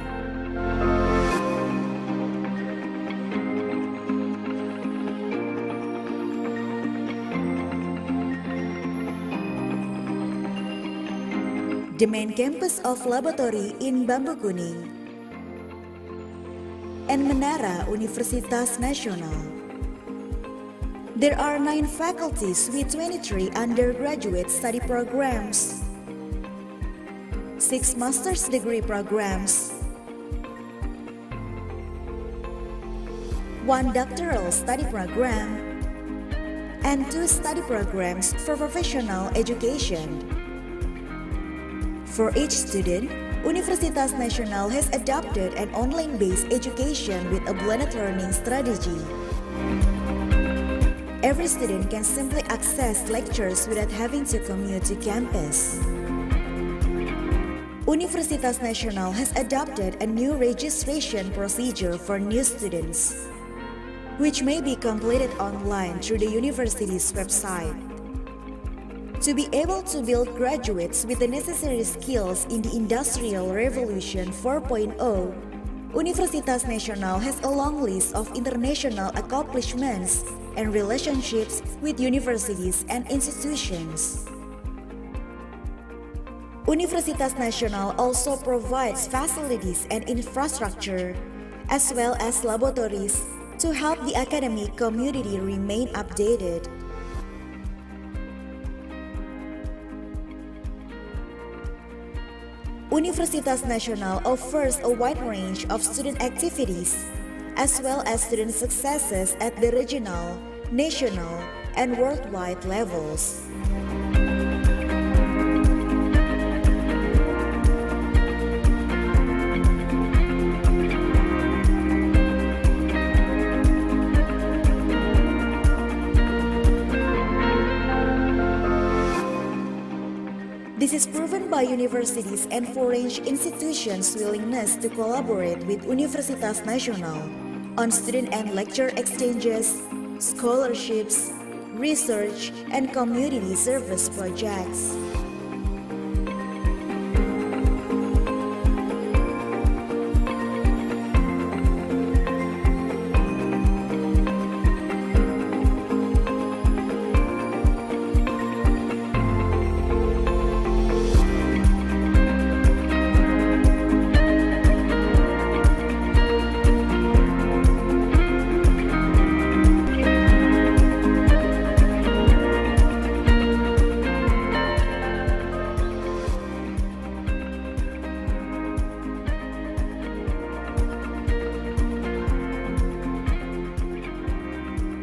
the main campus of laboratory in Bambu Kuning, and Menara Universitas Nasional. There are 9 faculties with 23 undergraduate study programs, 6 master's degree programs, 1 doctoral study program, and 2 study programs for professional education. For each student, Universitas Nasional has adopted an online-based education with a blended learning strategy. Every student can simply access lectures without having to commute to campus. Universitas Nasional has adopted a new registration procedure for new students, which may be completed online through the university's website. To be able to build graduates with the necessary skills in the Industrial Revolution 4.0, Universitas Nasional has a long list of international accomplishments and relationships with universities and institutions. Universitas Nasional also provides facilities and infrastructure, as well as laboratories, to help the academic community remain updated. Universitas Nasional offers a wide range of student activities, as well as student successes at the regional, national, and worldwide levels. This is proven by universities and foreign institutions' willingness to collaborate with Universitas Nasional on student and lecture exchanges, scholarships, research, and community service projects.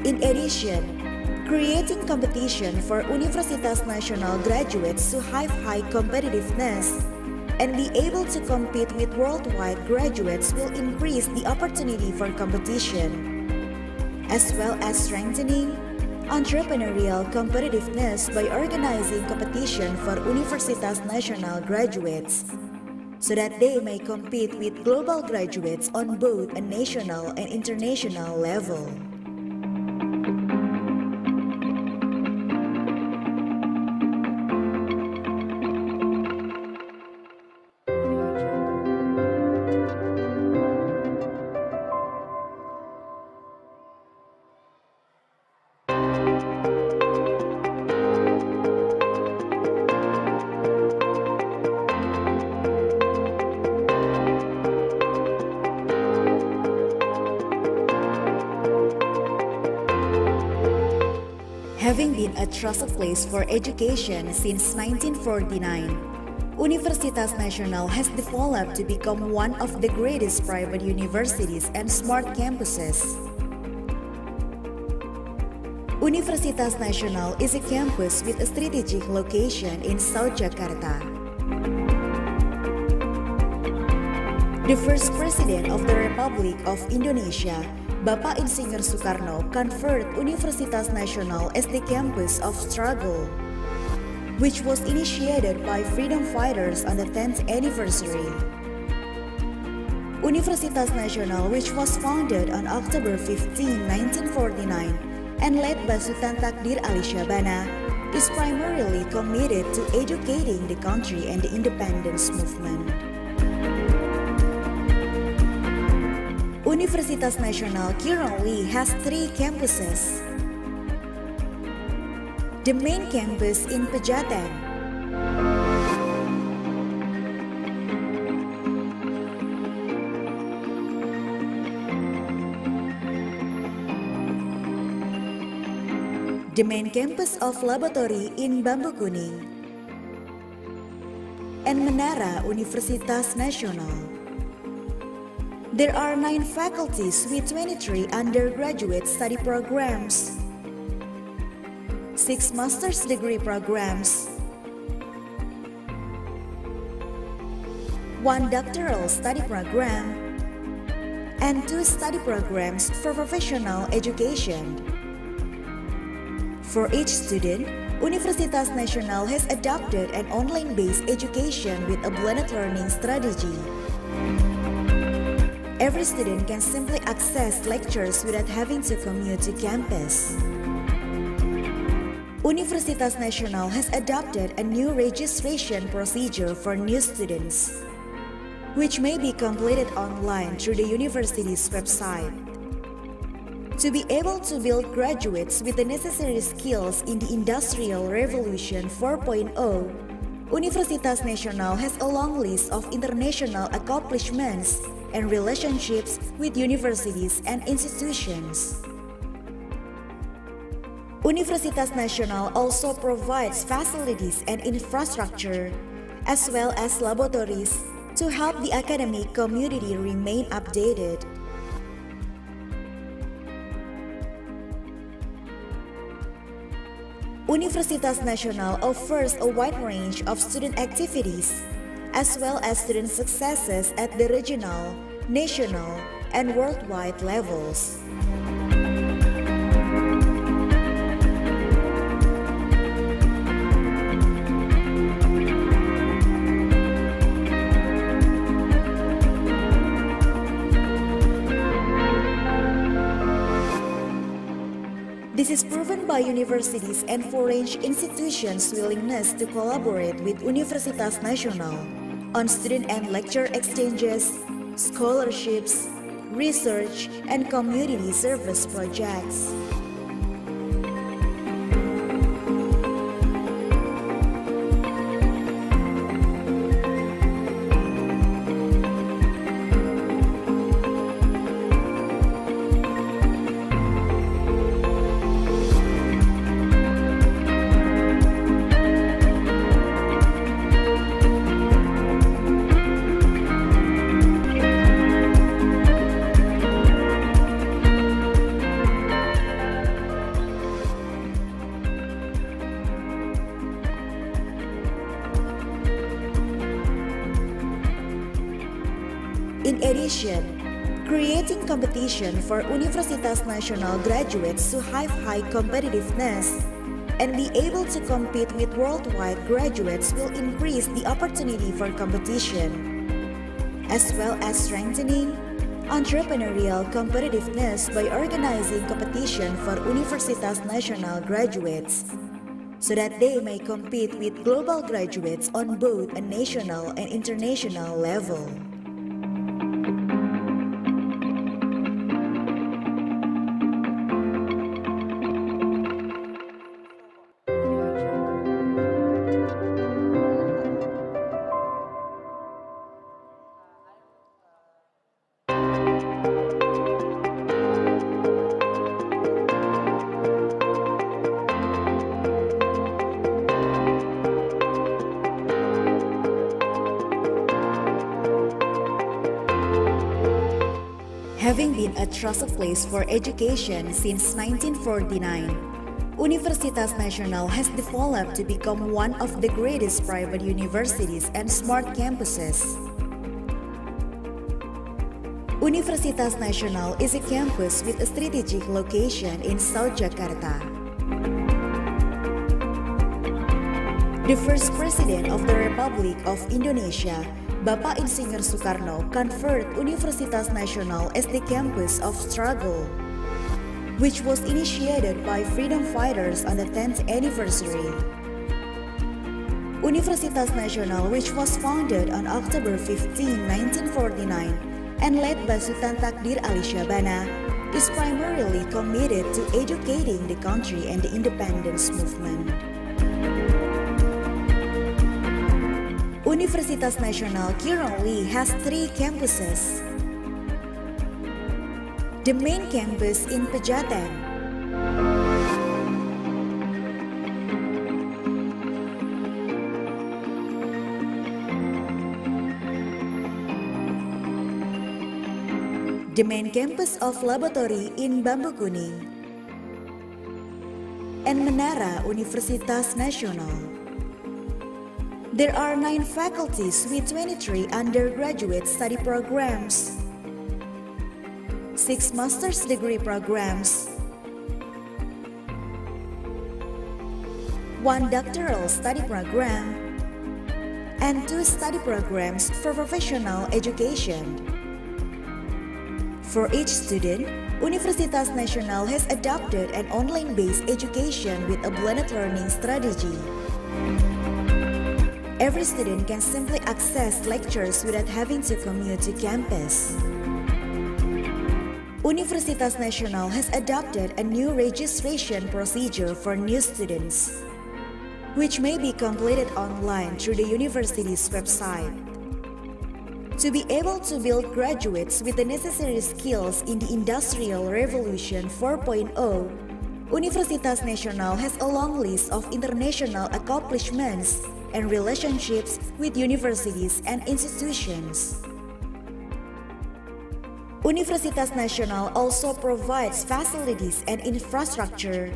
In addition, creating competition for Universitas Nasional graduates to have high competitiveness and be able to compete with worldwide graduates will increase the opportunity for competition, as well as strengthening entrepreneurial competitiveness by organizing competition for Universitas Nasional graduates, so that they may compete with global graduates on both a national and international level. Having been a trusted place for education since 1949, Universitas Nasional has developed to become one of the greatest private universities and smart campuses. Universitas Nasional is a campus with a strategic location in South Jakarta. The first President of the Republic of Indonesia, Bapak Insinyur Soekarno, conferred Universitas Nasional as the campus of struggle, which was initiated by freedom fighters on the 10th anniversary. Universitas Nasional, which was founded on October 15, 1949, and led by Sultan Takdir Ali Syabana, is primarily committed to educating the country and the independence movement. Universitas Nasional currently has 3 campuses. The main campus in Pejaten, the main campus of laboratory in Bambu Kuning, and Menara Universitas Nasional. There are 9 faculties with 23 undergraduate study programs, 6 master's degree programs, 1 doctoral study program, and 2 study programs for professional education. For each student, Universitas Nasional has adopted an online-based education with a blended learning strategy. Every student can simply access lectures without having to commute to campus. Universitas Nasional has adopted a new registration procedure for new students, which may be completed online through the university's website. To be able to build graduates with the necessary skills in the Industrial Revolution 4.0, Universitas Nasional has a long list of international accomplishments and relationships with universities and institutions. Universitas Nasional also provides facilities and infrastructure, as well as laboratories, to help the academic community remain updated. Universitas Nasional offers a wide range of student activities, as well as student successes at the regional, national, and worldwide levels. This is proven by universities and foreign institutions' willingness to collaborate with Universitas Nasional on student and lecture exchanges, scholarships, research, and community service projects. In addition, creating competition for Universitas Nasional graduates to have high competitiveness and be able to compete with worldwide graduates will increase the opportunity for competition, as well as strengthening entrepreneurial competitiveness by organizing competition for Universitas Nasional graduates, so that they may compete with global graduates on both a national and international level. Having been a trusted place for education since 1949, Universitas Nasional has developed to become one of the greatest private universities and smart campuses. Universitas Nasional is a campus with a strategic location in South Jakarta. The first President of the Republic of Indonesia, Bapak Insinyur Soekarno, conferred Universitas Nasional as the campus of struggle, which was initiated by freedom fighters on the 10th anniversary. Universitas Nasional, which was founded on October 15, 1949, and led by Sultan Takdir Ali Syabana, is primarily committed to educating the country and the independence movement. Universitas Nasional currently has 3 campuses. The main campus in Pejaten, the main campus of laboratory in Bambu Kuning, and Menara Universitas Nasional. There are 9 faculties with 23 undergraduate study programs, 6 master's degree programs, 1 doctoral study program, and 2 study programs for professional education. For each student, Universitas Nasional has adopted an online-based education with a blended learning strategy. Every student can simply access lectures without having to commute to campus. Universitas Nasional has adopted a new registration procedure for new students, which may be completed online through the university's website. To be able to build graduates with the necessary skills in the Industrial Revolution 4.0, Universitas Nasional has a long list of international accomplishments and relationships with universities and institutions. Universitas Nasional also provides facilities and infrastructure,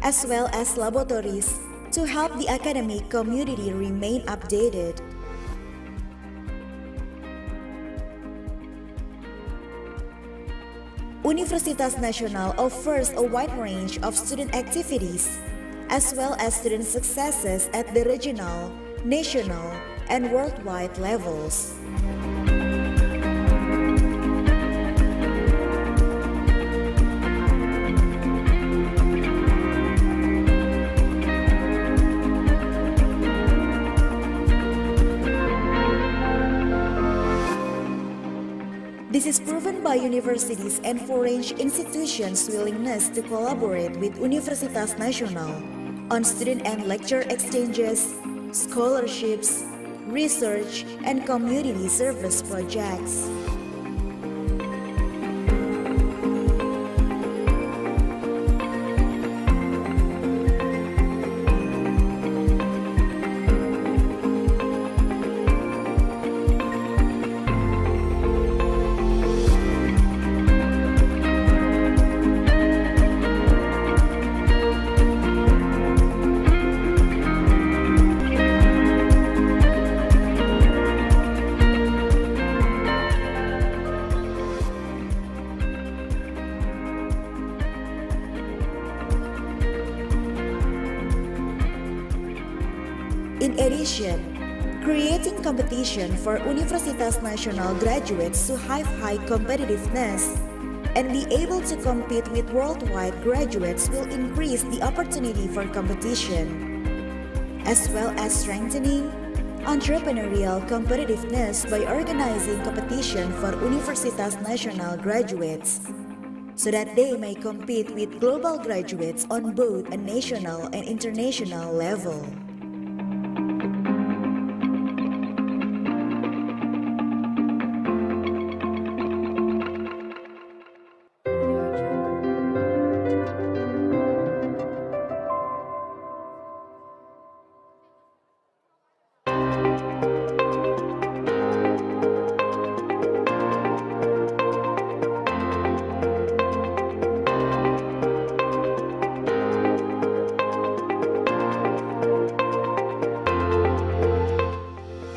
as well as laboratories, to help the academic community remain updated. Universitas Nasional offers a wide range of student activities, as well as student successes at the regional, national, and worldwide levels. This is proven by universities and foreign institutions' willingness to collaborate with Universitas Nasional on student and lecture exchanges, scholarships, research, and community service projects. In addition, creating competition for Universitas Nasional graduates to have high competitiveness and be able to compete with worldwide graduates will increase the opportunity for competition, as well as strengthening entrepreneurial competitiveness by organizing competition for Universitas Nasional graduates, so that they may compete with global graduates on both a national and international level.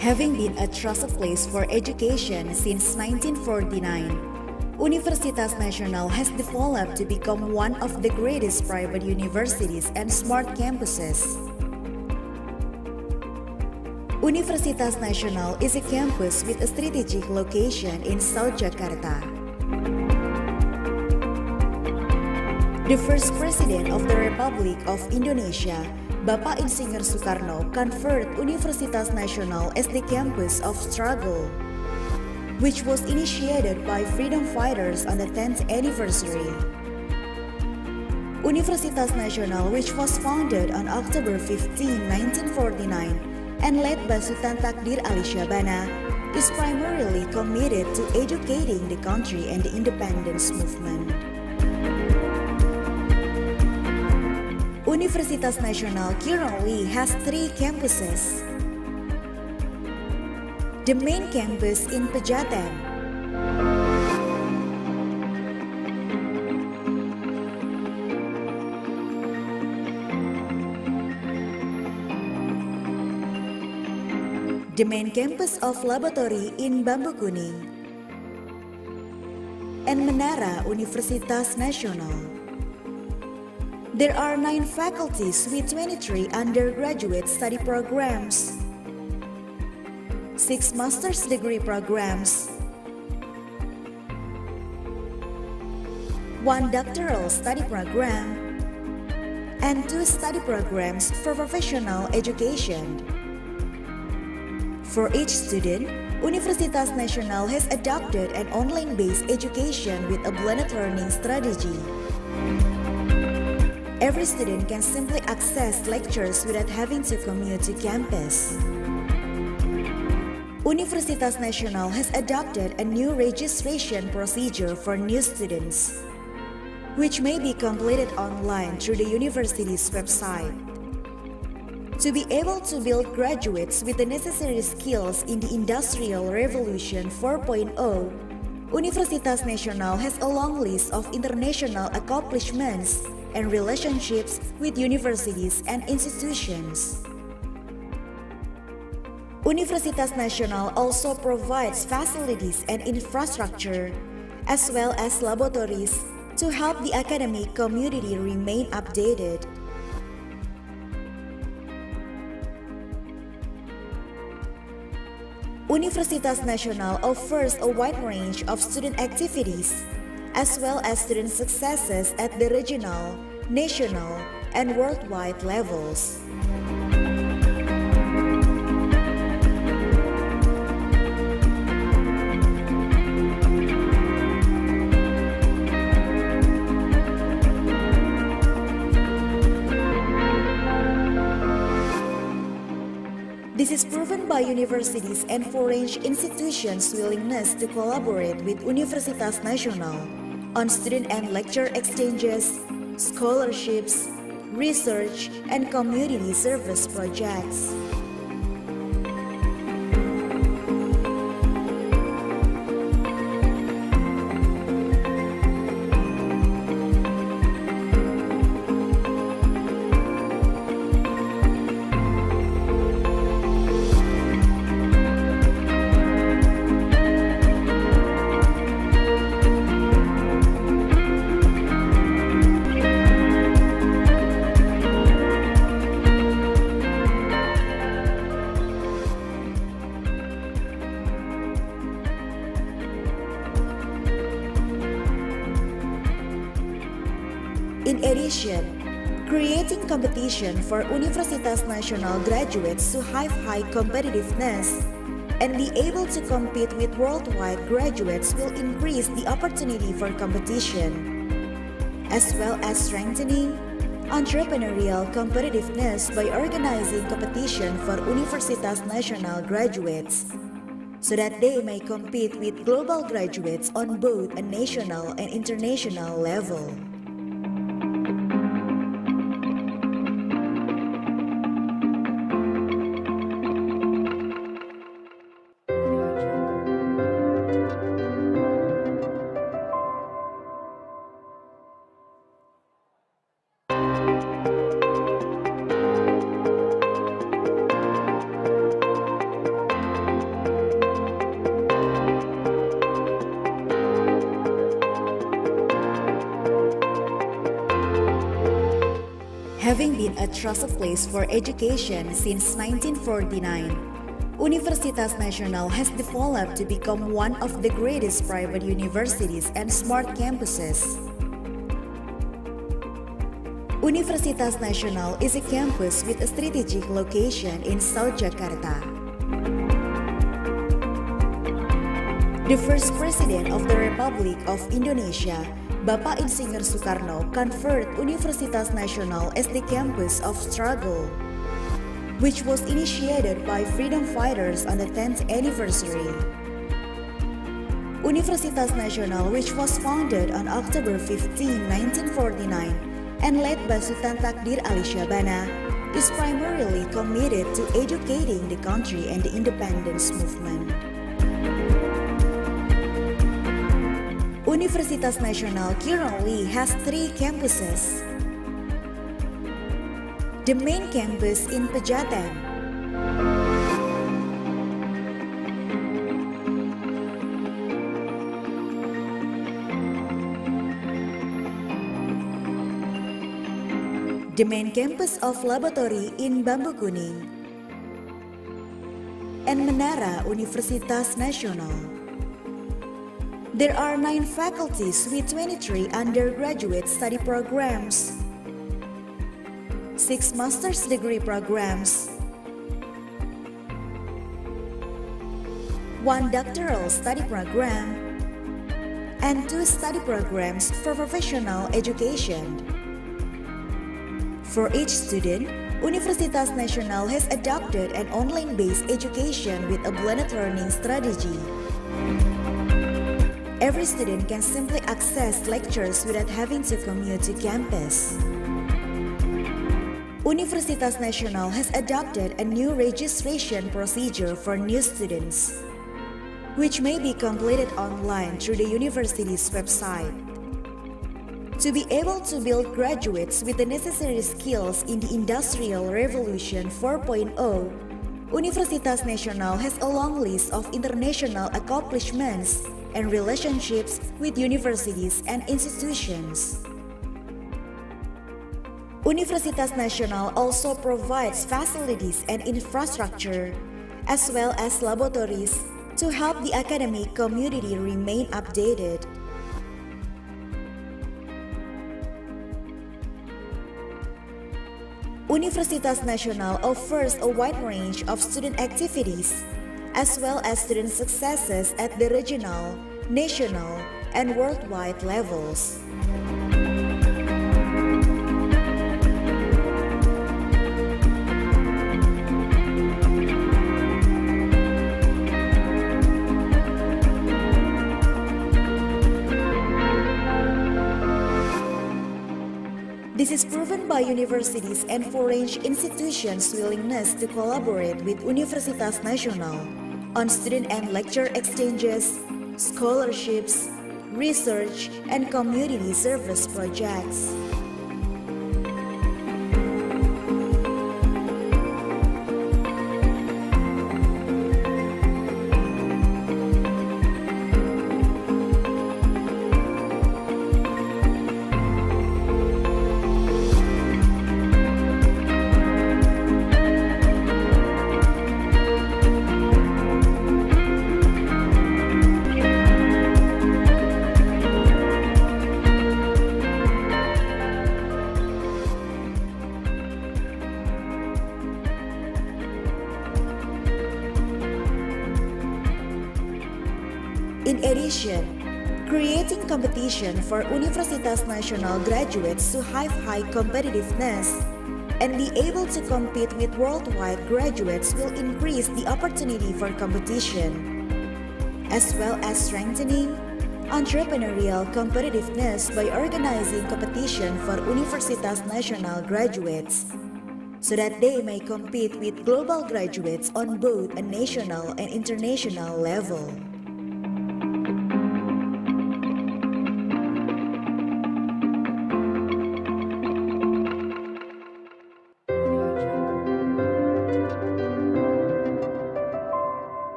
Having been a trusted place for education since 1949, Universitas Nasional has developed to become one of the greatest private universities and smart campuses. Universitas Nasional is a campus with a strategic location in South Jakarta. The first President of the Republic of Indonesia, Bapak Insinyur Soekarno, conferred Universitas Nasional as the campus of struggle, which was initiated by freedom fighters on the 10th anniversary. Universitas Nasional, which was founded on October 15, 1949, and led by Sultan Takdir Ali Syabana, is primarily committed to educating the country and the independence movement. Universitas Nasional currently has 3 campuses. The main campus in Pejaten, the main campus of laboratory in Bambu Kuning, and Menara Universitas Nasional. There are 9 faculties with 23 undergraduate study programs, 6 master's degree programs, 1 doctoral study program, and 2 study programs for professional education. For each student, Universitas Nasional has adopted an online-based education with a blended learning strategy. Every student can simply access lectures without having to commute to campus. Universitas Nasional has adopted a new registration procedure for new students, which may be completed online through the university's website. To be able to build graduates with the necessary skills in the Industrial Revolution 4.0, Universitas Nasional has a long list of international accomplishments and relationships with universities and institutions. Universitas Nasional also provides facilities and infrastructure, as well as laboratories, to help the academic community remain updated. Universitas Nasional offers a wide range of student activities, as well as student successes at the regional, national, and worldwide levels. This is proven by universities and foreign institutions' willingness to collaborate with Universitas Nasional on student and lecture exchanges, scholarships, research, and community service projects. In addition, creating competition for Universitas Nasional graduates to have high competitiveness and be able to compete with worldwide graduates will increase the opportunity for competition, as well as strengthening entrepreneurial competitiveness by organizing competition for Universitas Nasional graduates, so that they may compete with global graduates on both a national and international level. Having been a trusted place for education since 1949, Universitas Nasional has developed to become one of the greatest private universities and smart campuses. Universitas Nasional is a campus with a strategic location in South Jakarta. The first President of the Republic of Indonesia, Bapak Insinyur Soekarno, conferred Universitas Nasional as the campus of struggle, which was initiated by freedom fighters on the 10th anniversary. Universitas Nasional, which was founded on October 15, 1949, and led by Sultan Takdir Ali Syabana, is primarily committed to educating the country and the independence movement. Universitas Nasional currently has 3 campuses. The main campus in Pejaten, the main campus of laboratory in Bambu Kuning, and Menara Universitas Nasional. There are 9 faculties with 23 undergraduate study programs, 6 master's degree programs, 1 doctoral study program, and 2 study programs for professional education. For each student, Universitas Nasional has adopted an online-based education with a blended learning strategy. Every student can simply access lectures without having to commute to campus. Universitas Nasional has adopted a new registration procedure for new students, which may be completed online through the university's website. To be able to build graduates with the necessary skills in the Industrial Revolution 4.0, Universitas Nasional has a long list of international accomplishments and relationships with universities and institutions. Universitas Nasional also provides facilities and infrastructure, as well as laboratories, to help the academic community remain updated. Universitas Nasional offers a wide range of student activities, as well as student successes at the regional, national, and worldwide levels. This is proven by universities and foreign institutions' willingness to collaborate with Universitas Nasional on student and lecture exchanges, scholarships, research, and community service projects. In addition, creating competition for Universitas Nasional graduates to have high competitiveness and be able to compete with worldwide graduates will increase the opportunity for competition, as well as strengthening entrepreneurial competitiveness by organizing competition for Universitas Nasional graduates, so that they may compete with global graduates on both a national and international level.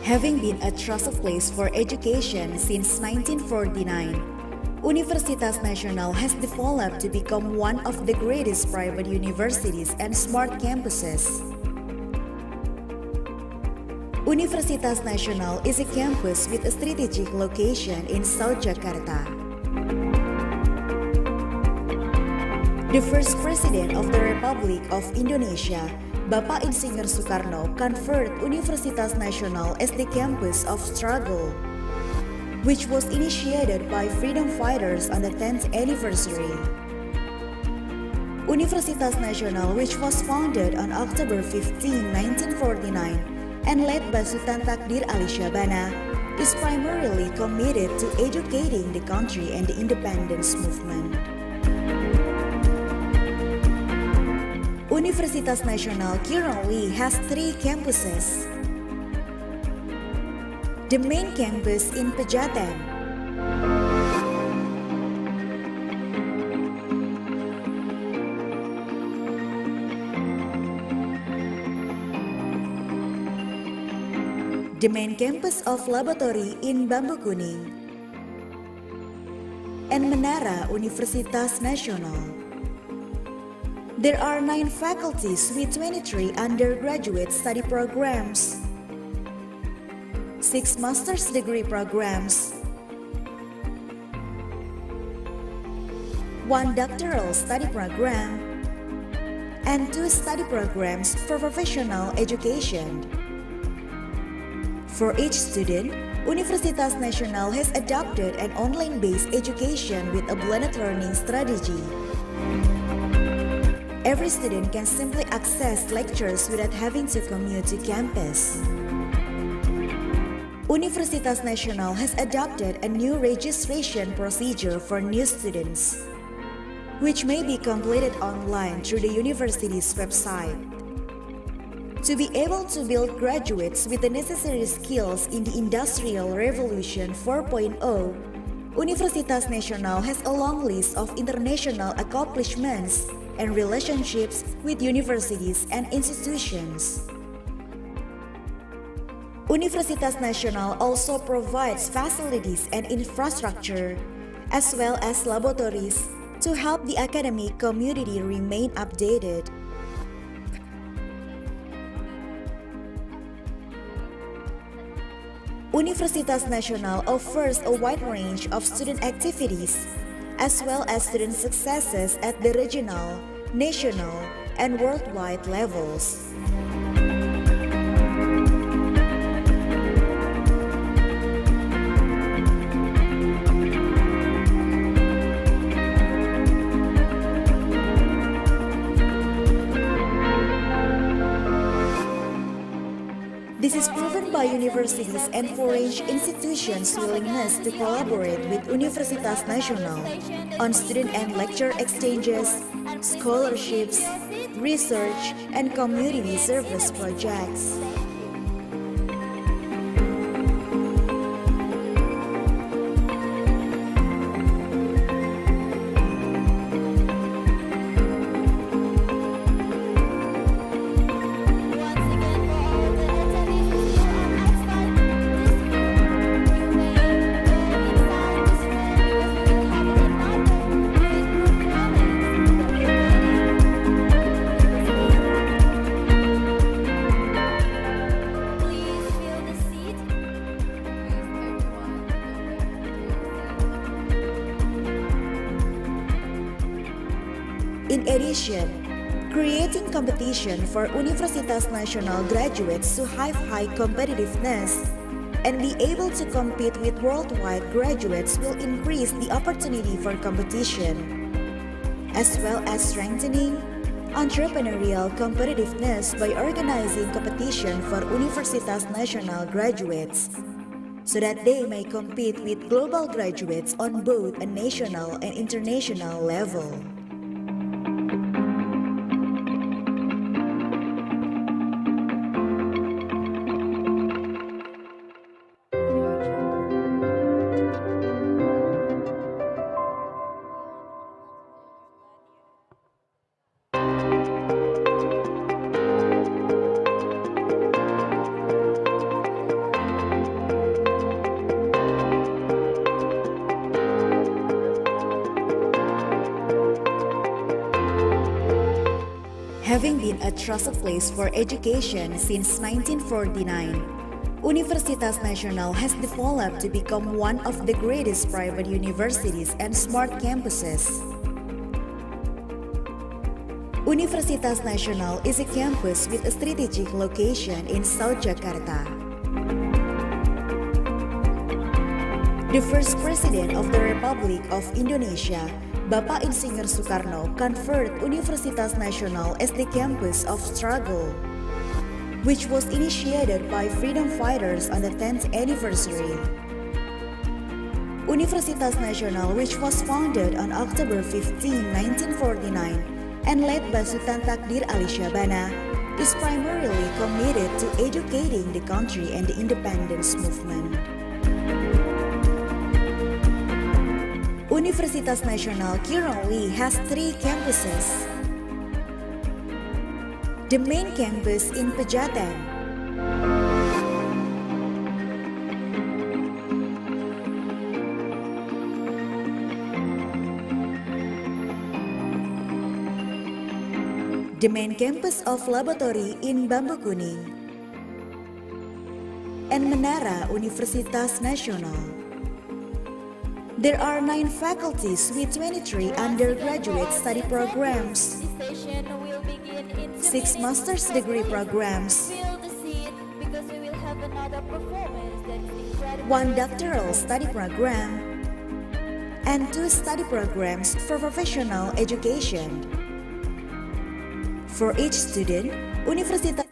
Having been a trusted place for education since 1949, Universitas Nasional has developed to become one of the greatest private universities and smart campuses. Universitas Nasional is a campus with a strategic location in South Jakarta. The first President of the Republic of Indonesia, Bapak Insinyur Soekarno, conferred Universitas Nasional as the campus of struggle, which was initiated by freedom fighters on the 10th anniversary. Universitas Nasional, which was founded on October 15, 1949, and led by Sultan Takdir Ali Syabana, is primarily committed to educating the country and the independence movement. Universitas Nasional currently has 3 campuses. The main campus in Pejaten, the main campus of laboratory in Bambu Kuning, and Menara Universitas Nasional. There are 9 faculties with 23 undergraduate study programs, 6 master's degree programs, 1 doctoral study program, and 2 study programs for professional education. For each student, Universitas Nasional has adopted an online-based education with a blended learning strategy. Every student can simply access lectures without having to commute to campus. Universitas Nasional has adopted a new registration procedure for new students, which may be completed online through the university's website. To be able to build graduates with the necessary skills in the Industrial Revolution 4.0, Universitas Nasional has a long list of international accomplishments and relationships with universities and institutions. Universitas Nasional also provides facilities and infrastructure, as well as laboratories, to help the academic community remain updated. Universitas Nasional offers a wide range of student activities, as well as student successes at the regional, national, and worldwide levels. This is proven by universities and foreign institutions' willingness to collaborate with Universitas Nasional on student and lecture exchanges, scholarships, research, and community service projects. In addition, creating competition for Universitas Nasional graduates to have high competitiveness and be able to compete with worldwide graduates will increase the opportunity for competition, as well as strengthening entrepreneurial competitiveness by organizing competition for Universitas Nasional graduates, so that they may compete with global graduates on both a national and international level. Having been a trusted place for education since 1949, Universitas Nasional has developed to become one of the greatest private universities and smart campuses. Universitas Nasional is a campus with a strategic location in South Jakarta. The first President of the Republic of Indonesia, Bapak Insinyur Soekarno, conferred Universitas Nasional as the campus of struggle, which was initiated by freedom fighters on the 10th anniversary. Universitas Nasional, which was founded on October 15, 1949, and led by Sultan Takdir Ali Syabana, is primarily committed to educating the country and the independence movement. Universitas Nasional currently has 3 campuses. The main campus in Pejaten, the main campus of laboratory in Bambu Kuning, and Menara Universitas Nasional. There are 9 faculties with 23 undergraduate study programs, 6 master's degree programs, 1 doctoral study program, and 2 study programs for professional education. For each student, Universitas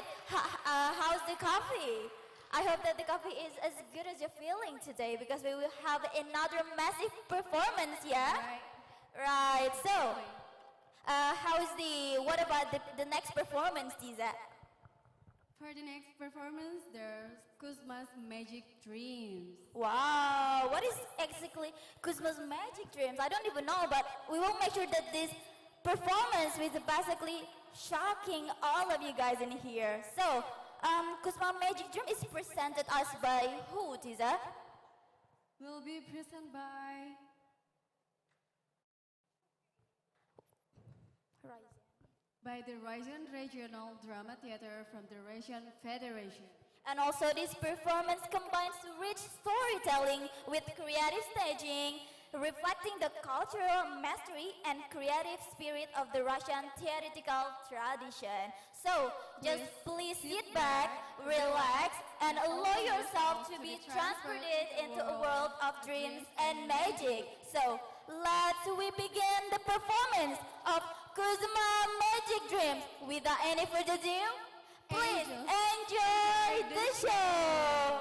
it. How's the coffee? I hope that the coffee is as good as you're feeling today because we will have another massive performance, yeah? Right. So, what about the next performance, Tiza? For the next performance, there's Kuzma's Magic Dreams. Wow, what is exactly Kuzma's Magic Dreams? I don't even know, but we will make sure that this performance is basically shocking all of you guys in here. So, Kuzma Magic Dream is presented us by who, Tiza? Will be presented by the Ryzen Regional Drama Theater from the Russian Federation. And also this performance combines rich storytelling with creative staging, reflecting the cultural mastery and creative spirit of the Russian theatrical tradition. So, just please sit back, relax, and allow yourself to be transported into a world of dreams and magic. So, we begin the performance of Kuzma Magic Dreams. Without any further ado, please enjoy the show!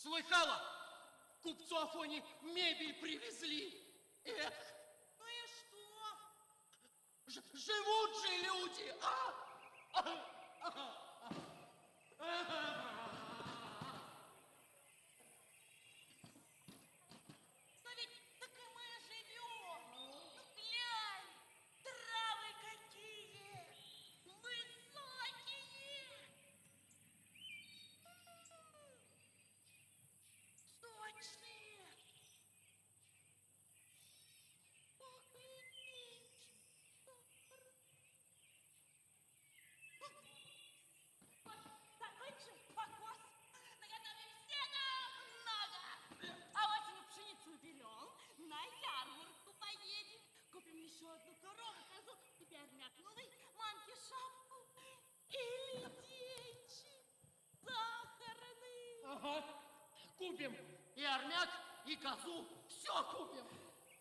Слыхала? Купцу Афоне мебель привезли. Эх. Ну и что? Живут же люди, а? Но ведь так и мы живем. Ну, глянь, травы какие высокие. Сочные. Поглядите. Такой же покос. Наготовим сено много. А осенью пшеницу уберем, на ярмарку поедем. Купим еще одну корову, козу, тебе армяк новый, мамке шапку и леденчик сахарный. Ага, купим и армяк, и козу, все купим.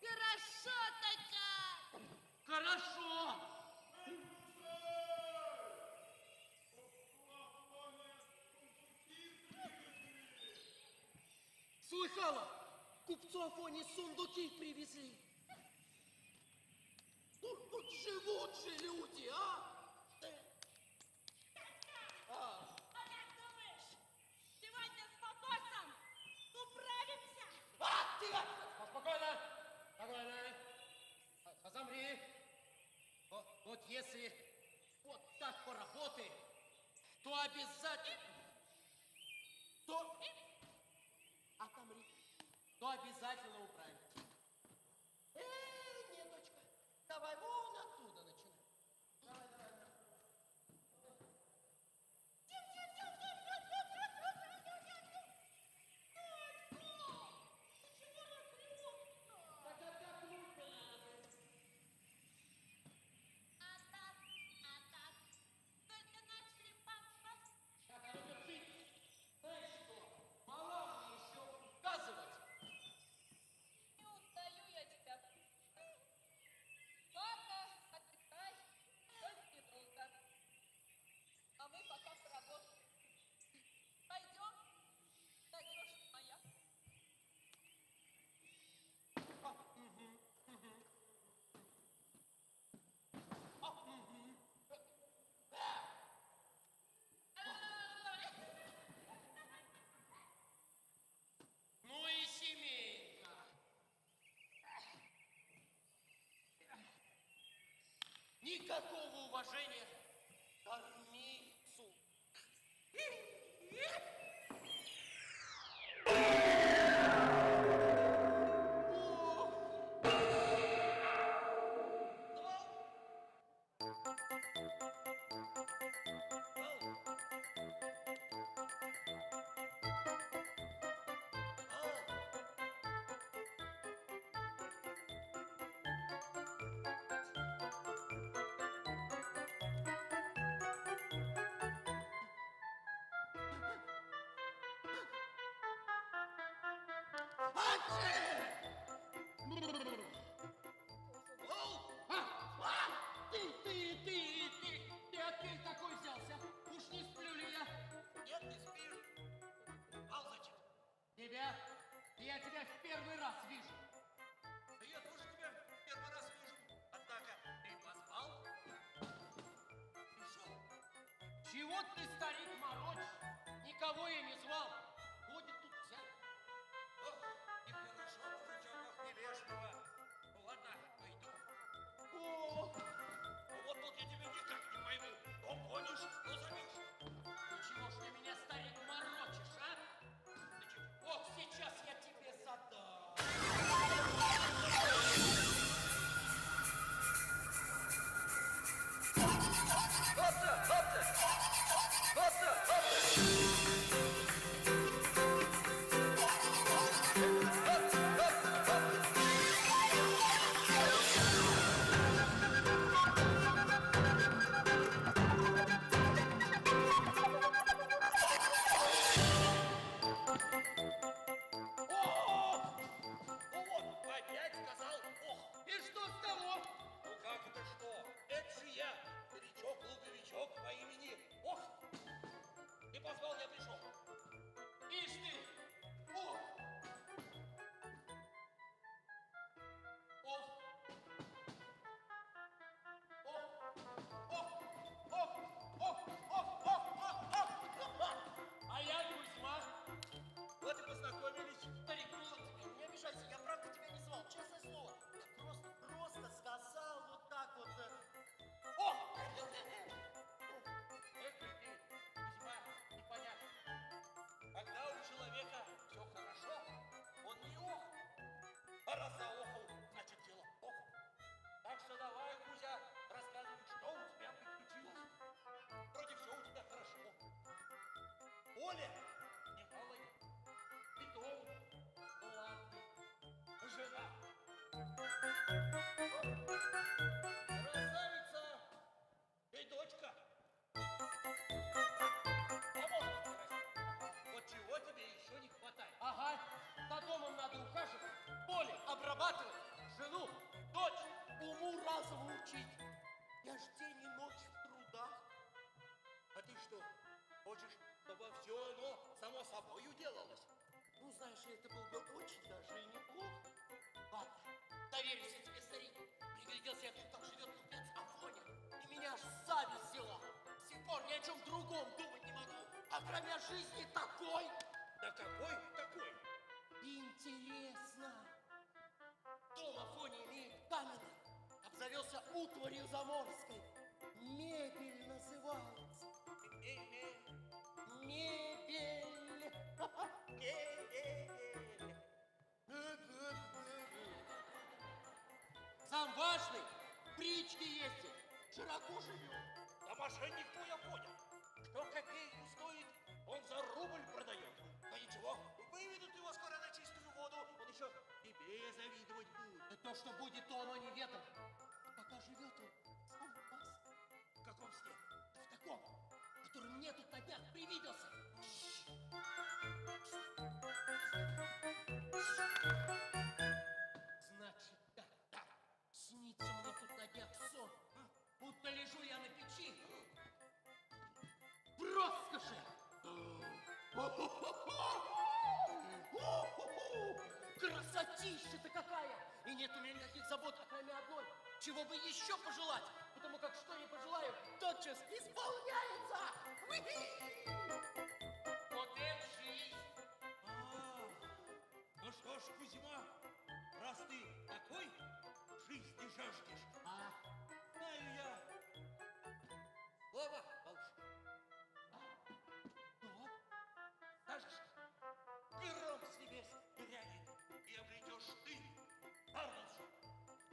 Хорошо-то как. Хорошо. Слыхала? Купцу Афоне сундуки привезли. Вот живут же люди, а? А как думаешь, сегодня с покосом управимся? А, тихо! Спокойно! Спокойно! Замри! Вот если вот так поработаем, то обязательно... Отомри. То обязательно управимся. Нет, дочка, давай вон оттуда начинай. Давай. Ну и семейка. Никакого уважения к кормильцу. Ты опять такой взялся? Уж не сплю ли я? Нет, не спишь. Алзачек. Я тебя в первый раз вижу. Да я тоже тебя первый раз вижу. Однако, ты поспал? Пришел. Чего ты, старик, морочишь? Никого я не звал. Ходит тут взять. Ох, нехорошо, мужичок, ох, невежливо. Ну ладно, пойду. О, Вот тут я тебя никак не пойму. То гонишь, то зовешь. ну чего ж ты меня, старик, морочишь, а? Ох, сейчас я тебе задам. Hopsa, hopsa! Hopsa, hopsa! подрабатывать, жену, дочь уму-разуму учить. Я ж день и ночь в трудах. А ты что, хочешь, чтобы все оно само собою делалось? Ну, знаешь, это было бы очень даже и неплохо. Ладно, доверюсь я тебе, старик. Пригляделся я тут, как живет купец Афоня. И меня аж зависть взяла. С сих пор ни о чем другом думать не могу. А кроме жизни такой. Да какой такой? Интересно. Дом Афони имеет каменный. Обзавелся утварью заморской. Мебель называется. Мебель. Мебель. Сам важный в бричке ездит, широко живет. Да мошенник твой, я понял. Что копейку стоит, он за рубль продает. Да ничего, выведут его скоро на чистую воду, он еще тебе завидовать будет. Да то, что будет, то оно не ведомо. Пока живет он, сам вас. В каком сне? В таком, который мне тут на днях привиделся. Значит, да. Снится мне тут на днях сон. Будто лежу я на печи. В роскоши. Красотища-то какая! И нет у меня никаких забот, кроме одной. Чего бы еще пожелать? Потому как что не пожелаю, тотчас исполняется! Вот это жизнь! Ну что ж, Кузьма, раз ты такой жизни жаждешь, знаю я. Слова, бабушка. Ну вот, скажешь, гром с небес грянет. И обретешь ты, Арлс,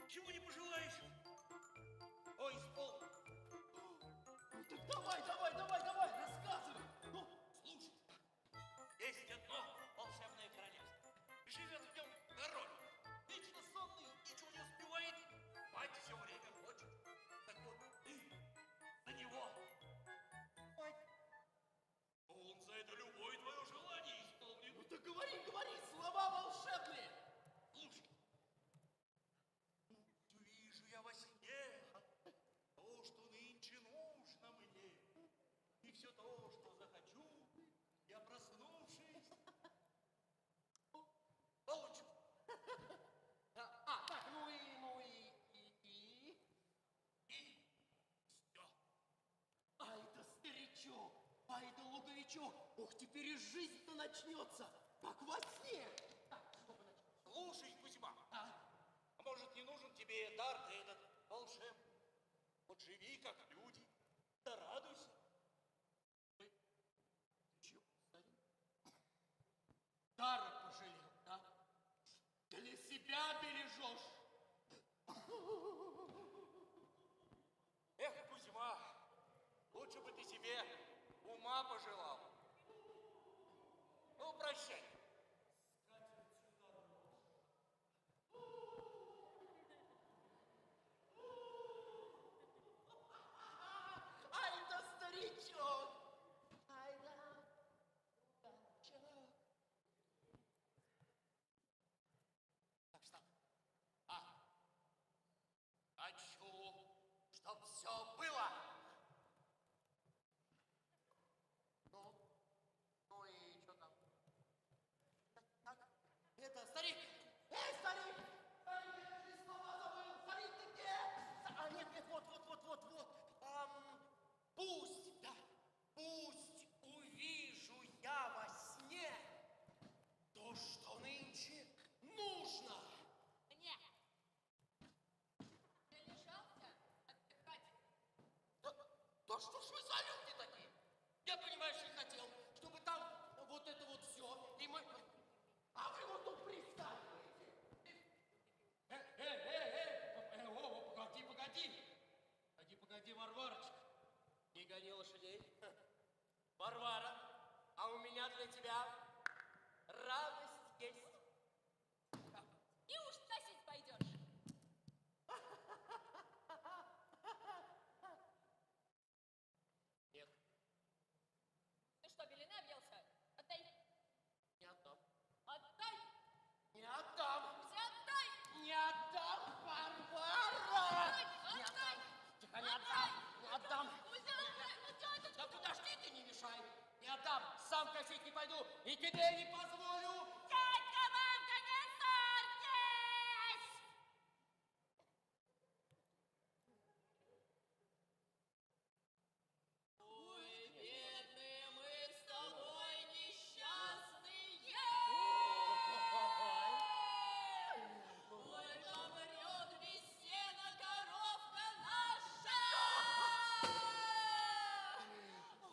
чего не пожелаешь? Ой, исполни. Ну так давай, рассказывай. Ну, слушай. Есть одно волшебное королевство. Живет в нем король. Вечно сонный, ничего не успевает. Мать все время хочет. Так вот, ты за него. Ой. Он за это любое твое желание исполнит. Ну так говори, слова волшебные. Слушай. Вижу я во сне то, что нынче нужно мне. И все то, что захочу, я проснувшись, получу. Так, ну и. И все. Ай да старичок, ай да луговичок. Ух, теперь и жизнь-то начнется, как во сне. Так, что бы началось? Слушай, Кузьма, а может, не нужен тебе дар-то этот волшебный? Вот живи, как люди, да радуйся. Ты чего, старик? Дара пожалел, да? Для себя бережешь. Эх, Кузьма, лучше бы ты себе ума пожелал. Ну, прощай. Ай да старичок, ай да луговичок. Так что, хочу, чтоб все было. Ну и что там? Так, это, старик! Эй, старик! Старик, я же слова забыл! Старик, ты где? Нет, вот. Пусть увижу я во сне то, что нынче нужно. Нет. Ты лежался отдыхать. Да что ж вы за люди такие? Я, понимаешь, и хотел, чтобы там вот это вот все, и мы... А вы вот тут приставите. Погоди, Варварочка. Не гони лошадей. Варвара, а у меня для тебя радость есть. Неужто тащить пойдешь? Нет, Ты что, белины объелся? Отдай. не отдам. Отдай. Не отдам. Все отдай. сам косить не пойду и тебе не позволю. Дядька, мамка, не ссорьтесь! Ой, бедные мы с тобой несчастные! Ой, помрет без сена коровка наша!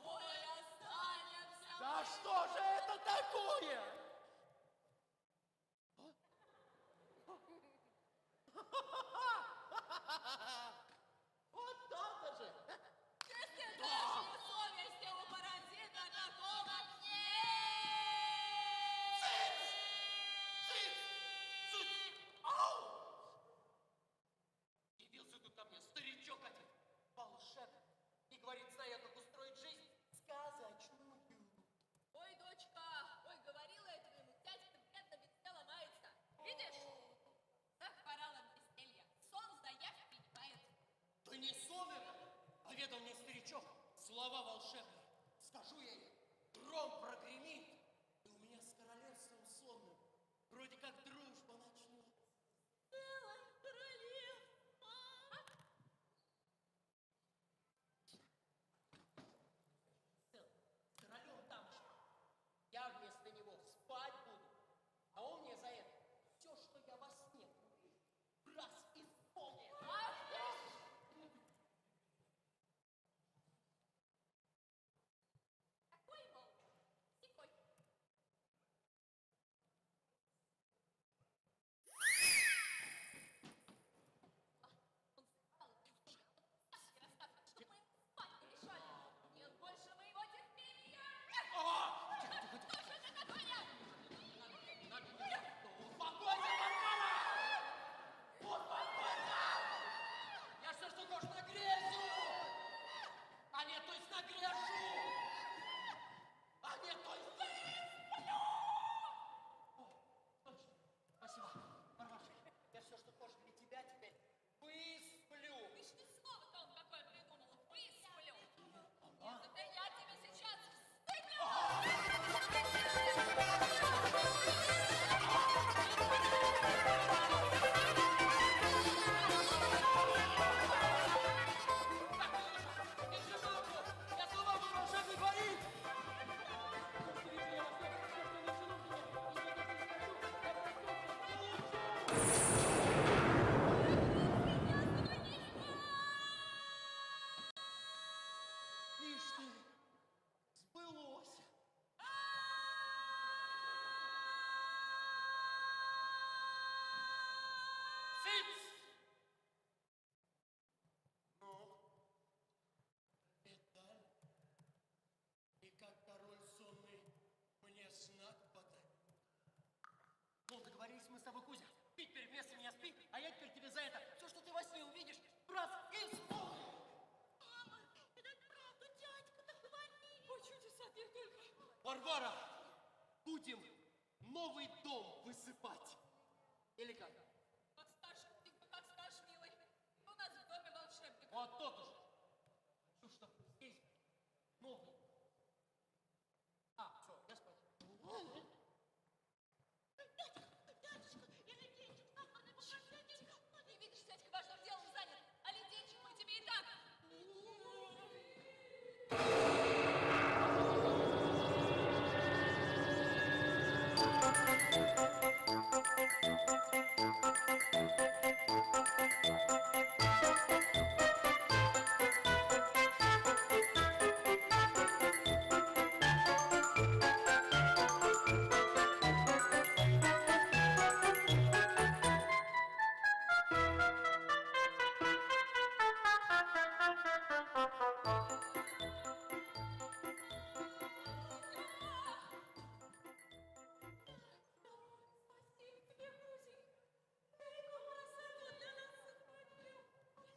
Ой, останемся Да мы- что же это такое? Вот то-то же. Если даже совести у паразита такого Ау! Явился тут ко мне старичок один, волшебник, и говорит, знаю, как устроить жизнь сказочную. Ой, дочка, ой, говорила я тебе, ему дядька бедно везде ломается. Видишь? Так порала безделья. Сон заявь принимает. Да не сон это, поведал мне старичок, слова волшебные. Скажу я ей, гром прогремит, и у меня с королевством сонным вроде как дружба начнется. Целое королевство. С королем тамошним. Я вместо него спать буду, а он мне за это все, что я во сне раз исполнит. Какой, мол, сикой. Он встал, сказки рассказывает, что мы спать не мешали. Нет больше моего терпения. Что же это такое? Успокойся, Варвара! Успокойся! Я все, что хочешь, нагрезу! А нет, то есть нагрежу! А нет, то есть высплю! О, точно. Спасибо, Варварша. Я все, что хочешь для тебя теперь высплю. Ты ж не слово-то он какое придумал. Высплю. Нет, это я тебе сейчас Держи мамку! Я слова буду волшебный говорить! Ишь ты, сбылось! Сыц! Ну, Виталь, и как король сонный мне знак подай. Ну, договорились мы с тобой, Кузя. Ты теперь вместо меня спи, а я теперь тебе за это все, что ты во сне увидишь, раз исполню. Мама, это правда, дядька, так говори. Ой, чудеса, ты только. Варвара, будем новый дом высыпать. Или как? Как скажешь, милый. У нас в доме волшебник. Вот тот уже. Ну что, здесь новый. А, все, я спать. Дядюшка, или денчик нам надо попросить. Не видишь, дядька важным делом занят. А ли денчик мы тебе и так.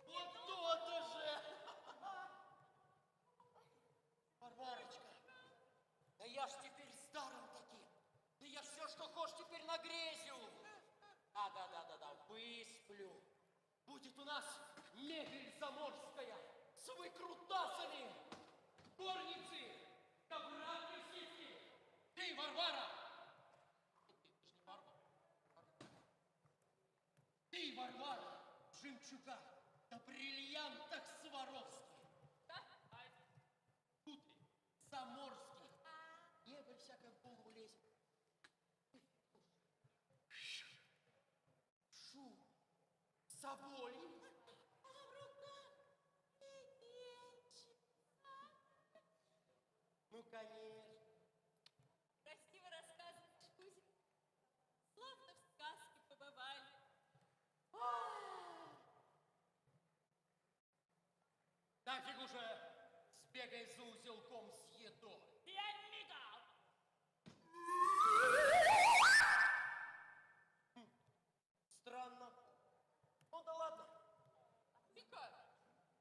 Вот то-то же! Варварочка, да я ж теперь старым таким. Да я ж все, что хочешь, теперь нагрезю. Да, высплю. Будет у нас мебель заморская с выкрутасами, горницы, коврами всякие. жемчуга, да бриллиантах Сваровский. Да? Кудри, заморский. Небо всякое в голову лезет. Шу, соболи. Ну, конечно. Красиво рассказываешь, Кузя. Словно в сказке побывали. Нафиг уже сбегай за узелком с едой. Я мигал. Странно. Ну да ладно. Вика,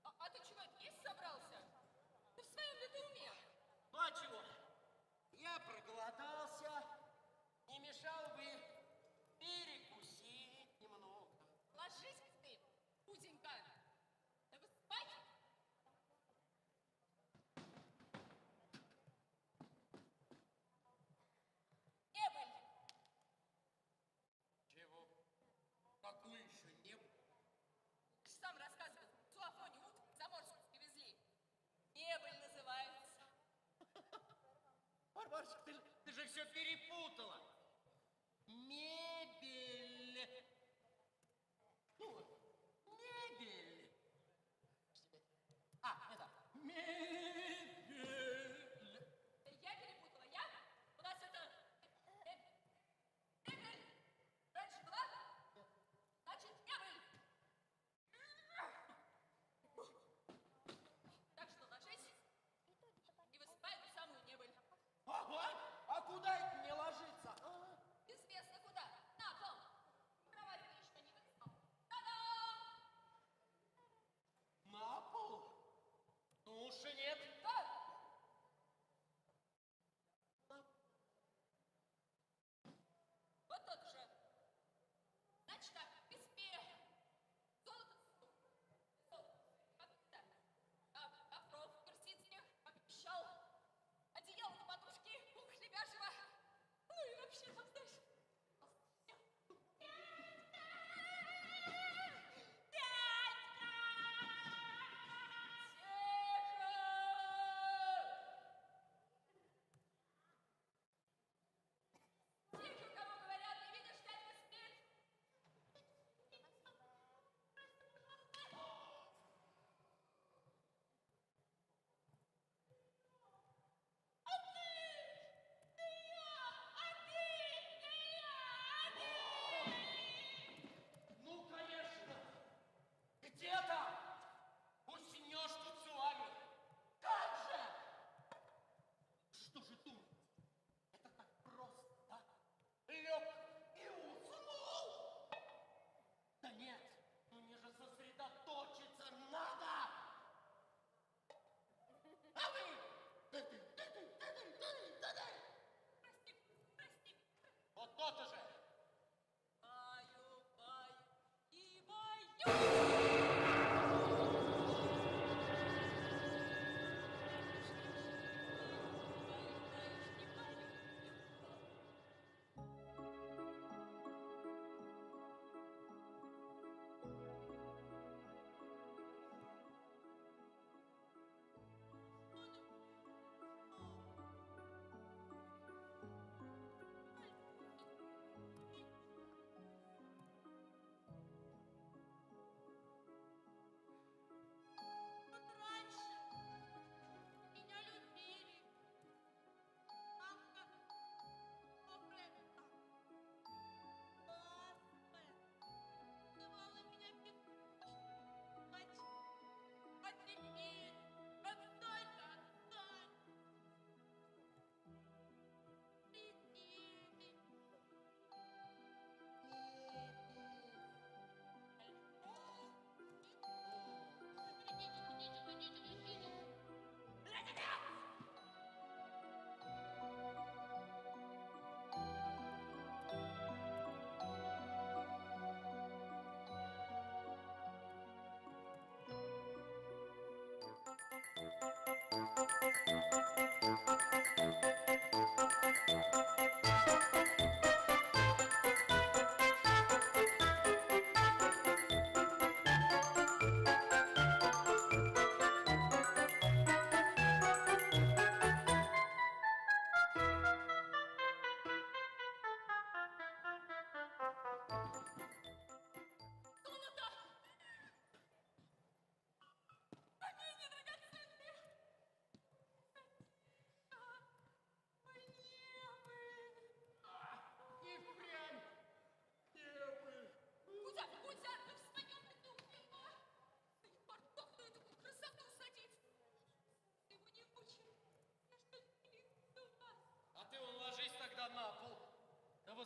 а ты чего, есть собрался? Ты в своем ли ты уме? Ну а чего? Я проголодался. Не мешал бы перекусить немного. Ложись ты, Кузенька. Да вы спать? Эбель, Чего? Какую еще не было? ты ж сам рассказывал, в Суафоне утку заморскую привезли. Эбель называется. Варварочка, ты же все перепутала. Мебель. Ну, мебель. А, это, мебель. Я перепутала, я? У нас это... Эбель раньше была? Значит, Эбель. Так что ложись и высыпай эту самую небыль. Ага, а куда это мне ложиться? А? Известно куда. На пол. Кровать ты еще не высыпал. Та-дам! На пол? Ну уж и нет. Да. Вот тот же. Значит так, ты спи. Золото покров персидских обещал. Одеяло на подушке, ух, лебяжьего. Ну и вообще, там, знаешь, тихо, кому говорят, не видишь, дядька спит. Ну, конечно. Где там? Усинешь тут с вами. Как же? Что же думаете? Это так просто, да? Лег и уснул. Да нет, ну мне же сосредоточиться надо. А вы? Вот то-то же. Баю, баю и баю. Вот раньше меня любили. Мамка, папа, называла меня петушком. Мать, а теперь отстань, отстань. Летели.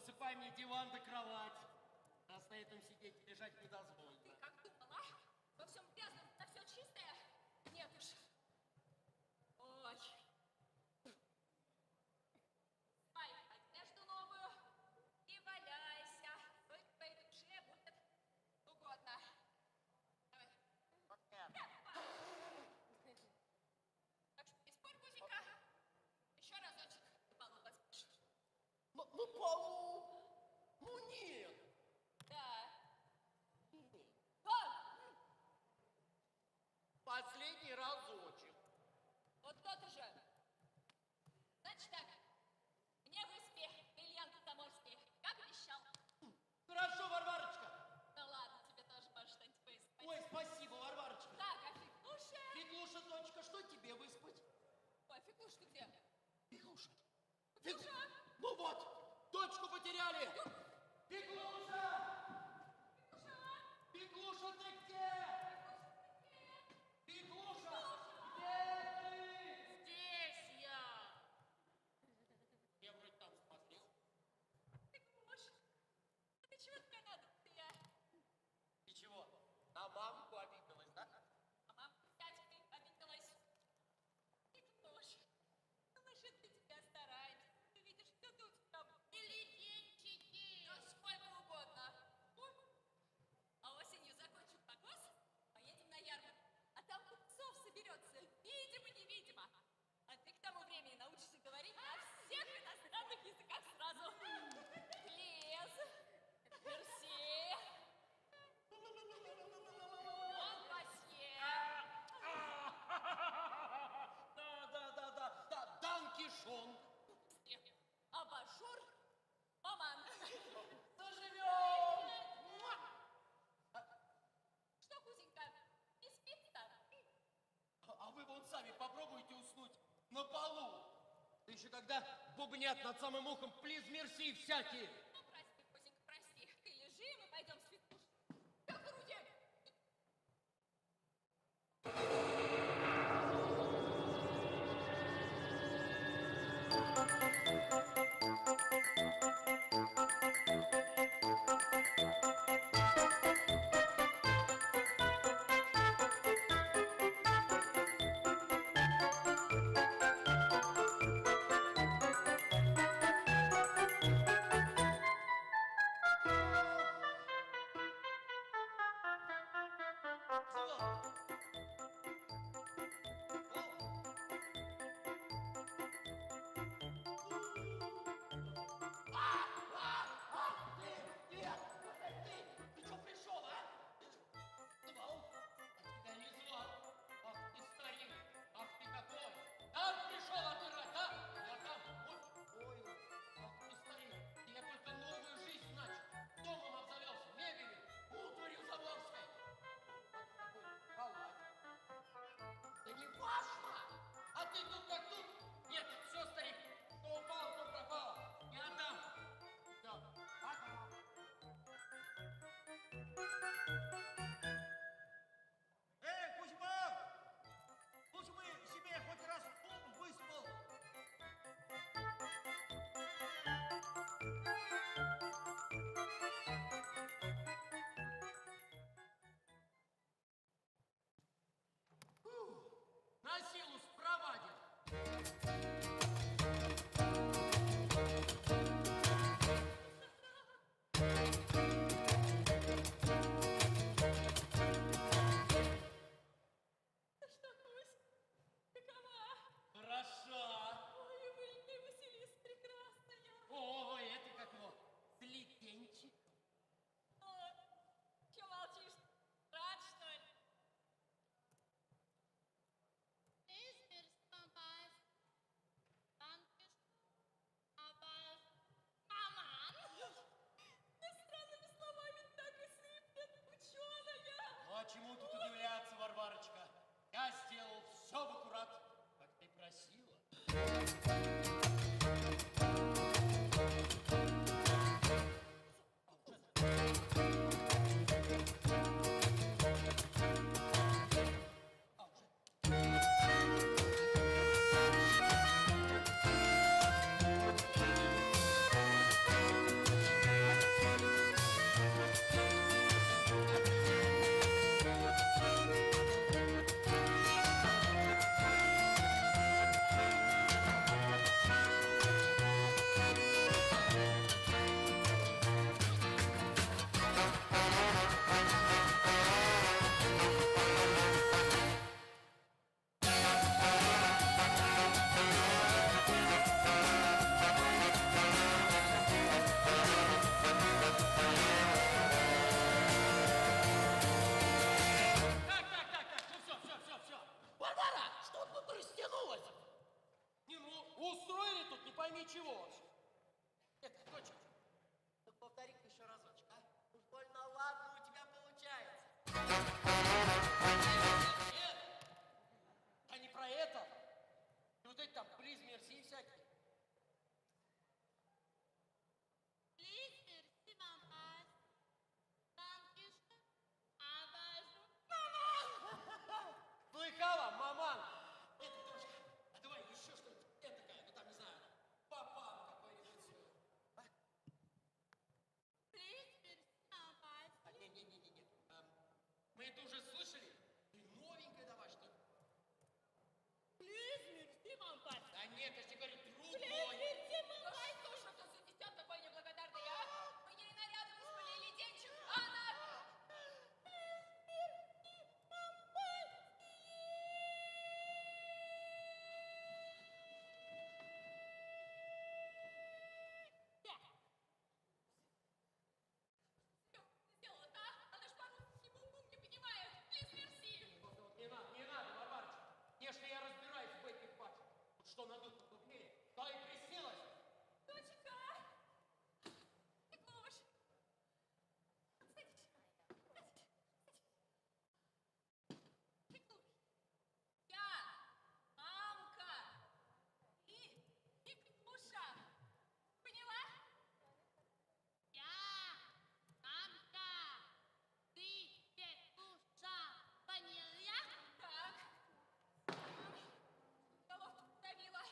Подсыпай мне диван да кровать. Раз на этом сидеть и лежать не дозволено. Ты как думала? Во всем грязном на все чистое? Нет уж. Ой. Спай одежду новую и валяйся. Только твоей душе будет угодно. Давай. Так что не спорь, Гузенька. Еще разочек на полу поспишь. На полу? Ну нет. Да. Последний разочек. Вот тот же. Значит так, мне в избе бриллианты заморские, как обещал. Хорошо, Варварочка. Ну ладно, тебе тоже может что-нибудь выспать. Ой, спасибо, Варварочка. Так, а Фиглуша? Фиглуша, дочка, что тебе выспать? Ой, Фиглуша, ты где? Фиглуша. Фиглуша! Ну вот, дочку потеряли. Фиглуша! Фиглуша, ты где? Фиглуша, где ты? Здесь я. Я вроде там смотрел. Фиглуша, ты чего тебе надо? Я. И чего? На мамку обиделась, да? А мамка сядь, ты обиделась. Фиглуша, ну мы же для тебя стараемся. Ты видишь, что тут там дилетантчики. Да сколько угодно. А осенью закончим покос, поедем на ярмарку. А там купцов соберется, видимо-невидимо. А ты к тому времени научишься говорить на всех иностранных языках сразу. Лез, мерси, монпасье. Да, Данкишон. Абажур, маман. Заживем. Что, Кузенька, не спится? А вы вон сами попробуйте уснуть на полу. Да еще когда бубнят над самым ухом плиз мерси всякие. Ну, прости, Кузенька, прости. Ты лежи, мы пойдем с Фиглушей. Как груди? Ты что пришел, а? Звал? А тебя не звал. Ах ты старик, ах ты какой. Там пришел отдырать, да? Я там, ой, ах ты старик. Я только новую жизнь начал. Домом обзавелся, мебелью, утварью заморской. Такой халат. Да не важно. А ты тут как тут? Нет, все, старик, что упало, то пропало. Не отдам. Все, пока. Кузьма! Лучше бы себе хоть раз пол выспал. На силу спровадил. Ты что, Кузь? Какова? Хороша. Ой, вылитая Василиса прекрасная. Ой, это как его? Плетенчик. Че молчишь? Рад, что ли? Иностранными словами так и сыплет, ученая. Ну а чему тут удивляться, Варварочка? Я сделал все в аккурат, как ты просила. ничего. Это, дочка, ну повтори-ка еще разочек, а? Уж больно ладно у тебя получается. Нет, а не про это. И вот эти там плиз, мерси всякие. Слыхала, маман? Нет, дочка, а давай еще что-нибудь этакое, ну там, не знаю, папан какой-нибудь. А? Не-не-не-не. Мы это уже слышали? Ты новенькое давай, что ли? Да нет, я же тебе говорю, другой. Да что ж это за дитя такой неблагодарный, а? Мы ей наряды выспалили, денчик, а она... Сделала-то, а? Она ж по-русски бум-бум не понимает. Плиз, мерси. Не надо, Варварочка. Если я разбираюсь в этих пачках. Вот что надо покрупнее, то и приснилось. Дочка! Микош! Садись. Микош! Я, мамка и Микуша. Поняла? Я, мамка, ты, Микуша. Поняла? Так. Головку давила.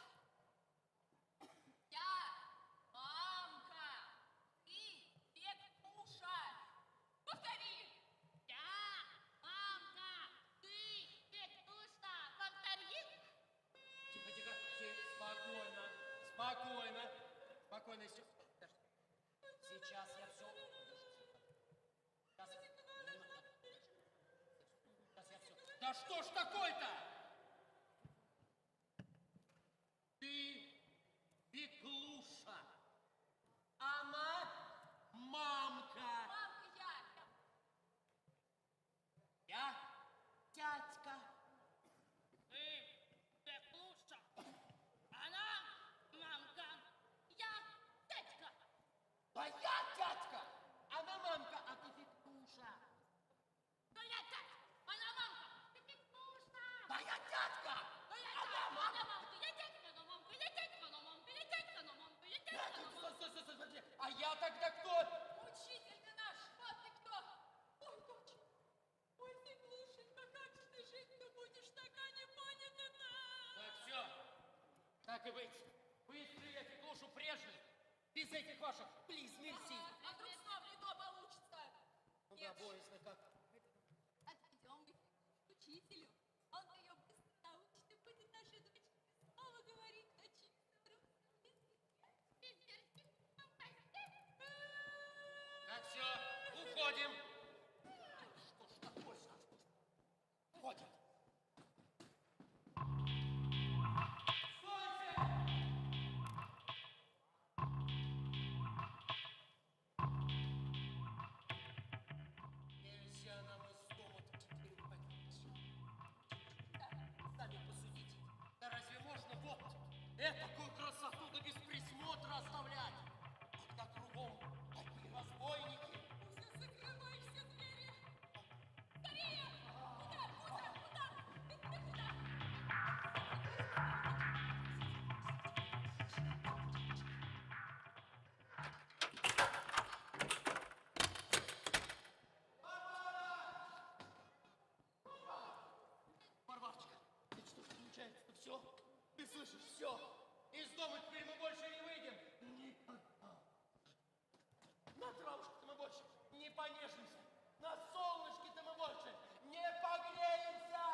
Я, мамка, ты, Петруша. Повтори. Я, мамка, ты, Петруша. Повтори. Тихо, спокойно, спокойно. Спокойно, все. Сейчас я все. Сейчас я все. Да что ж такое-то? Ты Пеклуша. Она мамка. Мамка я. Я тятька. Ты, Пеклуша. Она, мамка. Я, дядька. Да я тятька. Она мамка, а ты Пеклуша. Да я дядька. Она мамка. Ты Пеклуша. Да я тятька. Да я Она дядька. мамка. Она мамка. Я дядька, но мамка. Я дядька, но мамка. Я дядька, но мамка. Я дядька, но мамка. Стой. А я тогда кто? Учитель ты наш. Вот ты кто. Ой, дочь. Ой, ты глушенька, как же ты жить-то будешь, такая непонятая-то. Так, все. Так и быть. Быстрее я Пеклушу прежний. Без этих ваших плиз, мерси. А вдруг снова не то получится? Ну да, боязно как. Отведем их к учителю. Он ее быстро научит и будет нашей дочке снова говорить на чистом русском языке. Так, все, уходим. Что ж такое? Уходим. Нельзя нам из дома теперь уходить. Сами посудите. Да разве можно вот этакую красоту да без присмотра оставлять? Когда кругом такие разбойники. Закрывай все двери. Скорее! Куда? Ты куда? Варварочка, это что ж получается-то все? Ты слышишь, все. Из дома теперь мы больше не выйдем. Никогда. На травушке-то мы больше не понежимся. На солнышке-то мы больше не погреемся.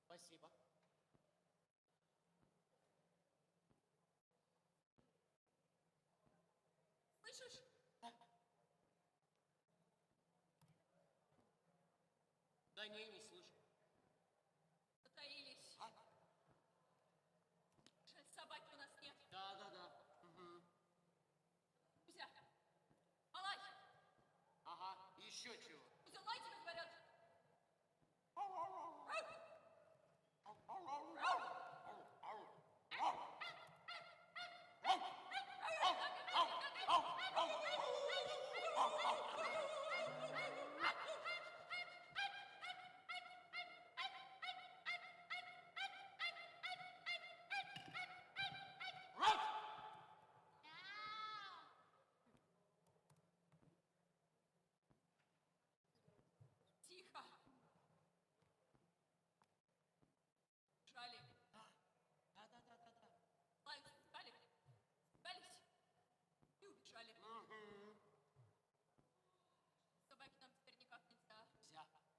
Спасибо. Слышишь? Да не слышу. Затаились. Жаль, собаки у нас нет. Да. Угу. Кузя, Малай, Ага, еще чего. Кузя, лай тебе говорят.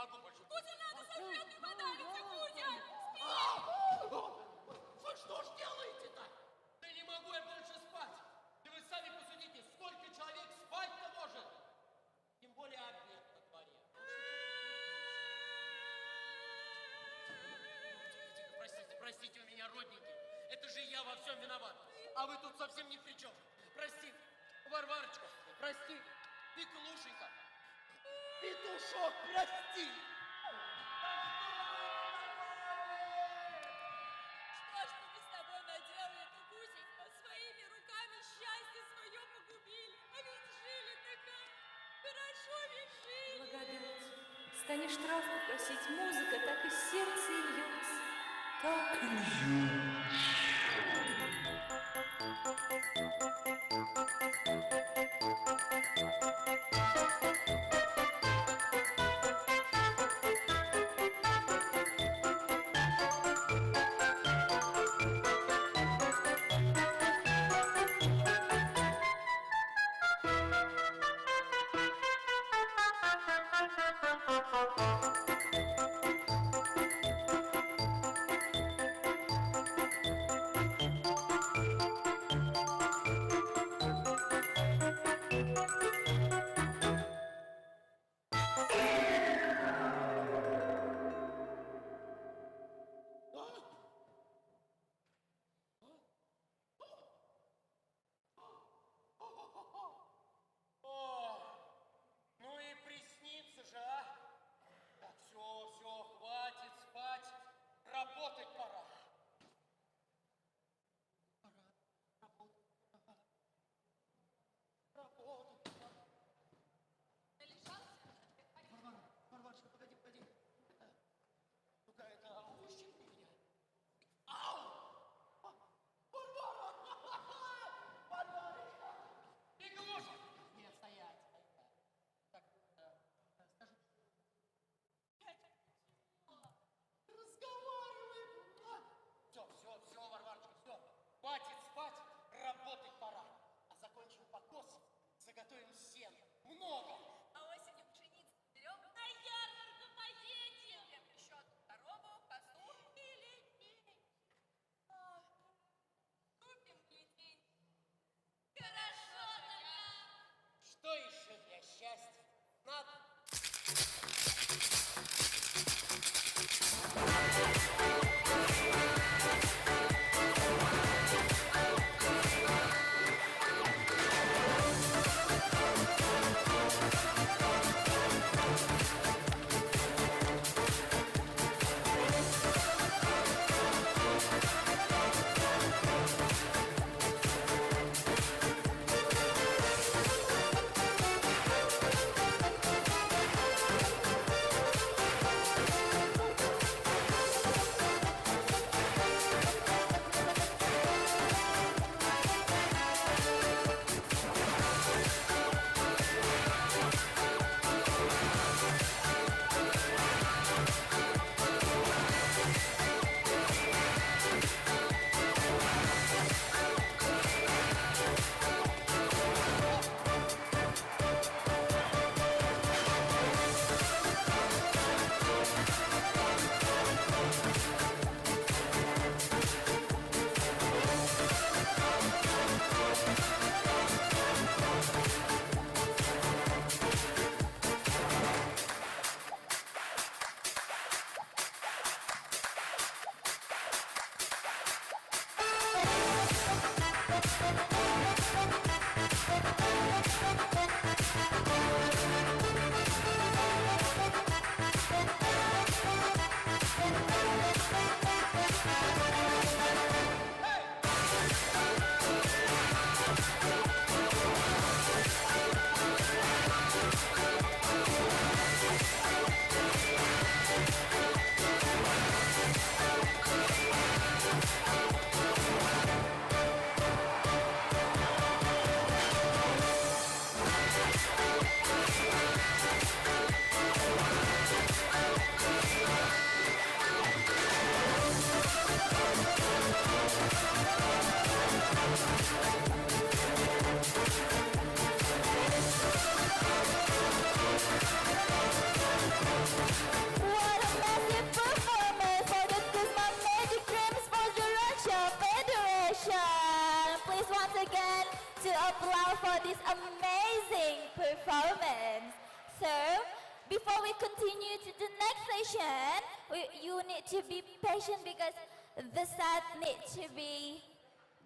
могу больше. Кузя, надо сожрать и подавиться, Кузя! Вы что ж делаете-то? Да не могу я больше спать. Да вы сами посудите, сколько человек спать-то может? Тем более обед на дворе. Тихо, простите, простите у меня, родненький. Это же я во всем виноват. А вы тут совсем ни при чем. Прости, Варварочка, прости. Пеклушенька, петушок, прости. Что ж мы с тобой наделали-то, Кузенька? Своими руками счастье свое погубили. А ведь жили-то как? Хорошо ведь жили. Благодать. Станешь травку просить, музыка так из сердца и льется. Так Ну и приснится же, а? Так, все, хватит спать. Работать пора. Работать пора. Належался? Варварочка, погоди. Ну-ка, это ущипни меня. Ау! Варвара! Варварочка! Иглуша! Нет, стоять. Так, скажи. Разговаривай! Все, Варварочка, все. Хватит спать, работать пора. А закончим покос, заготовим сен. Много. А осенью пшеницу берем, на ярмарку поедем. Еще одну корову, козу или лебедь. Ах, купим глядеть. Хорошо-то нам. Что еще для счастья надо? patient. You need to be patient because the set needs to be,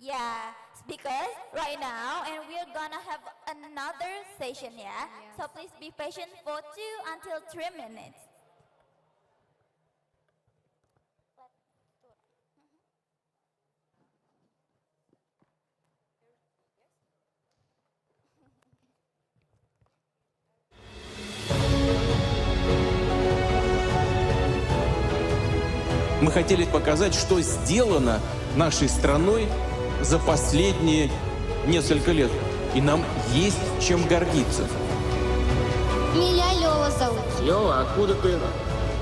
yeah, because right now, and we're gonna have another session, yeah? So please be patient for 2 until 3 minutes. Мы хотели показать, что сделано нашей страной за последние несколько лет. И нам есть чем гордиться. Меня Лёва зовут. Лёва, откуда ты?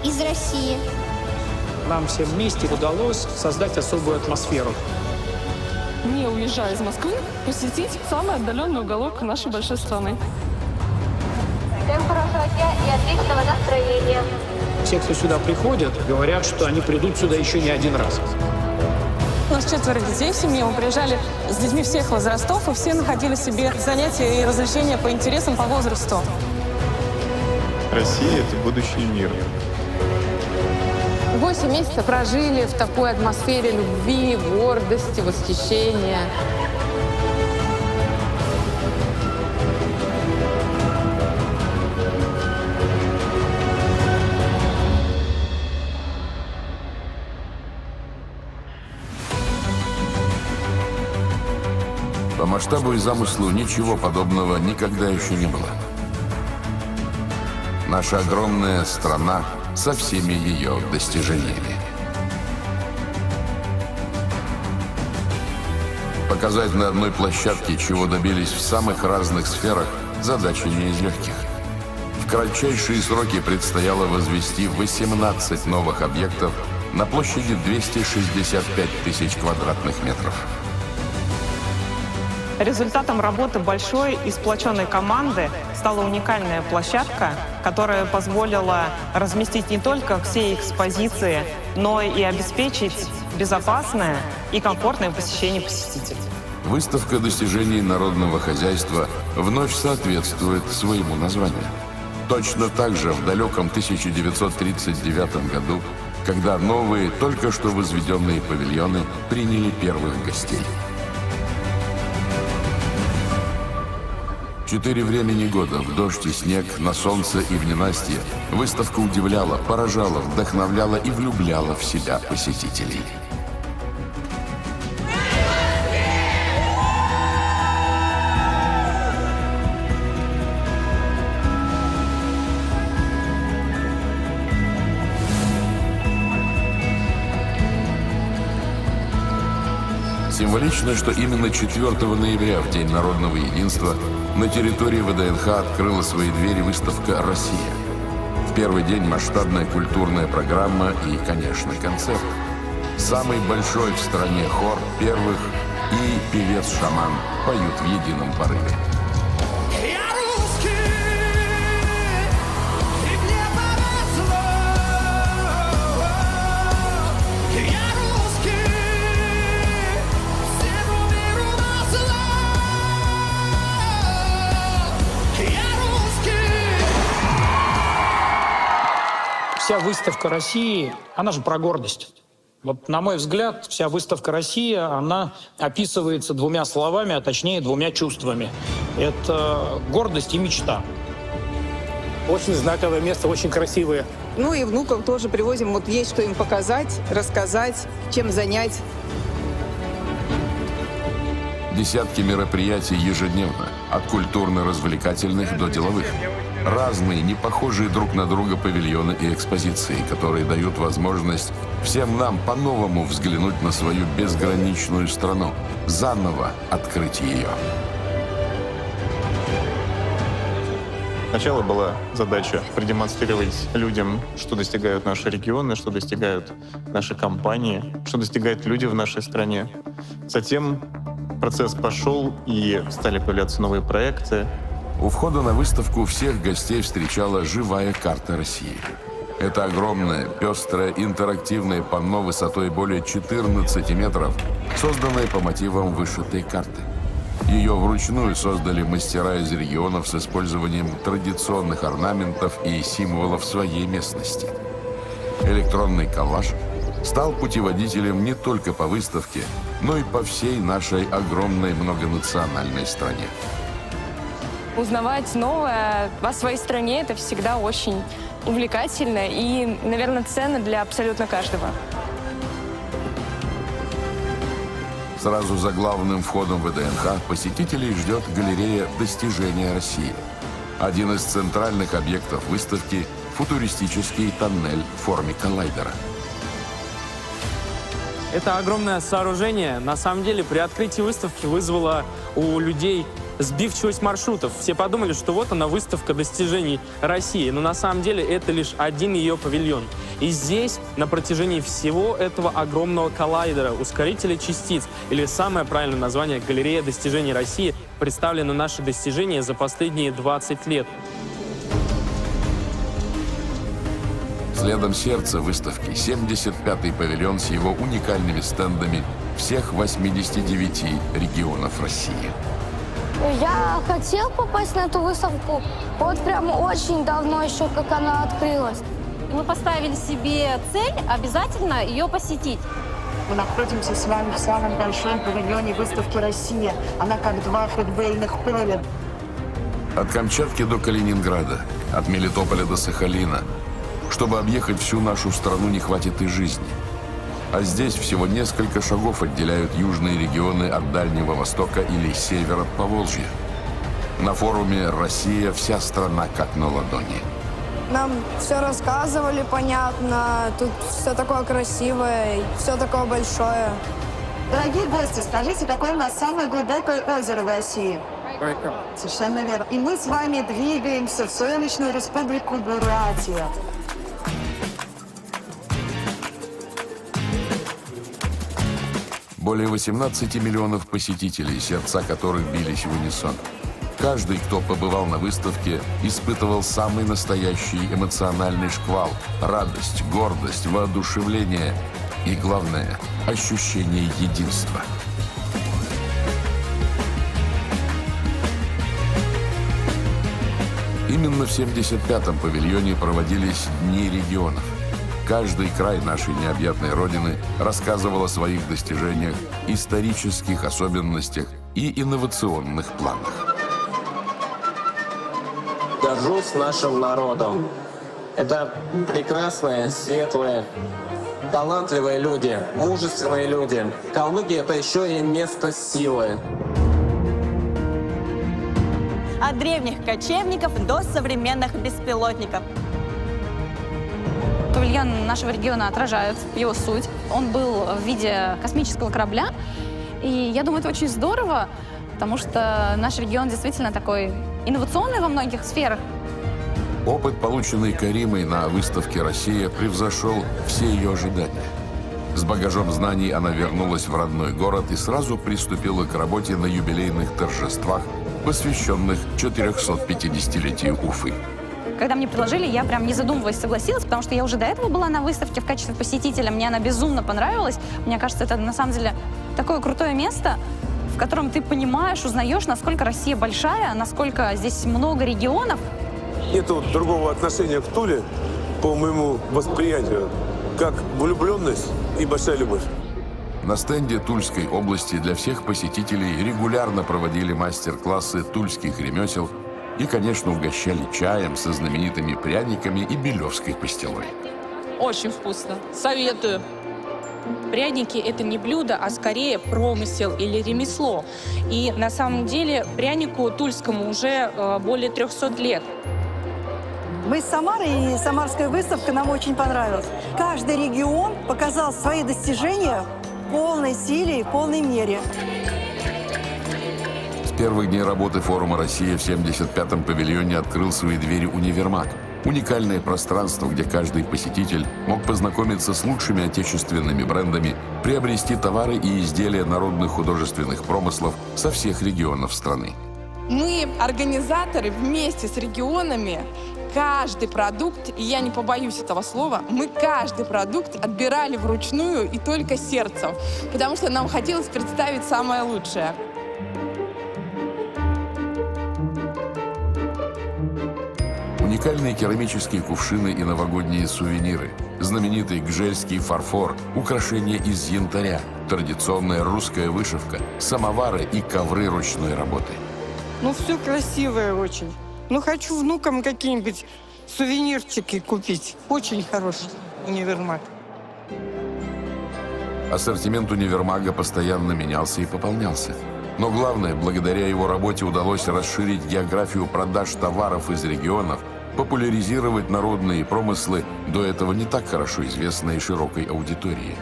Из России. Нам всем вместе удалось создать особую атмосферу. Не уезжая из Москвы, посетить самый отдаленный уголок нашей большой страны. Всем хорошего дня и отличного настроения. Все, кто сюда приходят, говорят, что они придут сюда еще не один раз. У нас 4 детей в семье, мы приезжали с детьми всех возрастов, и все находили себе занятия и развлечения по интересам, по возрасту. Россия — это будущий мир. 8 месяцев прожили в такой атмосфере любви, гордости, восхищения. По масштабу и замыслу ничего подобного никогда еще не было. Наша огромная страна со всеми ее достижениями. Показать на одной площадке, чего добились в самых разных сферах, задача не из легких. В кратчайшие сроки предстояло возвести 18 новых объектов на площади 265 тысяч квадратных метров. Результатом работы большой и сплоченной команды стала уникальная площадка, которая позволила разместить не только все экспозиции, но и обеспечить безопасное и комфортное посещение посетителей. Выставка достижений народного хозяйства вновь соответствует своему названию. Точно так же в далеком 1939 году, когда новые, только что возведенные павильоны приняли первых гостей. 4 времени года, в дождь и снег, на солнце и в ненастье, выставка удивляла, поражала, вдохновляла и влюбляла в себя посетителей. Символично, что именно 4 ноября, в День народного единства, на территории ВДНХ открыла свои двери выставка «Россия». В первый день масштабная культурная программа и, конечно, концерт. Самый большой в стране хор первых и певец-шаман поют в едином порыве. Вся выставка России, она же про гордость. Вот, на мой взгляд, вся выставка России, она описывается 2 словами, а точнее 2 чувствами. Это гордость и мечта. Очень знаковое место, очень красивое. Ну и внуков тоже привозим. Вот есть что им показать, рассказать, чем занять. Десятки мероприятий ежедневно, от культурно-развлекательных до деловых. Разные, не похожие друг на друга павильоны и экспозиции, которые дают возможность всем нам по-новому взглянуть на свою безграничную страну, заново открыть ее. Сначала была задача продемонстрировать людям, что достигают наши регионы, что достигают наши компании, что достигают люди в нашей стране. Затем процесс пошел, и стали появляться новые проекты. У входа на выставку всех гостей встречала живая карта России. Это огромное, пестрое, интерактивное панно высотой более 14 метров, созданное по мотивам вышитой карты. Ее вручную создали мастера из регионов с использованием традиционных орнаментов и символов своей местности. электронный коллаж, стал путеводителем не только по выставке, но и по всей нашей огромной многонациональной стране. Узнавать новое о своей стране – это всегда очень увлекательно и, наверное, ценно для абсолютно каждого. Сразу за главным входом в ВДНХ посетителей ждет галерея «Достижения России». Один из центральных объектов выставки – футуристический тоннель в форме коллайдера. Это огромное сооружение, на самом деле, при открытии выставки вызвало у людей сбивчивость маршрутов. Все подумали, что вот она, выставка достижений России, но на самом деле это лишь один ее павильон. И здесь на протяжении всего этого огромного коллайдера, ускорителя частиц, или самое правильное название «Галерея достижений России», представлены наши достижения за последние 20 лет. Следом сердце выставки 75-й павильон с его уникальными стендами всех 89 регионов России. Я хотел попасть на эту выставку вот прям очень давно еще, как она открылась. Мы поставили себе цель обязательно ее посетить. Мы находимся с вами в самом большом павильоне выставки «Россия». Она как два футбольных поля. От Камчатки до Калининграда, от Мелитополя до Сахалина. Чтобы объехать всю нашу страну, не хватит и жизни. А здесь всего несколько шагов отделяют южные регионы от Дальнего Востока или север от Поволжья. На форуме «Россия» вся страна как на ладони. Нам все рассказывали, понятно, тут все такое красивое, все такое большое. Дорогие гости, скажите, какое у нас самое глубокое озеро в России? Совершенно верно. И мы с вами двигаемся в солнечную республику Бурятия. Более 18 миллионов посетителей, сердца которых бились в унисон. Каждый, кто побывал на выставке, испытывал самый настоящий эмоциональный шквал, радость, гордость, воодушевление и, главное, ощущение единства. Именно в 75-м павильоне проводились Дни регионов. Каждый край нашей необъятной Родины рассказывал о своих достижениях, исторических особенностях и инновационных планах. Горжусь нашим народом. Это прекрасные, светлые, талантливые люди, мужественные люди. Калмыкия — это еще и место силы. От древних кочевников до современных беспилотников. Павильон нашего региона отражает его суть. Он был в виде космического корабля. И я думаю, это очень здорово, потому что наш регион действительно такой инновационный во многих сферах. Опыт, полученный Каримой на выставке «Россия», превзошел все ее ожидания. С багажом знаний она вернулась в родной город и сразу приступила к работе на юбилейных торжествах, посвященных 450-летию Уфы. Когда мне предложили, я прям не задумываясь согласилась, потому что я уже до этого была на выставке в качестве посетителя. Мне она безумно понравилась. Мне кажется, это на самом деле такое крутое место, в котором ты понимаешь, узнаешь, насколько Россия большая, насколько здесь много регионов. Нету другого отношения к Туле, по моему восприятию, как влюбленность и большая любовь. На стенде Тульской области для всех посетителей регулярно проводили мастер-классы тульских ремесел и, конечно, угощали чаем со знаменитыми пряниками и белевской пастилой. Очень вкусно. Советую. Пряники – это не блюдо, а скорее промысел или ремесло. И на самом деле прянику тульскому уже более 300 лет. Мы из Самары, и самарская выставка нам очень понравилась. Каждый регион показал свои достижения в полной силе и в полной мере. С первых дней работы форума «Россия» в 75-м павильоне открыл свои двери универмаг. Уникальное пространство, где каждый посетитель мог познакомиться с лучшими отечественными брендами, приобрести товары и изделия народных художественных промыслов со всех регионов страны. Мы, организаторы, вместе с регионами, каждый продукт, и я не побоюсь этого слова, мы каждый продукт отбирали вручную и только сердцем, потому что нам хотелось представить самое лучшее. Уникальные керамические кувшины и новогодние сувениры, знаменитый гжельский фарфор, украшения из янтаря, традиционная русская вышивка, самовары и ковры ручной работы. Ну, все красивое очень. Ну, хочу внукам какие-нибудь сувенирчики купить. Очень хороший универмаг. Ассортимент универмага постоянно менялся и пополнялся. Но главное, благодаря его работе удалось расширить географию продаж товаров из регионов, популяризировать народные промыслы, до этого не так хорошо известные широкой аудитории.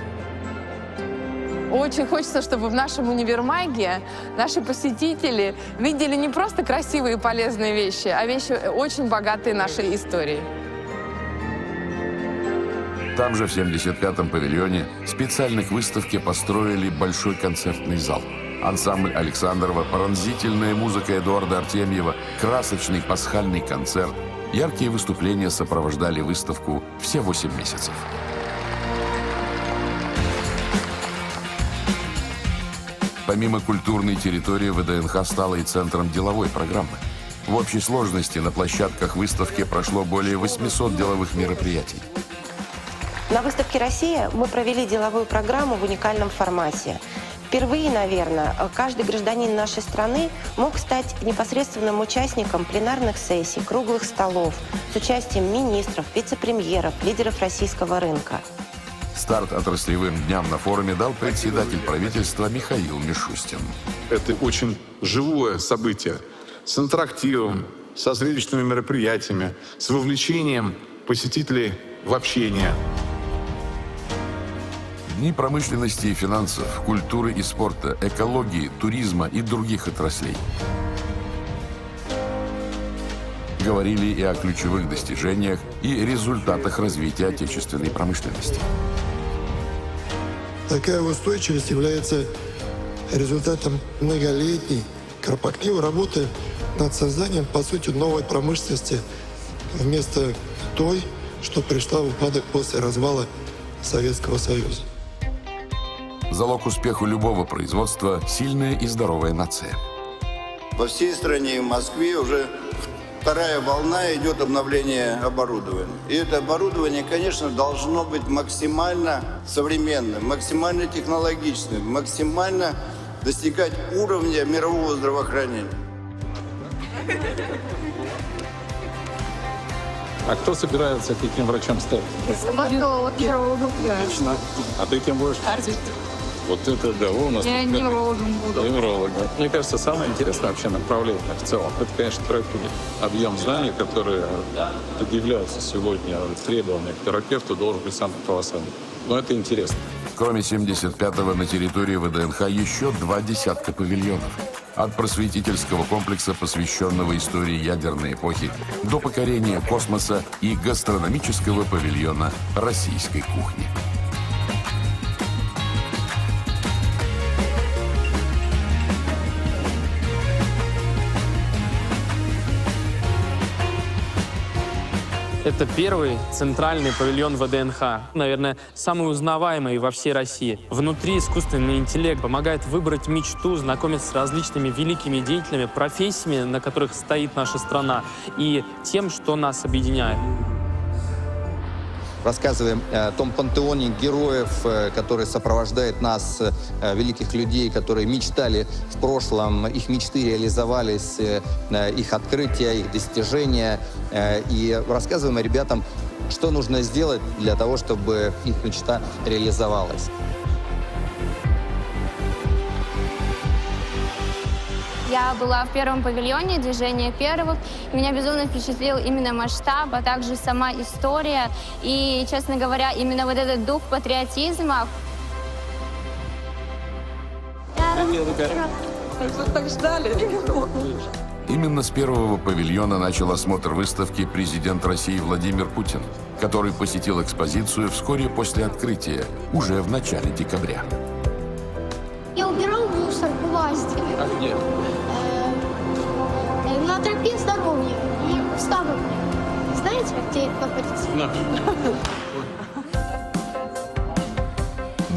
Очень хочется, чтобы в нашем универмаге наши посетители видели не просто красивые и полезные вещи, а вещи очень богатые нашей историей. Там же, в 75-м павильоне, специально к выставке построили большой концертный зал. Ансамбль Александрова, пронзительная музыка Эдуарда Артемьева, красочный пасхальный концерт. Яркие выступления сопровождали выставку все 8 месяцев. Помимо культурной территории, ВДНХ стала и центром деловой программы. В общей сложности на площадках выставки прошло более 800 деловых мероприятий. На выставке «Россия» мы провели деловую программу в уникальном формате. Впервые, наверное, каждый гражданин нашей страны мог стать непосредственным участником пленарных сессий, круглых столов с участием министров, вице-премьеров, лидеров российского рынка. Старт отраслевым дням на форуме дал председатель правительства Михаил Мишустин. Это очень живое событие с интерактивом, со зрелищными мероприятиями, с вовлечением посетителей в общение. Дни промышленности и финансов, культуры и спорта, экологии, туризма и других отраслей. Говорили и о ключевых достижениях и результатах развития отечественной промышленности. Такая устойчивость является результатом многолетней, кропотливой работы над созданием, по сути, новой промышленности вместо той, что пришла в упадок после развала Советского Союза. Залог успеху любого производства – сильная и здоровая нация. Во всей стране и в Москве уже вторая волна идет обновление оборудования. И это оборудование, конечно, должно быть максимально современным, максимально технологичным, максимально достигать уровня мирового здравоохранения. А кто собирается каким врачом стать? Отлично. А ты кем будешь? Вот это да, у нас... Я неврологом буду. Неврологом. Мне кажется, самое интересное вообще направление в целом, это, конечно, объем знаний, которые предъявляются сегодня, требования к терапевту, должен быть самый колоссальный. Но это интересно. Кроме 75-го на территории ВДНХ еще 20 павильонов. От просветительского комплекса, посвященного истории ядерной эпохи, до покорения космоса и гастрономического павильона российской кухни. Это первый центральный павильон ВДНХ. Наверное, самый узнаваемый во всей России. Внутри искусственный интеллект помогает выбрать мечту, знакомиться с различными великими деятелями, профессиями, на которых стоит наша страна, и тем, что нас объединяет. Рассказываем о том пантеоне героев, который сопровождает нас, великих людей, которые мечтали в прошлом, их мечты реализовались, их открытия, их достижения. И рассказываем ребятам, что нужно сделать для того, чтобы их мечта реализовалась. Я была в первом павильоне «Движение первых». Меня безумно впечатлил именно масштаб, а также сама история. И, честно говоря, именно вот этот дух патриотизма. Так ждали. Именно с первого павильона начал осмотр выставки президент России Владимир Путин, который посетил экспозицию вскоре после открытия, уже в начале декабря. Я убирал мусор власти. А где? На тропе здоровья и в Ставрополе. Знаете, где это находится?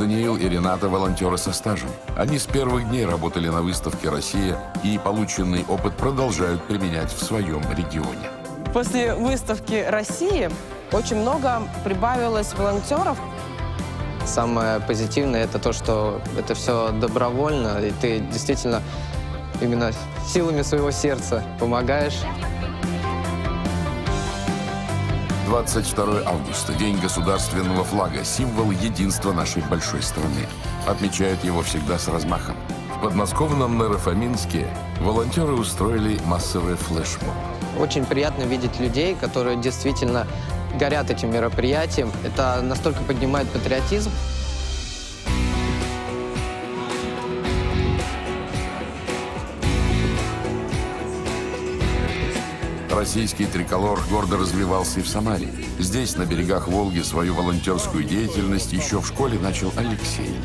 Даниил и Рената – волонтеры со стажем. Они с первых дней работали на выставке «Россия» и полученный опыт продолжают применять в своем регионе. После выставки России очень много прибавилось волонтеров. Самое позитивное — это то, что это все добровольно, и ты действительно именно силами своего сердца помогаешь. 22 августа, День государственного флага, символ единства нашей большой страны. Отмечают его всегда с размахом. В подмосковном Наро-Фоминске волонтеры устроили массовый флешмоб. Очень приятно видеть людей, которые действительно горят этим мероприятием. Это настолько поднимает патриотизм. Российский триколор гордо развивался и в Самаре. Здесь, на берегах Волги, свою волонтерскую деятельность еще в школе начал Алексей.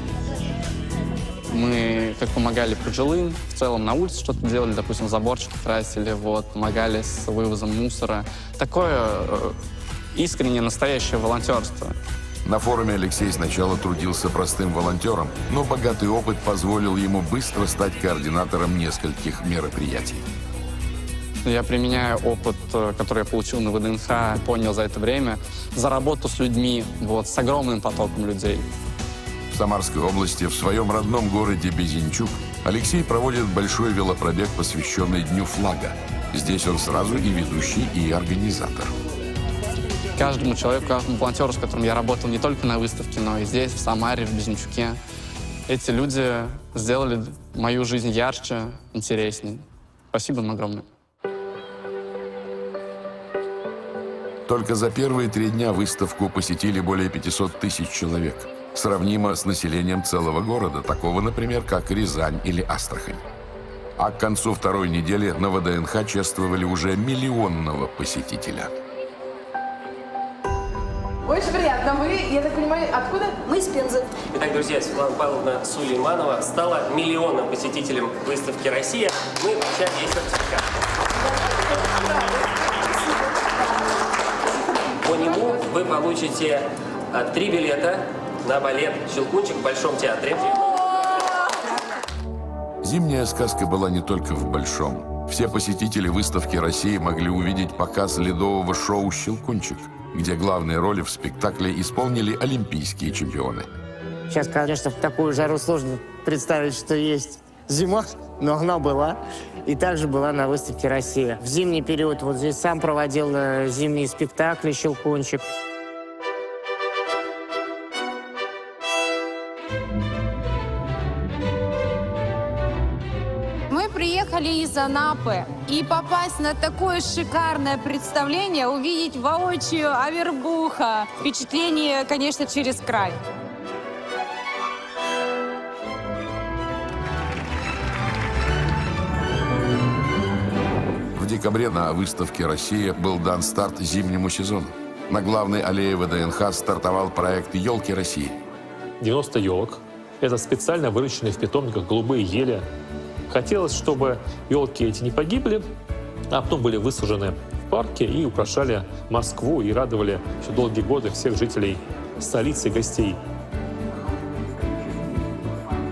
Мы как помогали пожилым, в целом на улице что-то делали, допустим, заборчики красили, помогали с вывозом мусора. Такое искреннее, настоящее волонтерство. На форуме Алексей сначала трудился простым волонтером, но богатый опыт позволил ему быстро стать координатором нескольких мероприятий. Я применяю опыт, который я получил на ВДНХ, понял за это время, за работу с людьми, с огромным потоком людей. В Самарской области, в своем родном городе Безенчук, Алексей проводит большой велопробег, посвященный Дню флага. Здесь он сразу и ведущий, и организатор. Каждому человеку, каждому волонтеру, с которым я работал не только на выставке, но и здесь, в Самаре, в Безенчуке, эти люди сделали мою жизнь ярче, интереснее. Спасибо им огромное. Только за первые 3 дня выставку посетили более 500 тысяч человек. Сравнимо с населением целого города, такого, например, как Рязань или Астрахань. А к концу второй недели на ВДНХ чествовали уже миллионного посетителя. Очень приятно. Вы, я так понимаю, откуда? Мы из Пензы. Итак, друзья, Светлана Павловна Сулейманова стала миллионным посетителем выставки «Россия». Мы вручаем ей сертификат. По нему вы получите 3 билета на балет «Щелкунчик» в Большом театре. Зимняя сказка была не только в Большом. Все посетители выставки России могли увидеть показ ледового шоу «Щелкунчик», где главные роли в спектакле исполнили олимпийские чемпионы. Сейчас, конечно, в такую жару сложно представить, что есть зима, но она была. И также была на выставке «Россия». В зимний период здесь сам проводил зимние спектакли «Щелкунчик». Мы приехали из Анапы, и попасть на такое шикарное представление, увидеть воочию Авербуха, впечатление, конечно, через край. В декабре на выставке «Россия» был дан старт зимнему сезону. На главной аллее ВДНХ стартовал проект «Елки России». 90 елок. Это специально выращенные в питомниках голубые ели. Хотелось, чтобы елки эти не погибли, а потом были высажены в парке и украшали Москву и радовали еще долгие годы всех жителей столицы и гостей.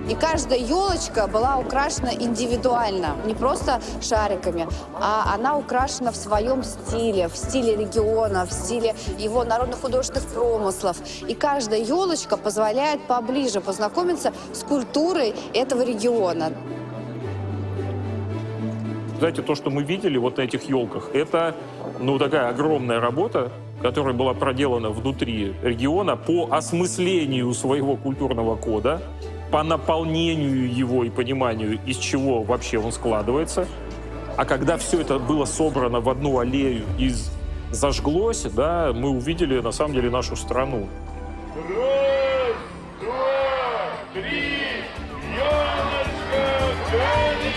И каждая елочка была украшена индивидуально, не просто шариками, а она украшена в своем стиле, в стиле региона, в стиле его народно-художественных промыслов. И каждая елочка позволяет поближе познакомиться с культурой этого региона. Знаете, то, что мы видели на этих елках, это такая огромная работа, которая была проделана внутри региона по осмыслению своего культурного кода, по наполнению его и пониманию, из чего вообще он складывается. А когда все это было собрано в одну аллею и зажглось, мы увидели на самом деле нашу страну. Раз, два, три, Яночка, гони!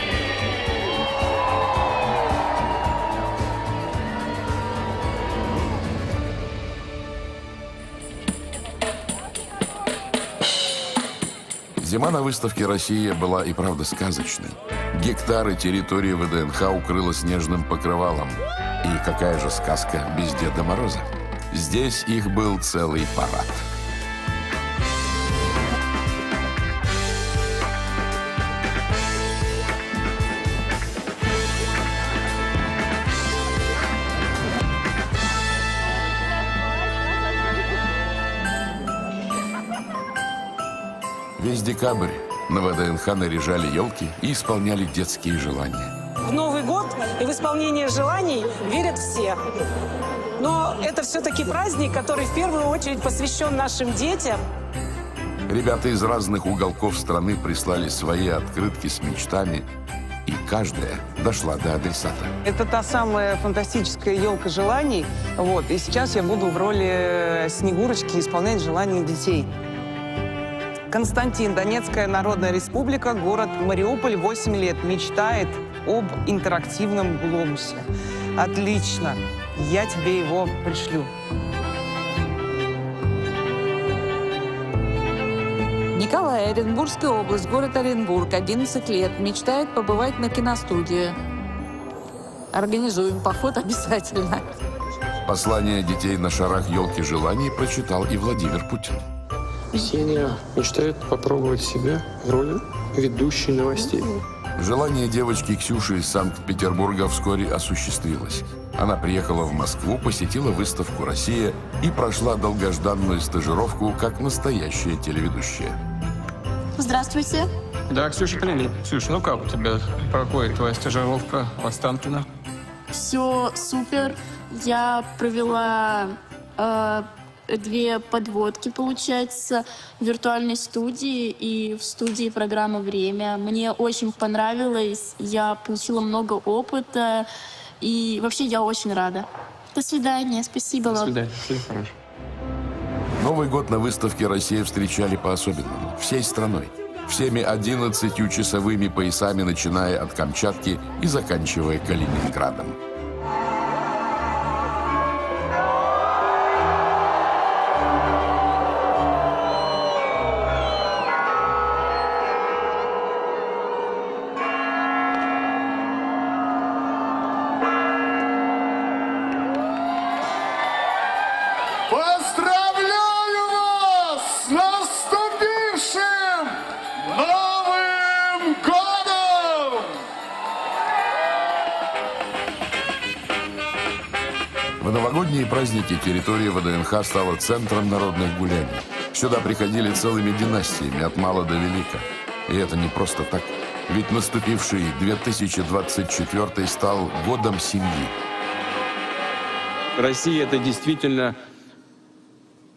Зима на выставке «Россия» была и правда сказочной. Гектары территории ВДНХ укрыла снежным покрывалом. И какая же сказка без Деда Мороза? Здесь их был целый парад. весь декабрь на ВДНХ наряжали елки и исполняли детские желания. В Новый год и в исполнение желаний верят все. Но это все-таки праздник, который в первую очередь посвящен нашим детям. Ребята из разных уголков страны прислали свои открытки с мечтами, и каждая дошла до адресата. Это та самая фантастическая елка желаний. Вот. И сейчас я буду в роли Снегурочки исполнять желания детей. Константин, Донецкая Народная Республика, город Мариуполь, 8 лет. Мечтает об интерактивном глобусе. Отлично. Я тебе его пришлю. Николай, Оренбургская область, город Оренбург, 11 лет. Мечтает побывать на киностудии. Организуем поход обязательно. Послание детей на шарах елки желаний прочитал и Владимир Путин. Ксения мечтает попробовать себя в роли ведущей новостей. Желание девочки Ксюши из Санкт-Петербурга вскоре осуществилось. Она приехала в Москву, посетила выставку «Россия» и прошла долгожданную стажировку как настоящая телеведущая. Здравствуйте. Да, Ксюша, привет. Ксюша, ну как у тебя проходит твоя стажировка в Останкино? Все супер. Я провела 2 подводки, получается, в виртуальной студии и в студии программы «Время». Мне очень понравилось. Я получила много опыта. И вообще я очень рада. До свидания. Спасибо вам. До свидания. Всего хорошего. Новый год на выставке «Россия» встречали по-особенному. Всей страной. Всеми 11-часовыми поясами, начиная от Камчатки и заканчивая Калининградом. Поздравляю вас с наступившим Новым годом! В новогодние праздники территория ВДНХ стала центром народных гуляний. Сюда приходили целыми династиями, от мала до велика. И это не просто так. Ведь наступивший 2024 стал годом семьи. Россия — это действительно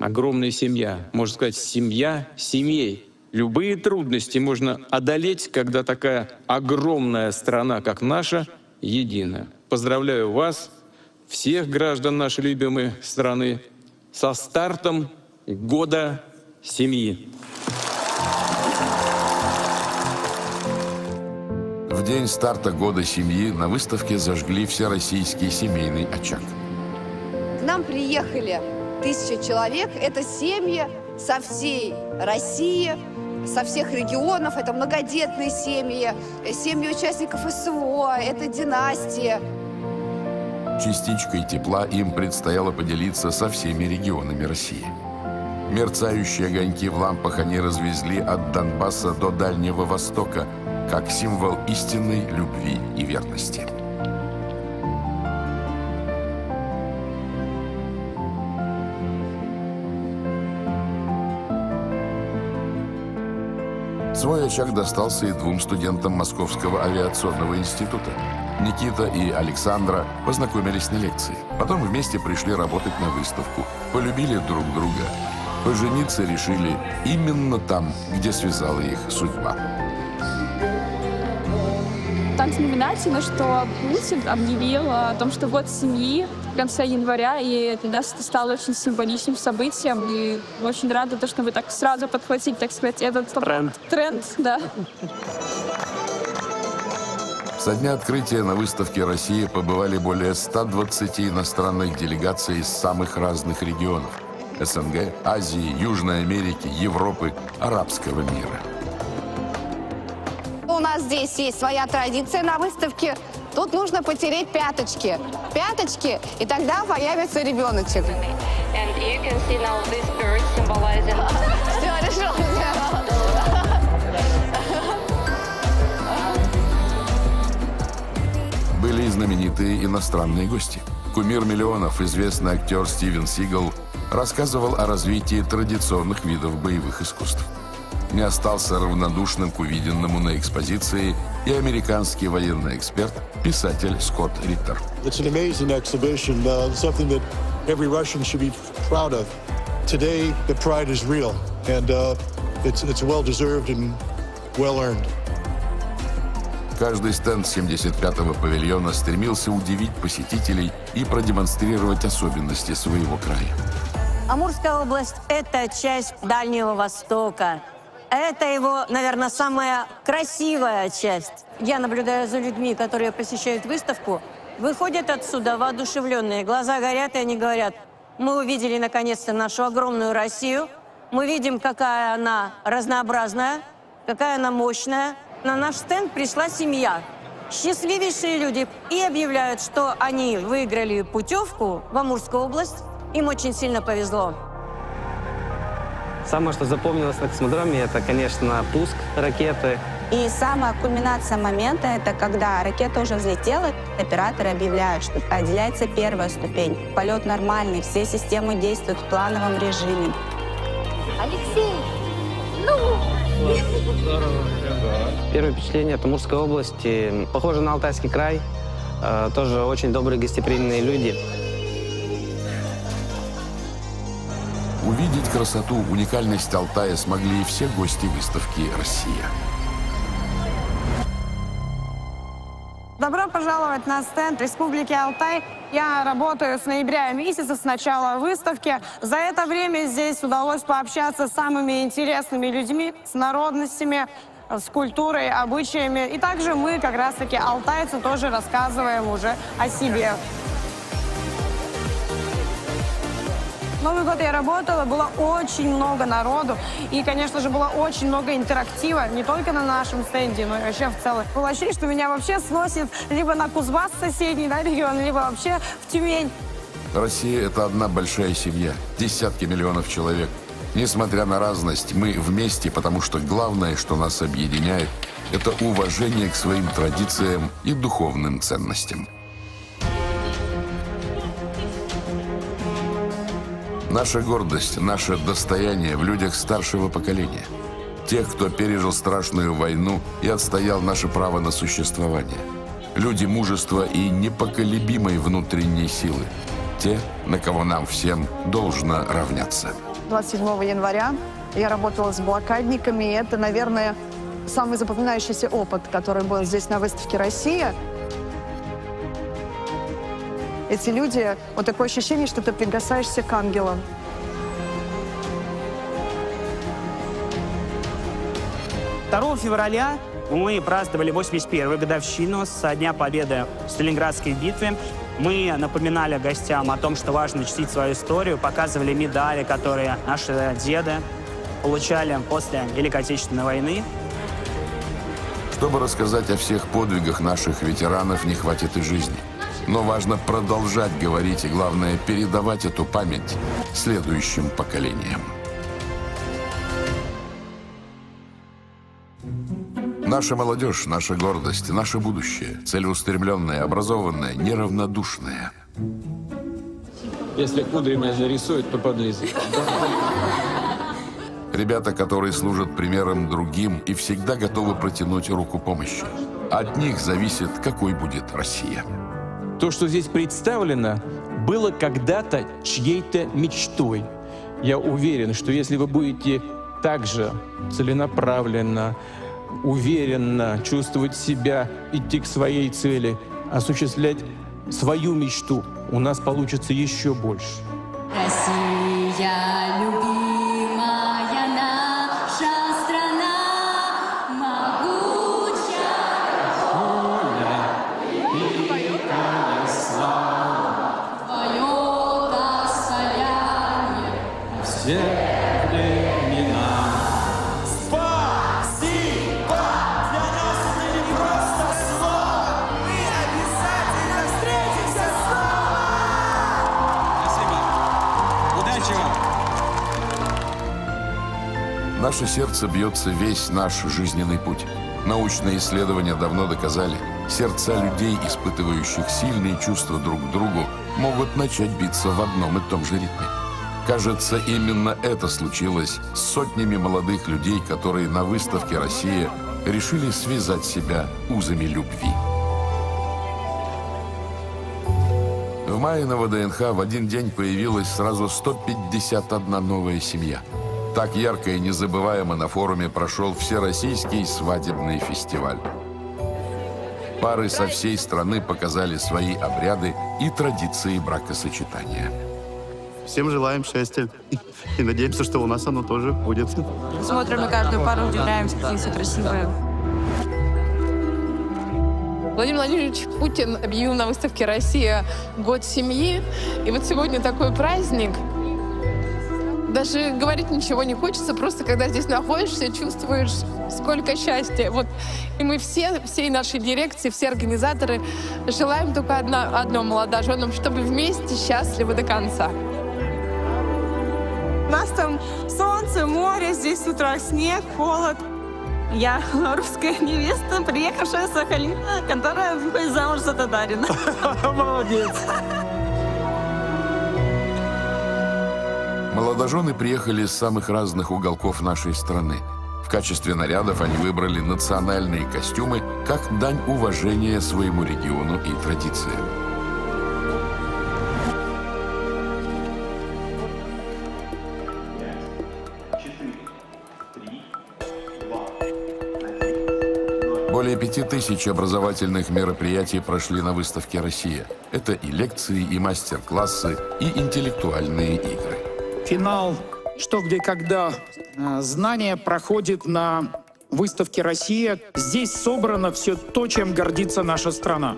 огромная семья. Можно сказать, семья семей. Любые трудности можно одолеть, когда такая огромная страна, как наша, едина. Поздравляю вас, всех граждан нашей любимой страны, со стартом года семьи. В день старта года семьи на выставке зажгли всероссийский семейный очаг. К нам приехали 1000 человек. Это семьи со всей России, со всех регионов. Это многодетные семьи, семьи участников СВО, это династия. Частичкой тепла им предстояло поделиться со всеми регионами России. Мерцающие огоньки в лампах они развезли от Донбасса до Дальнего Востока, как символ истинной любви и верности. Свой очаг достался и 2 студентам Московского авиационного института. Никита и Александра познакомились на лекции. Потом вместе пришли работать на выставку. Полюбили друг друга. Пожениться решили именно там, где связала их судьба. Так знаменательно, что Путин объявил о том, что год семьи в конце января, и для нас это стало очень символичным событием. И очень рада, что вы так сразу подхватили, так сказать, этот тренд, да. Со дня открытия на выставке «Россия» побывали более 120 иностранных делегаций из самых разных регионов – СНГ, Азии, Южной Америки, Европы, арабского мира. У нас здесь есть своя традиция на выставке. Тут нужно потереть пяточки. Пяточки, и тогда появится ребеночек. Все, решил. Были и знаменитые иностранные гости. Кумир миллионов, известный актер Стивен Сигал, рассказывал о развитии традиционных видов боевых искусств. не остался равнодушным к увиденному на экспозиции и американский военный эксперт, писатель Скотт Риттер. It's an amazing exhibition, something that every Russian should be proud of. Today, the pride is real, and it's well-deserved and well-earned. Каждый стенд 75-го павильона стремился удивить посетителей и продемонстрировать особенности своего края. Амурская область – это часть Дальнего Востока. Это его, наверное, самая красивая часть. Я наблюдаю за людьми, которые посещают выставку, выходят отсюда воодушевленные. Глаза горят, и они говорят: мы увидели наконец-то нашу огромную Россию, мы видим, какая она разнообразная, какая она мощная. На наш стенд пришла семья, счастливейшие люди, и объявляют, что они выиграли путевку в Амурскую область. Им очень сильно повезло. Самое, что запомнилось на космодроме, это, конечно, пуск ракеты. И самая кульминация момента – это когда ракета уже взлетела, операторы объявляют, что отделяется первая ступень. Полет нормальный, все системы действуют в плановом режиме. Алексей, ну! Первое впечатление от Амурской области похоже на Алтайский край. Тоже очень добрые, гостеприимные люди. Увидеть красоту, уникальность Алтая смогли и все гости выставки «Россия». Добро пожаловать на стенд Республики Алтай. Я работаю с ноября месяца, с начала выставки. За это время здесь удалось пообщаться с самыми интересными людьми, с народностями, с культурой, обычаями. И также мы, как раз-таки алтайцы, тоже рассказываем уже о себе. Новый год я работала, было очень много народу. И, конечно же, было очень много интерактива, не только на нашем стенде, но и вообще в целом. Было ощущение, что меня вообще сносит либо на Кузбасс, соседний регион, либо вообще в Тюмень. Россия – это одна большая семья, десятки миллионов человек. Несмотря на разность, мы вместе, потому что главное, что нас объединяет, это уважение к своим традициям и духовным ценностям. Наша гордость, наше достояние в людях старшего поколения. Тех, кто пережил страшную войну и отстоял наше право на существование. Люди мужества и непоколебимой внутренней силы. Те, на кого нам всем должно равняться. 27 января я работала с блокадниками, и это, наверное, самый запоминающийся опыт, который был здесь на выставке «Россия». Эти люди, вот такое ощущение, что ты прикасаешься к ангелам. Февраля мы праздновали 81-ю годовщину со Дня Победы в Сталинградской битве. Мы напоминали гостям о том, что важно чтить свою историю, показывали медали, которые наши деды получали после Великой Отечественной войны. Чтобы рассказать о всех подвигах наших ветеранов, не хватит и жизни. Но важно продолжать говорить и, главное, передавать эту память следующим поколениям. Наша молодежь, наша гордость, наше будущее. Целеустремленная, образованная, неравнодушная. Если кудри меня зарисуют, попаду язык. Ребята, которые служат примером другим и всегда готовы протянуть руку помощи. От них зависит, какой будет Россия. То, что здесь представлено, было когда-то чьей-то мечтой. Я уверен, что если вы будете также целенаправленно, уверенно чувствовать себя, идти к своей цели, осуществлять свою мечту, у нас получится еще больше. Россия, любимая наша страна, могучая, великая слава, твое достояние все времена. Спасибо! Для нас это не просто слово, мы обязательно встретимся снова! Удачи вам! Наше сердце бьется весь наш жизненный путь. Научные исследования давно доказали, сердца людей, испытывающих сильные чувства друг к другу, могут начать биться в одном и том же ритме. Кажется, именно это случилось с сотнями молодых людей, которые на выставке «Россия» решили связать себя узами любви. В мае на ВДНХ в один день появилась сразу 151 новая семья. Так ярко и незабываемо на форуме прошел Всероссийский свадебный фестиваль. Пары со всей страны показали свои обряды и традиции бракосочетания. Всем желаем счастья и надеемся, что у нас оно тоже будет. Смотрим на каждую пару, удивляемся, какие все красивые. Владимир Владимирович Путин объявил на выставке «Россия» год семьи. И вот сегодня такой праздник. Даже говорить ничего не хочется, просто когда здесь находишься, чувствуешь, сколько счастья. Вот. И мы всей нашей дирекции, все организаторы желаем только одно молодоженам, чтобы вместе счастливы до конца. У нас там солнце, море, здесь с утра снег, холод. Я русская невеста, приехавшая с Сахалина, которая выходит замуж за татарина. Молодец. Молодожены приехали с самых разных уголков нашей страны. В качестве нарядов они выбрали национальные костюмы как дань уважения своему региону и традициям. Более 5000 образовательных мероприятий прошли на выставке «Россия». Это и лекции, и мастер-классы, и интеллектуальные игры. Финал «Что, где, когда» знание проходит на выставке «Россия». Здесь собрано все то, чем гордится наша страна.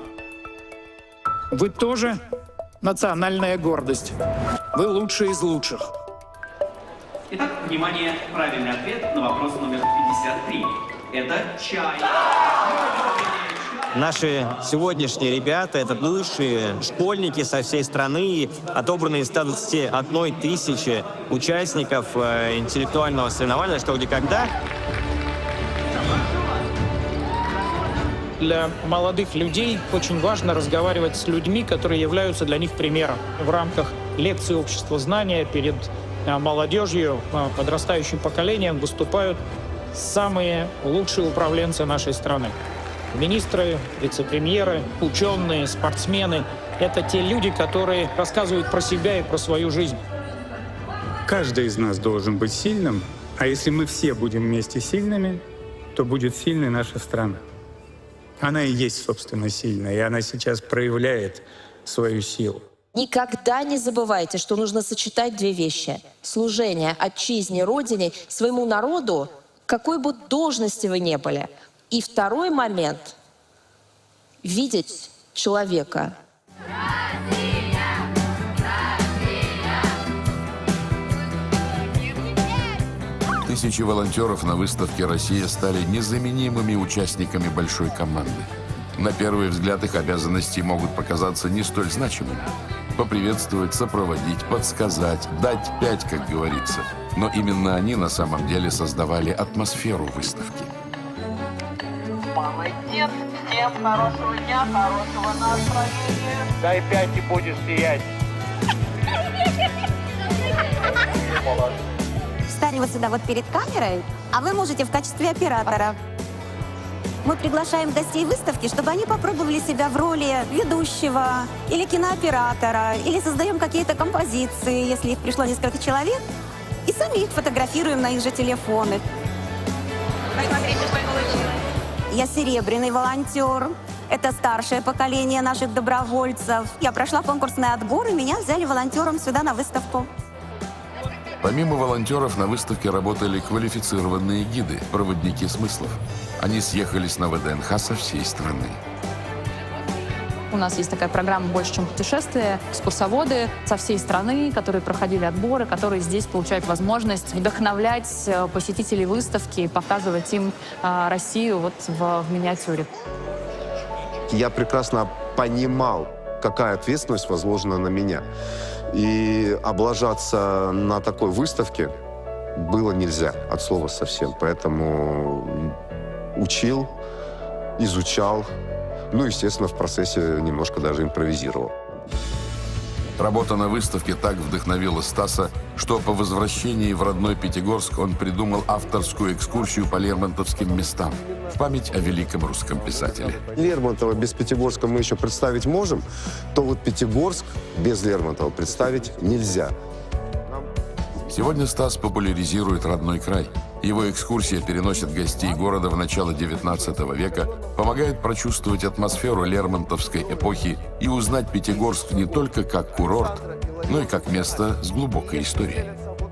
Вы тоже национальная гордость. Вы лучшие из лучших. Итак, внимание, правильный ответ на вопрос номер 53. Это чай. Наши сегодняшние ребята — это бывшие школьники со всей страны, отобранные из 121 тысячи участников интеллектуального соревнования «Что, где, когда». Для молодых людей очень важно разговаривать с людьми, которые являются для них примером. В рамках лекции «Общество знания» перед молодежью, подрастающим поколением выступают самые лучшие управленцы нашей страны. Министры, вице-премьеры, ученые, спортсмены — это те люди, которые рассказывают про себя и про свою жизнь. Каждый из нас должен быть сильным, а если мы все будем вместе сильными, то будет сильной наша страна. Она и есть, собственно, сильная, и она сейчас проявляет свою силу. Никогда не забывайте, что нужно сочетать две вещи. Служение отчизне, родине, своему народу, какой бы должности вы ни были. И второй момент — видеть человека. Тысячи волонтеров на выставке «Россия» стали незаменимыми участниками большой команды. На первый взгляд их обязанности могут показаться не столь значимыми. Поприветствовать, сопроводить, подсказать, дать 5, как говорится. Но именно они на самом деле создавали атмосферу выставки. Молодец! Всем хорошего дня, хорошего настроения! Дай 5 и будешь сиять. Встали вот сюда вот перед камерой, а вы можете в качестве оператора. Мы приглашаем гостей выставки, чтобы они попробовали себя в роли ведущего или кинооператора, или создаем какие-то композиции, если их пришло несколько человек, и сами их фотографируем на их же телефоны. Посмотрите, что получилось. Я серебряный волонтер. Это старшее поколение наших добровольцев. Я прошла конкурсный отбор, и меня взяли волонтером сюда на выставку. Помимо волонтеров на выставке работали квалифицированные гиды, проводники смыслов. Они съехались на ВДНХ со всей страны. У нас есть такая программа «Больше, чем путешествие». Экскурсоводы со всей страны, которые проходили отборы, которые здесь получают возможность вдохновлять посетителей выставки и показывать им Россию вот в миниатюре. Я прекрасно понимал, какая ответственность возложена на меня. И облажаться на такой выставке было нельзя, от слова совсем. Поэтому учил, изучал, ну, естественно, в процессе немножко даже импровизировал. Работа на выставке так вдохновила Стаса, что по возвращении в родной Пятигорск он придумал авторскую экскурсию по лермонтовским местам в память о великом русском писателе. Лермонтова без Пятигорска мы еще представить можем, то вот Пятигорск без Лермонтова представить нельзя. Сегодня Стас популяризирует родной край. Его экскурсия переносит гостей города в начало XIX века, помогает прочувствовать атмосферу лермонтовской эпохи и узнать Пятигорск не только как курорт, но и как место с глубокой историей.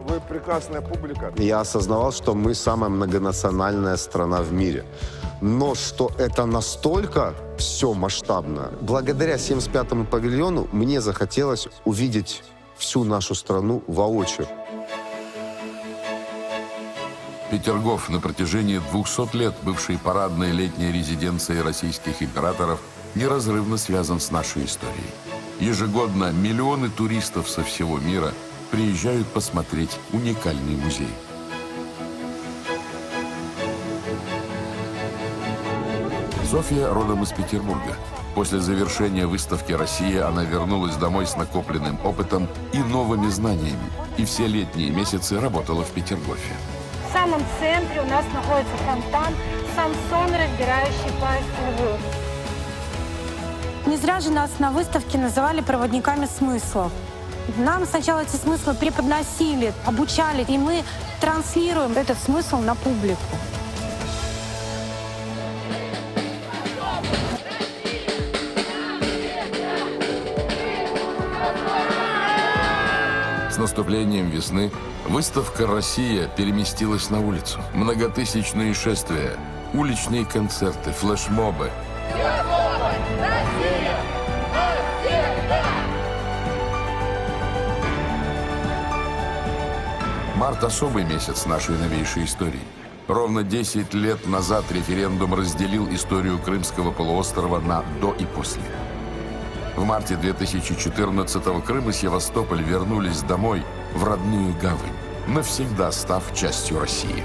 Вы прекрасная публика. Я осознавал, что мы самая многонациональная страна в мире. Но что это настолько все масштабно. Благодаря 75-му павильону мне захотелось увидеть всю нашу страну воочию. Петергоф, на протяжении 200 лет бывшей парадной летней резиденцией российских императоров, неразрывно связан с нашей историей. Ежегодно миллионы туристов со всего мира приезжают посмотреть уникальный музей. Софья родом из Петербурга. После завершения выставки «Россия» она вернулась домой с накопленным опытом и новыми знаниями, и все летние месяцы работала в Петергофе. В самом центре у нас находится фонтан, Самсон, разбирающий пасть львов. Не зря же нас на выставке называли проводниками смыслов. Нам сначала эти смыслы преподносили, обучали, и мы транслируем этот смысл на публику. С наступлением весны выставка «Россия» переместилась на улицу. Многотысячные шествия, уличные концерты, флешмобы. Март – особый месяц нашей новейшей истории. Ровно 10 лет назад референдум разделил историю Крымского полуострова на «до» и «после». В марте 2014-го Крым и Севастополь вернулись домой, в родную гавань, навсегда став частью России.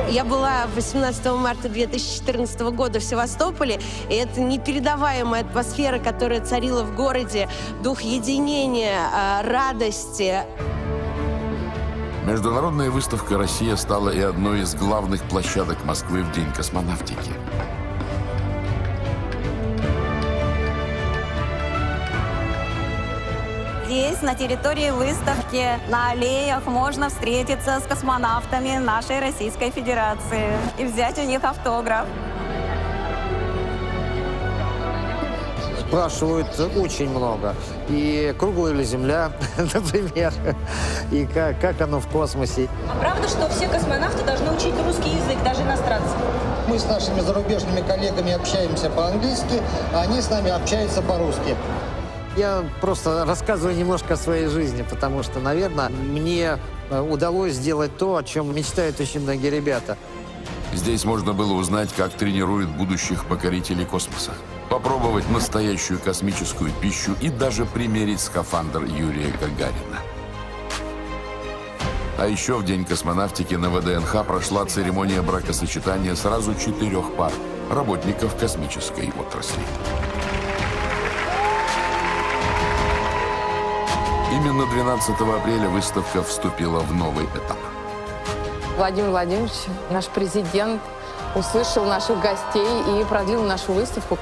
Я была 18 марта 2014 года в Севастополе, и это непередаваемая атмосфера, которая царила в городе, дух единения, радости. Международная выставка «Россия» стала и одной из главных площадок Москвы в День космонавтики. Здесь, на территории выставки, на аллеях можно встретиться с космонавтами нашей Российской Федерации и взять у них автограф. Спрашивают очень много. И круглая ли Земля, например, и как оно в космосе. А правда, что все космонавты должны учить русский язык, даже иностранцы? Мы с нашими зарубежными коллегами общаемся по-английски, а они с нами общаются по-русски. Я просто рассказываю немножко о своей жизни, потому что, наверное, мне удалось сделать то, о чем мечтают очень многие ребята. Здесь можно было узнать, как тренируют будущих покорителей космоса, попробовать настоящую космическую пищу и даже примерить скафандр Юрия Гагарина. А еще в День космонавтики на ВДНХ прошла церемония бракосочетания сразу 4 пар работников космической отрасли. Именно 12 апреля выставка вступила в новый этап. Владимир Владимирович, наш президент, услышал наших гостей и продлил нашу выставку.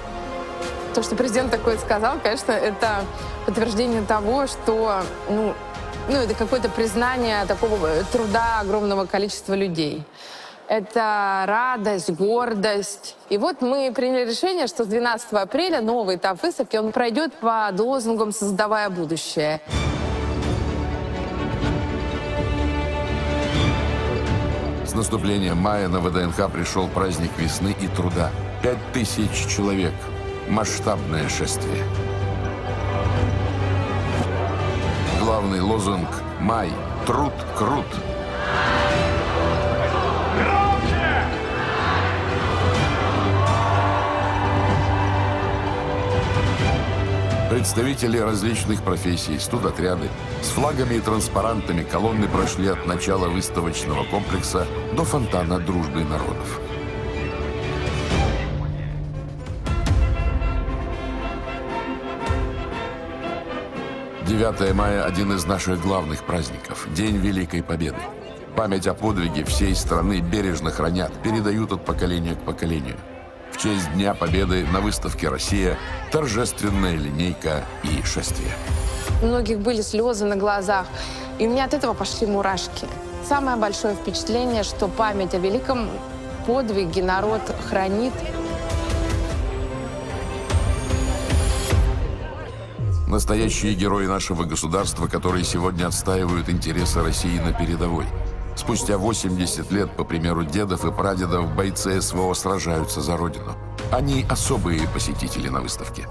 То, что президент такое сказал, конечно, это подтверждение того, что это какое-то признание такого труда огромного количества людей. Это радость, гордость. И вот мы приняли решение, что с 12 апреля новый этап выставки, он пройдет под лозунгом «Создавая будущее». С наступлением мая на ВДНХ пришел праздник весны и труда. 5000 человек. Масштабное шествие. Главный лозунг «Май. Труд крут». Представители различных профессий, студотряды с флагами и транспарантами колонны прошли от начала выставочного комплекса до фонтана дружбы народов. 9 мая – один из наших главных праздников – День Великой Победы. Память о подвиге всей страны бережно хранят, передают от поколения к поколению. В честь Дня Победы на выставке «Россия» торжественная линейка и шествие. У многих были слезы на глазах, и у меня от этого пошли мурашки. Самое большое впечатление, что память о великом подвиге народ хранит. Настоящие герои нашего государства, которые сегодня отстаивают интересы России на передовой. Спустя 80 лет, по примеру дедов и прадедов, бойцы СВО сражаются за Родину. Они особые посетители на выставке.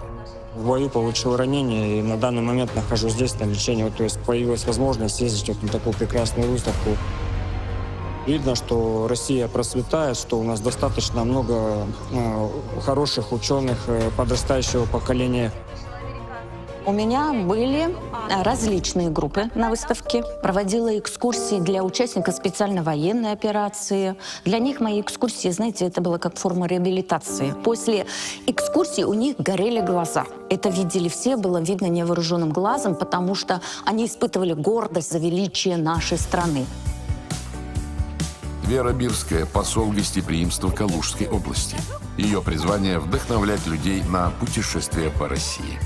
В бою получил ранение и на данный момент нахожусь здесь на лечении. Вот, то есть появилась возможность ездить вот на такую прекрасную выставку. Видно, что Россия процветает, что у нас достаточно много хороших ученых подрастающего поколения. У меня были различные группы на выставке. Проводила экскурсии для участников специальной военной операции. Для них мои экскурсии, знаете, это было как форма реабилитации. После экскурсии у них горели глаза. Это видели все, было видно невооруженным глазом, потому что они испытывали гордость за величие нашей страны. Вера Бирская – посол гостеприимства Калужской области. Ее призвание – вдохновлять людей на путешествия по России.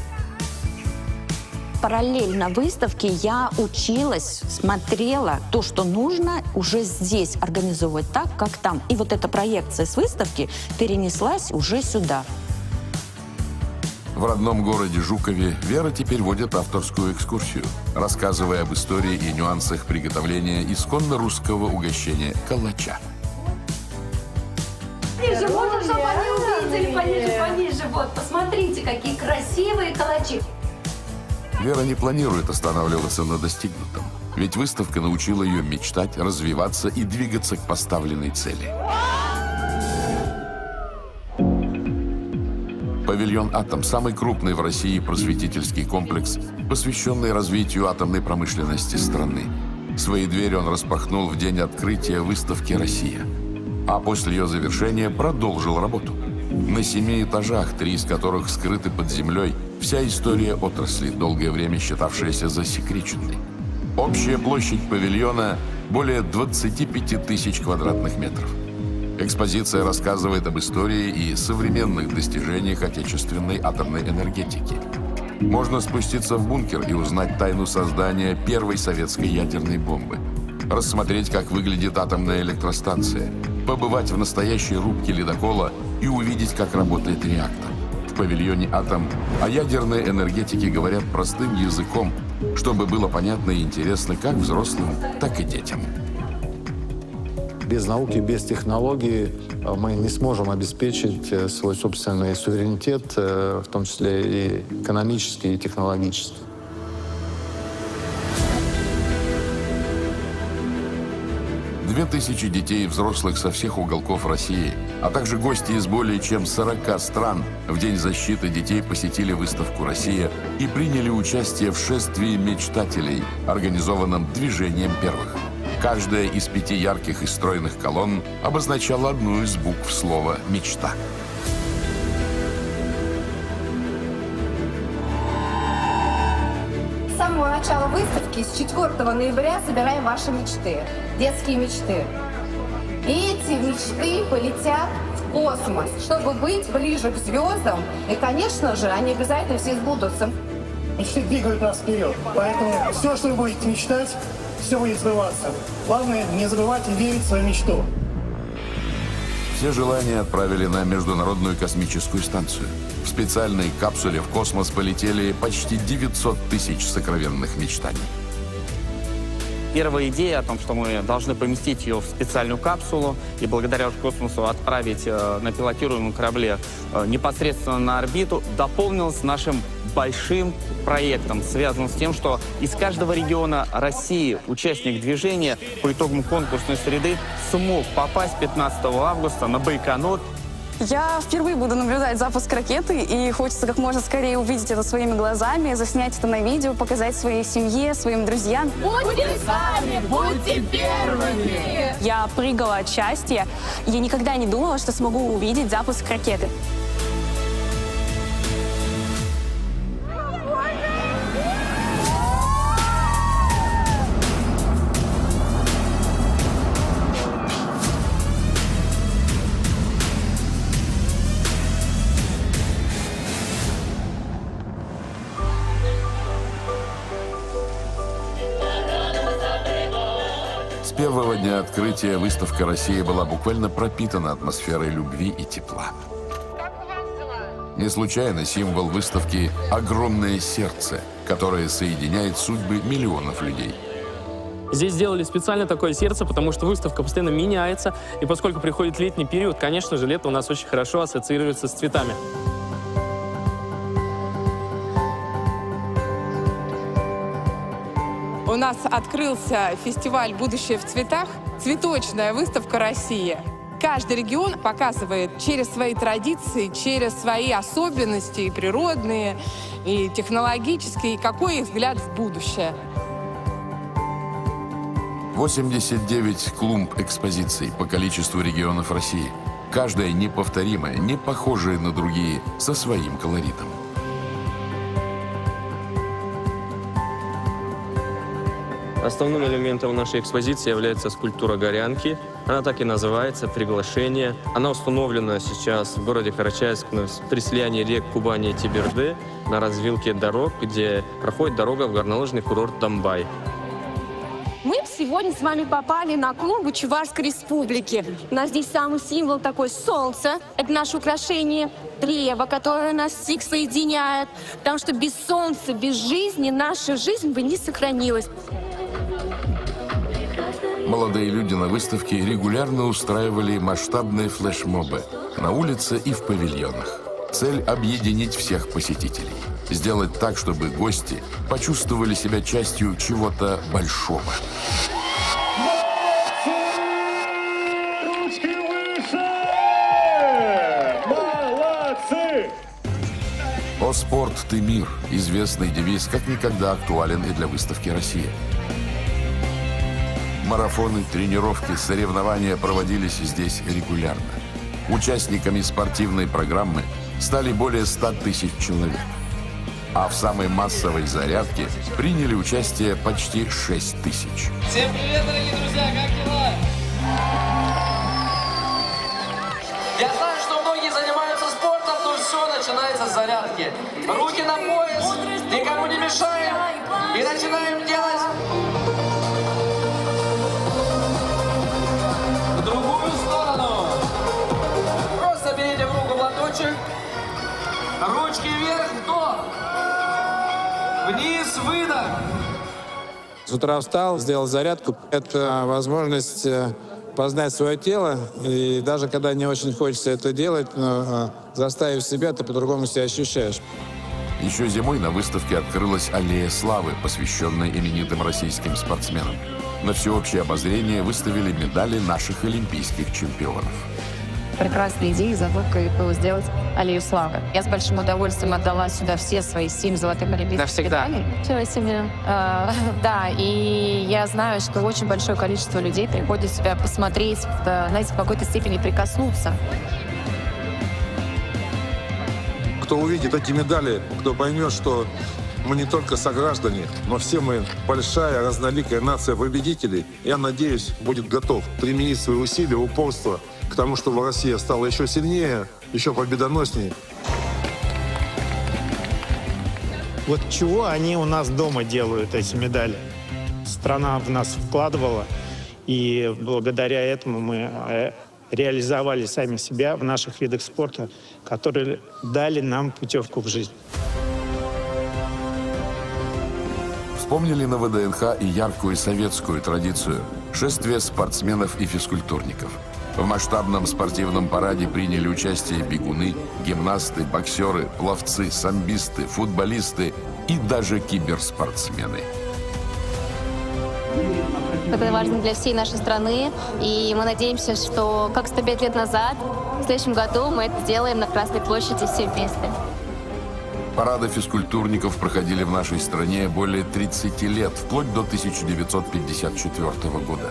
Параллельно выставке я училась, смотрела то, что нужно уже здесь организовывать так, как там. И вот эта проекция с выставки перенеслась уже сюда. В родном городе Жукове Вера теперь водит авторскую экскурсию, рассказывая об истории и нюансах приготовления исконно русского угощения калача. Пониже, можно, чтобы они увидели, пониже. Вот, посмотрите, какие красивые калачи. Вера не планирует останавливаться на достигнутом, ведь выставка научила ее мечтать, развиваться и двигаться к поставленной цели. Павильон «Атом» – самый крупный в России просветительский комплекс, посвященный развитию атомной промышленности страны. Свои двери он распахнул в день открытия выставки «Россия», а после ее завершения продолжил работу. На 7 этажах, 3 из которых скрыты под землей, вся история отрасли, долгое время считавшаяся засекреченной. Общая площадь павильона – более 25 тысяч квадратных метров. Экспозиция рассказывает об истории и современных достижениях отечественной атомной энергетики. Можно спуститься в бункер и узнать тайну создания первой советской ядерной бомбы, рассмотреть, как выглядит атомная электростанция, побывать в настоящей рубке ледокола и увидеть, как работает реактор. В павильоне «Атом» о ядерной энергетике говорят простым языком, чтобы было понятно и интересно как взрослым, так и детям. Без науки, без технологий мы не сможем обеспечить свой собственный суверенитет, в том числе и экономический, и технологический. Тысячи детей и взрослых со всех уголков России, а также гости из более чем 40 стран в День защиты детей посетили выставку «Россия» и приняли участие в шествии мечтателей, организованном движением первых. Каждая из 5 ярких и стройных колонн обозначала одну из букв слова «мечта». С самого начала выставки, с 4 ноября, собираем ваши мечты, детские мечты. И эти мечты полетят в космос, чтобы быть ближе к звездам. И, конечно же, они обязательно все сбудутся. Мечты двигают нас вперед. Поэтому все, что вы будете мечтать, все будет сбываться. Главное, не забывать и верить в свою мечту. Все желания отправили на Международную космическую станцию. В специальной капсуле в космос полетели почти 900 тысяч сокровенных мечтаний. Первая идея о том, что мы должны поместить ее в специальную капсулу и благодаря космосу отправить на пилотируемом корабле непосредственно на орбиту, дополнилась нашим большим проектом, связанным с тем, что из каждого региона России участник движения по итогам конкурсной среды смог попасть 15 августа на Байконур. Я впервые буду наблюдать запуск ракеты, и хочется как можно скорее увидеть это своими глазами, заснять это на видео, показать своей семье, своим друзьям. Будьте с нами, будьте первыми! Я прыгала от счастья. Я никогда не думала, что смогу увидеть запуск ракеты. первого дня открытия выставка «Россия» была буквально пропитана атмосферой любви и тепла. Не случайно символ выставки – огромное сердце, которое соединяет судьбы миллионов людей. Здесь сделали специально такое сердце, потому что выставка постоянно меняется. И поскольку приходит летний период, конечно же, лето у нас очень хорошо ассоциируется с цветами. У нас открылся фестиваль «Будущее в цветах», цветочная выставка «Россия». Каждый регион показывает через свои традиции, через свои особенности, и природные, и технологические, какой их взгляд в будущее. 89 клумб экспозиций по количеству регионов России. Каждая неповторимая, не похожая на другие, со своим колоритом. Основным элементом нашей экспозиции является скульптура горянки. Она так и называется «Приглашение». Она установлена сейчас в городе Карачаевск при слиянии рек Кубани и Теберды на развилке дорог, где проходит дорога в горнолыжный курорт Домбай. Мы сегодня с вами попали на клумбу Чувашской республики. У нас здесь самый символ такой солнце. Это наше украшение. Древо, которое нас всех соединяет. Потому что без солнца, без жизни наша жизнь бы не сохранилась. Молодые люди на выставке регулярно устраивали масштабные флешмобы на улице и в павильонах. Цель – объединить всех посетителей. Сделать так, чтобы гости почувствовали себя частью чего-то большого. Ручки выше! Молодцы! «О спорт, ты мир» – известный девиз, как никогда актуален и для выставки «Россия». Марафоны, тренировки, соревнования проводились здесь регулярно. Участниками спортивной программы стали более 100 тысяч человек. А в самой массовой зарядке приняли участие почти 6 тысяч. Всем привет, дорогие друзья, как дела? Я знаю, что многие занимаются спортом, но все начинается с зарядки. Руки на пояс, никому не мешаем и начинаем делать в другую сторону. Просто берите в руку платочек, ручки вверх, вдох, вниз, выдох. С утра встал, сделал зарядку. Это возможность познать свое тело. И даже когда не очень хочется это делать, но заставив себя, ты по-другому себя ощущаешь. Еще зимой на выставке открылась аллея славы, посвященная именитым российским спортсменам. На всеобщее обозрение выставили медали наших олимпийских чемпионов. Прекрасная идея, задумка было сделать аллею славы. Я с большим удовольствием отдала сюда все свои 7 золотых олимпийских Навсегда. медалей. Ничего себе. Да, и я знаю, что очень большое количество людей приходит сюда посмотреть, знаете, в какой-то степени прикоснуться. Кто увидит эти медали, кто поймет, что мы не только сограждане, но все мы большая, разноликая нация победителей, я надеюсь, будет готов применить свои усилия, упорство к тому, чтобы Россия стала еще сильнее, еще победоноснее. Вот чего они у нас дома делают, эти медали? Страна в нас вкладывала, и благодаря этому мы реализовали сами себя в наших видах спорта, которые дали нам путевку в жизнь. Вспомнили на ВДНХ и яркую советскую традицию – шествие спортсменов и физкультурников. В масштабном спортивном параде приняли участие бегуны, гимнасты, боксеры, пловцы, самбисты, футболисты и даже киберспортсмены. Это важно для всей нашей страны, и мы надеемся, что, как 105 лет назад, в следующем году мы это сделаем на Красной площади все вместе. Парады физкультурников проходили в нашей стране более 30 лет, вплоть до 1954 года.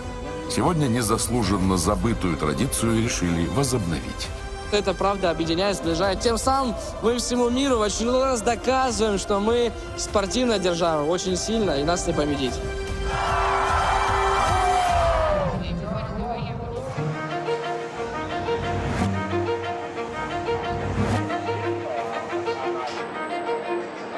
Сегодня незаслуженно забытую традицию решили возобновить. Это правда объединяет, сближает. Тем самым мы всему миру в очередной раз доказываем, что мы спортивная держава, очень сильно, и нас не победить.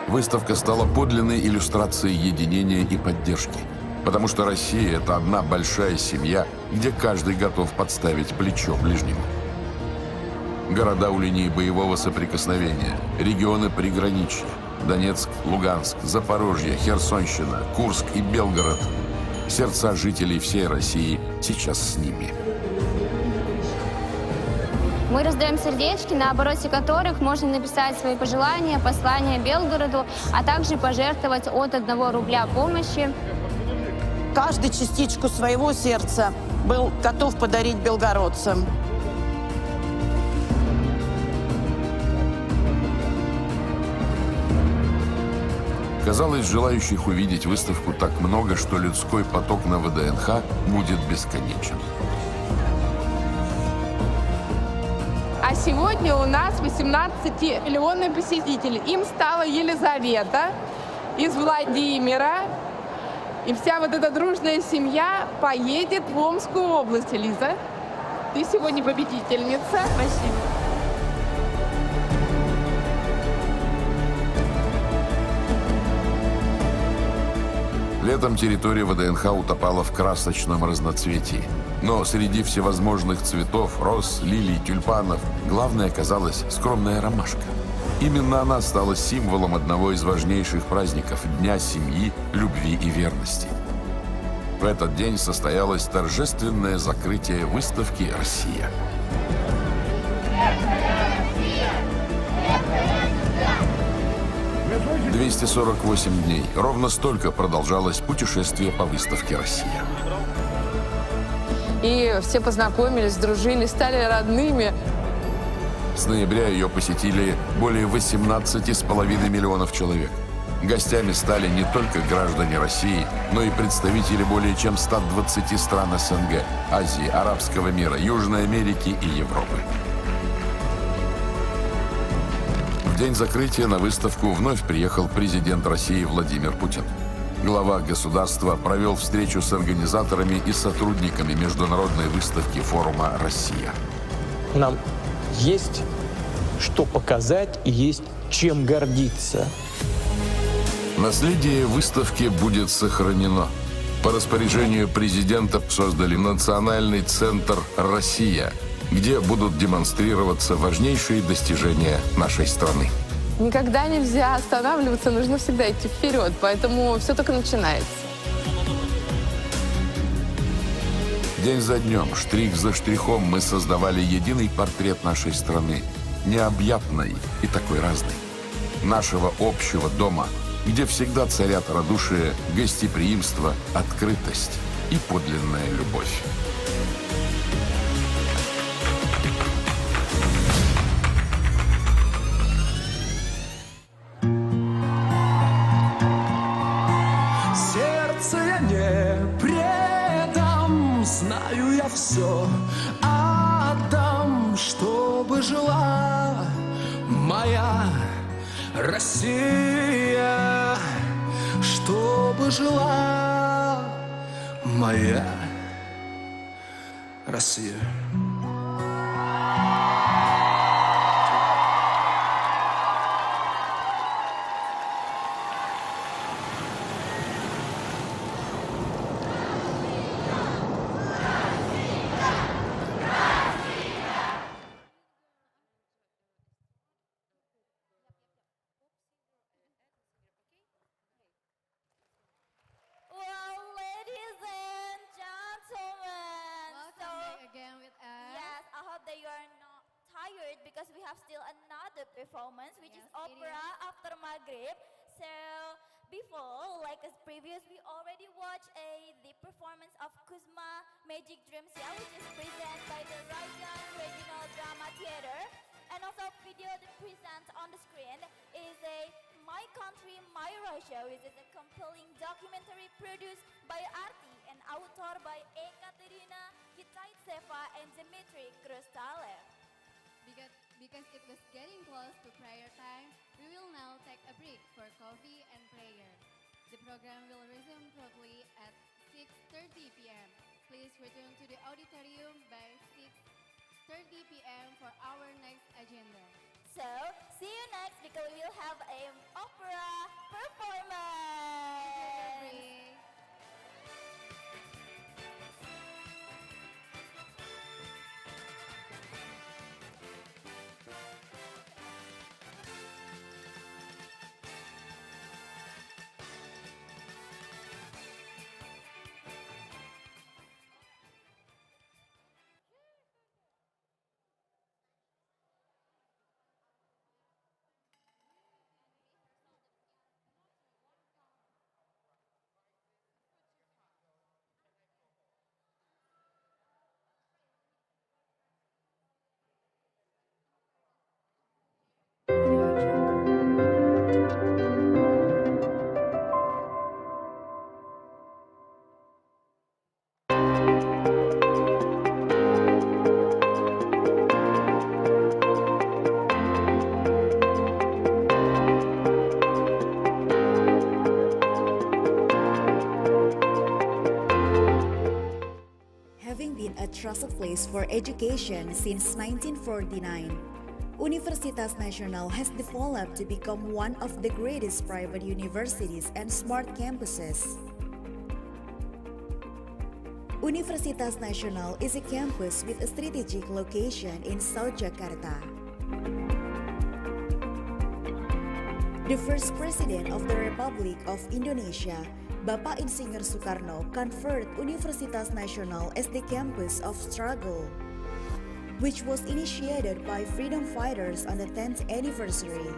Выставка стала подлинной иллюстрацией единения и поддержки. Потому что Россия – это одна большая семья, где каждый готов подставить плечо ближнему. Города у линии боевого соприкосновения, регионы приграничья – Донецк, Луганск, Запорожье, Херсонщина, Курск и Белгород. Сердца жителей всей России сейчас с ними. Мы раздаем сердечки, на обороте которых можно написать свои пожелания, послания Белгороду, а также пожертвовать от 1 рубля помощи. Каждый частичку своего сердца был готов подарить белгородцам. Казалось, желающих увидеть выставку так много, что людской поток на ВДНХ будет бесконечен. А сегодня у нас 18-миллионный посетитель. Им стала Елизавета из Владимира. И вся вот эта дружная семья поедет в Омскую область. Лиза, ты сегодня победительница. Спасибо. Летом территория ВДНХ утопала в красочном разноцветии. Но среди всевозможных цветов, роз, лилий, тюльпанов, главной оказалась скромная ромашка. Именно она стала символом одного из важнейших праздников – Дня семьи, любви и верности. В этот день состоялось торжественное закрытие выставки «Россия». 248 дней. Ровно столько продолжалось путешествие по выставке «Россия». И все познакомились, дружили, стали родными. С ноября ее посетили более 18,5 миллионов человек. Гостями стали не только граждане России, но и представители более чем 120 стран СНГ, Азии, Арабского мира, Южной Америки и Европы. В день закрытия на выставку вновь приехал президент России Владимир Путин. Глава государства провел встречу с организаторами и сотрудниками международной выставки форума «Россия». Нам есть что показать и есть чем гордиться. Наследие выставки будет сохранено. По распоряжению президента создали Национальный центр «Россия», где будут демонстрироваться важнейшие достижения нашей страны. Никогда нельзя останавливаться, нужно всегда идти вперед, поэтому все только начинается. День за днем, штрих за штрихом мы создавали единый портрет нашей страны, необъятной и такой разной. Нашего общего дома, где всегда царят радушие, гостеприимство, открытость и подлинная любовь. Сердце я не предам, знаю я все отдам, чтобы жила моя Россия, чтобы жила моя Россия. Because we have still another performance, which is opera after Maghrib. So before, like as previous, we already watched the performance of Kuzma Magic Dreams, which is presented by the Rajan Regional Drama Theater. And also video that presents on the screen is a My Country, My Russia, which is a compelling documentary produced by Arti and authored by Ekaterina Kitaitseva and Dmitry Krustalev. Because it was getting close to prayer time, we will now take a break for coffee and prayer. The program will resume promptly at 6:30 p.m. Please return to the auditorium by 6:30 p.m. for our next agenda. So, see you next because we will have an opera performance. place for education since 1949. Universitas Nasional has developed to become one of the greatest private universities and smart campuses. Universitas Nasional is a campus with a strategic location in South Jakarta. The first president of the Republic of Indonesia, Bapak Insinyur Soekarno, conferred Universitas Nasional as the campus of struggle, which was initiated by freedom fighters on the 10th anniversary.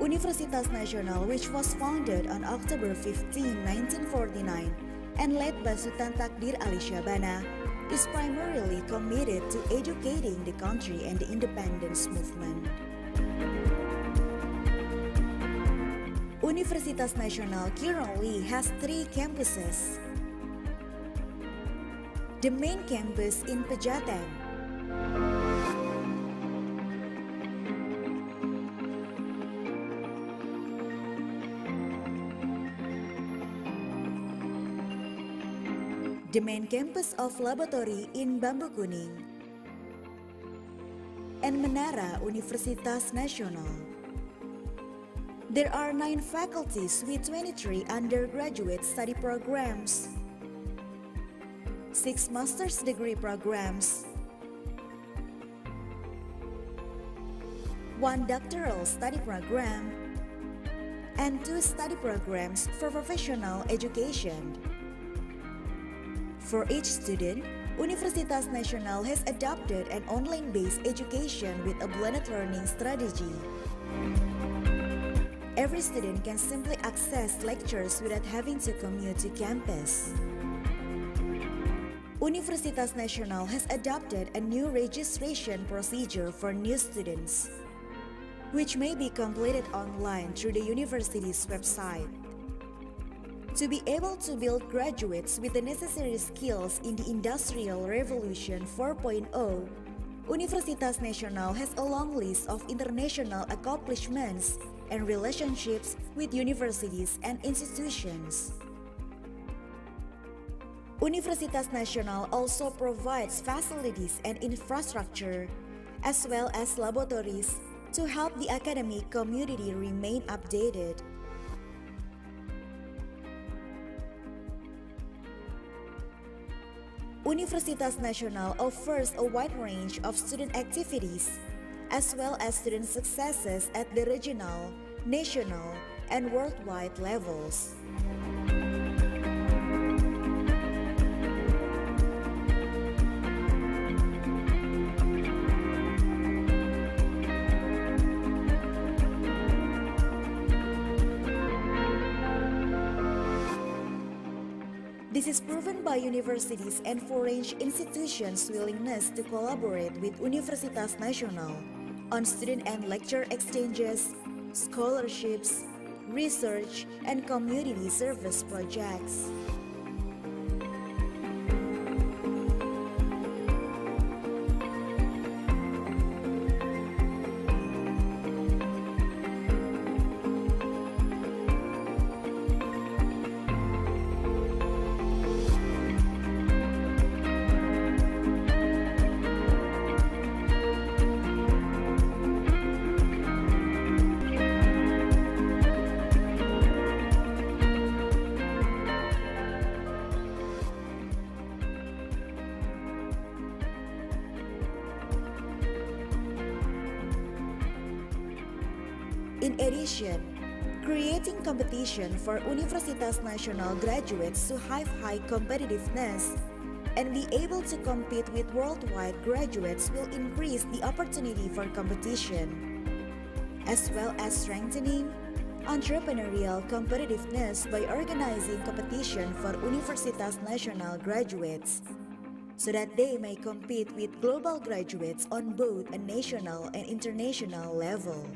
Universitas Nasional, which was founded on October 15, 1949, and led by Sultan Takdir Ali Syabana, is primarily committed to educating the country and the independence movement. Universitas Nasional currently has 3 campuses. The main campus in Pejaten, the main campus of laboratory in Bambu Kuning, and Menara Universitas Nasional. There are 9 faculties with 23 undergraduate study programs, 6 master's degree programs, 1 doctoral study program, and 2 study programs for professional education. For each student, Universitas Nasional has adopted an online-based education with a blended learning strategy. Every student can simply access lectures without having to commute to campus. Universitas Nasional has adopted a new registration procedure for new students, which may be completed online through the university's website. To be able to build graduates with the necessary skills in the Industrial Revolution 4.0, Universitas Nasional has a long list of international accomplishments and relationships with universities and institutions. Universitas Nasional also provides facilities and infrastructure, as well as laboratories, to help the academic community remain updated. Universitas Nasional offers a wide range of student activities, as well as student successes at the regional, national, and worldwide levels. This is proven by universities and foreign institutions' willingness to collaborate with Universitas Nasional on student and lecture exchanges, scholarships, research, and community service projects. In addition, creating competition for Universitas Nasional graduates to have high competitiveness and be able to compete with worldwide graduates will increase the opportunity for competition, as well as strengthening entrepreneurial competitiveness by organizing competition for Universitas Nasional graduates, so that they may compete with global graduates on both a national and international level.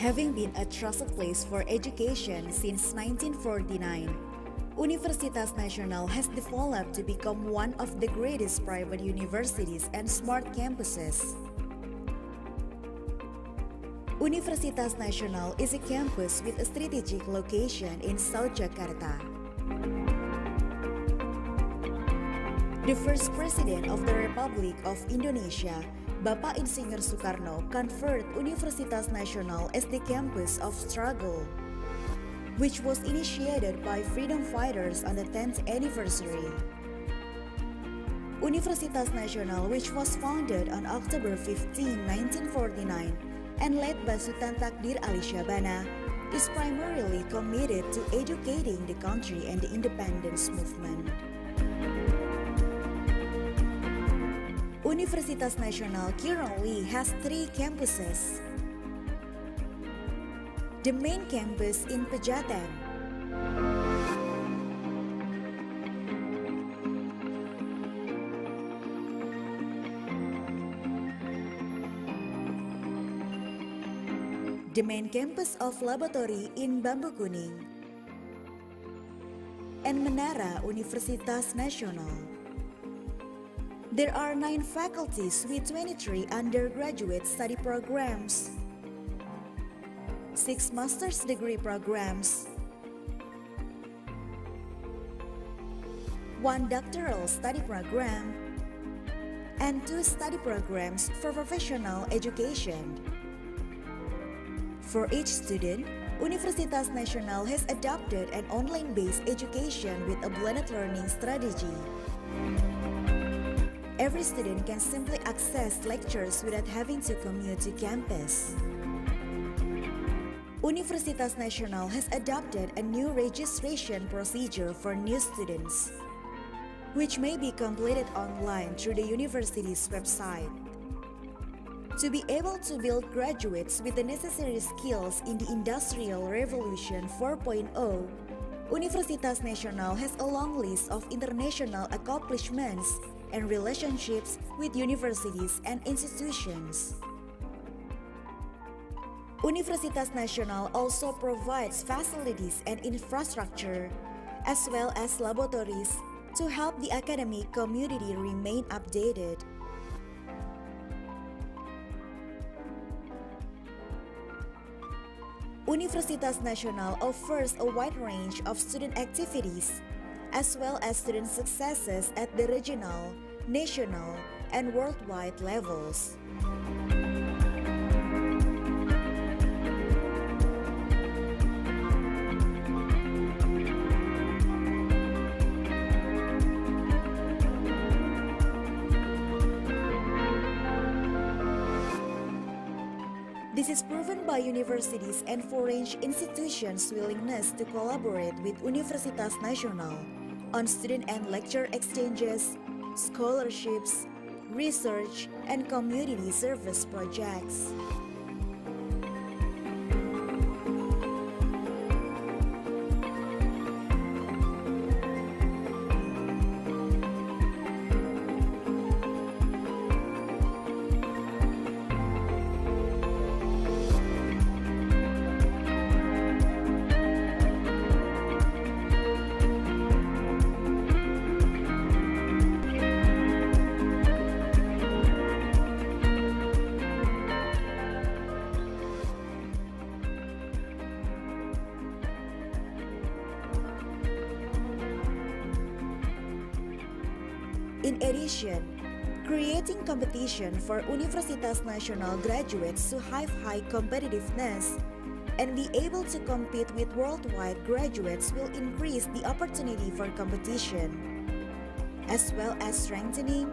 Having been a trusted place for education since 1949, Universitas Nasional has developed to become one of the greatest private universities and smart campuses. Universitas Nasional is a campus with a strategic location in South Jakarta. The first president of the Republic of Indonesia, Bapak Insinyur Soekarno, conferred Universitas Nasional as the campus of struggle, which was initiated by freedom fighters on the 10th anniversary. Universitas Nasional, which was founded on October 15, 1949, and led by Sultan Takdir Ali Syabana, is primarily committed to educating the country and the independence movement. Universitas Nasional currently has 3 campuses. The main campus in Pejaten, the main campus of laboratory in Bambu Kuning, and Menara Universitas Nasional. There are 9 faculties with 23 undergraduate study programs, 6 master's degree programs, 1 doctoral study program, and 2 study programs for professional education. For each student, Universitas Nasional has adopted an online-based education with a blended learning strategy. Every student can simply access lectures without having to commute to campus. Universitas Nasional has adopted a new registration procedure for new students, which may be completed online through the university's website. To be able to build graduates with the necessary skills in the Industrial Revolution 4.0, Universitas Nasional has a long list of international accomplishments and relationships with universities and institutions. Universitas Nasional also provides facilities and infrastructure, as well as laboratories, to help the academic community remain updated. Universitas Nasional offers a wide range of student activities, as well as student successes at the regional, national, and worldwide levels. This is proven by universities and foreign institutions' willingness to collaborate with Universitas Nasional on student and lecture exchanges, scholarships, research, and community service projects. In addition, creating competition for Universitas Nasional graduates to have high competitiveness and be able to compete with worldwide graduates will increase the opportunity for competition, as well as strengthening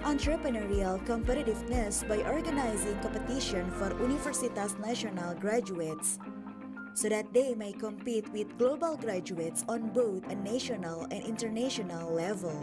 entrepreneurial competitiveness by organizing competition for Universitas Nasional graduates, so that they may compete with global graduates on both a national and international level.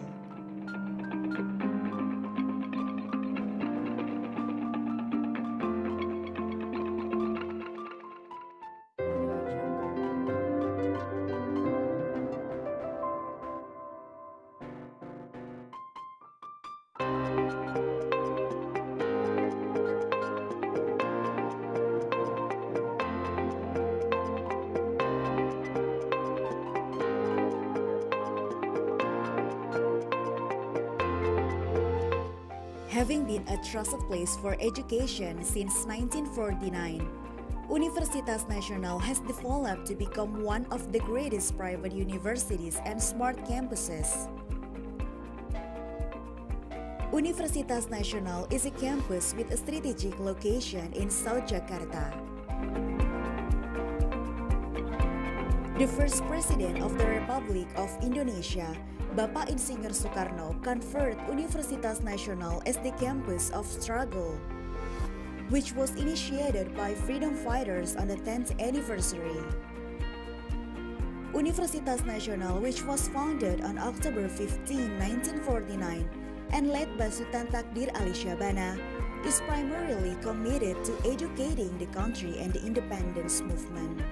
Having been a trusted place for education since 1949, Universitas Nasional has developed to become one of the greatest private universities and smart campuses. Universitas Nasional is a campus with a strategic location in South Jakarta. The first president of the Republic of Indonesia, Bapak Insinyur Soekarno, conferred Universitas Nasional as the campus of struggle, which was initiated by freedom fighters on the 10th anniversary. Universitas Nasional, which was founded on October 15, 1949, and led by Sultan Takdir Ali Syabana, is primarily committed to educating the country and the independence movement.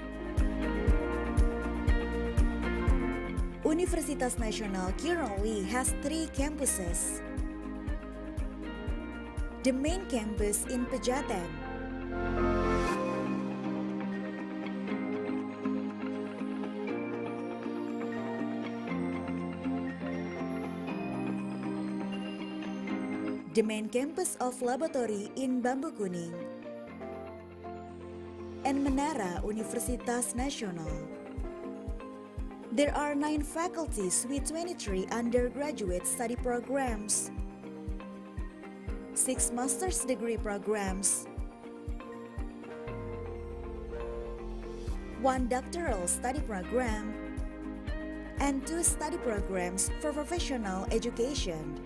Universitas Nasional currently has 3 campuses. The main campus in Pejaten, the main campus of laboratory in Bambu Kuning, and Menara Universitas Nasional. There are 9 faculties with 23 undergraduate study programs, 6 master's degree programs, 1 doctoral study program, and 2 study programs for professional education.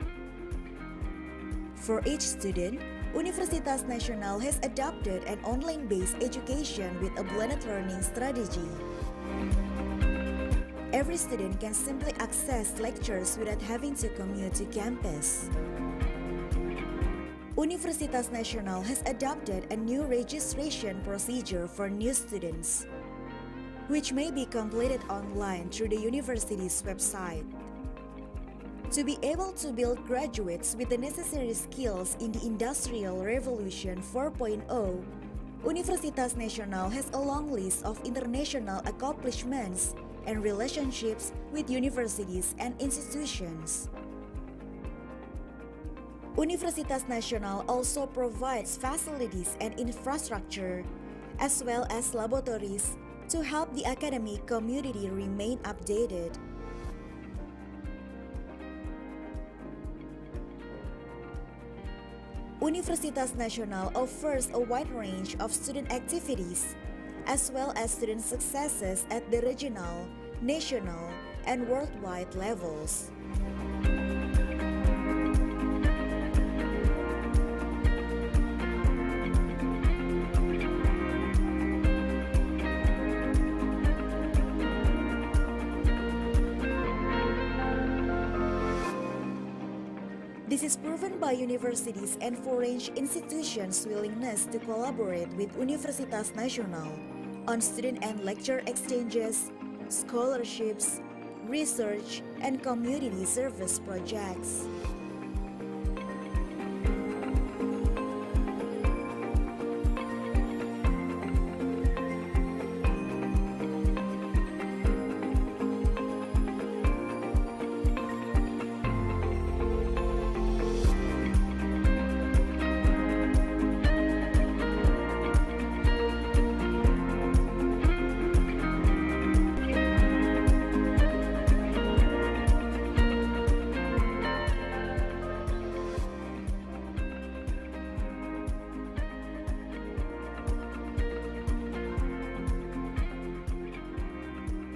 For each student, Universitas Nasional has adopted an online-based education with a blended learning strategy. Every student can simply access lectures without having to commute to campus. Universitas Nasional has adopted a new registration procedure for new students, which may be completed online through the university's website. To be able to build graduates with the necessary skills in the Industrial Revolution 4.0, Universitas Nasional has a long list of international accomplishments and relationships with universities and institutions. Universitas Nasional also provides facilities and infrastructure, as well as laboratories, to help the academic community remain updated. Universitas Nasional offers a wide range of student activities, as well as student successes at the regional, national, and worldwide levels. This is proven by universities and foreign institutions' willingness to collaborate with Universitas Nasional on student and lecture exchanges, scholarships, research, and community service projects.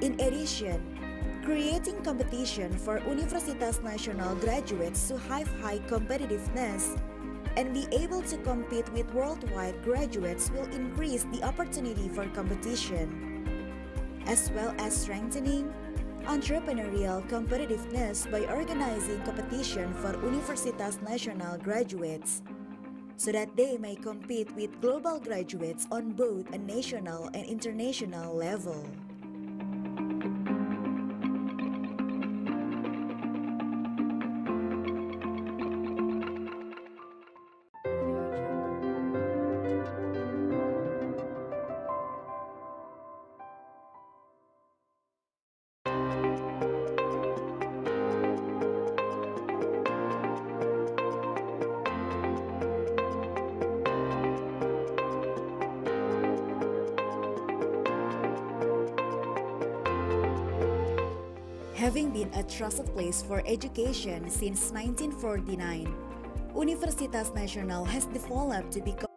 In addition, creating competition for Universitas Nasional graduates to have high competitiveness and be able to compete with worldwide graduates will increase the opportunity for competition, as well as strengthening entrepreneurial competitiveness by organizing competition for Universitas Nasional graduates, so that they may compete with global graduates on both a national and international level. having been a trusted place for education since 1949. Universitas Nasional has developed to become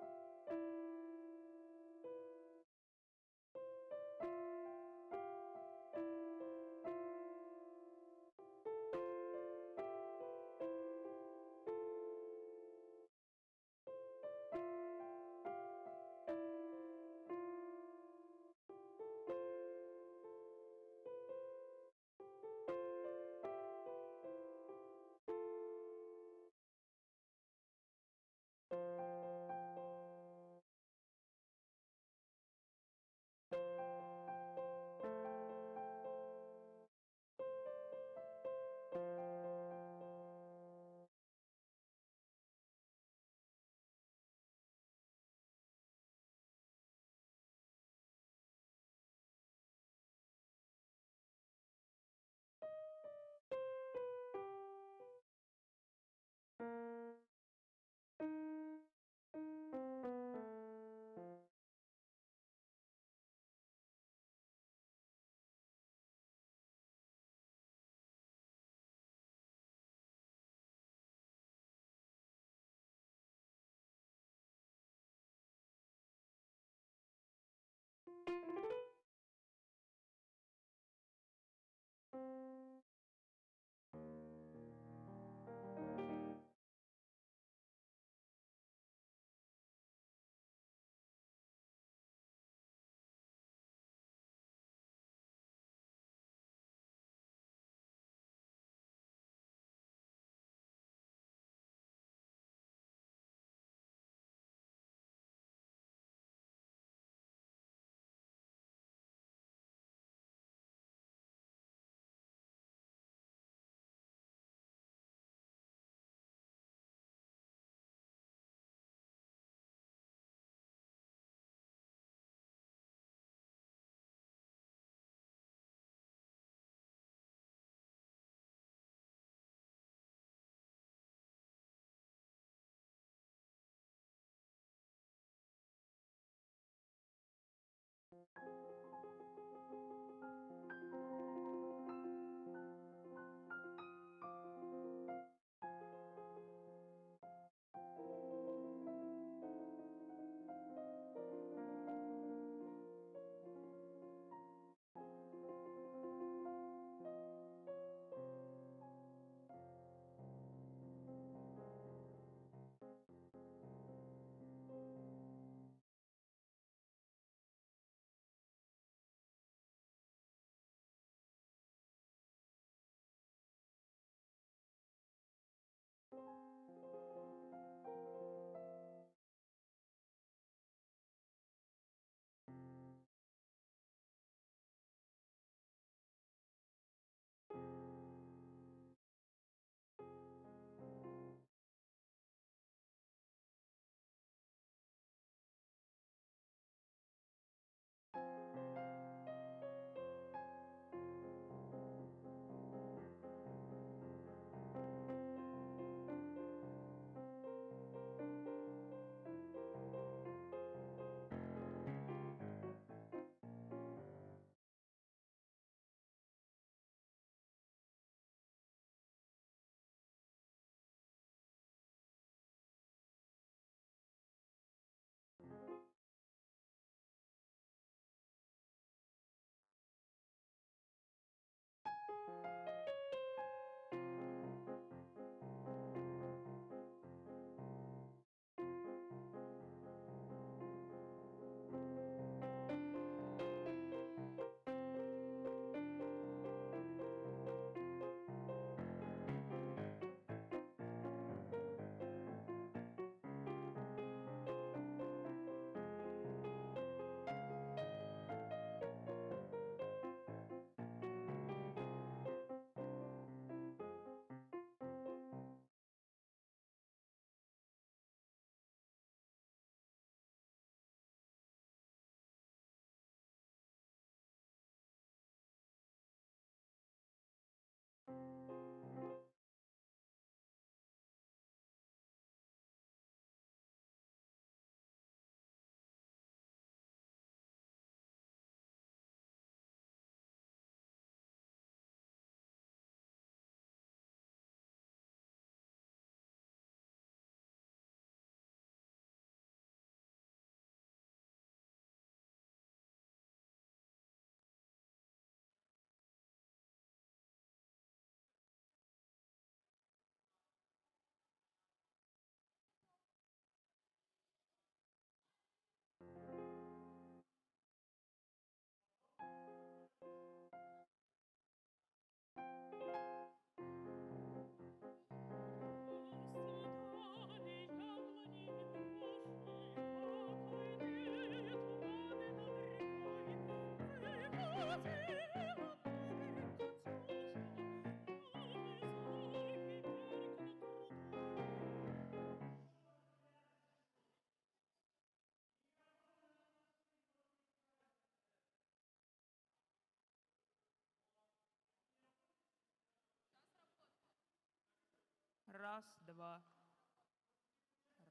Раз, два.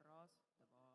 Раз, два.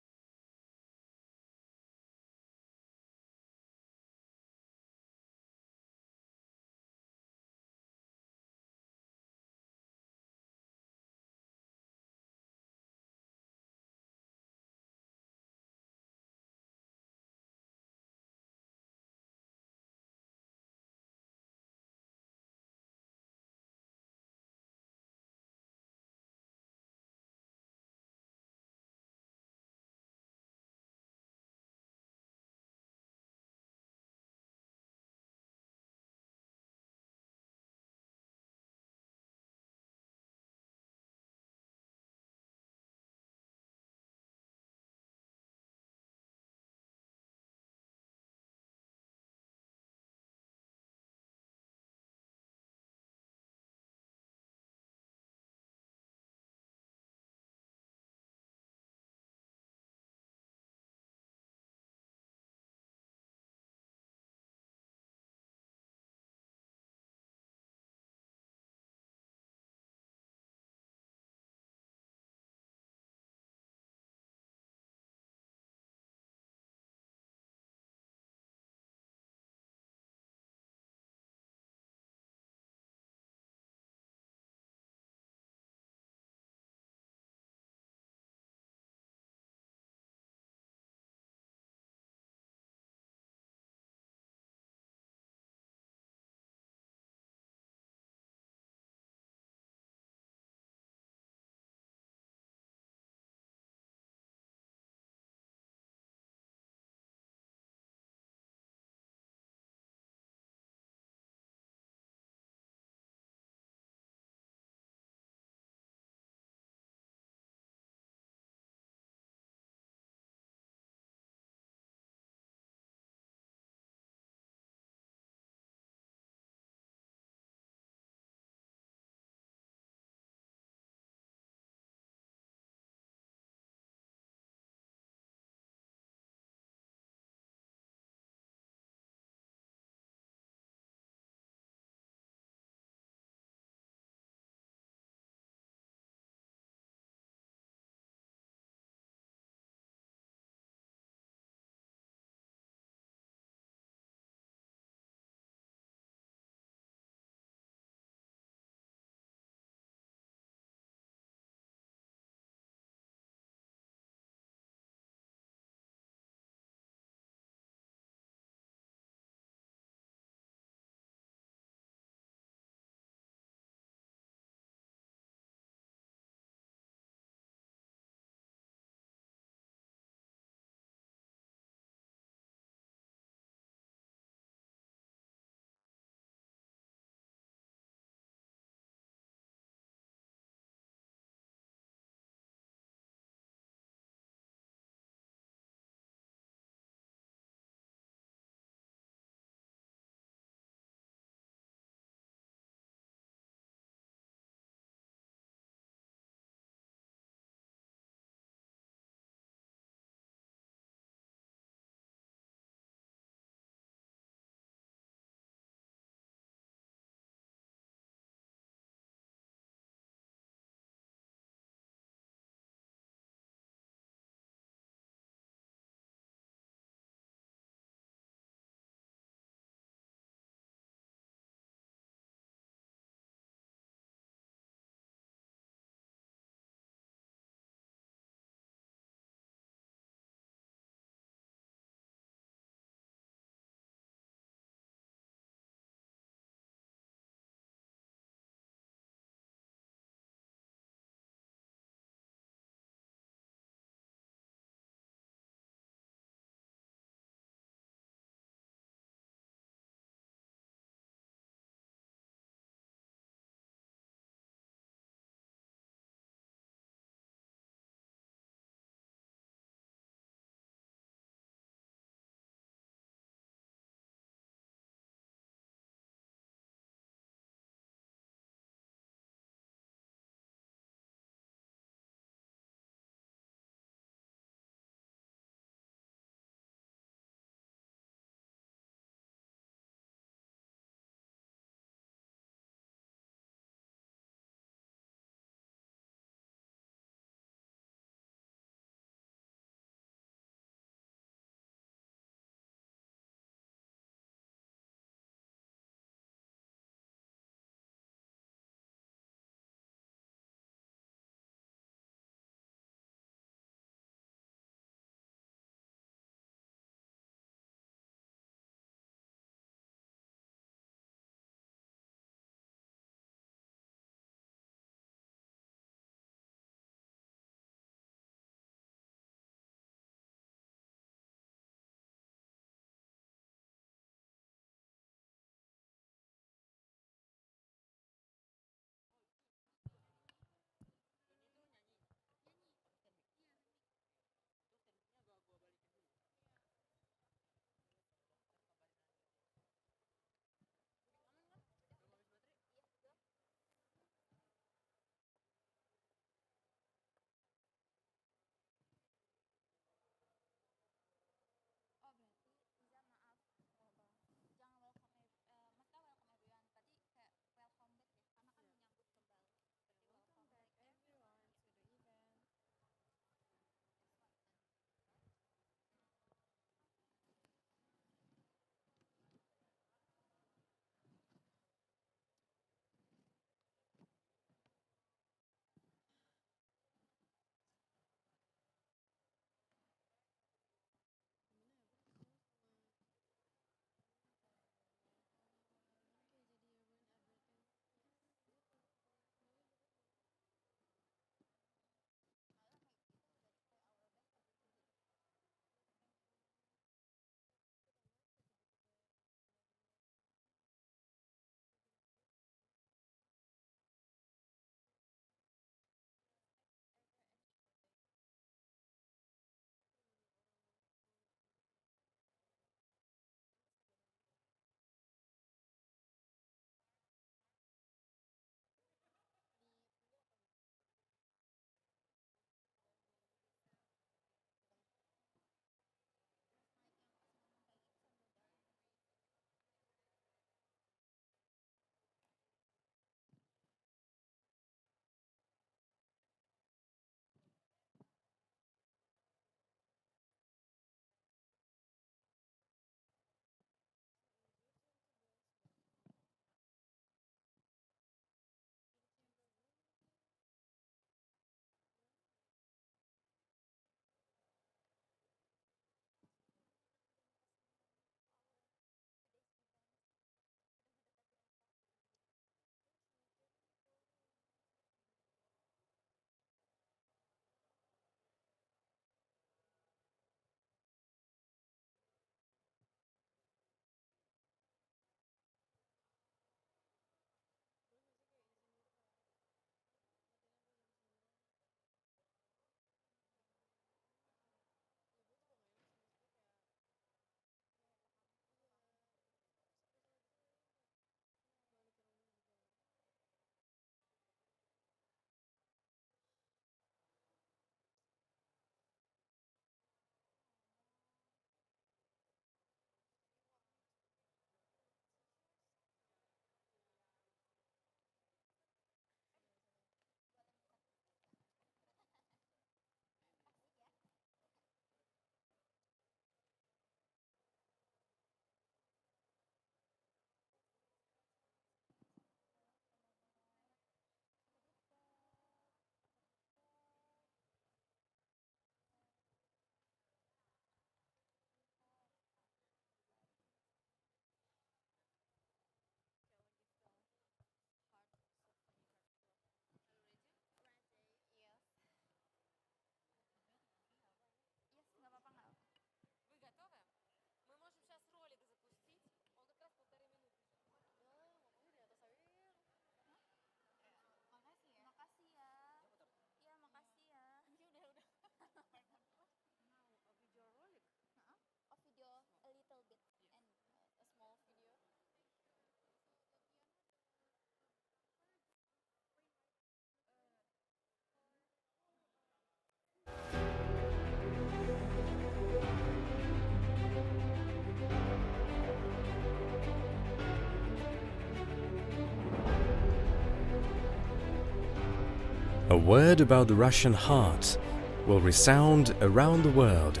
A word about the Russian heart will resound around the world.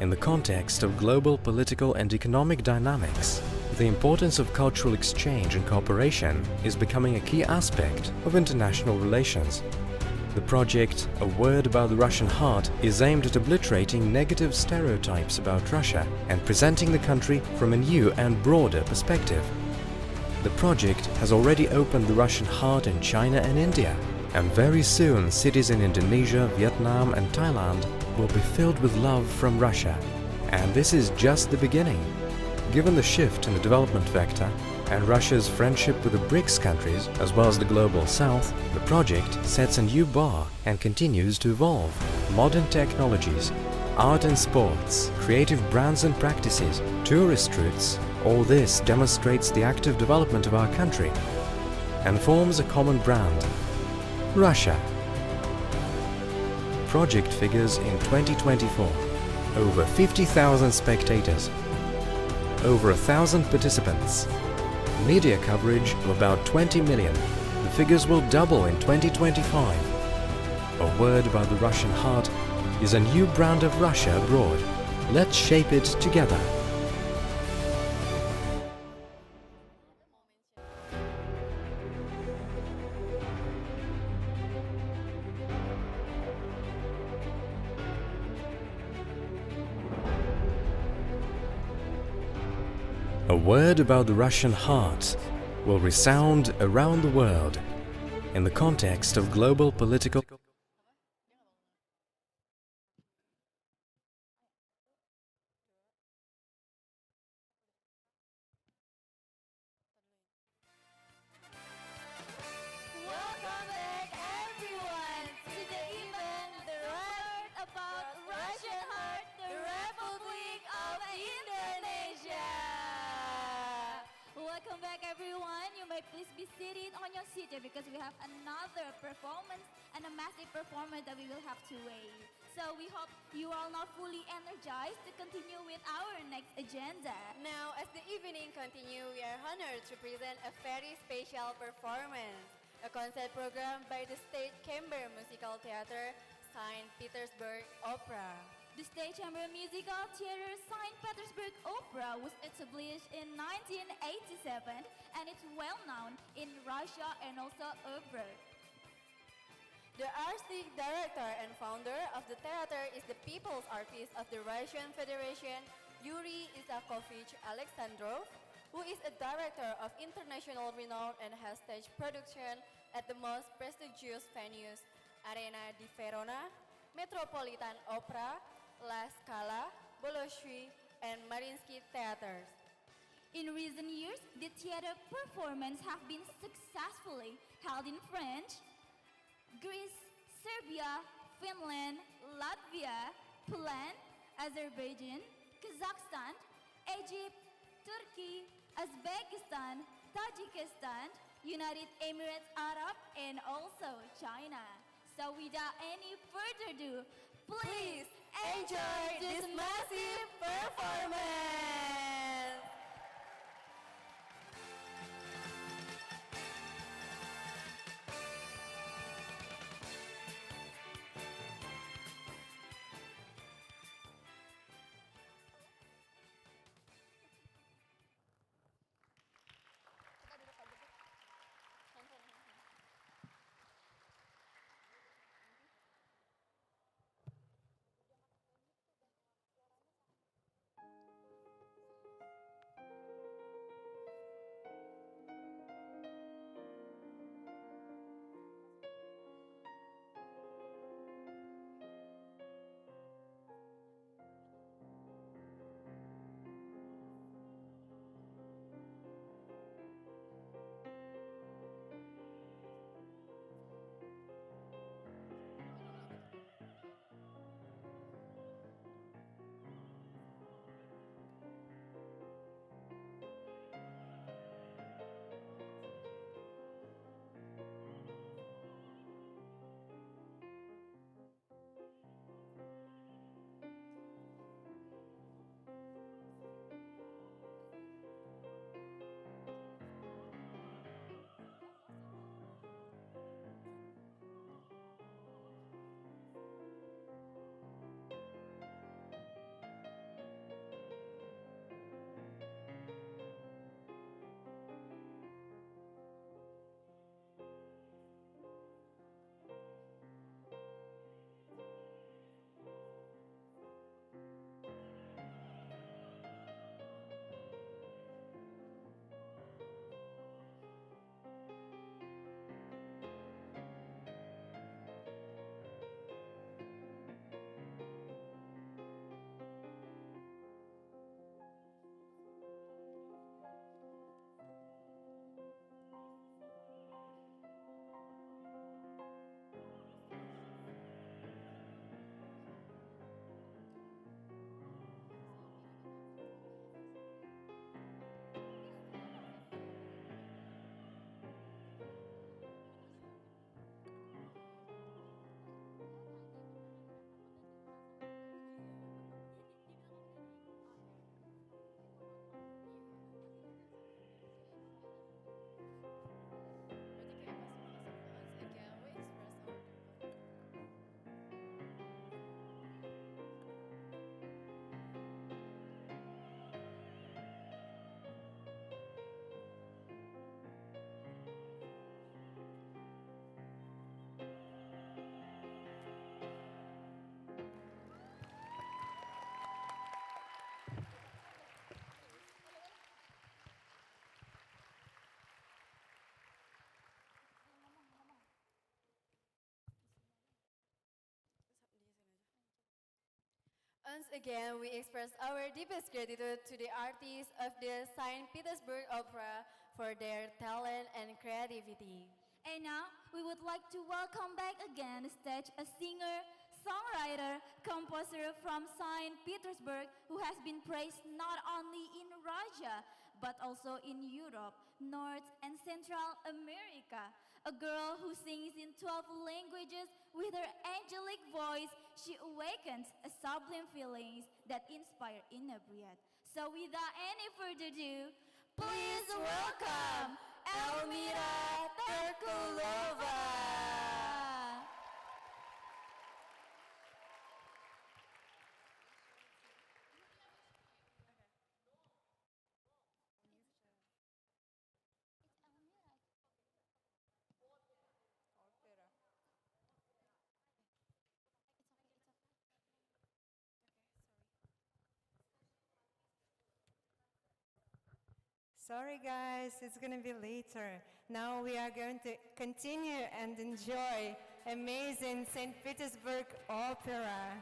In the context of global political and economic dynamics, the importance of cultural exchange and cooperation is becoming a key aspect of international relations. The project, A Word About the Russian Heart, is aimed at obliterating negative stereotypes about Russia and presenting the country from a new and broader perspective. The project has already opened the Russian heart in China and India, and very soon cities in Indonesia, Vietnam and Thailand will be filled with love from Russia. And this is just the beginning. Given the shift in the development vector and Russia's friendship with the BRICS countries as well as the Global South, the project sets a new bar and continues to evolve. Modern technologies, art and sports, creative brands and practices, tourist routes, all this demonstrates the active development of our country and forms a common brand. Russia. Project figures in 2024. Over 50,000 spectators. Over 1,000 participants. Media coverage of about 20 million. The figures will double in 2025. A Word About the Russian Heart is a new brand of Russia abroad. Let's shape it together. A word about the Russian heart will resound around the world in the context of global political Welcome back, everyone, to the event, The Word About Russian Heart, the Republic of Indonesia. Welcome back, everyone. You may please be seated on your seat because we have another performance and a massive performance that we will have to wait. So we hope you are now fully energized to continue with our next agenda. Now, as the evening continues, we are honored to present a very special performance, a concert program by the State Chamber Musical Theater, St. Petersburg Opera. The State Chamber Musical Theater St. Petersburg Opera was established in 1987 and it's well known in Russia and also abroad. The artistic director and founder of the theater is the People's Artist of the Russian Federation, Yuri Isakovich Alexandrov, who is a director of international renown and has staged production at the most prestigious venues, Arena di Verona, Metropolitan Opera, La Scala, Bolshoi, and Mariinsky Theaters. In recent years, the theater performances have been successfully held in France, Greece, Serbia, Finland, Latvia, Poland, Azerbaijan, Kazakhstan, Egypt, Turkey, Uzbekistan, Tajikistan, United Emirates Arab, and also China. So without any further ado, please enjoy this massive performance! Once again, we express our deepest gratitude to the artists of the St. Petersburg Opera for their talent and creativity. And now, we would like to welcome back again on stage a singer, songwriter, composer from St. Petersburg who has been praised not only in Russia, but also in Europe, North and Central America. A girl who sings in 12 languages with her angelic voice, she awakens a sublime feelings that inspire inner breath. So without any further ado, please welcome Elmira Terkulova. Sorry guys, it's gonna be later. Now we are going to continue and enjoy amazing St. Petersburg Opera.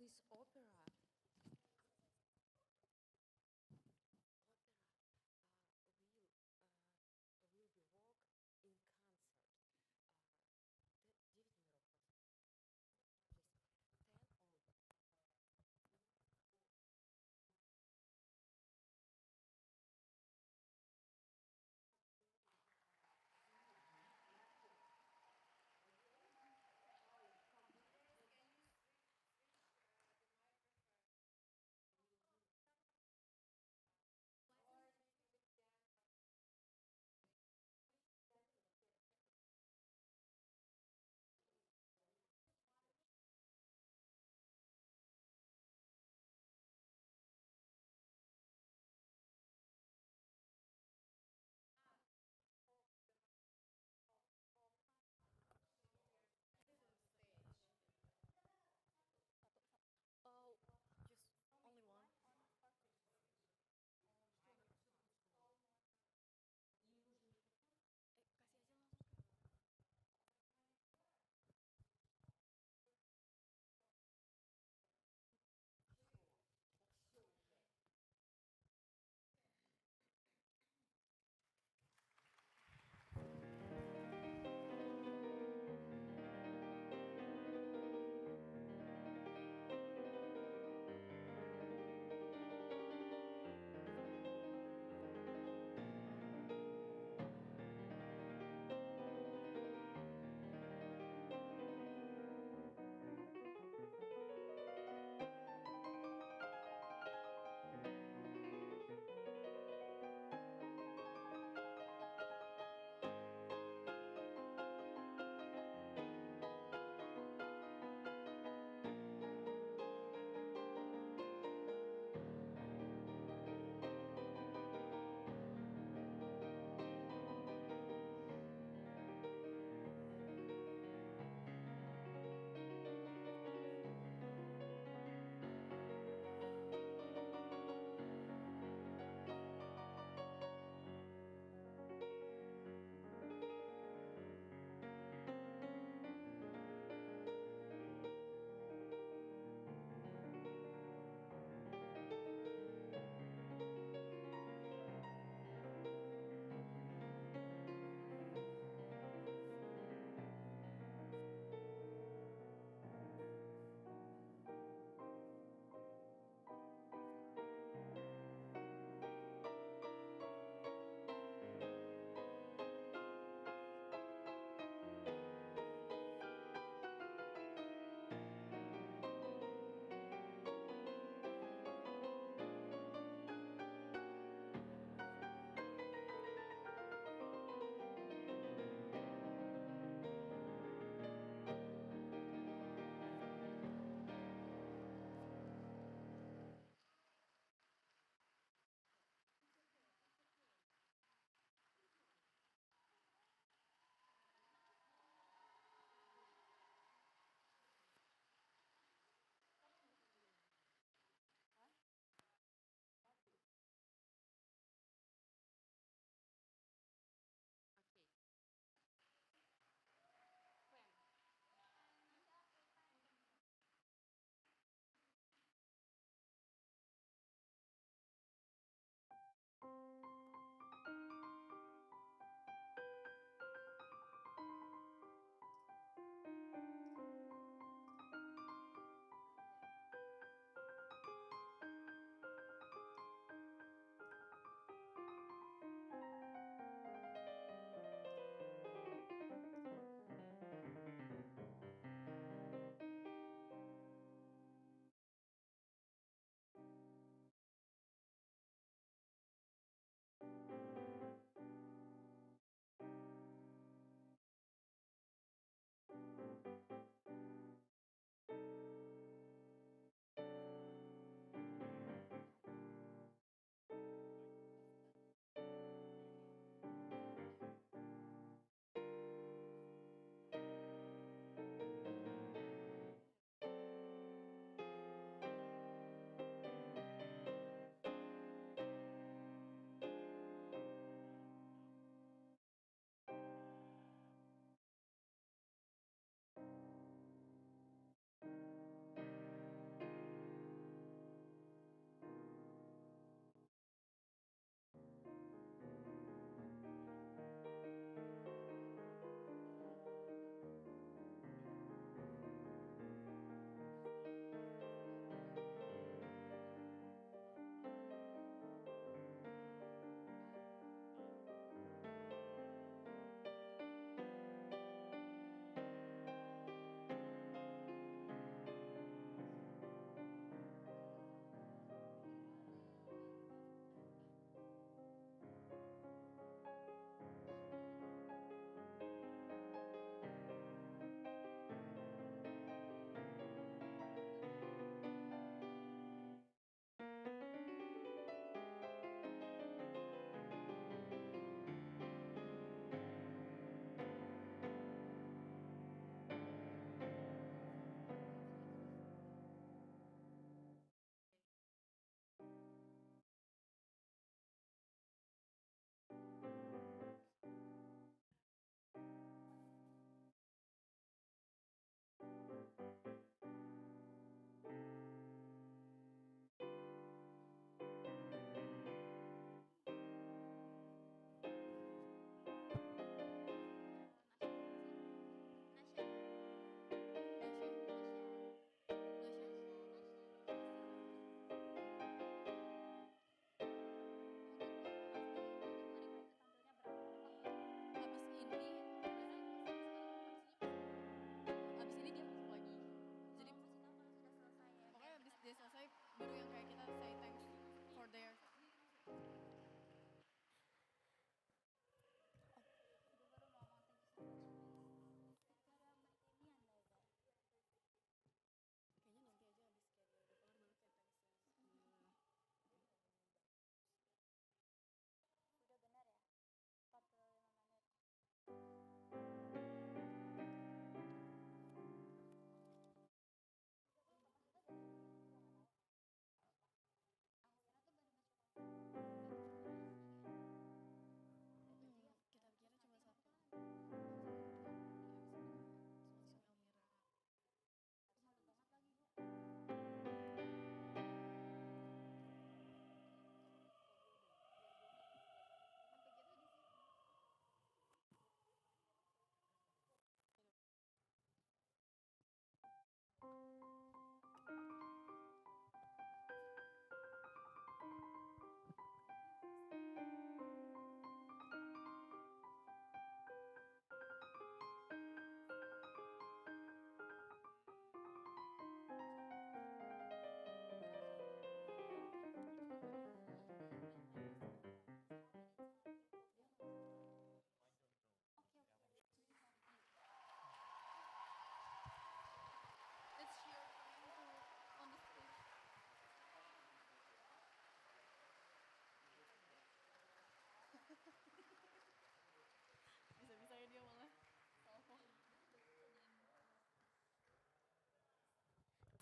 This opera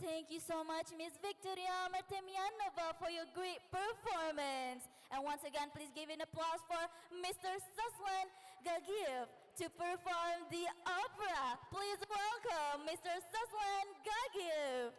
Thank you so much, Miss Victoria Martemianova, for your great performance. And once again, please give an applause for Mr. Saslan Gagiev to perform the opera. Please welcome Mr. Saslan Gagiev.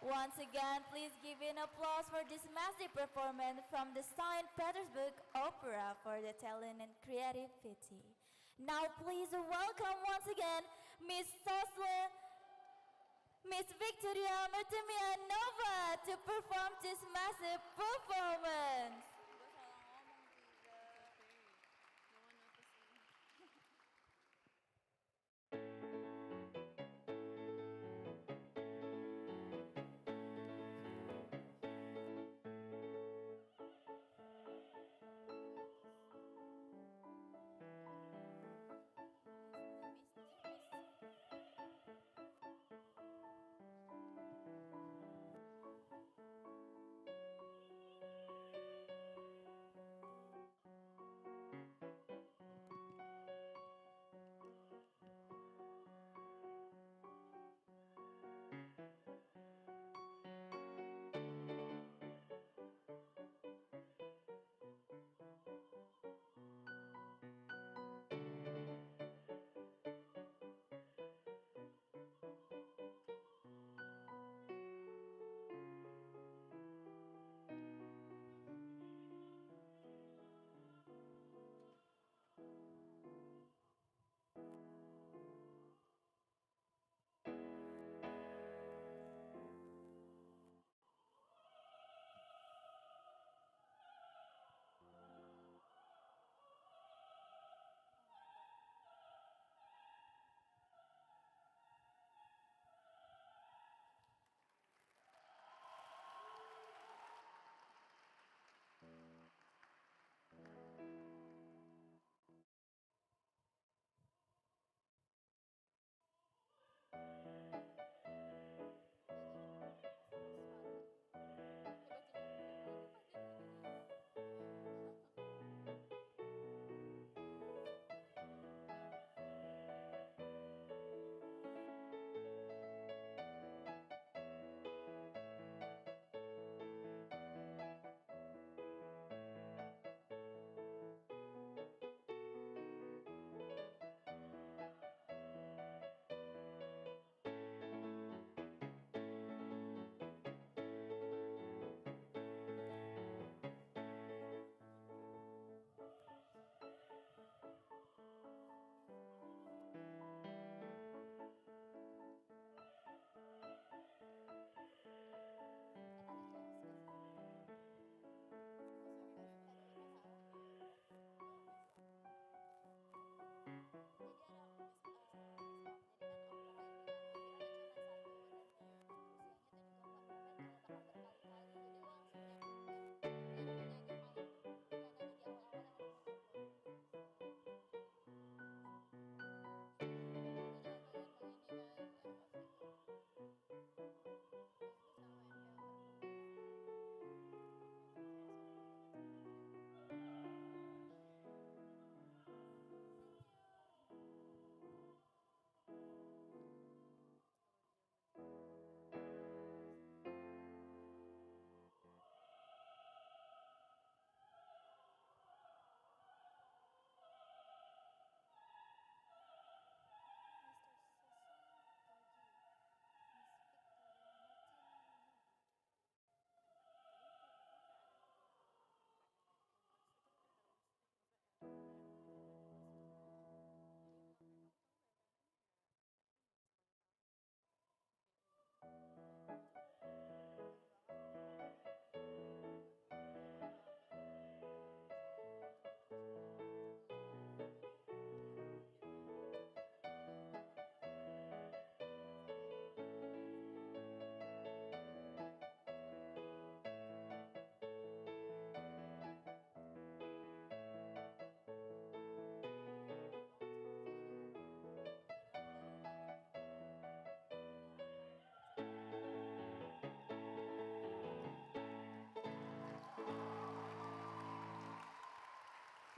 Once again, please give an applause for this massive performance from the St. Petersburg Opera for the talent and creativity. Now please welcome once again Miss Victoria Nova to perform this massive performance.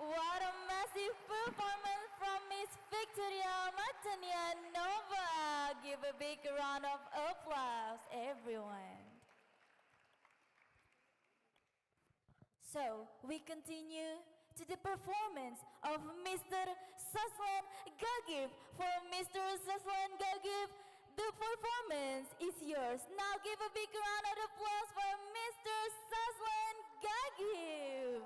What a massive performance from Miss Victoria Nova. Give a big round of applause, everyone. So, we continue to the performance of Mr. Saslan Gagib. For Mr. Saslan Gagib, the performance is yours. yours. Now give a big round of applause for Mr. Saslan Gagib.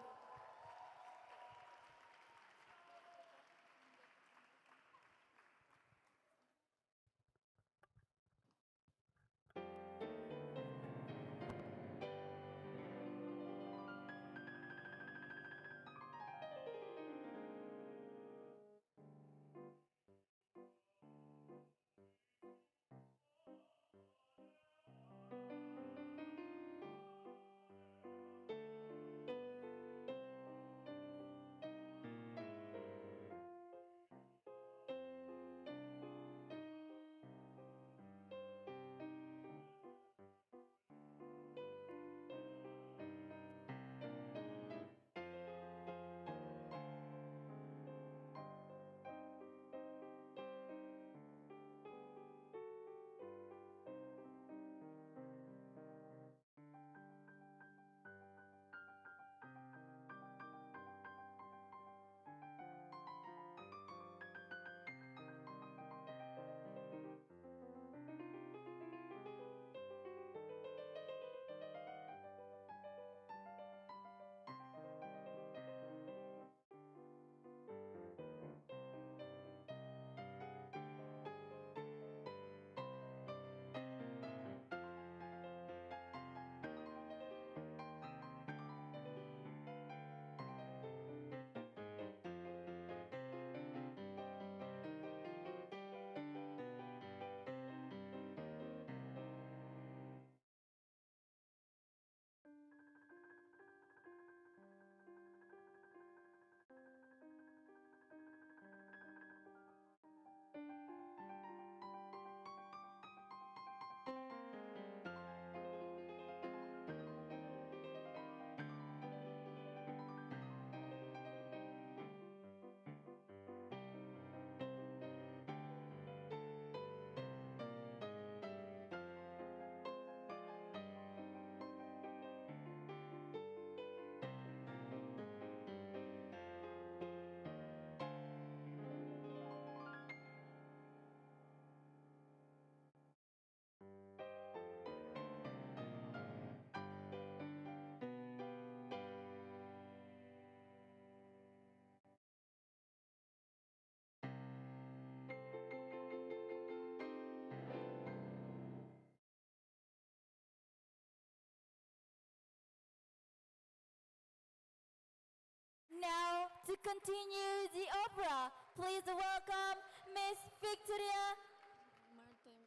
Now, to continue the opera, please welcome Miss Victoria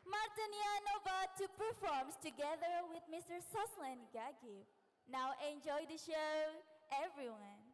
Martinianova to perform together with Mr. Saslan Gagib. Now enjoy the show, everyone.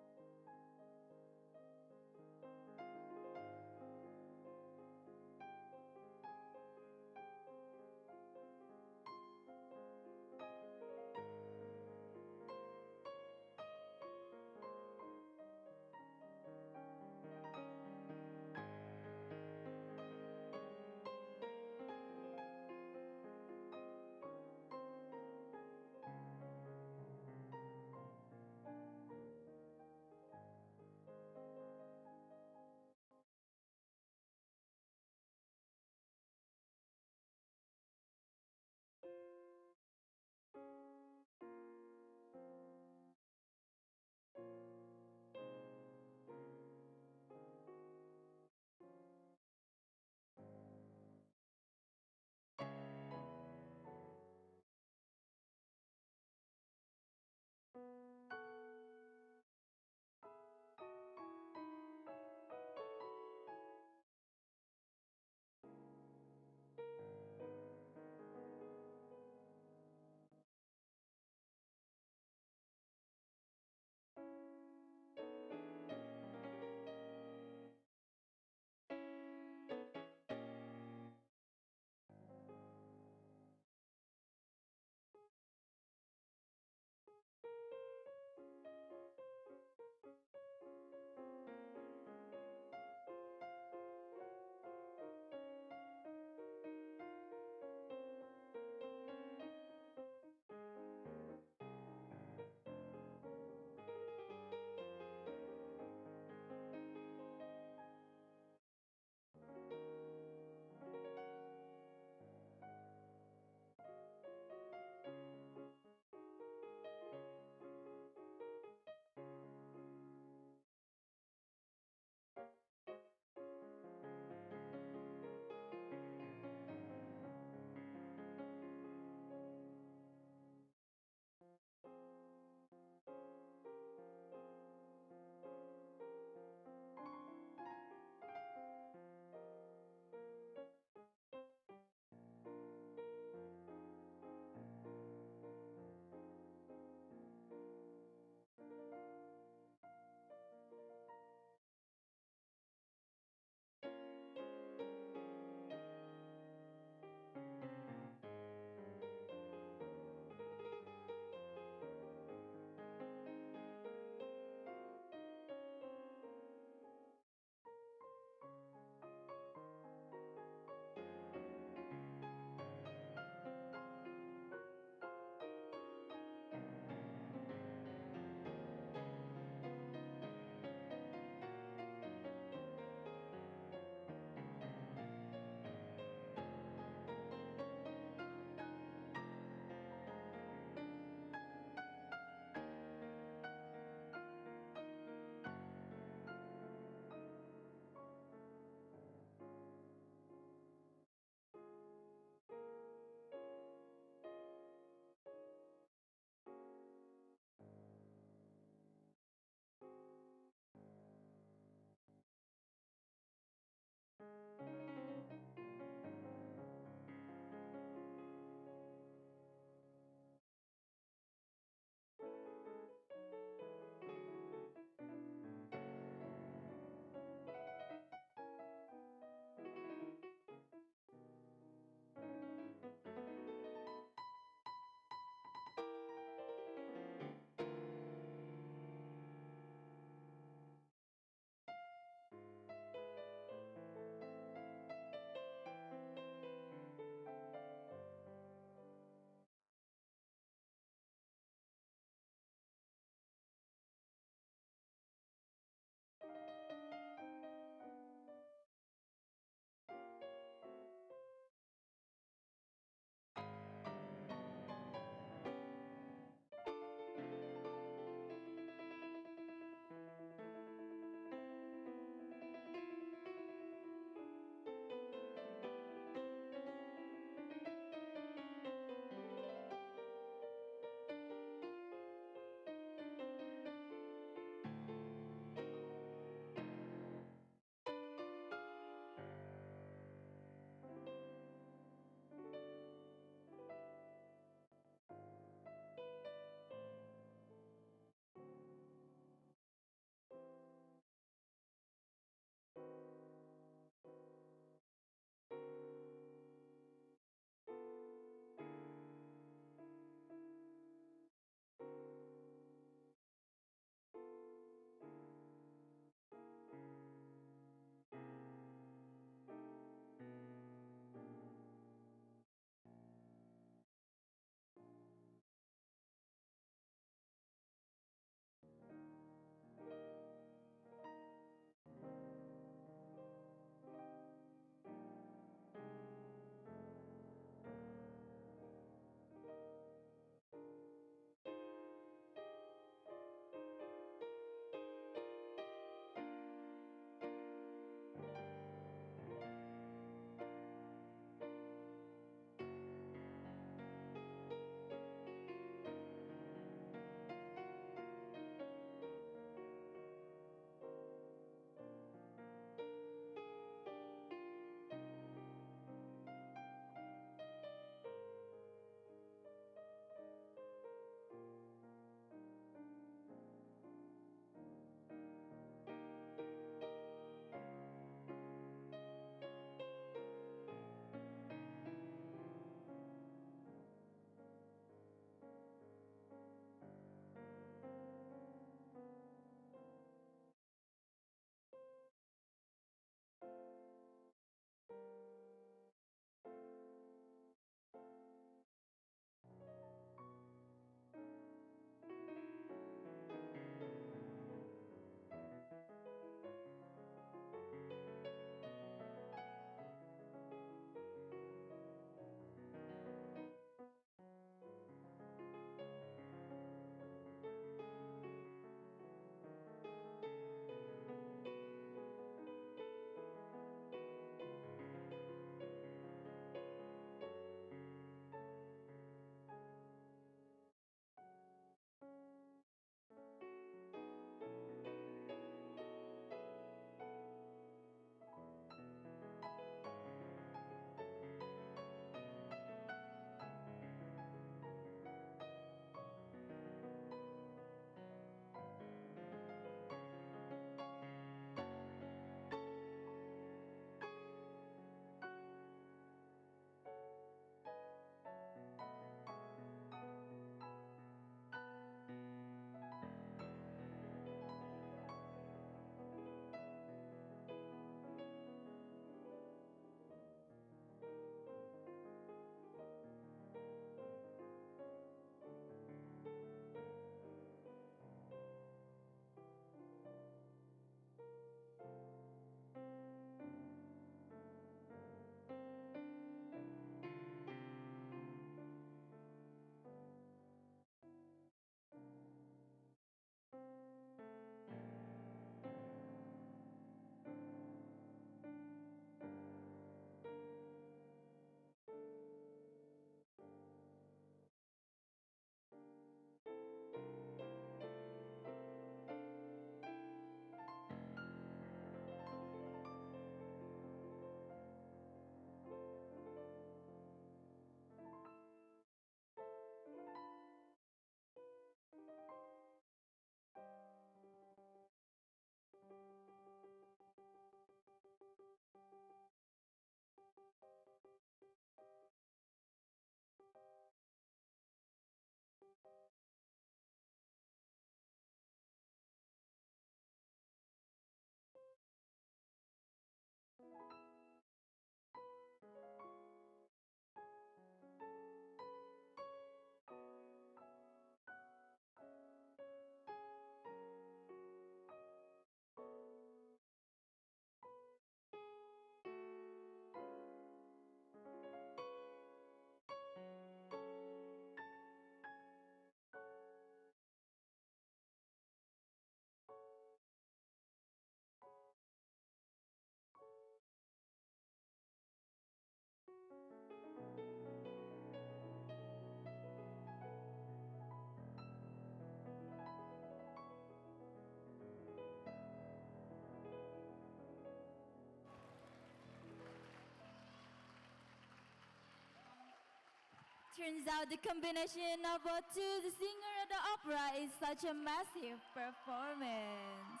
Turns out the combination of both two, the singer and the opera, is such a massive performance.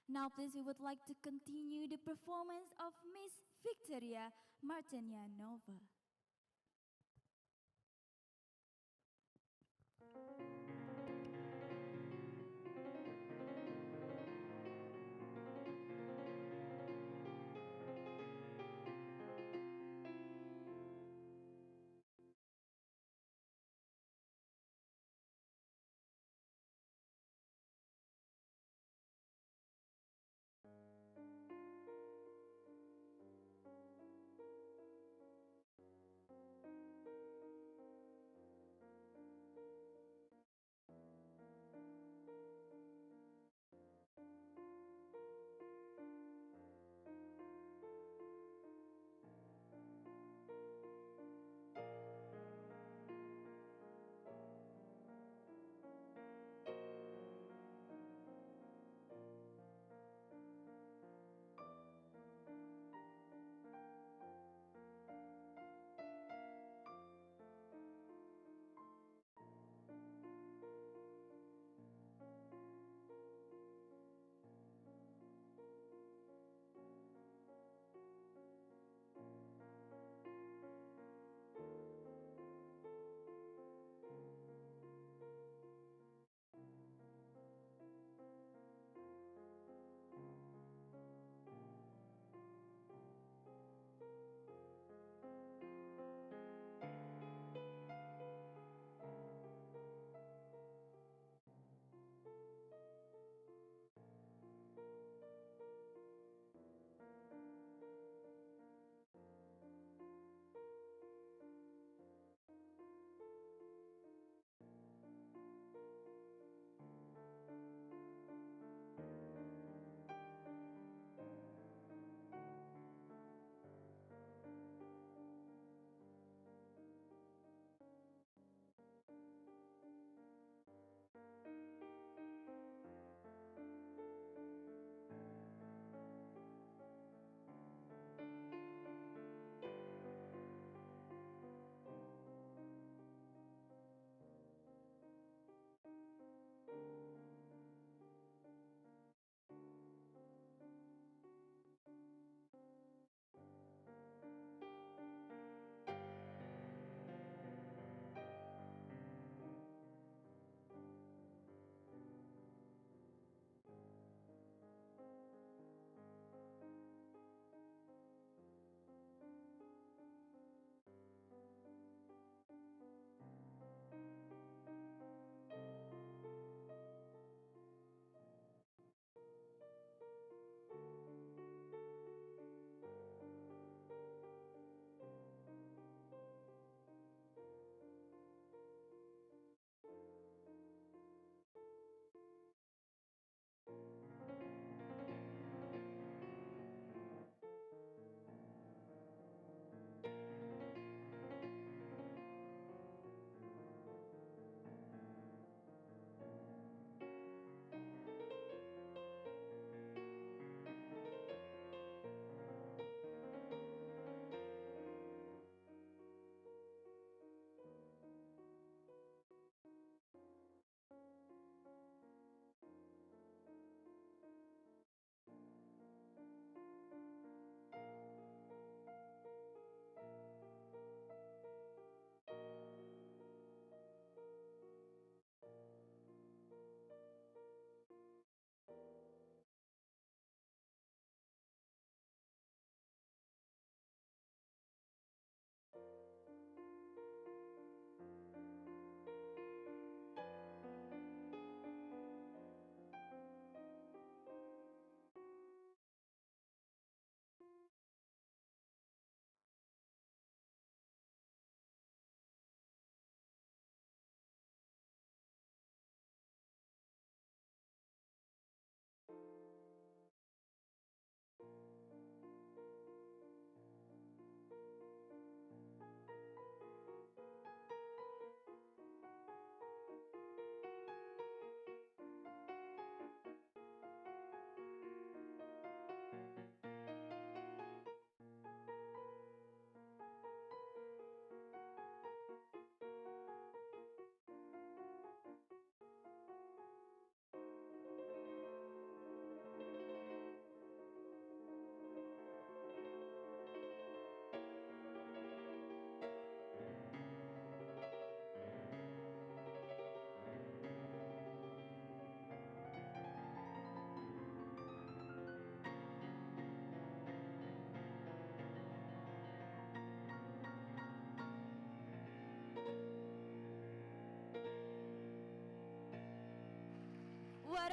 Now please, we would like to continue the performance of Miss Victoria Martinianova.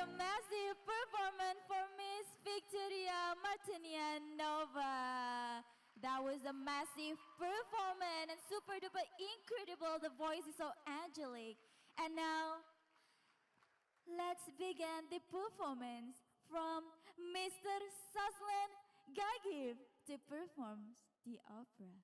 a massive performance for Miss Victoria Martinianova. That was a massive performance and super duper incredible. The voice is so angelic. And now, let's begin the performance from Mr. Saslan Gagiv to perform the opera.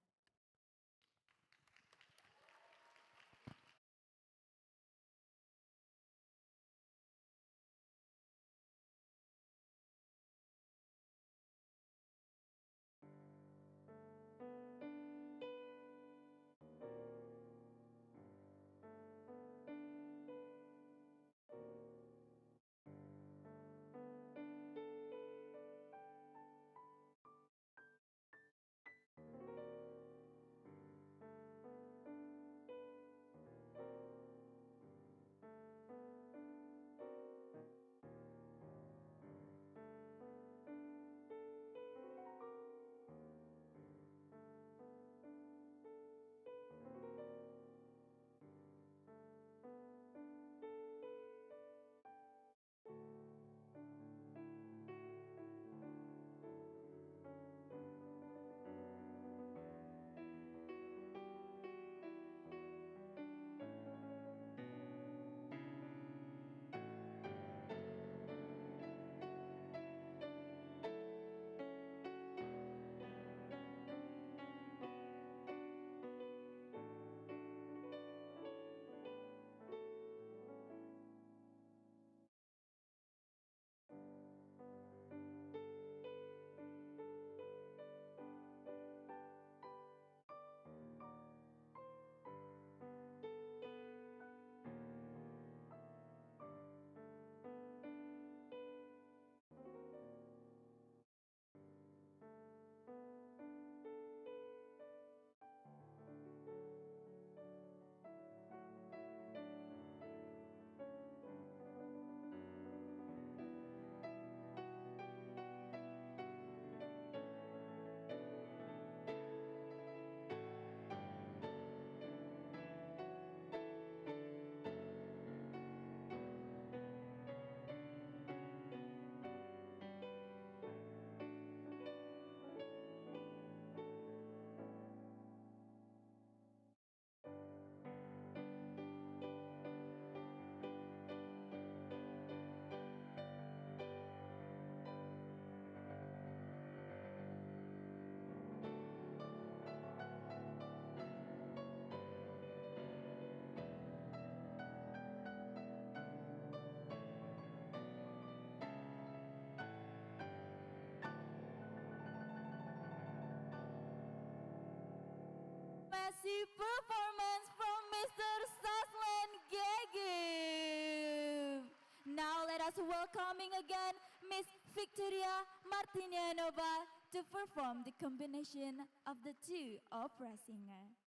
Massive performance from Mr. Saslan Gagiv. Now let us welcoming again Miss Victoria Martinianova to perform the combination of the two opera singers.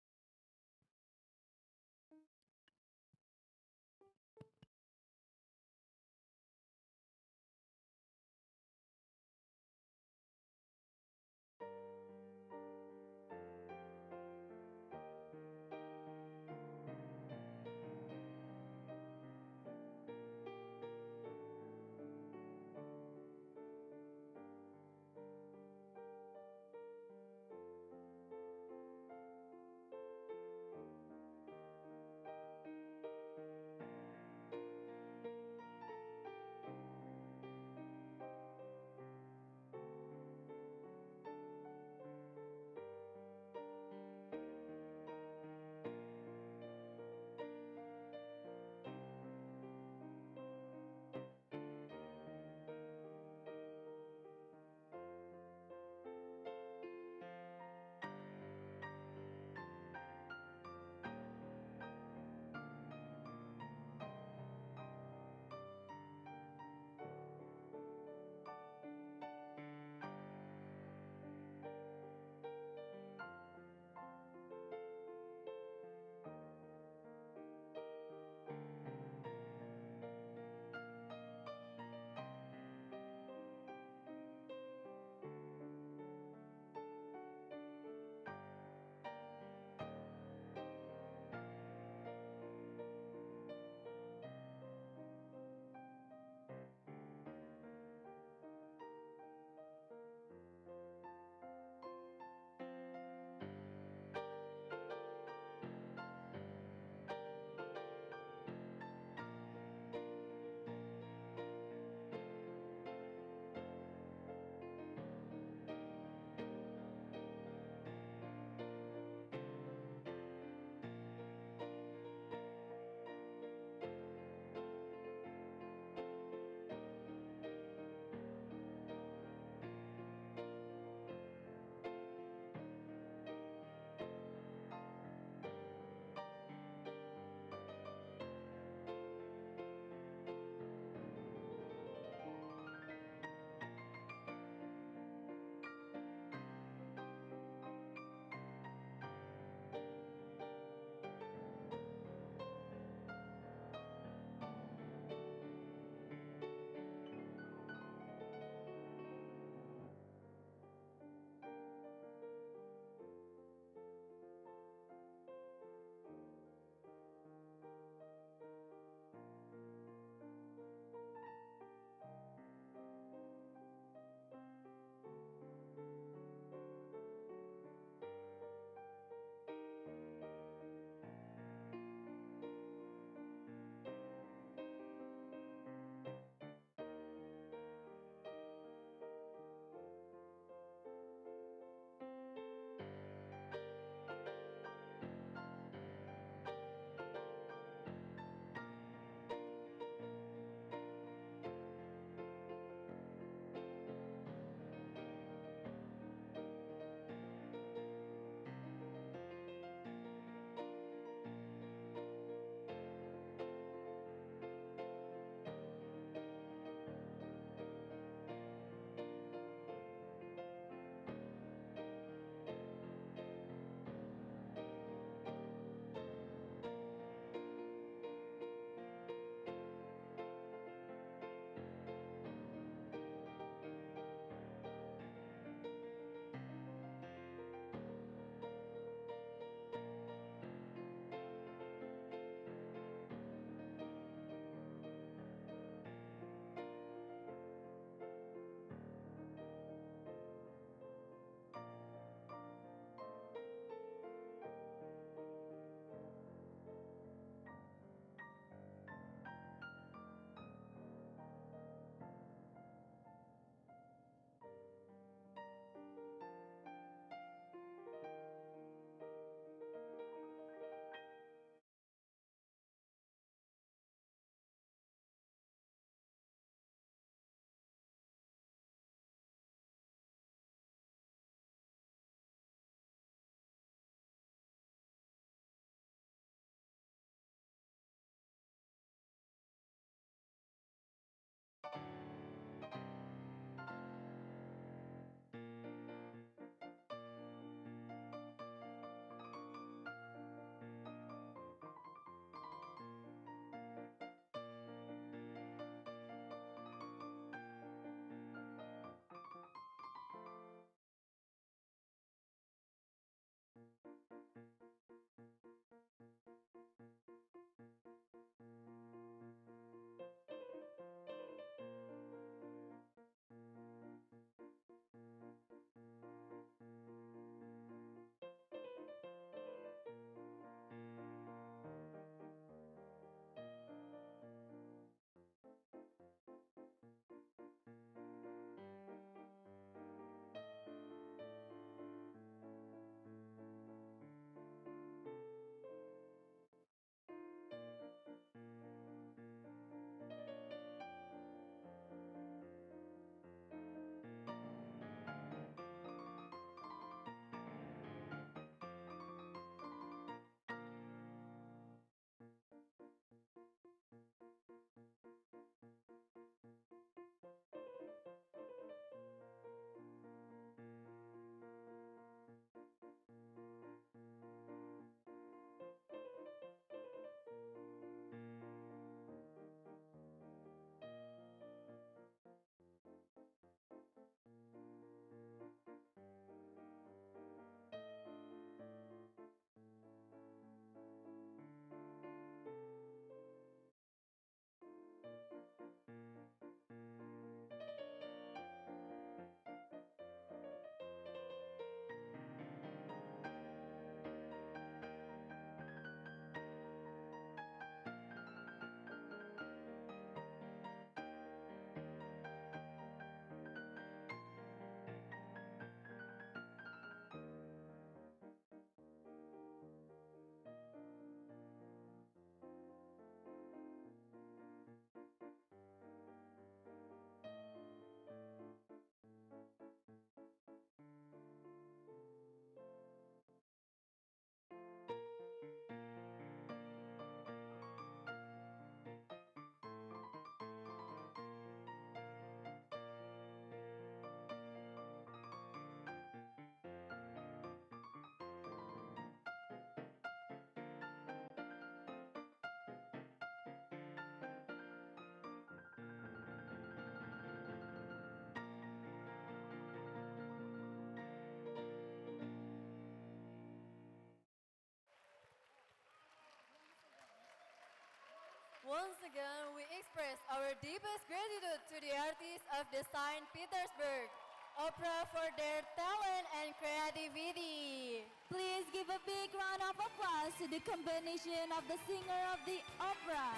Once again, we express our deepest gratitude to the artists of the St. Petersburg Opera for their talent and creativity. Please give a big round of applause to the combination of the singer of the opera.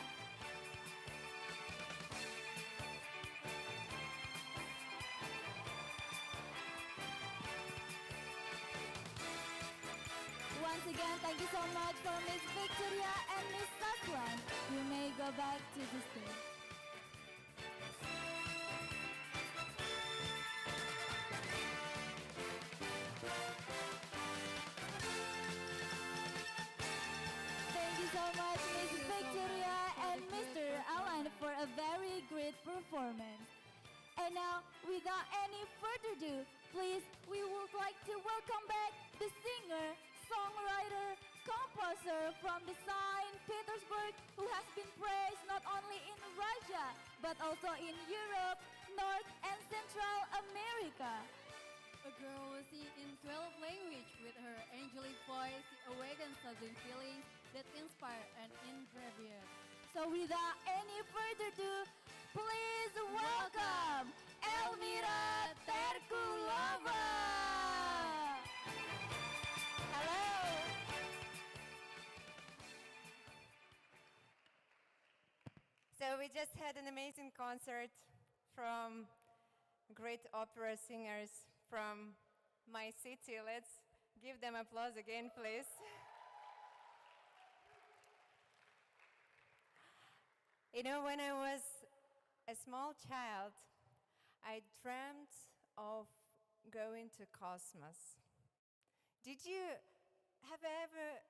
Once again, thank you so much for Miss Victoria and Miss Saswan. You may go back to the stage. Thank you so much, Miss Victoria and Mr. Alan, for a very great performance. And now, without any further ado, please, we would like to welcome back the singer, songwriter, composer from the St. Petersburg, who has been praised not only in Russia, but also in Europe, North and Central America. A girl who sings in 12 languages with her angelic voice, she awakens certain feelings that inspire and engrave. So without any further ado, please welcome Elmira Terkulova! Hello! So we just had an amazing concert from great opera singers from my city. Let's give them applause again, please. You know, when I was a small child, I dreamt of going to cosmos. Did you, have ever,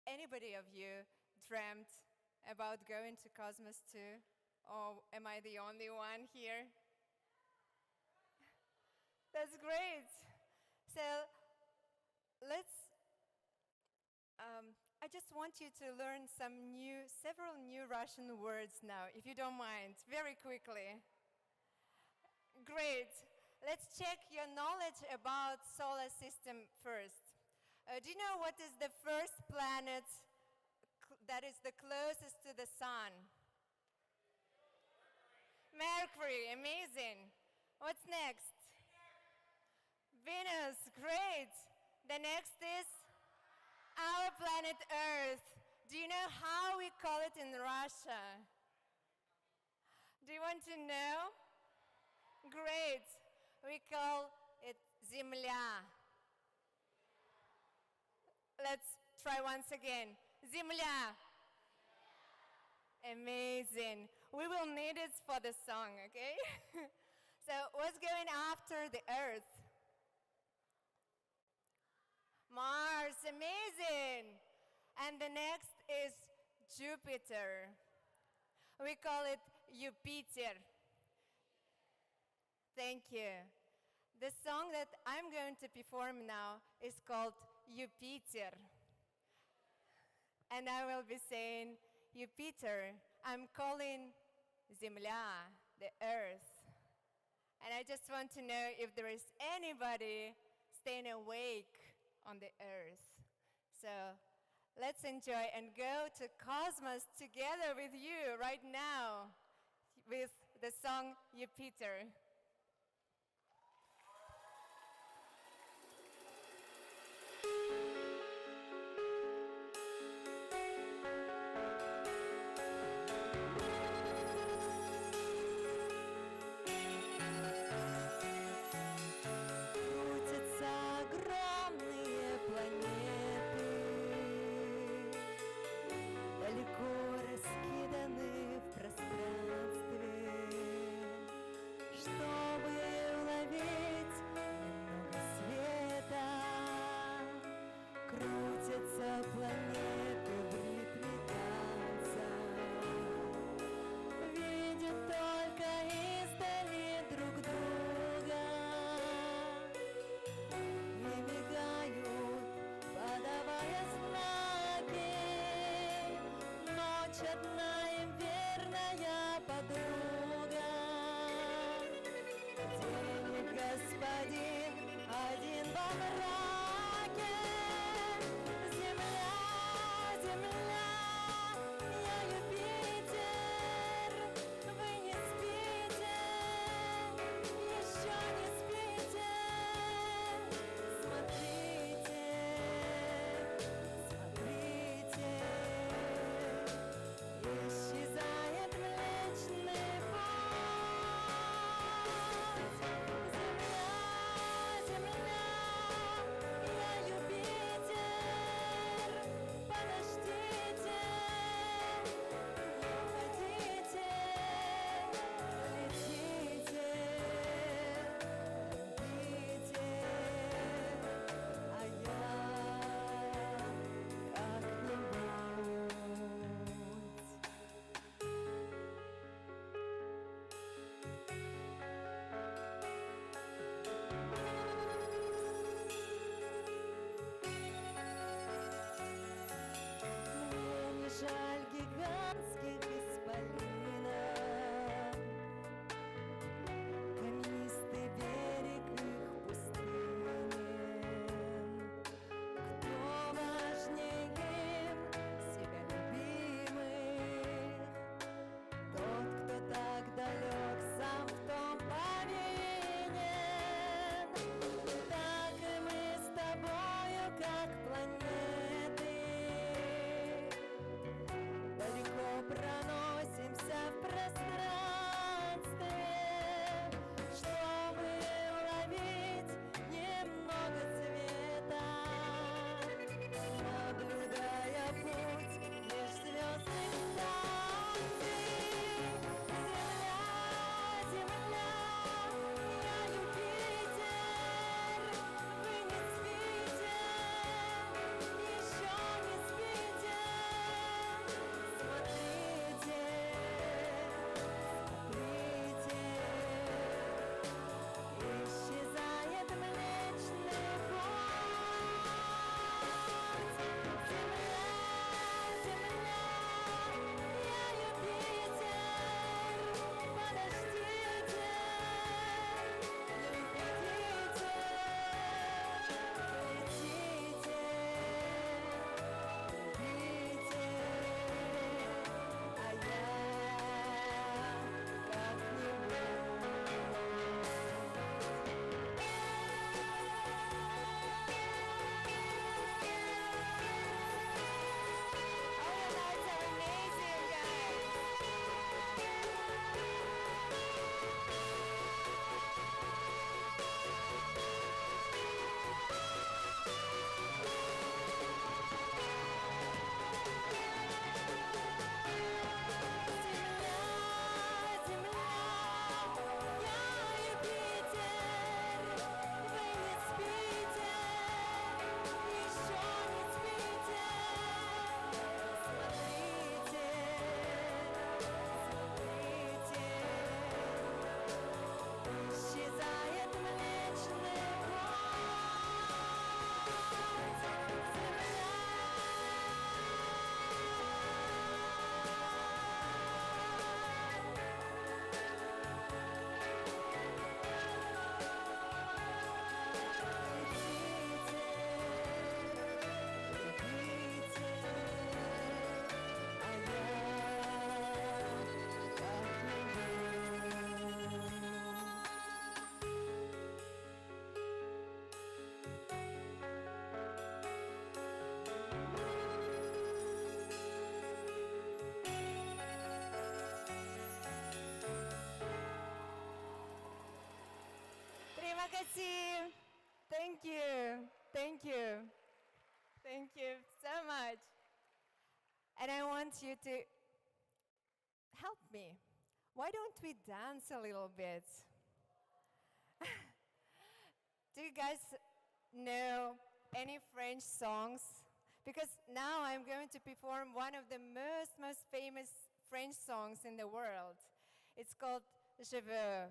anybody of you dreamt about going to cosmos too? Or am I the only one here? That's great. So I just want you to learn several new Russian words now, if you don't mind, very quickly. Great. Let's check your knowledge about solar system first. Do you know what is the first planet that is the closest to the sun? Mercury, amazing. What's next? Venus, great. The next is our planet Earth. Do you know how we call it in Russia? Do you want to know? Great. We call it Земля. Let's try once again. Земля. Amazing. We will need it for the song, okay? So what's going after the Earth? Mars, amazing. And the next is Jupiter. We call it Jupiter. Thank you. The song that I'm going to perform now is called Jupiter. And I will be saying, Jupiter, I'm calling Земля, the Earth. And I just want to know if there is anybody staying awake on the Earth. So let's enjoy and go to cosmos together with you right now with the song Jupiter. Merci. Thank you. Thank you. Thank you so much. And I want you to help me. Why don't we dance a little bit? Do you guys know any French songs? Because now I'm going to perform one of the most famous French songs in the world. It's called Je veux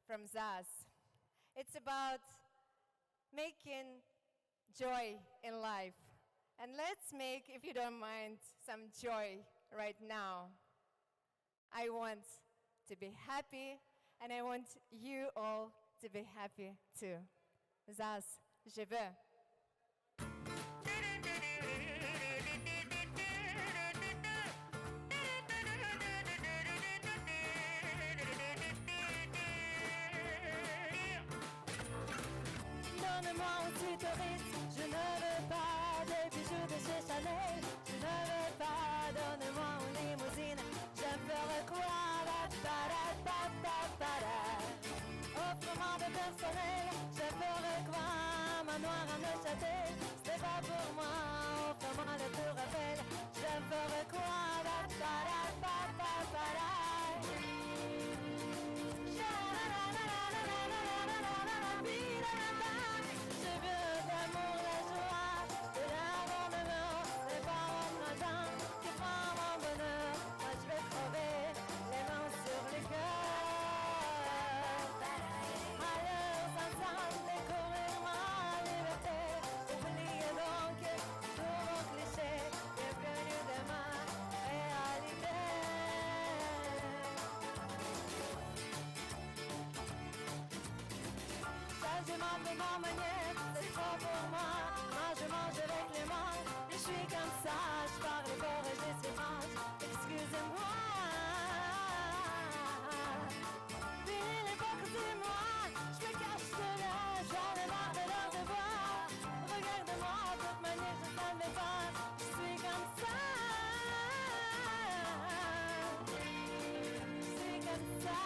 from Zaz. It's about making joy in life. And let's make, if you don't mind, some joy right now. I want to be happy, and I want you all to be happy too. Zaz, je veux. Donne-moi un tutoriste, je ne veux pas des bijoux de chez Chanel, je ne veux pas, donne-moi une limousine, je ferai quoi, offre-moi de personnel, je ferai quoi, manoir à Neuchâtel, c'est pas pour moi, offre-moi le Tour Eiffel, je ferai quoi, je m'appelle ma manière, c'est trop pour moi. Moi je mange avec les mains, je suis comme ça, je parle fort et j'ai ses manches. Excusez-moi. Fini l'hypocrisie, moi, je me cache de là, j'en ai marre de leur devoir. Regarde-moi, de toute manière je ne savais pas, je suis comme ça. Je suis comme ça.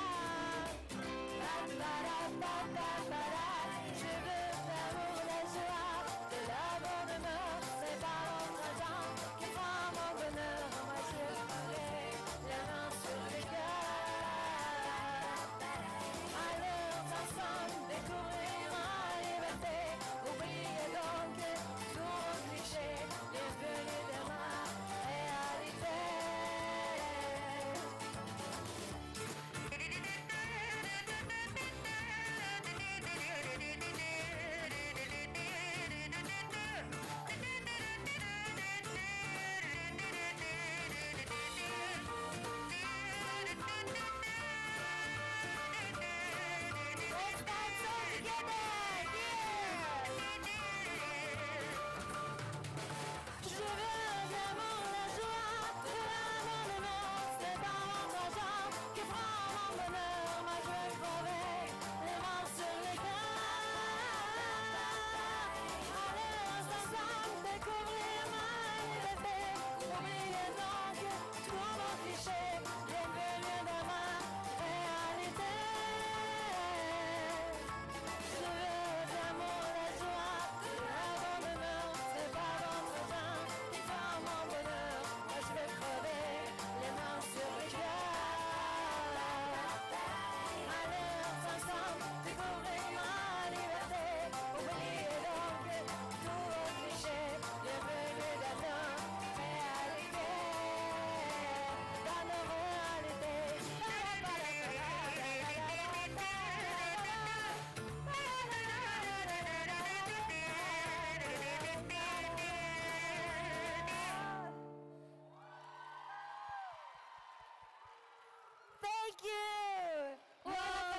Thank you! What a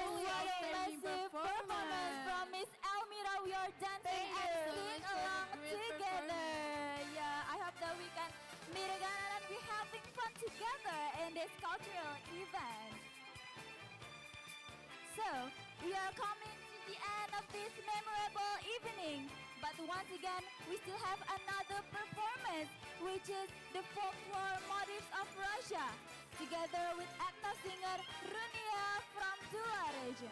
massive performance from Miss Elmira. We are dancing and singing along together. Yeah, I hope that we can meet again and be having fun together in this cultural event. So, we are coming to the end of this memorable evening. But once again, we still have another performance, which is the folklore motifs of Russia, together with ethno singer Runia from Tula region.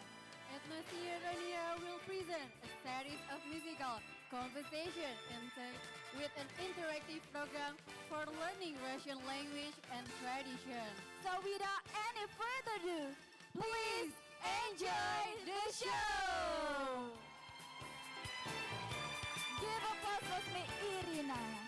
Это Rania will present a series of musical conversation with an interactive program for learning Russian language and tradition. So without any further ado, please enjoy the show! Give applause for me, Irina.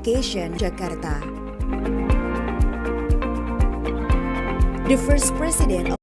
Education, Jakarta. The first president of